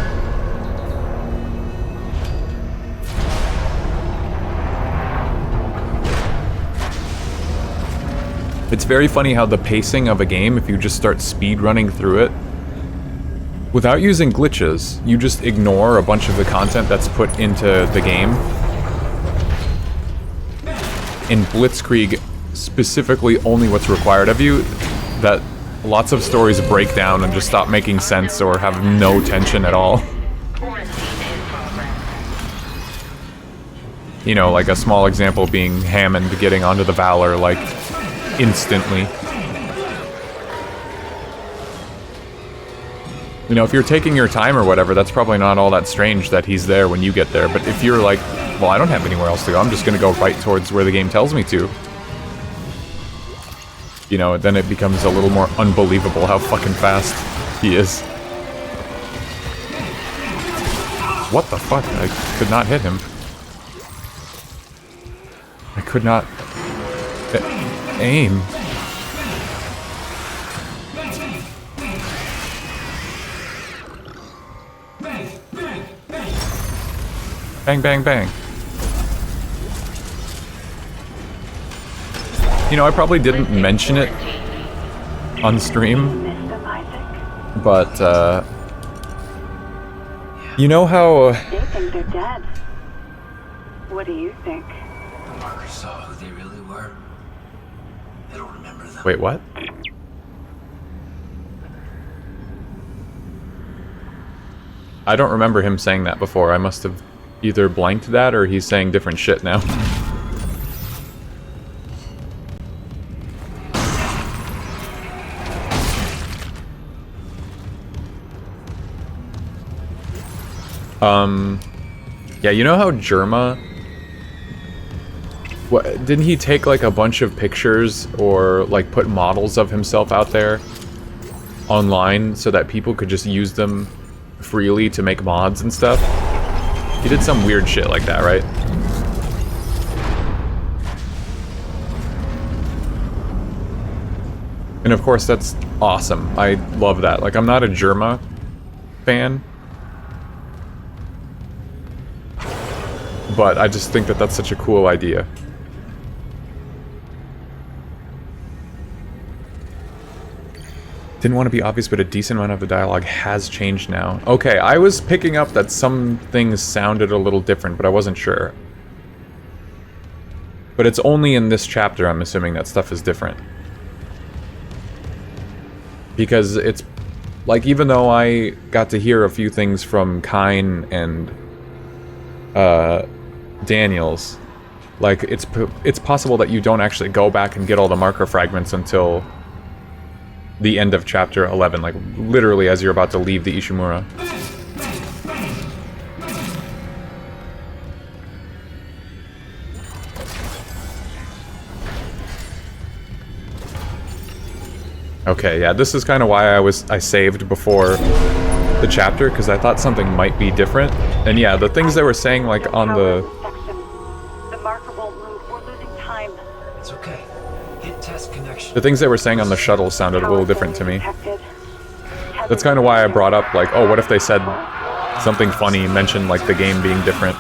It's very funny how the pacing of a game, if you just start speed running through it, without using glitches, you just ignore a bunch of the content that's put into the game. In Blitzkrieg, specifically only what's required of you, that lots of stories break down and just stop making sense or have no tension at all. You know, like a small example being Hammond getting onto the Valor, like, instantly. You know, if you're taking your time or whatever, that's probably not all that strange that he's there when you get there. But if you're like, well, I don't have anywhere else to go, I'm just gonna go right towards where the game tells me to. You know, then it becomes a little more unbelievable how fucking fast he is. What the fuck? I could not hit him. I could not aim. Bang, bang, bang. You know, I probably didn't mention it on stream, but, you know how... They think they're dead. What do you think? The marker saw who they really were. They don't remember them. Wait, what? I don't remember him saying that before. I must have either blanked that or he's saying different shit now. Yeah, you know how Germa... What, didn't he take like a bunch of pictures or like put models of himself out there online so that people could just use them freely to make mods and stuff? He did some weird shit like that, right? And of course that's awesome. I love that. Like, I'm not a Germa fan, but I just think that that's such a cool idea. Didn't want to be obvious, but a decent amount of the dialogue has changed now. Okay, I was picking up that some things sounded a little different, but I wasn't sure. But it's only in this chapter, I'm assuming, that stuff is different. Because it's... like, even though I got to hear a few things from Kyne and... Daniels, like, it's possible that you don't actually go back and get all the marker fragments until the end of chapter 11, like literally as you're about to leave the Ishimura. Okay, yeah, this is kind of why I saved before the chapter, because I thought something might be different. And yeah, the things they were saying, like, on the... The marker won't move. We're losing time. It's okay. Hit test connection. The things they were saying on the shuttle sounded a little different to me. That's kind of why I brought up, like, oh, what if they said something funny, mentioned, like, the game being different.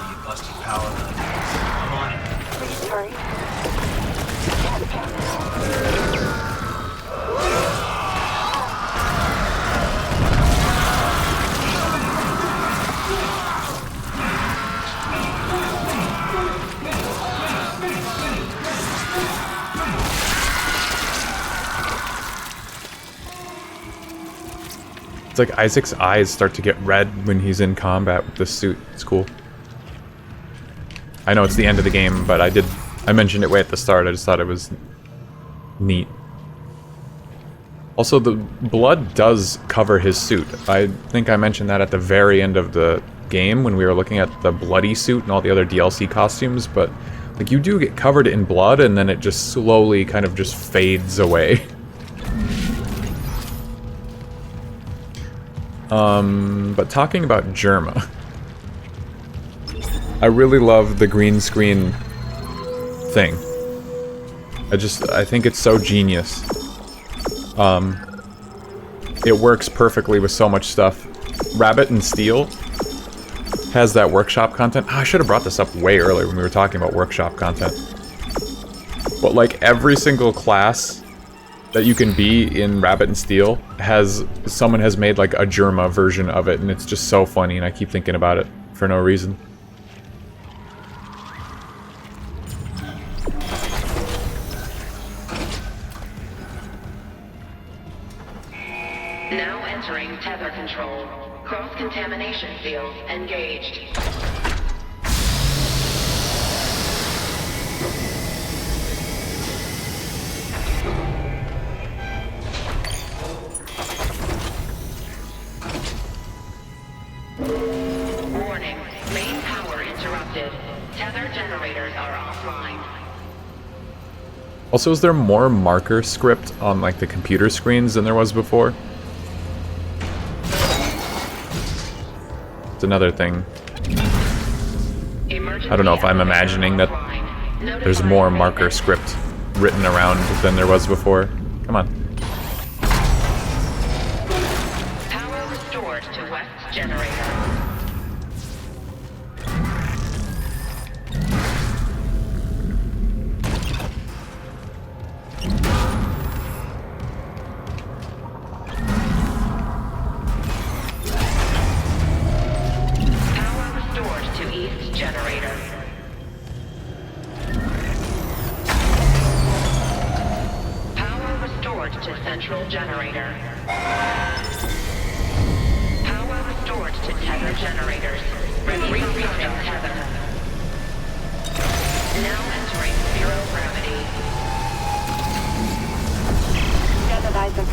It's like Isaac's eyes start to get red when he's in combat with this suit. It's cool. I know it's the end of the game, but I mentioned it way at the start. I just thought it was neat. Also, the blood does cover his suit. I think I mentioned that at the very end of the game when we were looking at the bloody suit and all the other DLC costumes, but like, you do get covered in blood and then it just slowly kind of just fades away. But talking about Germa, I really love the green screen thing. I think it's so genius. It works perfectly with so much stuff. Rabbit and Steel has that workshop content. Oh, I should have brought this up way earlier when we were talking about workshop content. But like every single class that you can be in Rabbit and Steel someone has made like a Germa version of it, and it's just so funny, and I keep thinking about it for no reason. Now entering tether control. Cross-contamination field engaged. Warning. Main power interrupted. Tether generators are offline. Also, is there more marker script on like the computer screens than there was before? It's another thing. I don't know if I'm imagining that there's more marker script written around than there was before. Come on. Power restored to West generator. Central generator. Power restored to tether generators. Restarting tether. Now entering zero gravity. Get it, Isaac.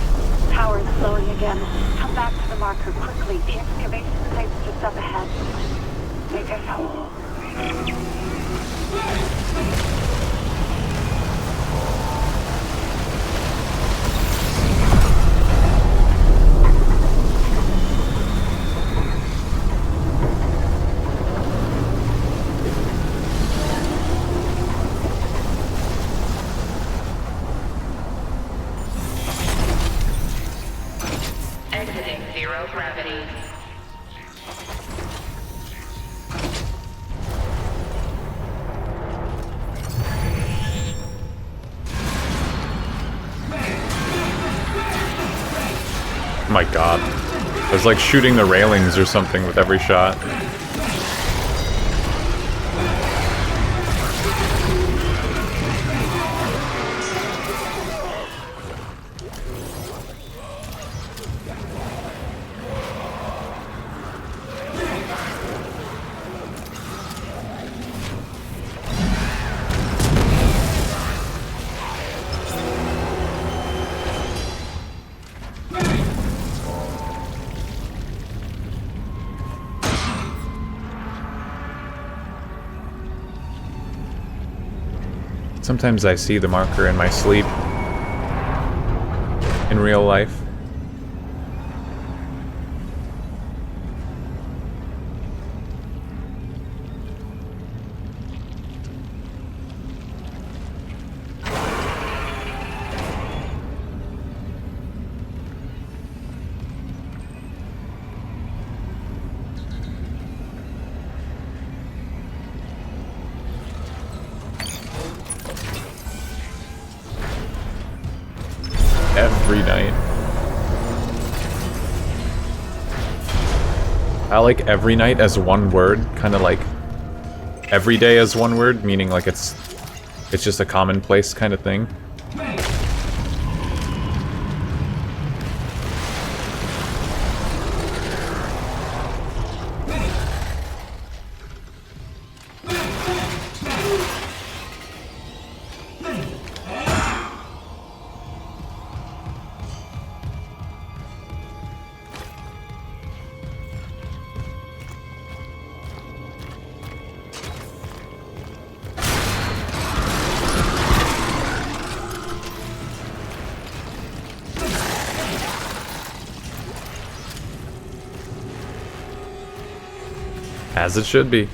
Power is slowing again. Come back to the marker quickly. The excavation site's just up ahead. Make us whole. Exiting zero gravity. Oh my god. I was like shooting the railings or something with every shot. Sometimes I see the marker in my sleep. In real life. Every night. I like every night as one word, kind of like every day as one word, meaning like it's just a commonplace kind of thing. As it should be.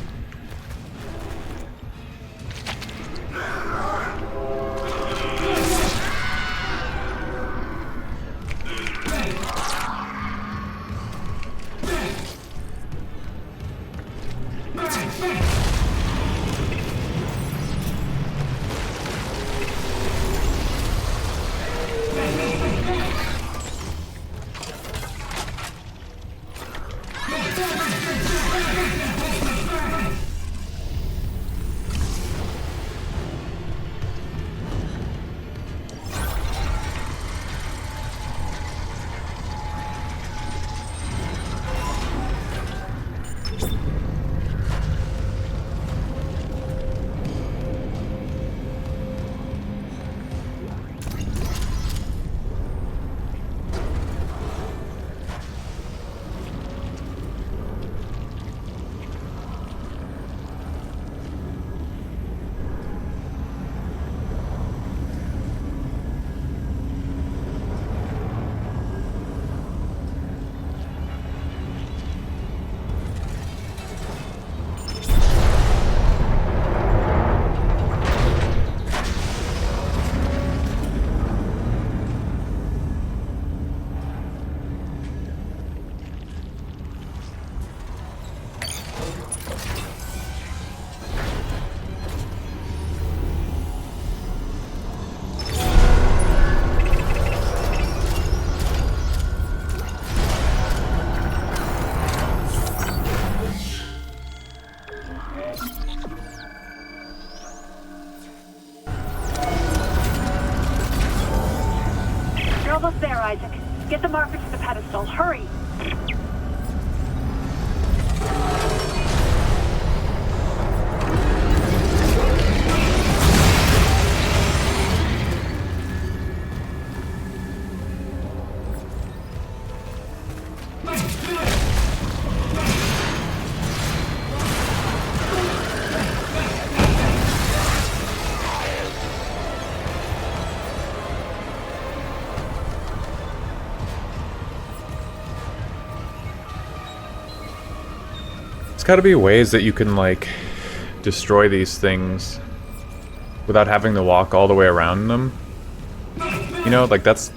almost there, Isaac. Get the marker to the pedestal. Hurry! Gotta be ways that you can, like, destroy these things without having to walk all the way around them. You know, like, that's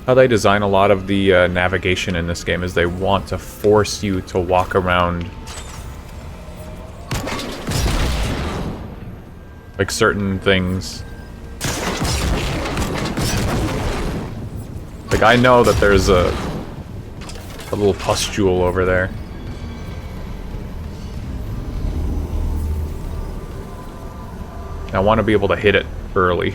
how they design a lot of the navigation in this game, is they want to force you to walk around, like, certain things. Like, I know that there's a little pustule over there. I want to be able to hit it early.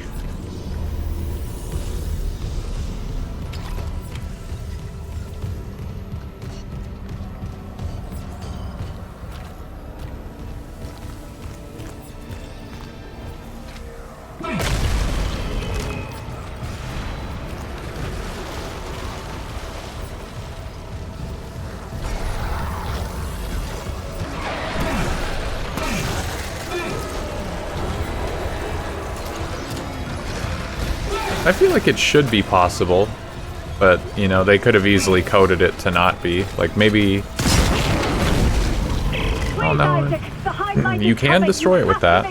I feel like it should be possible, but, you know, they could have easily coded it to not be. Like, maybe... Oh, no. You can destroy it with that.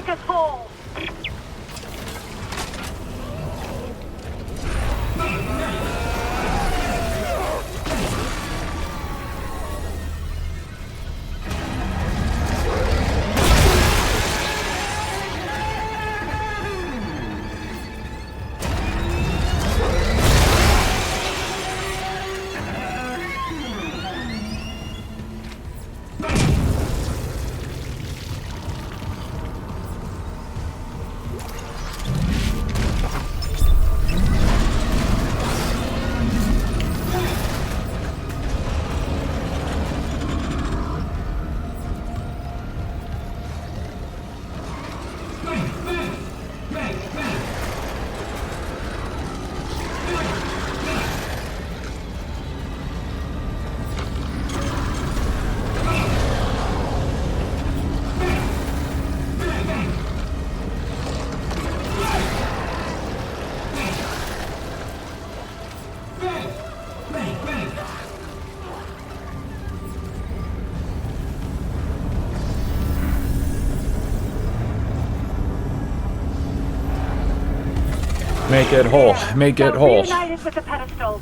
Make it whole. Make it whole. Reunited with the pedestal.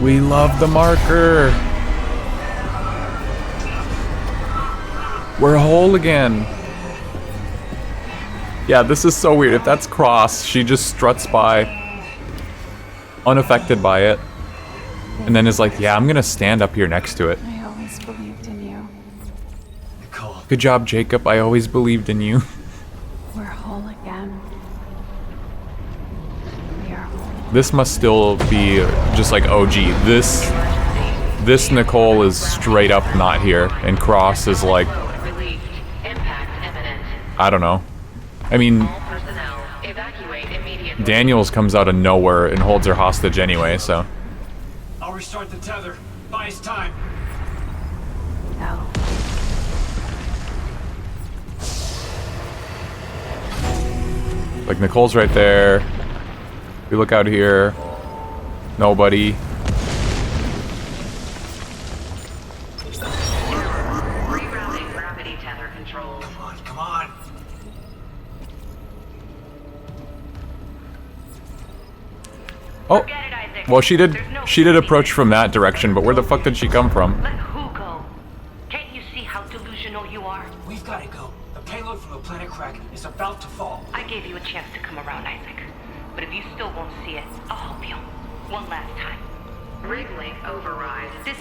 We love the marker. We're whole again. Yeah, this is so weird. If that's Cross, she just struts by, unaffected by it, and then is like, yeah, I'm gonna stand up here next to it. I always believed in you. Nicole. Good job, Jacob. I always believed in you. We're whole again. We are whole. This must still be just like OG. This Nicole is straight up not here, and Cross is like, I don't know. I mean, Daniels comes out of nowhere and holds her hostage anyway, so. I'll restart the tether. Buy us time. No. Like, Nicole's right there. We look out here. Nobody. Rerouting gravity tether control. Come on, come on. Oh, well, she did approach from that direction, but where the fuck did she come from? Let who go? Can't you see how delusional you are? We've got to go. The payload from the planet crack is about to fall. I gave you a chance to come around, Isaac. But if you still won't see it, I'll help you. One last time.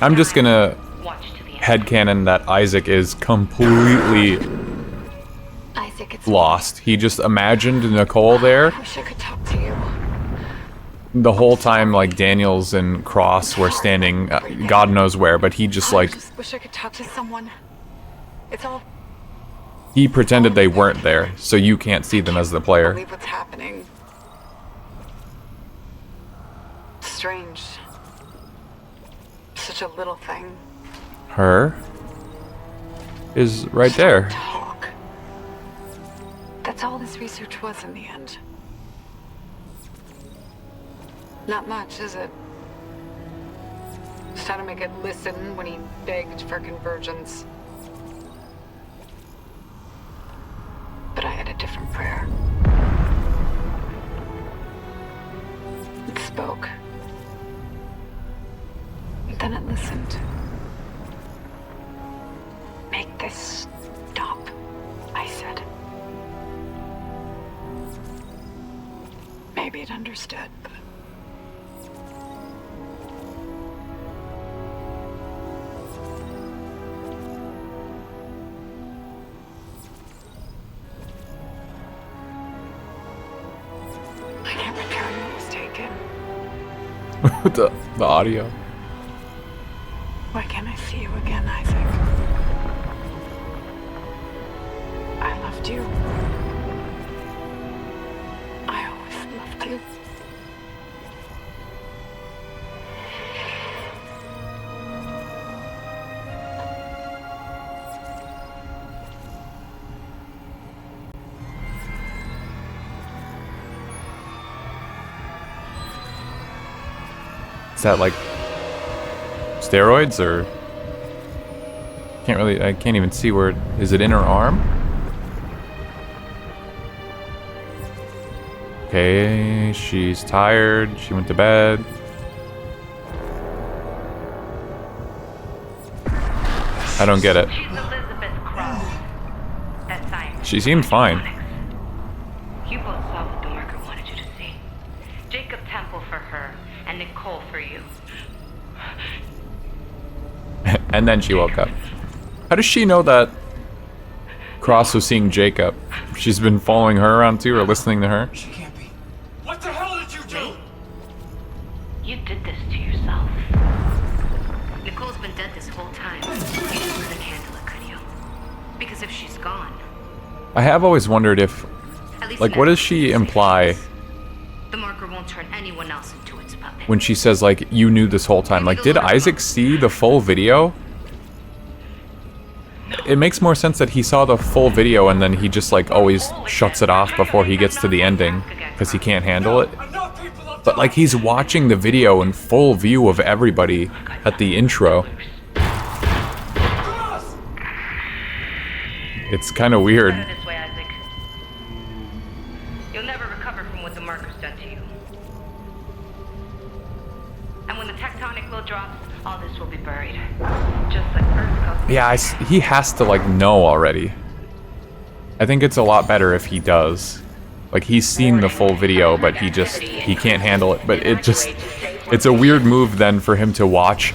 I'm just gonna headcanon that Isaac is completely lost. He just imagined Nicole there. I wish I could talk to you. The whole time, like, Daniels and Cross were standing God knows where, but he just, like, I wish I could talk to someone. It's all he pretended they weren't there, so you can't see them as the player. believe what's happening. Strange. Such a little thing. Her is right there. Talk. That's all this research was in the end. Not much, is it? Just trying to make it listen when he begged for convergence. But I had a different prayer. It spoke. And then it listened. Make this stop, I said. Maybe it understood, but... I can't return what was taken. the audio. Why can't I see you again, Isaac? I loved you. I always loved you. Is that like steroids or I can't even see where is it in her arm? Okay, she's tired. She went to bed. I don't get it. She seemed fine. You both saw what the marker wanted you to see. Jacob Temple for her, and Nicole for you. And then she woke up. How does she know that Cross was seeing Jacob? She's been following her around too, or listening to her? She can't be. What the hell did you do? You did this to yourself. Nicole's been dead this whole time. You just couldn't handle it, could you? Because if she's gone... I have always wondered if... Like, what does she imply the marker won't turn anyone else into its puppet. when she says, like, you knew this whole time? Like, did Isaac see the full video? It makes more sense that he saw the full video and then he just, like, always shuts it off before he gets to the ending because he can't handle it. But, like, he's watching the video in full view of everybody at the intro. It's kind of weird. This way, Isaac. You'll never recover from what the marker's done to you. And when the tectonic will drops, all this will be buried. Just like Earth goes. Yeah, he has to, like, know already. I think it's a lot better if he does. Like, he's seen the full video, but he can't handle it. But it's a weird move then for him to watch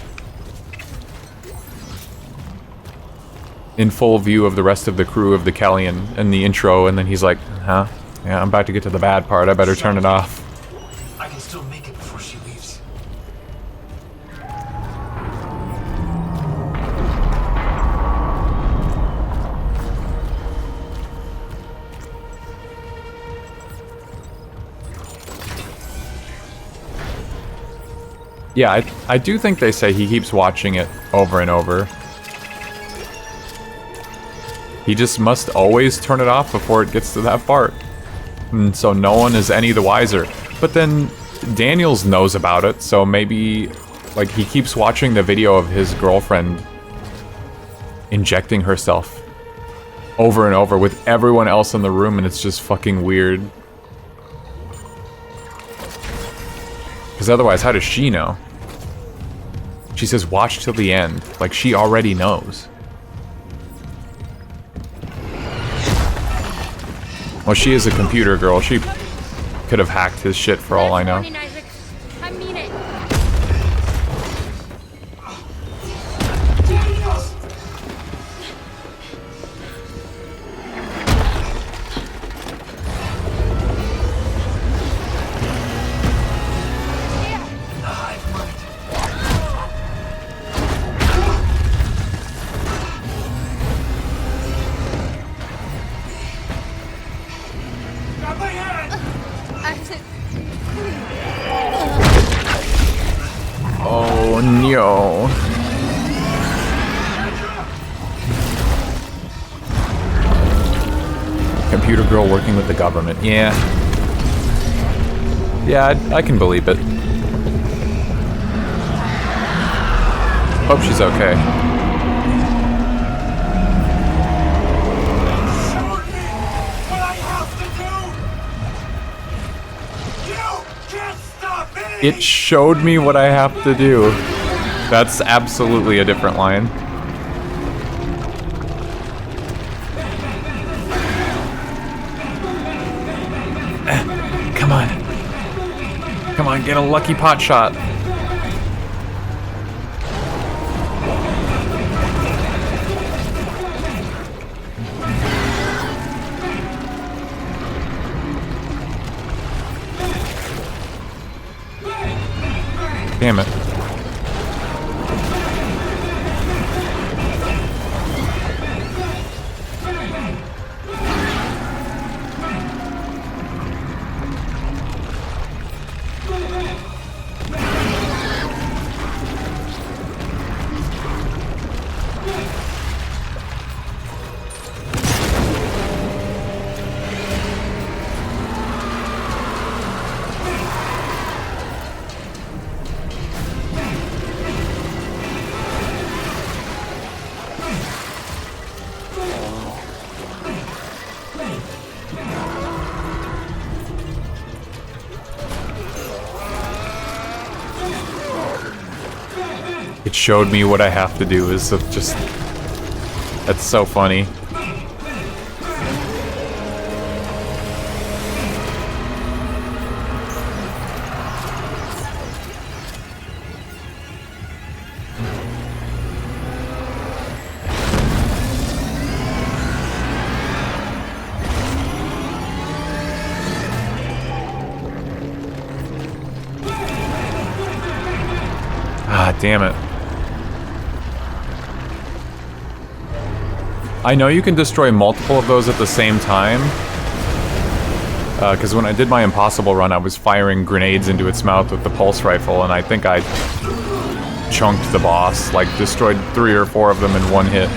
in full view of the rest of the crew of the Kellion and the intro, and then he's like, huh? Yeah, I'm about to get to the bad part. I better turn it off. I can still make it before she leaves. Yeah, I do think they say he keeps watching it over and over. He just must always turn it off before it gets to that part. And so no one is any the wiser. But then Daniels knows about it, so maybe, like, he keeps watching the video of his girlfriend injecting herself over and over with everyone else in the room, and it's just fucking weird. Because otherwise, how does she know? She says watch till the end. Like, she already knows. Well, she is a computer girl. She could have hacked his shit for all I know. I mean it. no. Computer girl working with the government. Yeah. Yeah, I can believe it. Hope she's okay. It showed me what I have to do. That's absolutely a different line. Come on. Come on, get a lucky pot shot. Damn it. It showed me what I have to do. Is just... That's so funny. Ah, damn it. I know you can destroy multiple of those at the same time. Because when I did my impossible run, I was firing grenades into its mouth with the pulse rifle, and I think I chunked the boss, like destroyed 3 or 4 of them in one hit.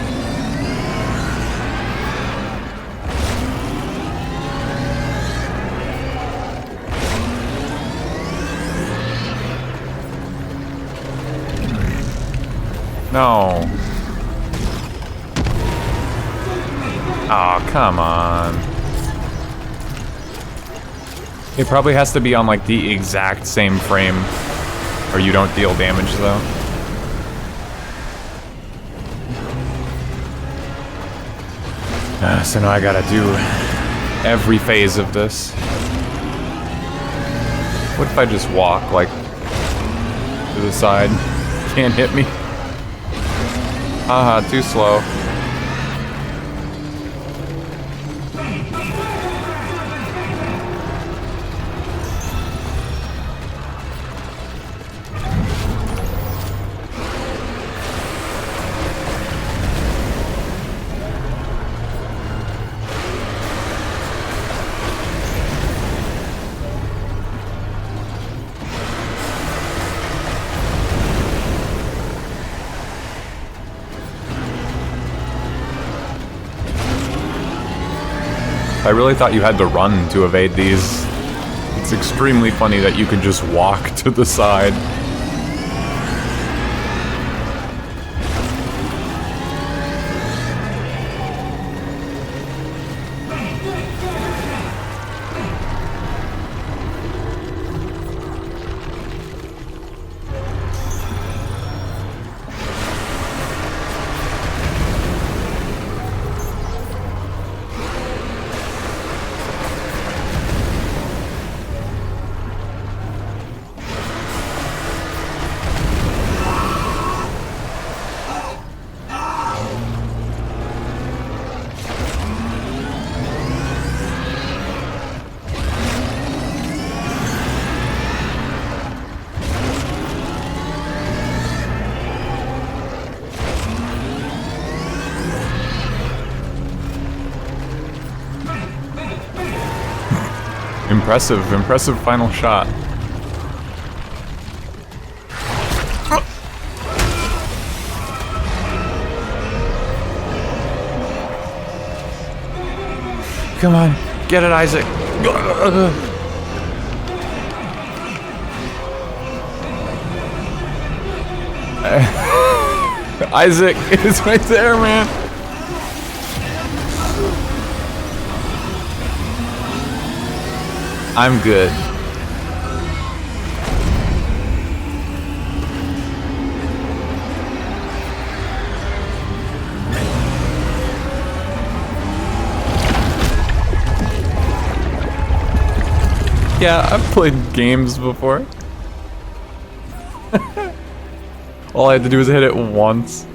No. Oh, come on. It probably has to be on like the exact same frame, or you don't deal damage though. So now I gotta do every phase of this. What if I just walk like to the side? Can't hit me. Haha, too slow. I really thought you had to run to evade these. It's extremely funny that you can just walk to the side. Impressive final shot. Come on. Get it, Isaac. Isaac is right there, man. I'm good. Yeah, I've played games before. All I had to do was hit it once.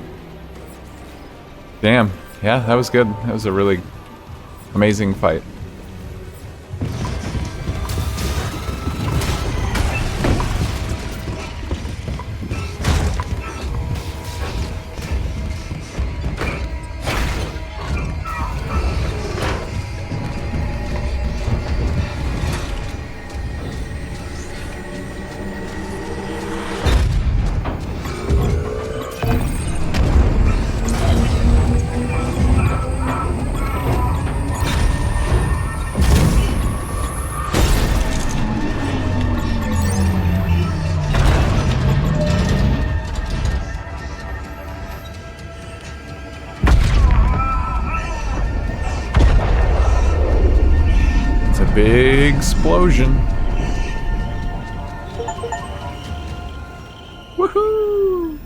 Damn. Yeah, that was good. That was a really amazing fight. Big explosion. Woohoo!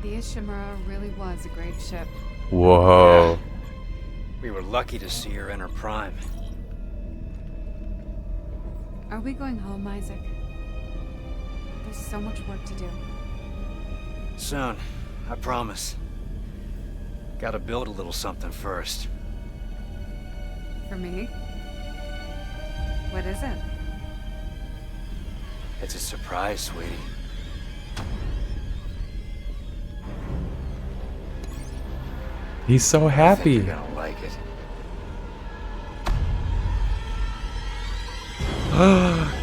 The Ishimura really was a great ship. Whoa. We were lucky to see her in her prime. Are we going home, Isaac? There's so much work to do. Soon, I promise. Gotta build a little something first. For me? What is it? It's a surprise, sweetie. He's so happy. You're gonna like it.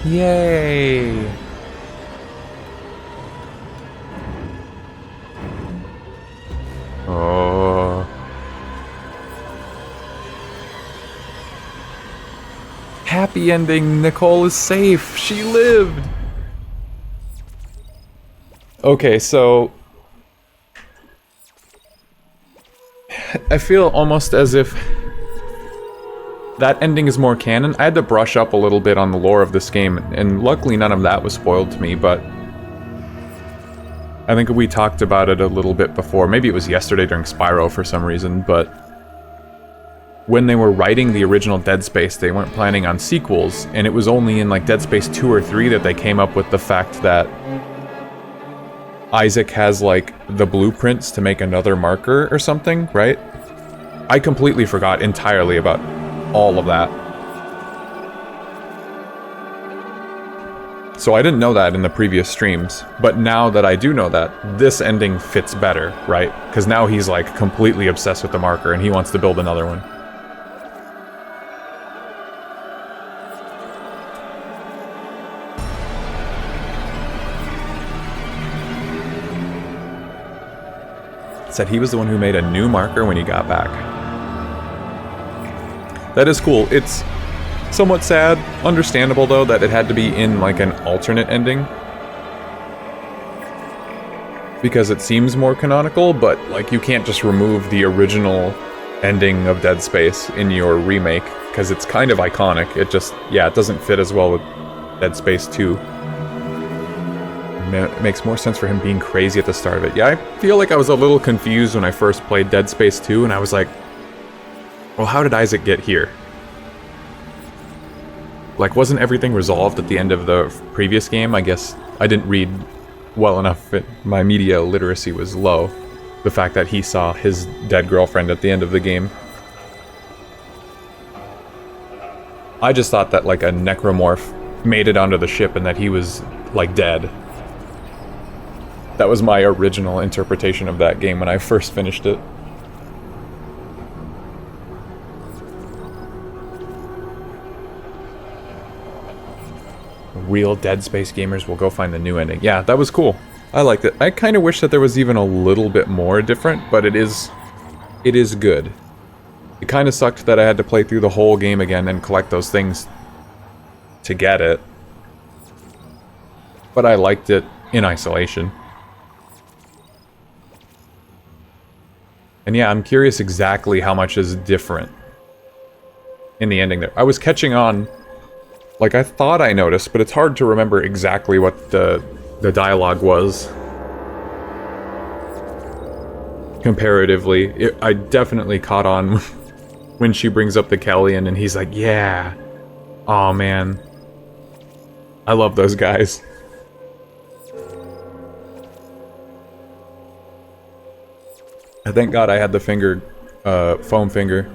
Yay! Oh. Happy ending. Nicole is safe. She lived. Okay, so I feel almost as if that ending is more canon. I had to brush up a little bit on the lore of this game, and luckily none of that was spoiled to me, but I think we talked about it a little bit before. Maybe it was yesterday during Spyro for some reason, but when they were writing the original Dead Space, they weren't planning on sequels, and it was only in like Dead Space 2 or 3 that they came up with the fact that Isaac has like the blueprints to make another marker or something, right? I completely forgot entirely about all of that. So I didn't know that in the previous streams, but now that I do know that, this ending fits better, right? Because now he's like completely obsessed with the marker and he wants to build another one. Said he was the one who made a new marker when he got back. That is cool. It's somewhat sad, understandable though, that it had to be in like an alternate ending. Because it seems more canonical, but like you can't just remove the original ending of Dead Space in your remake, because it's kind of iconic. It just, yeah, it doesn't fit as well with Dead Space 2. It makes more sense for him being crazy at the start of it. Yeah, I feel like I was a little confused when I first played Dead Space 2, and I was like, well, how did Isaac get here? Like, wasn't everything resolved at the end of the previous game? I guess I didn't read well enough. My media literacy was low. The fact that he saw his dead girlfriend at the end of the game. I just thought that, like, a necromorph made it onto the ship and that he was, like, dead. That was my original interpretation of that game when I first finished it. real Dead Space gamers will go find the new ending. Yeah, that was cool. I liked it. I kind of wish that there was even a little bit more different, but it is good. It kind of sucked that I had to play through the whole game again and collect those things to get it. But I liked it in isolation. And yeah, I'm curious exactly how much is different in the ending there. I was catching on, like I thought I noticed, but it's hard to remember exactly what the dialogue was. Comparatively, I definitely caught on when she brings up the Kellion and he's like, yeah. Aw, man. I love those guys. Thank God I had the finger, foam finger.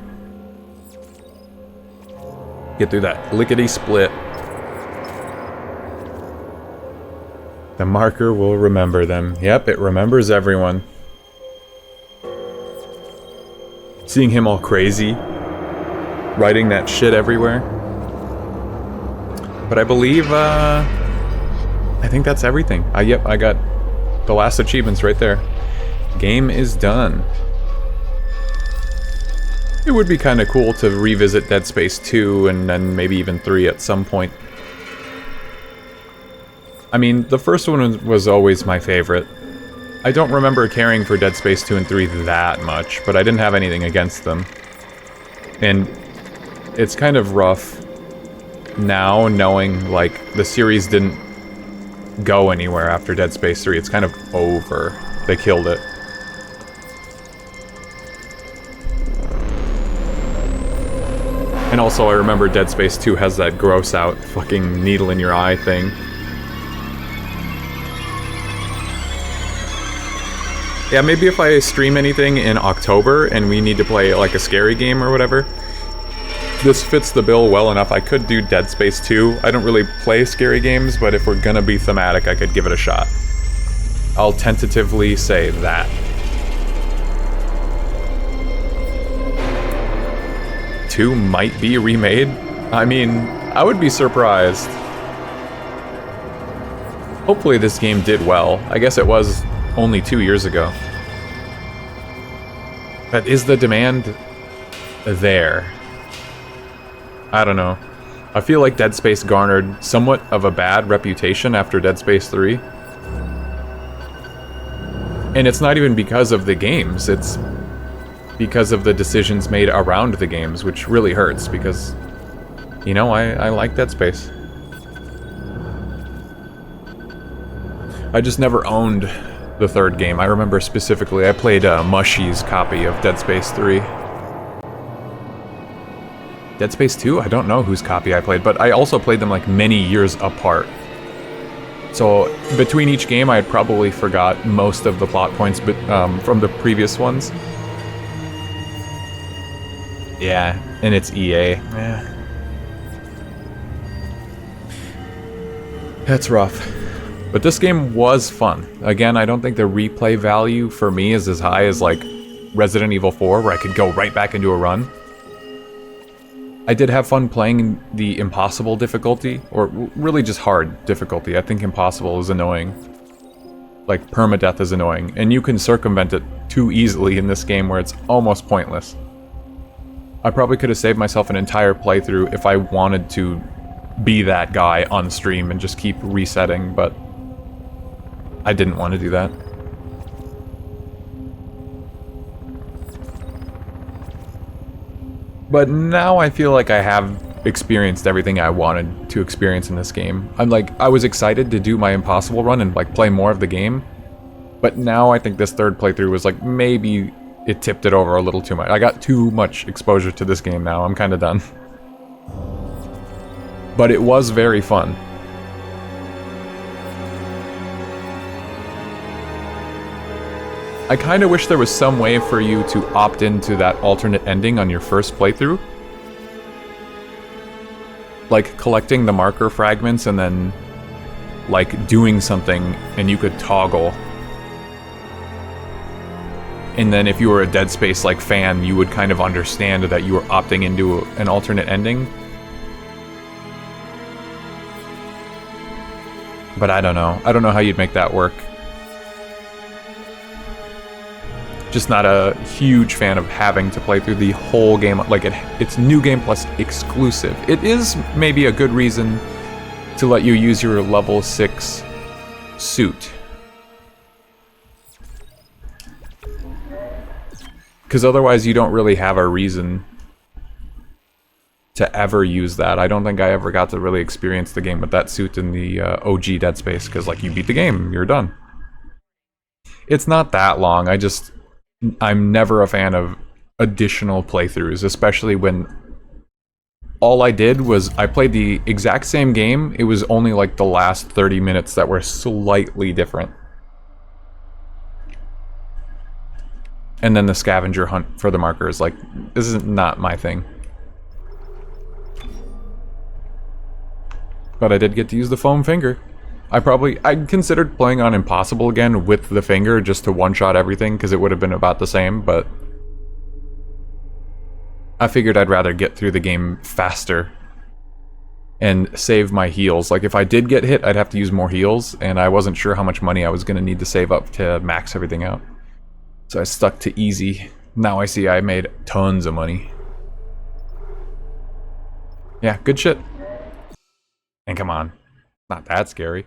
Get through that lickety-split. The marker will remember them. Yep, it remembers everyone. Seeing him all crazy, writing that shit everywhere. But I believe, I think that's everything. Yep, I got the last achievements right there. Game is done. It would be kind of cool to revisit Dead Space 2 and then maybe even 3 at some point. I mean, the first one was always my favorite. I don't remember caring for Dead Space 2 and 3 that much, but I didn't have anything against them. And it's kind of rough now knowing, like, the series didn't go anywhere after Dead Space 3. It's kind of over. They killed it. And also, I remember Dead Space 2 has that gross out fucking needle in your eye thing. Yeah, maybe if I stream anything in October and we need to play like a scary game or whatever, this fits the bill well enough. I could do Dead Space 2. I don't really play scary games, but if we're gonna be thematic, I could give it a shot. I'll tentatively say that. Two might be remade? I mean, I would be surprised. Hopefully this game did well. I guess it was only 2 years ago. But is the demand there? I don't know. I feel like Dead Space garnered somewhat of a bad reputation after Dead Space 3. And it's not even because of the games, it's because of the decisions made around the games, which really hurts because, you know, I like Dead Space. I just never owned the third game. I remember specifically I played Mushy's copy of Dead Space 3. Dead Space 2? I don't know whose copy I played, but I also played them like many years apart. So between each game I had probably forgot most of the plot points from the previous ones. Yeah, and it's EA. Yeah. That's rough. But this game was fun. Again, I don't think the replay value for me is as high as like Resident Evil 4, where I could go right back into a run. I did have fun playing the impossible difficulty, or really just hard difficulty. I think impossible is annoying. Like, permadeath is annoying, and you can circumvent it too easily in this game where it's almost pointless. I probably could have saved myself an entire playthrough if I wanted to be that guy on stream and just keep resetting, but I didn't want to do that. But now I feel like I have experienced everything I wanted to experience in this game. I was excited to do my impossible run and like play more of the game, but now I think this third playthrough was like, maybe it tipped it over a little too much. I got too much exposure to this game now. I'm kind of done. But it was very fun. I kind of wish there was some way for you to opt into that alternate ending on your first playthrough. Like collecting the marker fragments and then like doing something and you could toggle. And then if you were a Dead Space like fan, you would kind of understand that you were opting into an alternate ending. But I don't know. I don't know how you'd make that work. Just not a huge fan of having to play through the whole game. Like, it's New Game Plus exclusive. It is maybe a good reason to let you use your level 6 suit. Because otherwise you don't really have a reason to ever use that. I don't think I ever got to really experience the game with that suit in the OG Dead Space, because like you beat the game, you're done. It's not that long. I'm never a fan of additional playthroughs, especially when all I did was I played the exact same game. It was only like the last 30 minutes that were slightly different. And then the scavenger hunt for the markers. Like, this is not my thing. But I did get to use the foam finger. I considered playing on Impossible again with the finger just to one-shot everything, because it would have been about the same, but I figured I'd rather get through the game faster and save my heals. Like, if I did get hit, I'd have to use more heals, and I wasn't sure how much money I was going to need to save up to max everything out. So I stuck to easy. Now I see I made tons of money. Yeah, good shit. And come on, not that scary.